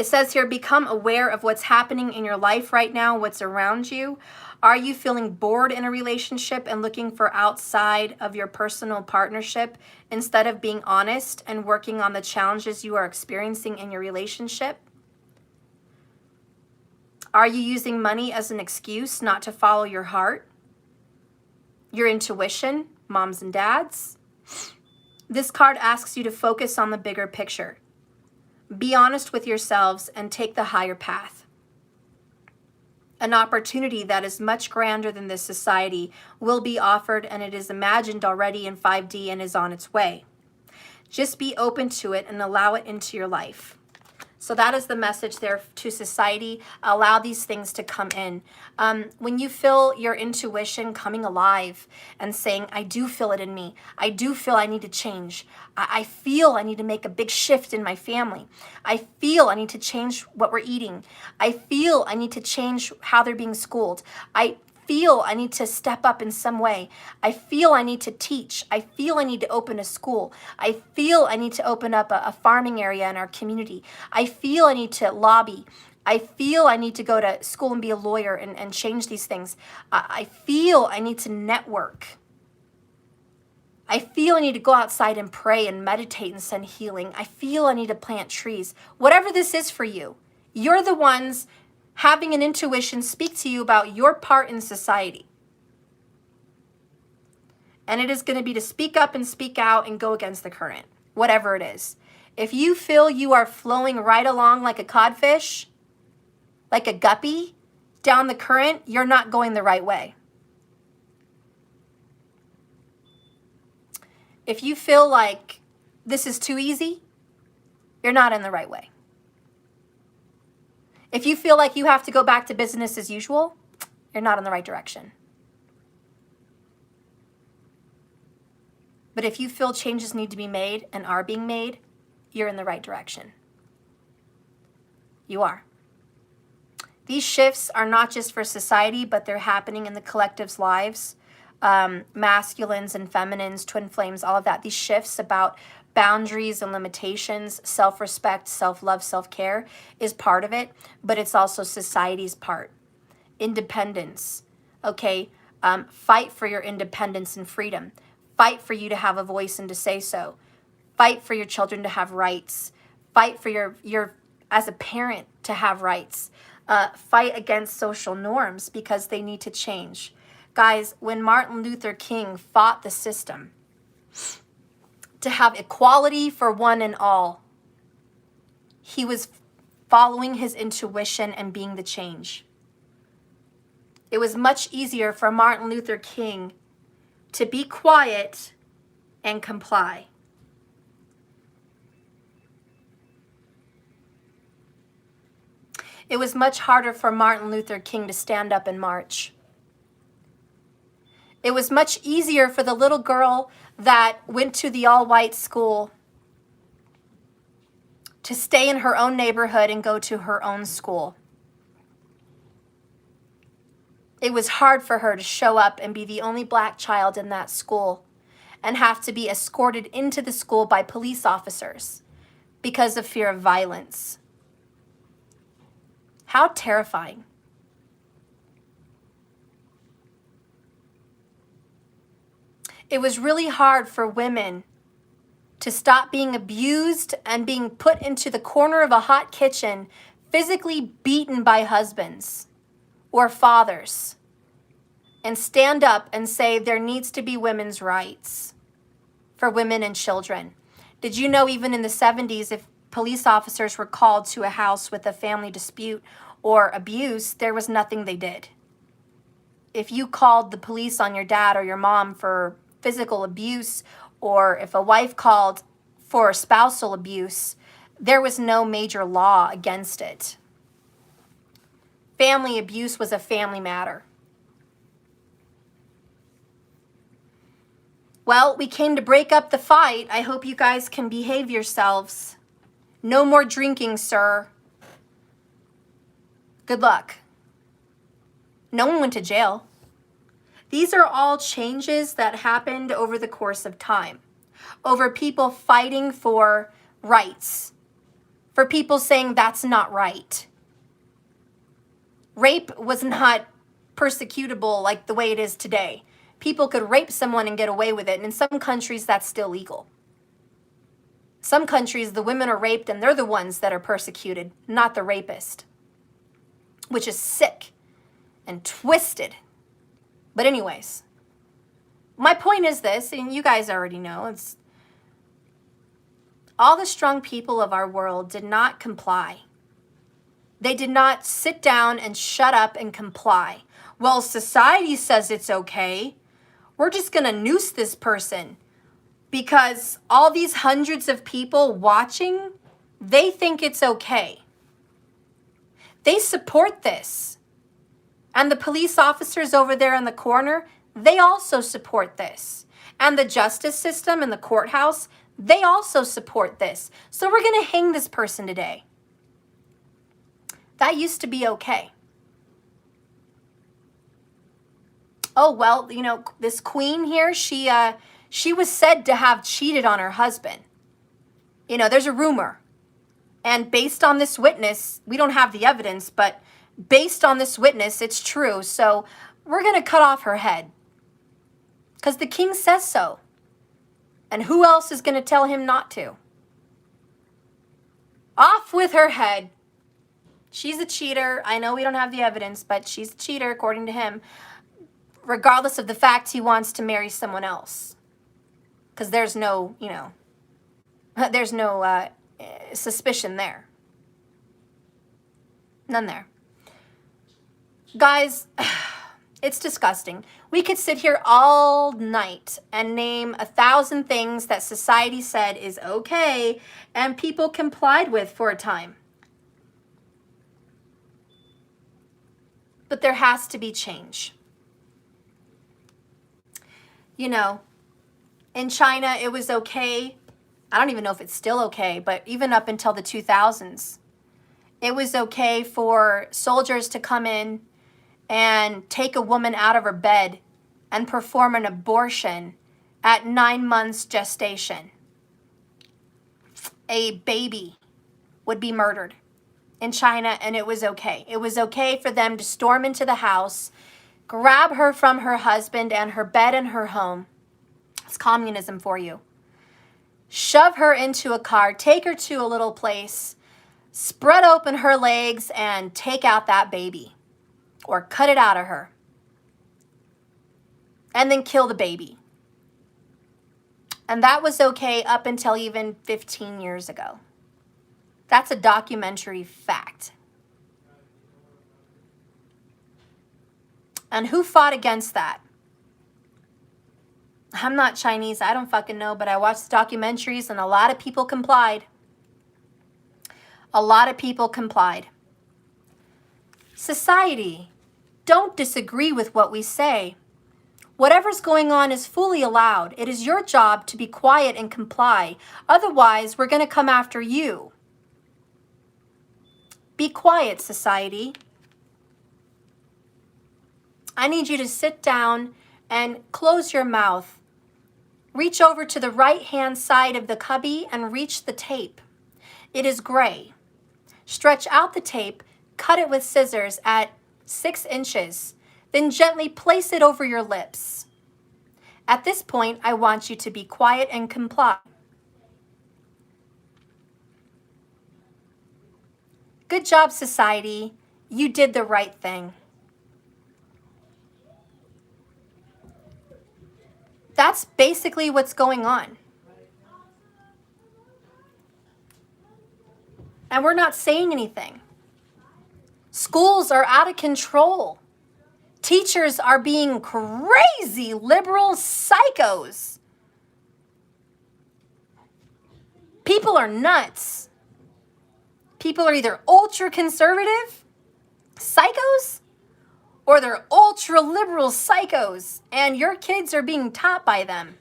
A: says here, become aware of what's happening in your life right now, what's around you. Are you feeling bored in a relationship and looking for outside of your personal partnership instead of being honest and working on the challenges you are experiencing in your relationship? Are you using money as an excuse not to follow your heart, your intuition, moms and dads? This card asks you to focus on the bigger picture. Be honest with yourselves and take the higher path. An opportunity that is much grander than this society will be offered, and it is imagined already in 5D and is on its way. Just be open to it and allow it into your life. So that is the message there to society. Allow these things to come in. When you feel your intuition coming alive and saying, I do feel it in me. I do feel I need to change. I feel I need to make a big shift in my family. I feel I need to change what we're eating. I feel I need to change how they're being schooled. I feel I need to step up in some way. I feel I need to teach. I feel I need to open a school. I feel I need to open up a farming area in our community. I feel I need to lobby. I feel I need to go to school and be a lawyer and change these things. I feel I need to network. I feel I need to go outside and pray and meditate and send healing. I feel I need to plant trees. Whatever this is for you, you're the ones having an intuition speak to you about your part in society. And it is going to be to speak up and speak out and go against the current, whatever it is. If you feel you are flowing right along like a codfish, like a guppy, down the current, you're not going the right way. If you feel like this is too easy, you're not in the right way. If you feel like you have to go back to business as usual, you're not in the right direction. But if you feel changes need to be made and are being made, you're in the right direction. You are. These shifts are not just for society, but they're happening in the collective's lives. Masculines and feminines, twin flames, all of that. These shifts about boundaries and limitations, self-respect, self-love, self-care is part of it, but it's also society's part. Independence, okay? Fight for your independence and freedom. Fight for you to have a voice and to say so. Fight for your children to have rights. Fight for your as a parent to have rights. Fight against social norms because they need to change. Guys, when Martin Luther King fought the system to have equality for one and all, he was following his intuition and being the change. It was much easier for Martin Luther King to be quiet and comply. It was much harder for Martin Luther King to stand up and march. It was much easier for the little girl that went to the all-white school to stay in her own neighborhood and go to her own school. It was hard for her to show up and be the only black child in that school and have to be escorted into the school by police officers because of fear of violence. How terrifying. It was really hard for women to stop being abused and being put into the corner of a hot kitchen, physically beaten by husbands or fathers, and stand up and say there needs to be women's rights for women and children. Did you know even in the 70s, if police officers were called to a house with a family dispute or abuse, there was nothing they did? If you called the police on your dad or your mom for physical abuse, or if a wife called for spousal abuse, there was no major law against it. Family abuse was a family matter. Well, we came to break up the fight. I hope you guys can behave yourselves. No more drinking, sir. Good luck. No one went to jail. These are all changes that happened over the course of time, over people fighting for rights, for people saying that's not right. Rape was not persecutable like the way it is today. People could rape someone and get away with it, and in some countries that's still legal. Some countries, the women are raped and they're the ones that are persecuted, not the rapist, which is sick and twisted. But anyways, my point is this, and you guys already know, it's all the strong people of our world did not comply. They did not sit down and shut up and comply. Well, society says it's okay. We're just going to noose this person because all these hundreds of people watching They think it's okay. They support this. And the police officers over there in the corner, they also support this. And the justice system and the courthouse, they also support this. So we're going to hang this person today. That used to be okay. Oh, well, you know, this queen here, she was said to have cheated on her husband. You know, there's a rumor. And based on this witness, we don't have the evidence, but based on this witness, it's true. So we're going to cut off her head because the king says so. And who else is going to tell him not to? Off with her head. She's a cheater. I know we don't have the evidence, but she's a cheater according to him, regardless of the fact he wants to marry someone else. Because there's no, you know, there's no suspicion there. None there. Guys, it's disgusting. We could sit here all night and name 1,000 things that society said is okay and people complied with for a time. But there has to be change. You know, in China, it was okay. I don't even know if it's still okay, but even up until the 2000s, it was okay for soldiers to come in and take a woman out of her bed and perform an abortion at 9 months gestation. A baby would be murdered in China, and it was okay. It was okay for them to storm into the house, grab her from her husband and her bed and her home. It's communism for you. Shove her into a car, take her to a little place, spread open her legs, and take out that baby. Or cut it out of her. And then kill the baby. And that was okay up until even 15 years ago. That's a documentary fact. And who fought against that? I'm not Chinese, I don't fucking know, but I watched the documentaries and a lot of people complied. A lot of people complied. Society, don't disagree with what we say. Whatever's going on is fully allowed. It is your job to be quiet and comply. Otherwise, we're going to come after you. Be quiet, society. I need you to sit down and close your mouth. Reach over to the right-hand side of the cubby and reach the tape. It is gray. Stretch out the tape, cut it with scissors at 6 inches, then gently place it over your lips. At this point, I want you to be quiet and comply. Good job, society. You did the right thing. That's basically what's going on. And we're not saying anything. Schools are out of control. Teachers are being crazy liberal psychos. People are nuts. People are either ultra conservative psychos or they're ultra liberal psychos, and your kids are being taught by them.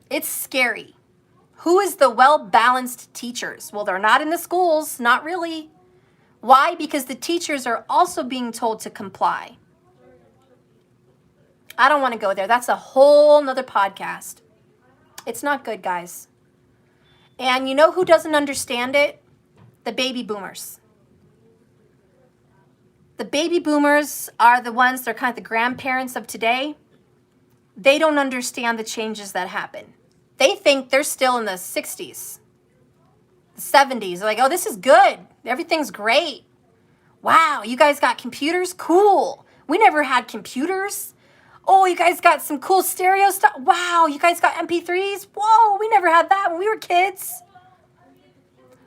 A: It's scary. Who is the well-balanced teachers? Well, they're not in the schools, not really. Why? Because the teachers are also being told to comply. I don't want to go there. That's a whole nother podcast. It's not good, guys. And you know who doesn't understand it? The baby boomers. The baby boomers are the ones, they're kind of the grandparents of today. They don't understand the changes that happen. They think they're still in the 60s, the 70s. They're like, oh, this is good. Everything's great. Wow, you guys got computers? Cool. We never had computers. Oh, you guys got some cool stereo stuff. Wow, you guys got MP3s? Whoa, we never had that when we were kids.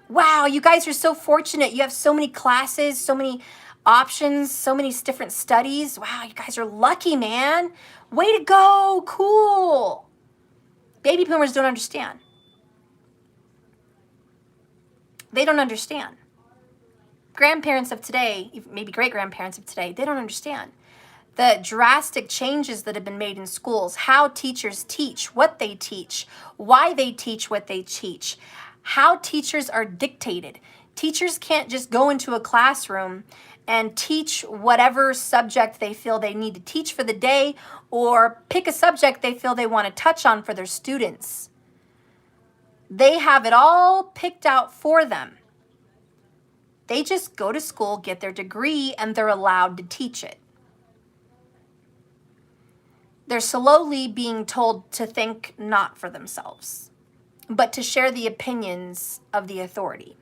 A: Wow, you guys are so fortunate. You have so many classes, so many options, so many different studies. Wow, you guys are lucky, man. Way to go. Cool. Baby boomers don't understand. They don't understand. Grandparents of today, maybe great-grandparents of today, they don't understand the drastic changes that have been made in schools, how teachers teach, what they teach, why they teach what they teach, how teachers are dictated. Teachers can't just go into a classroom and teach whatever subject they feel they need to teach for the day, or pick a subject they feel they want to touch on for their students. They have it all picked out for them. They just go to school, get their degree, and they're allowed to teach it. They're slowly being told to think not for themselves, but to share the opinions of the authority.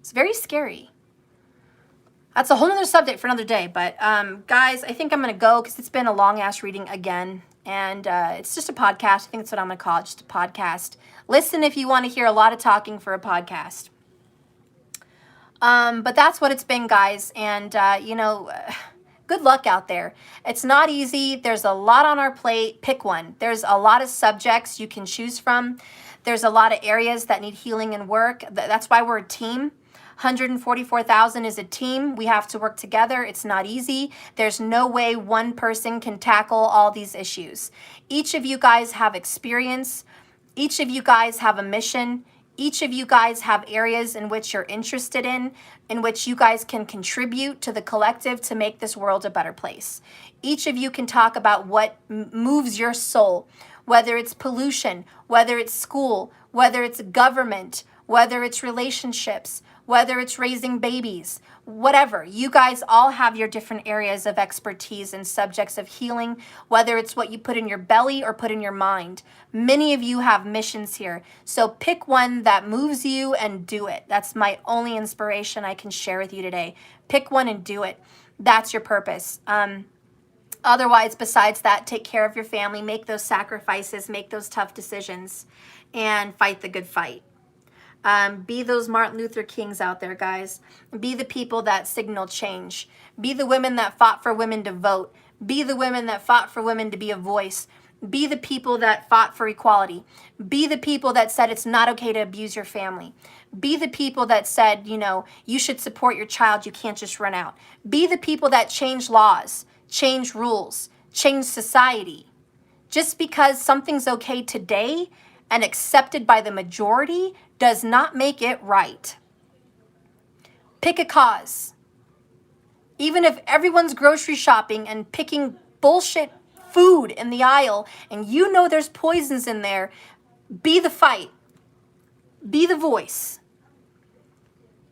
A: It's very scary. That's a whole other subject for another day. But guys, I think I'm going to go because it's been a long-ass reading again. And it's just a podcast. I think that's what I'm going to call it, just a podcast. Listen if you want to hear a lot of talking for a podcast. But that's what it's been, guys. And, good luck out there. It's not easy. There's a lot on our plate. Pick one. There's a lot of subjects you can choose from. There's a lot of areas that need healing and work. That's why we're a team. 144,000 is a team. We have to work together. It's not easy. There's no way one person can tackle all these issues. Each of you guys have experience. Each of you guys have a mission. Each of you guys have areas in which you're interested in which you guys can contribute to the collective to make this world a better place. Each of you can talk about what moves your soul, whether it's pollution, whether it's school, whether it's government, whether it's relationships, whether it's raising babies, whatever. You guys all have your different areas of expertise and subjects of healing, whether it's what you put in your belly or put in your mind. Many of you have missions here. So pick one that moves you and do it. That's my only inspiration I can share with you today. Pick one and do it. That's your purpose. Otherwise, besides that, take care of your family, make those sacrifices, make those tough decisions, and fight the good fight. Be those Martin Luther Kings out there, guys. Be the people that signal change. Be the women that fought for women to vote. Be the women that fought for women to be a voice. Be the people that fought for equality. Be the people that said it's not okay to abuse your family. Be the people that said, you should support your child. You can't just run out. Be the people that change laws, change rules, change society. Just because something's okay today and accepted by the majority does not make it right. Pick a cause. Even if everyone's grocery shopping and picking bullshit food in the aisle and there's poisons in there, be the fight. Be the voice.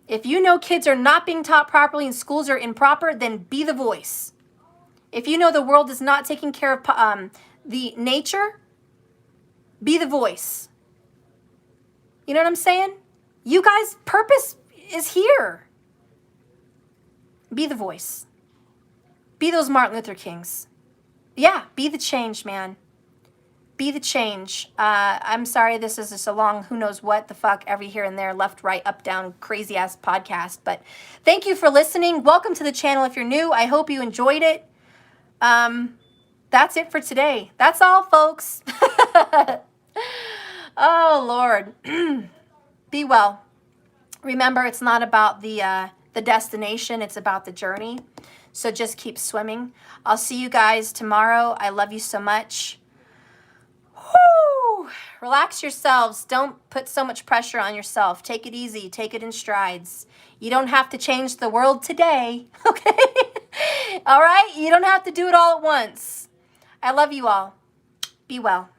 A: If kids are not being taught properly and schools are improper, then be the voice. If the world is not taking care of the nature, be the voice. You know what I'm saying? You guys' purpose is here. Be the voice. Be those Martin Luther Kings. Yeah, be the change, man. Be the change. I'm sorry this is just a long who knows what the fuck every here and there, left, right, up, down, crazy ass podcast. But thank you for listening. Welcome to the channel if you're new. I hope you enjoyed it. That's it for today. That's all, folks. Oh, Lord. Be well. Remember, it's not about the destination. It's about the journey. So just keep swimming. I'll see you guys tomorrow. I love you so much. Woo! Relax yourselves. Don't put so much pressure on yourself. Take it easy. Take it in strides. You don't have to change the world today. Okay? All right? You don't have to do it all at once. I love you all. Be well.